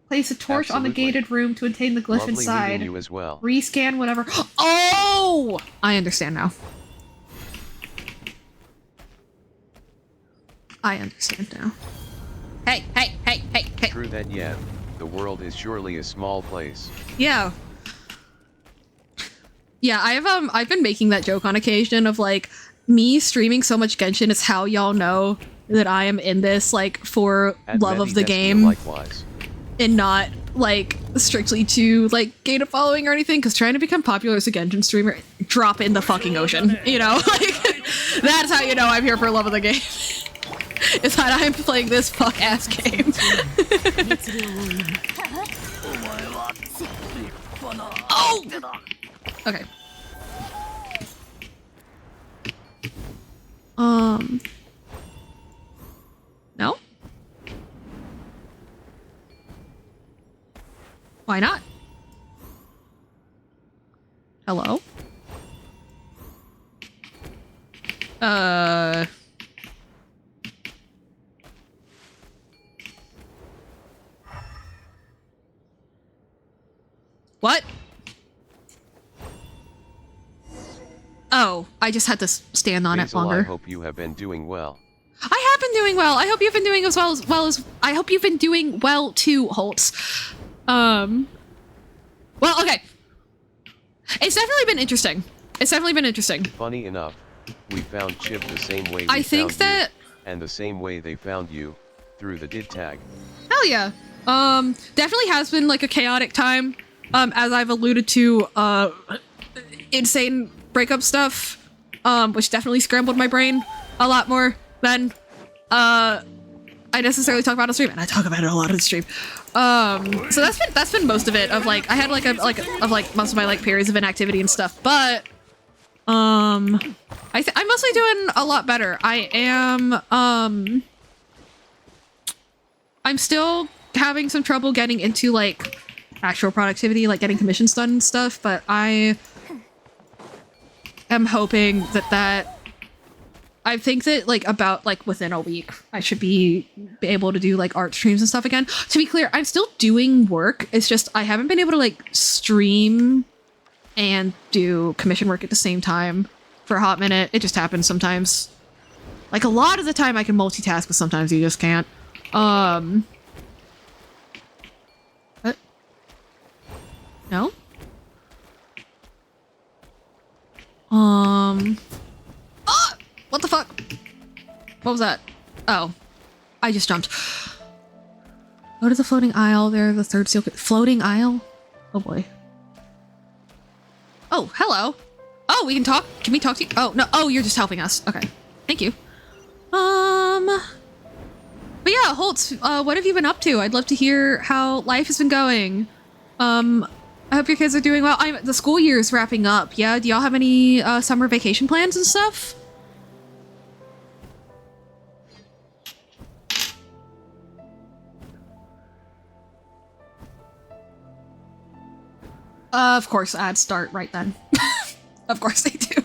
Place a torch on the gated room to attain the glyph inside. You as well. Rescan whatever. Oh! I understand now. I understand now. Hey. True that, yeah. The world is surely a small place. Yeah. Yeah, I've been making that joke on occasion of like, me streaming so much Genshin is how y'all know that I am in this like for love of the game. Likewise. And not like strictly to like gain a following or anything, because trying to become popular as a Genshin streamer, drop in the fucking ocean, you know? Like, that's how you know I'm here for love of the game. Is that I'm playing this fuck-ass game. Oh! Okay. No? Why not? Hello? What? Oh, I just had to stand on Basil, it longer. I hope you have been doing well. I have been doing well. I hope you've been doing as well as I hope you've been doing well too, Holtz. Well, okay. It's definitely been interesting. Funny enough, we found Chip the same way I think that and the same way they found you, through the did tag. Hell yeah. Definitely has been like a chaotic time. As I've alluded to, insane breakup stuff, which definitely scrambled my brain a lot more than I necessarily talk about on stream, and I talk about it a lot on the stream. So that's been most of it. Of like I had like most of my like periods of inactivity and stuff, but I'm mostly doing a lot better. I am I'm still having some trouble getting into like actual productivity, like getting commissions done and stuff, but I am hoping that I think that like about like within a week I should be able to do like art streams and stuff again. To be clear, I'm still doing work. It's just I haven't been able to like stream and do commission work at the same time for a hot minute. It just happens sometimes. Like a lot of the time I can multitask, but sometimes you just can't. What? No? What the fuck? What was that? Oh, I just jumped. Go to the floating isle. There, the third seal. Floating isle? Oh boy. Oh, hello. Oh, we can talk. Can we talk to you? Oh, no. Oh, you're just helping us. Okay. Thank you. But yeah, Holtz, what have you been up to? I'd love to hear how life has been going. I hope your kids are doing well. The school year's wrapping up. Yeah, do y'all have any summer vacation plans and stuff? Of course, ads start right then. Of course they do.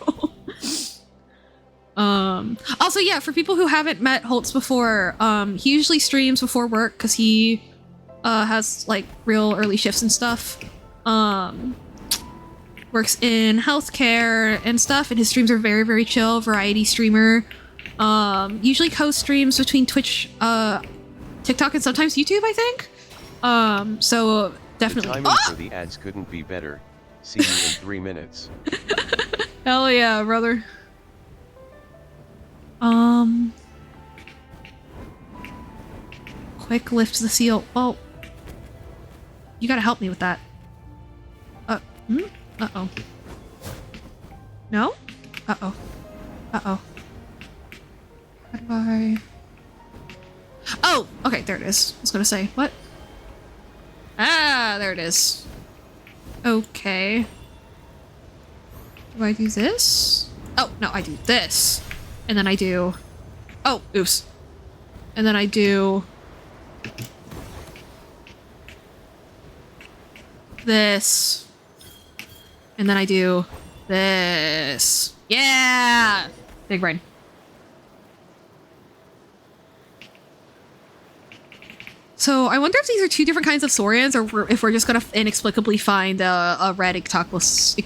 Also, yeah, for people who haven't met Holtz before, he usually streams before work because he has like real early shifts and stuff. Works in healthcare and stuff, and his streams are very, very chill, variety streamer. Usually co-streams between Twitch, TikTok, and sometimes YouTube, I think. So definitely. The timing for the ads couldn't be better. See you in 3 minutes. Hell yeah, brother. Quick lift the seal. Oh. You gotta help me with that. Uh-oh. No? Uh-oh. Uh-oh. How do I... Oh! Okay, there it is. I was gonna say, what? Ah, there it is. Okay. Do I do this? Oh, no, I do this. And then I do... Oh, oops. And then I do... this. And then I do this. Yeah! Big brain. So I wonder if these are two different kinds of saurians, or if we're just gonna inexplicably find a red Ictoclosaur.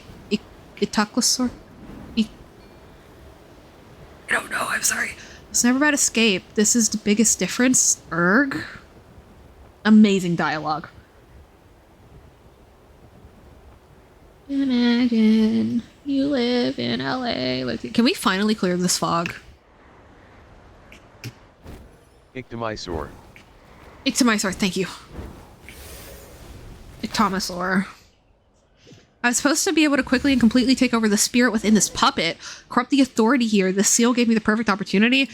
I don't know, I'm sorry. It's never about escape. This is the biggest difference. Erg. Amazing dialogue. Imagine you live in LA. Can we finally clear this fog? Ictomisaur. Ictomisaur, thank you. Ictomisaur. I was supposed to be able to quickly and completely take over the spirit within this puppet, corrupt the authority here. This seal gave me the perfect opportunity.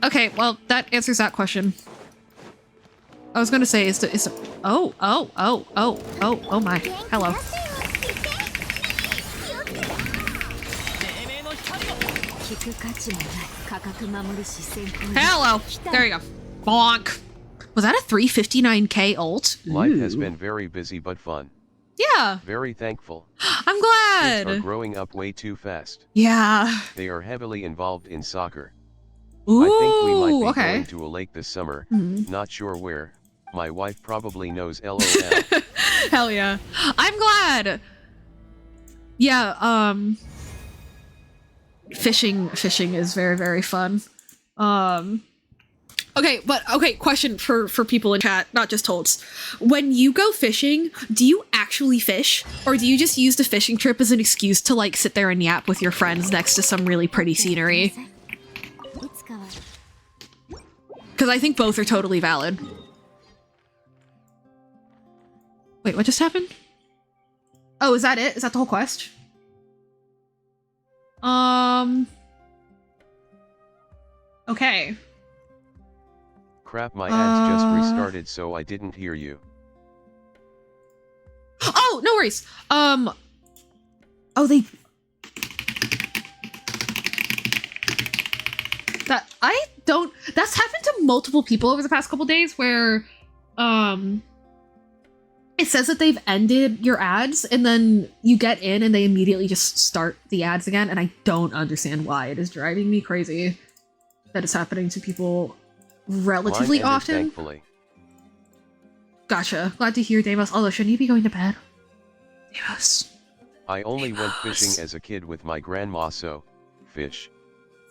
Okay, well, that answers that question. I was gonna say, oh my, hello. Hello, there you go. Bonk. Was that a 359k ult? Life has been very busy but fun. Yeah. Very thankful. I'm glad. Kids are growing up way too fast. Yeah. They are heavily involved in soccer. Ooh, I think we might be okay. going to a lake this summer. Not sure where. My wife probably knows LOL. Hell yeah. I'm glad. Yeah, fishing is very, very fun. Okay, question for people in chat, not just Holtz. When you go fishing, do you actually fish? Or do you just use the fishing trip as an excuse to, like, sit there and yap with your friends next to some really pretty scenery? Because I think both are totally valid. Wait, what just happened? Oh, is that it? Is that the whole quest? Okay. Crap, my ads just restarted, so I didn't hear you. Oh, no worries. Oh, that's happened to multiple people over the past couple days where, it says that they've ended your ads and then you get in and they immediately just start the ads again, and I don't understand why. It is driving me crazy that it's happening to people relatively often. Thankfully. Gotcha. Glad to hear, Deimos. Although, shouldn't you be going to bed? Deimos. I only went fishing as a kid with my grandma, so fish.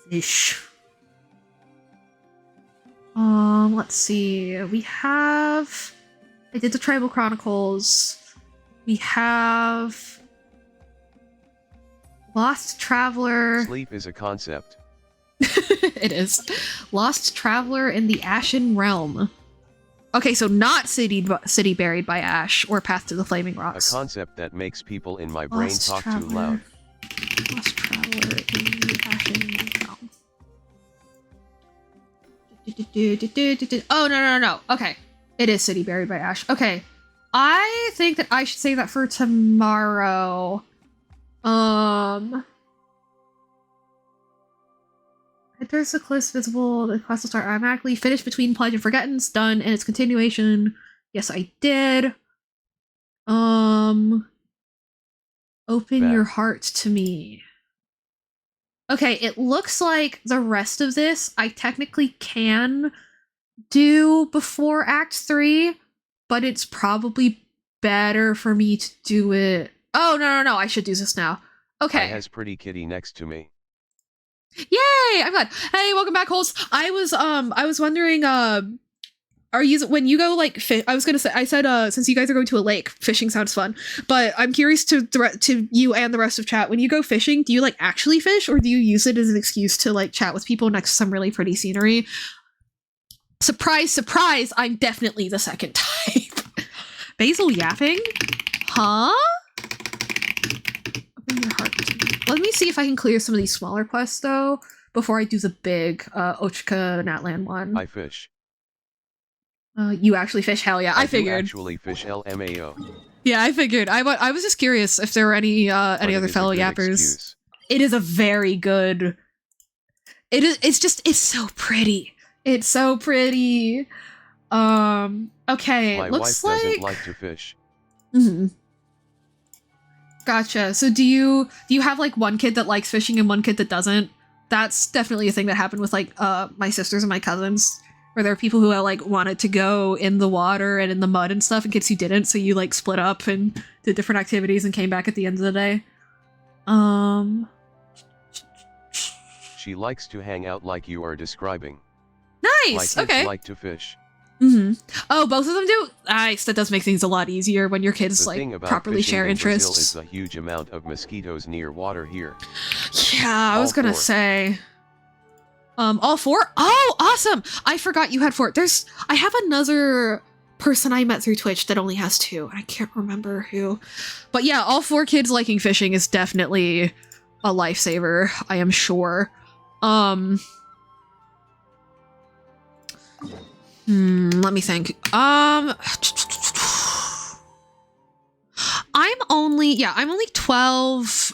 Fish. Let's see. We have... I did the Tribal Chronicles. We have... Lost Traveler. Sleep is a concept. It is. Lost Traveler in the Ashen Realm. Okay, so not City Buried by Ash or Path to the Flaming Rocks. A concept that makes people in my brain Lost talk Traveler. too loud. Lost Traveler in the Ashen Realm. Oh, no. Okay. It is City Buried by Ash. Okay. I think that I should save that for tomorrow. There's the cliffs visible. The quest will start automatically. Finish between Pledge and Forgetten's done, and its continuation. Yes, I did. Open your heart to me. Okay, it looks like the rest of this I technically can do before Act 3, but it's probably better for me to do it. Oh, no, I should do this now. Okay. I has pretty kitty next to me. Yay! I'm glad. Hey, welcome back, Holtz. I was wondering, are you, when you go, like, fish, I said, since you guys are going to a lake, fishing sounds fun, but I'm curious to you and the rest of chat, when you go fishing, do you, like, actually fish, or do you use it as an excuse to, like, chat with people next to some really pretty scenery? Surprise, surprise, I'm definitely the second type. Basil yapping? Huh? Open your heart to me. Let me see if I can clear some of these smaller quests, though, before I do the big Ochka Natlan one. I fish. You actually fish? Hell yeah, I figured. Do actually fish LMAO. Yeah, I figured. I was just curious if there were any other fellow yappers. Excuse. It is a very good... It's so pretty. It's so pretty. Okay, My looks wife doesn't like to fish. Mm-hmm. Gotcha. So do you have like one kid that likes fishing and one kid that doesn't? That's definitely a thing that happened with like my sisters and my cousins, where there are people who like wanted to go in the water and in the mud and stuff, and kids who didn't. So you like split up and did different activities and came back at the end of the day. She likes to hang out like you are describing. Nice. My kids Okay. like to fish. Mm-hmm. Oh, both of them do? Nice. That does make things a lot easier when your kids The like thing about properly fishing share in Brazil interests. is the huge amount of mosquitoes near water here. Yeah, I was gonna All 4. say. All 4? Oh, awesome! I forgot you had 4. I have another person I met through Twitch that only has 2. I can't remember who. But yeah, all 4 kids liking fishing is definitely a lifesaver, I am sure. Let me think. I'm only 12.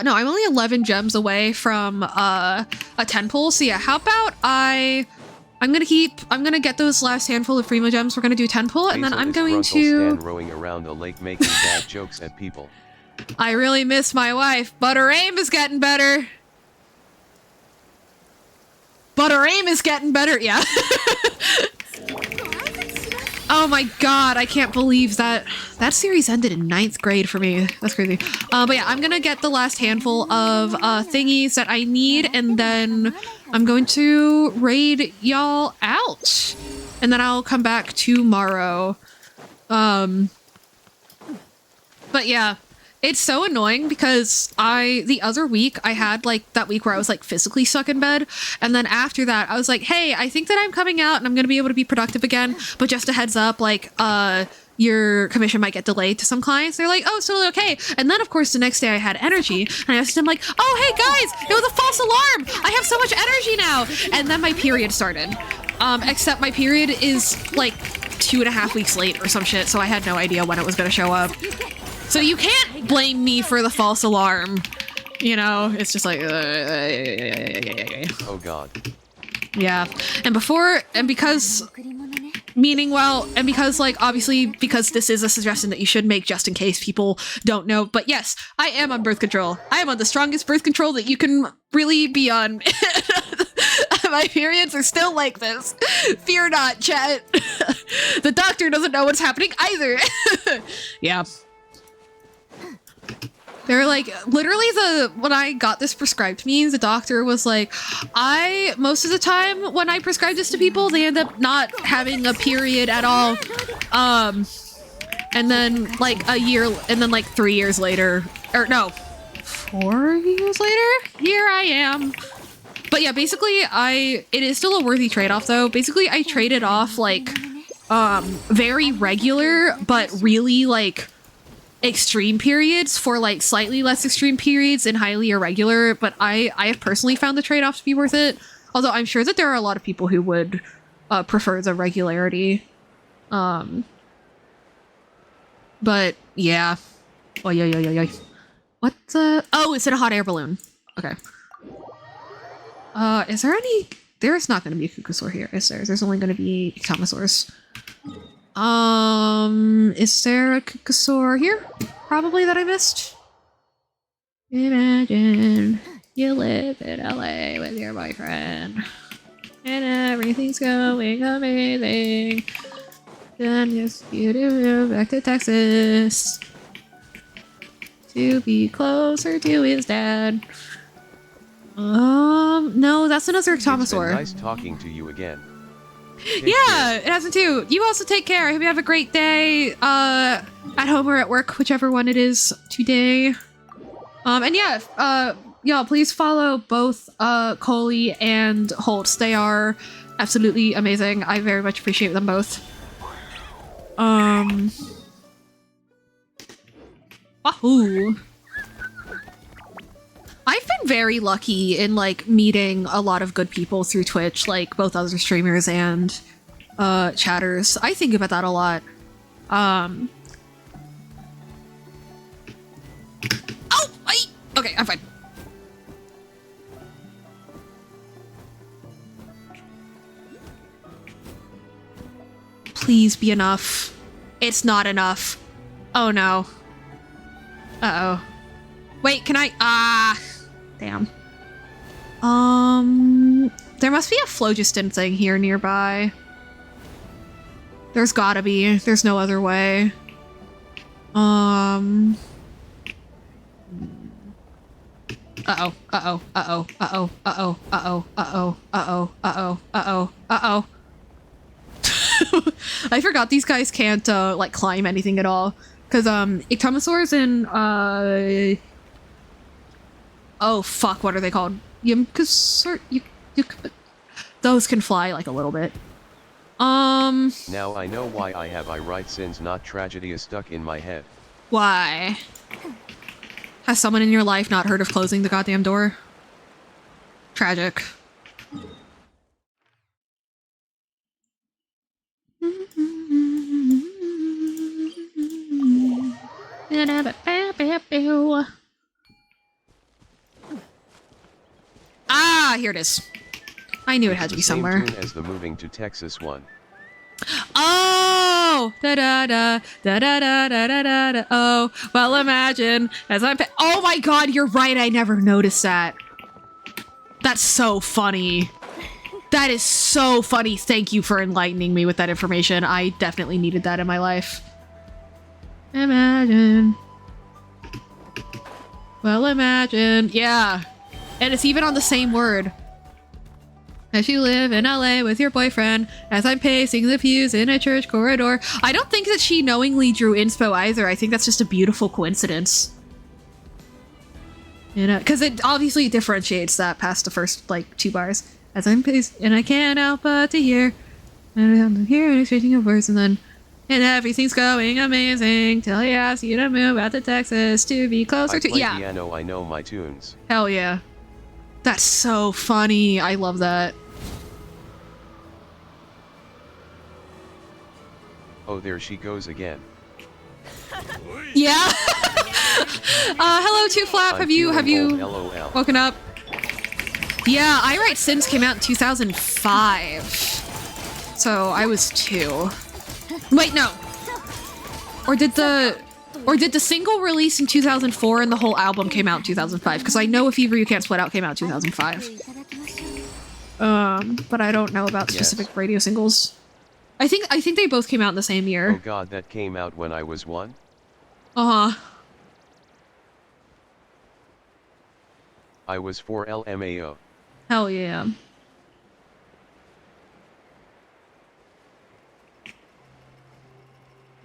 No, I'm only 11 gems away from a 10 pull. So yeah, how about I'm gonna get those last handful of Primo gems. We're gonna do 10 pull, and then I'm going to stand rowing around the lake making bad jokes at people. I really miss my wife, but her aim is getting better. Yeah. Oh my god, I can't believe that series ended in 9th grade for me. That's crazy. But yeah, I'm gonna get the last handful of thingies that I need, and then I'm going to raid y'all out. And then I'll come back tomorrow. But yeah. It's so annoying because the other week I had like that week where I was like physically stuck in bed. And then after that, I was like, hey, I think that I'm coming out and I'm going to be able to be productive again. But just a heads up, like, your commission might get delayed to some clients. They're like, oh, it's totally okay. And then of course the next day I had energy and I asked them like, oh, hey guys, it was a false alarm. I have so much energy now. And then my period started. Except my period is like 2.5 weeks late or some shit. So I had no idea when it was going to show up. So you can't blame me for the false alarm. You know, it's just like... Oh god. Yeah. And because like, obviously, because this is a suggestion that you should make just in case people don't know. But yes, I am on birth control. I am on the strongest birth control that you can really be on. My periods are still like this. Fear not, chat. The doctor doesn't know what's happening either. Yeah. They're like, literally when I got this prescribed to me, the doctor was like, most of the time when I prescribe this to people, they end up not having a period at all. And then like 3 years later, or no, 4 years later, here I am. But yeah, basically it is still a worthy trade-off though. Basically I traded off like very regular but really like extreme periods for like slightly less extreme periods and highly irregular, but I have personally found the trade-off to be worth it. Although I'm sure that there are a lot of people who would prefer the regularity. But yeah. Oh yeah. What the? Oh, it's in a hot air balloon. Okay. Is there any? There's not going to be a Kukusaur here, is there? There's only going to be Ectomosaurs. Is there a Kukusaur here? Probably that I missed. Imagine you live in LA with your boyfriend, and everything's going amazing. Then just you move back to Texas to be closer to his dad. No, that's another Ectomosaur. It's been nice talking to you again. Yeah, it hasn't too. You also take care. I hope you have a great day, at home or at work, whichever one it is today. And yeah, y'all, please follow both, Coley and Holtz. They are absolutely amazing. I very much appreciate them both. Wahoo! I've been very lucky in, like, meeting a lot of good people through Twitch, like, both other streamers and, chatters. I think about that a lot. Oh! Okay, I'm fine. Please be enough. It's not enough. Oh no. Uh-oh. Wait, can I? Damn. There must be a phlogiston thing here nearby. There's gotta be. There's no other way. Uh-oh. Uh-oh. Uh-oh. Uh-oh. Uh-oh. Uh-oh. Uh-oh. Uh-oh. Uh-oh. Uh-oh. Uh-oh. Uh-oh. I forgot these guys can't, like, climb anything at all. Because, Ectomosaurs and, oh, fuck, what are they called? Those can fly, like, a little bit. Now I know why I have I write sins not tragedy stuck in my head. Why? Has someone in your life not heard of closing the goddamn door? Tragic. Ah, here it is. I knew it had to be somewhere. Same tune as the moving to Texas one. Oh, da da da da da da da da da da. Oh, well, imagine as I'm. Oh my God, you're right. I never noticed that. That's so funny. That is so funny. Thank you for enlightening me with that information. I definitely needed that in my life. Imagine. Well, imagine. Yeah. And it's even on the same word. As you live in LA with your boyfriend, as I'm pacing the pews in a church corridor. I don't think that she knowingly drew inspo either. I think that's just a beautiful coincidence. You know, because it obviously differentiates that past the first, like, 2 bars. As I'm pacing, and I can't help but to hear, and I'm hearing exchanging of words, and then, and everything's going amazing till he asks you to move out to Texas to be closer to. Yeah. Piano, I know my tunes. Hell yeah. That's so funny. I love that. Oh, there she goes again. Yeah. Hello, Two Flap. Have you LOL. woken up? Yeah, I Write Sins came out in 2005. So I was 2. Wait, no. Or did the single release in 2004 and the whole album came out in 2005? Because I know If Ever You Can't Split Out came out in 2005. But I don't know about specific radio singles. I think they both came out in the same year. Oh God, that came out when I was 1? Uh-huh. I was 4 LMAO. Hell yeah.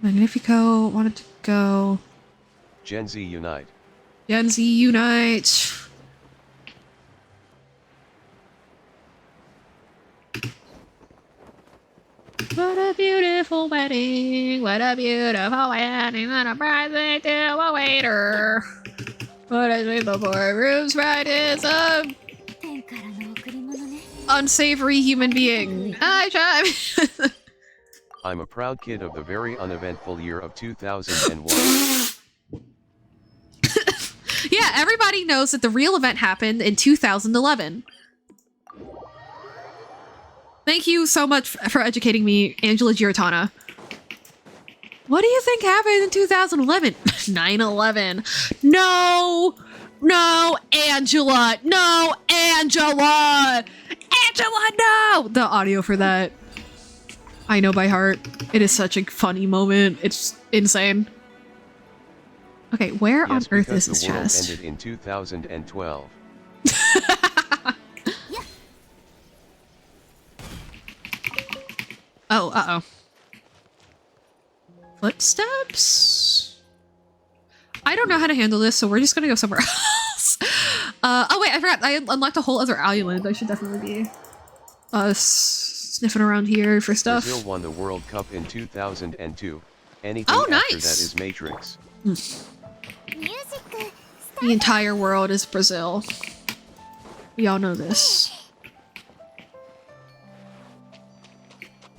Magnifico wanted to go. Gen Z Unite. Gen Z unite. What a beautiful wedding. What a beautiful wedding. What a present to a waiter. What a sweet before room's bride is a unsavory human being. Hi, Chime. I'm a proud kid of the very uneventful year of 2001. Yeah, everybody knows that the real event happened in 2011. Thank you so much for educating me, Angela Giratana. What do you think happened in 2011? 9/11. No! No, Angela! No, Angela! Angela, no! The audio for that, I know by heart. It is such a funny moment. It's insane. Okay, where on earth is this chest? The world ended in 2012. Oh, uh-oh. Footsteps? I don't know how to handle this, so we're just gonna go somewhere else. Oh wait, I forgot. I unlocked a whole other island. I should definitely be sniffing around here for stuff. Brazil won the World Cup in 2002. Anything Oh, after nice. that is Matrix. The entire world is Brazil. We all know this.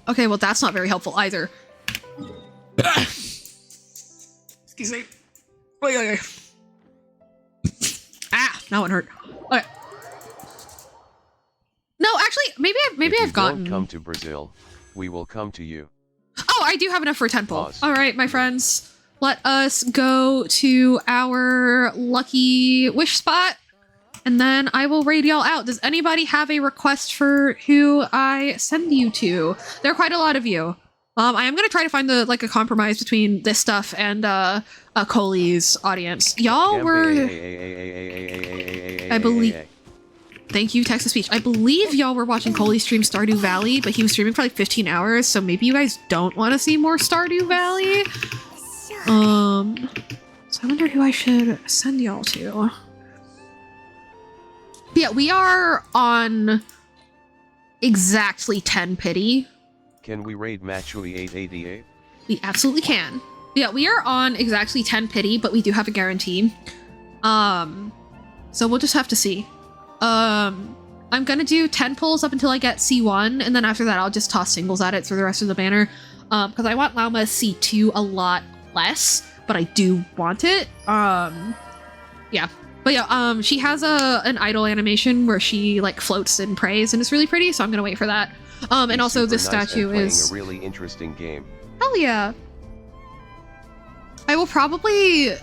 Okay, well that's not very helpful either. Excuse me. Okay. Ah, that one hurt. Okay. No, actually, maybe I've gotten. Don't come to Brazil, we will come to you. Oh, I do have enough for a temple. All right, my friends, let us go to our lucky wish spot, and then I will raid y'all out. Does anybody have a request for who I send you to? There are quite a lot of you. I am gonna try to find a compromise between this stuff and Coley's audience. Y'all were, I believe. Thank you, text to speech. I believe y'all were watching Coley stream Stardew Valley, but he was streaming for like 15 hours, so maybe you guys don't want to see more Stardew Valley. So I wonder who I should send y'all to. But yeah, we are on exactly 10 pity. Can we raid Machui 888? We absolutely can. Yeah, we are on exactly 10 pity, but we do have a guarantee. So we'll just have to see. I'm gonna do 10 pulls up until I get C1, and then after that I'll just toss singles at it through the rest of the banner. Because I want Lauma C2 a lot less, but I do want it. Yeah. But yeah, she has an idol animation where she like floats and prays, and it's really pretty, so I'm gonna wait for that. And also this statue is a really interesting game. Hell yeah. I will probably,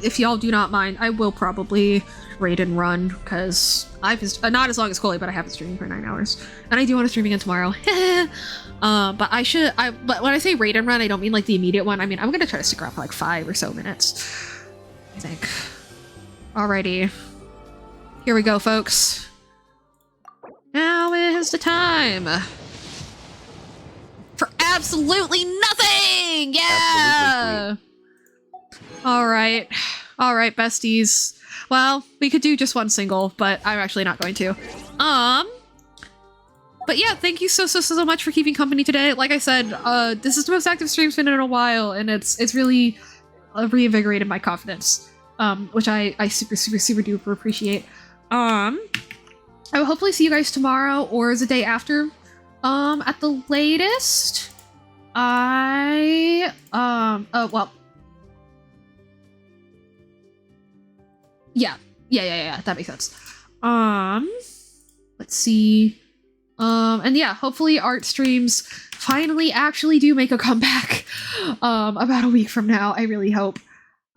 if y'all do not mind, I will probably raid and run, because I've been, not as long as Coley, but I have been streaming for 9 hours, and I do want to stream again tomorrow. But but when I say raid and run, I don't mean like the immediate one. I mean, I'm gonna try to stick around for like 5 or so minutes, I think. Alrighty. Here we go, folks. Now is the time for absolutely nothing! Yeah! Alright. Alright, besties. Well, we could do just one single, but I'm actually not going to. But yeah, thank you so much for keeping company today. Like I said, this is the most active stream's been in a while, and it's really reinvigorated my confidence, which I super duper appreciate. I will hopefully see you guys tomorrow or the day after. At the latest, well. Yeah, that makes sense. Let's see. And yeah, hopefully art streams finally actually do make a comeback, about a week from now, I really hope.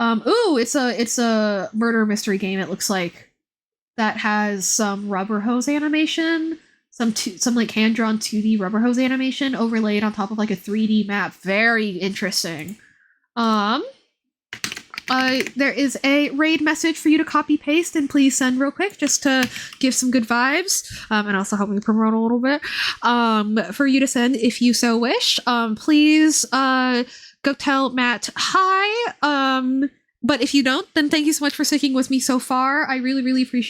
Ooh, it's a murder mystery game, it looks like, that has some rubber hose animation, some like hand-drawn 2D rubber hose animation overlaid on top of like a 3D map. Very interesting. There is a raid message for you to copy paste and please send real quick, just to give some good vibes, and also help me promote a little bit, for you to send if you so wish. Please go tell Matt hi, But if you don't, then thank you so much for sticking with me so far. I really, really appreciate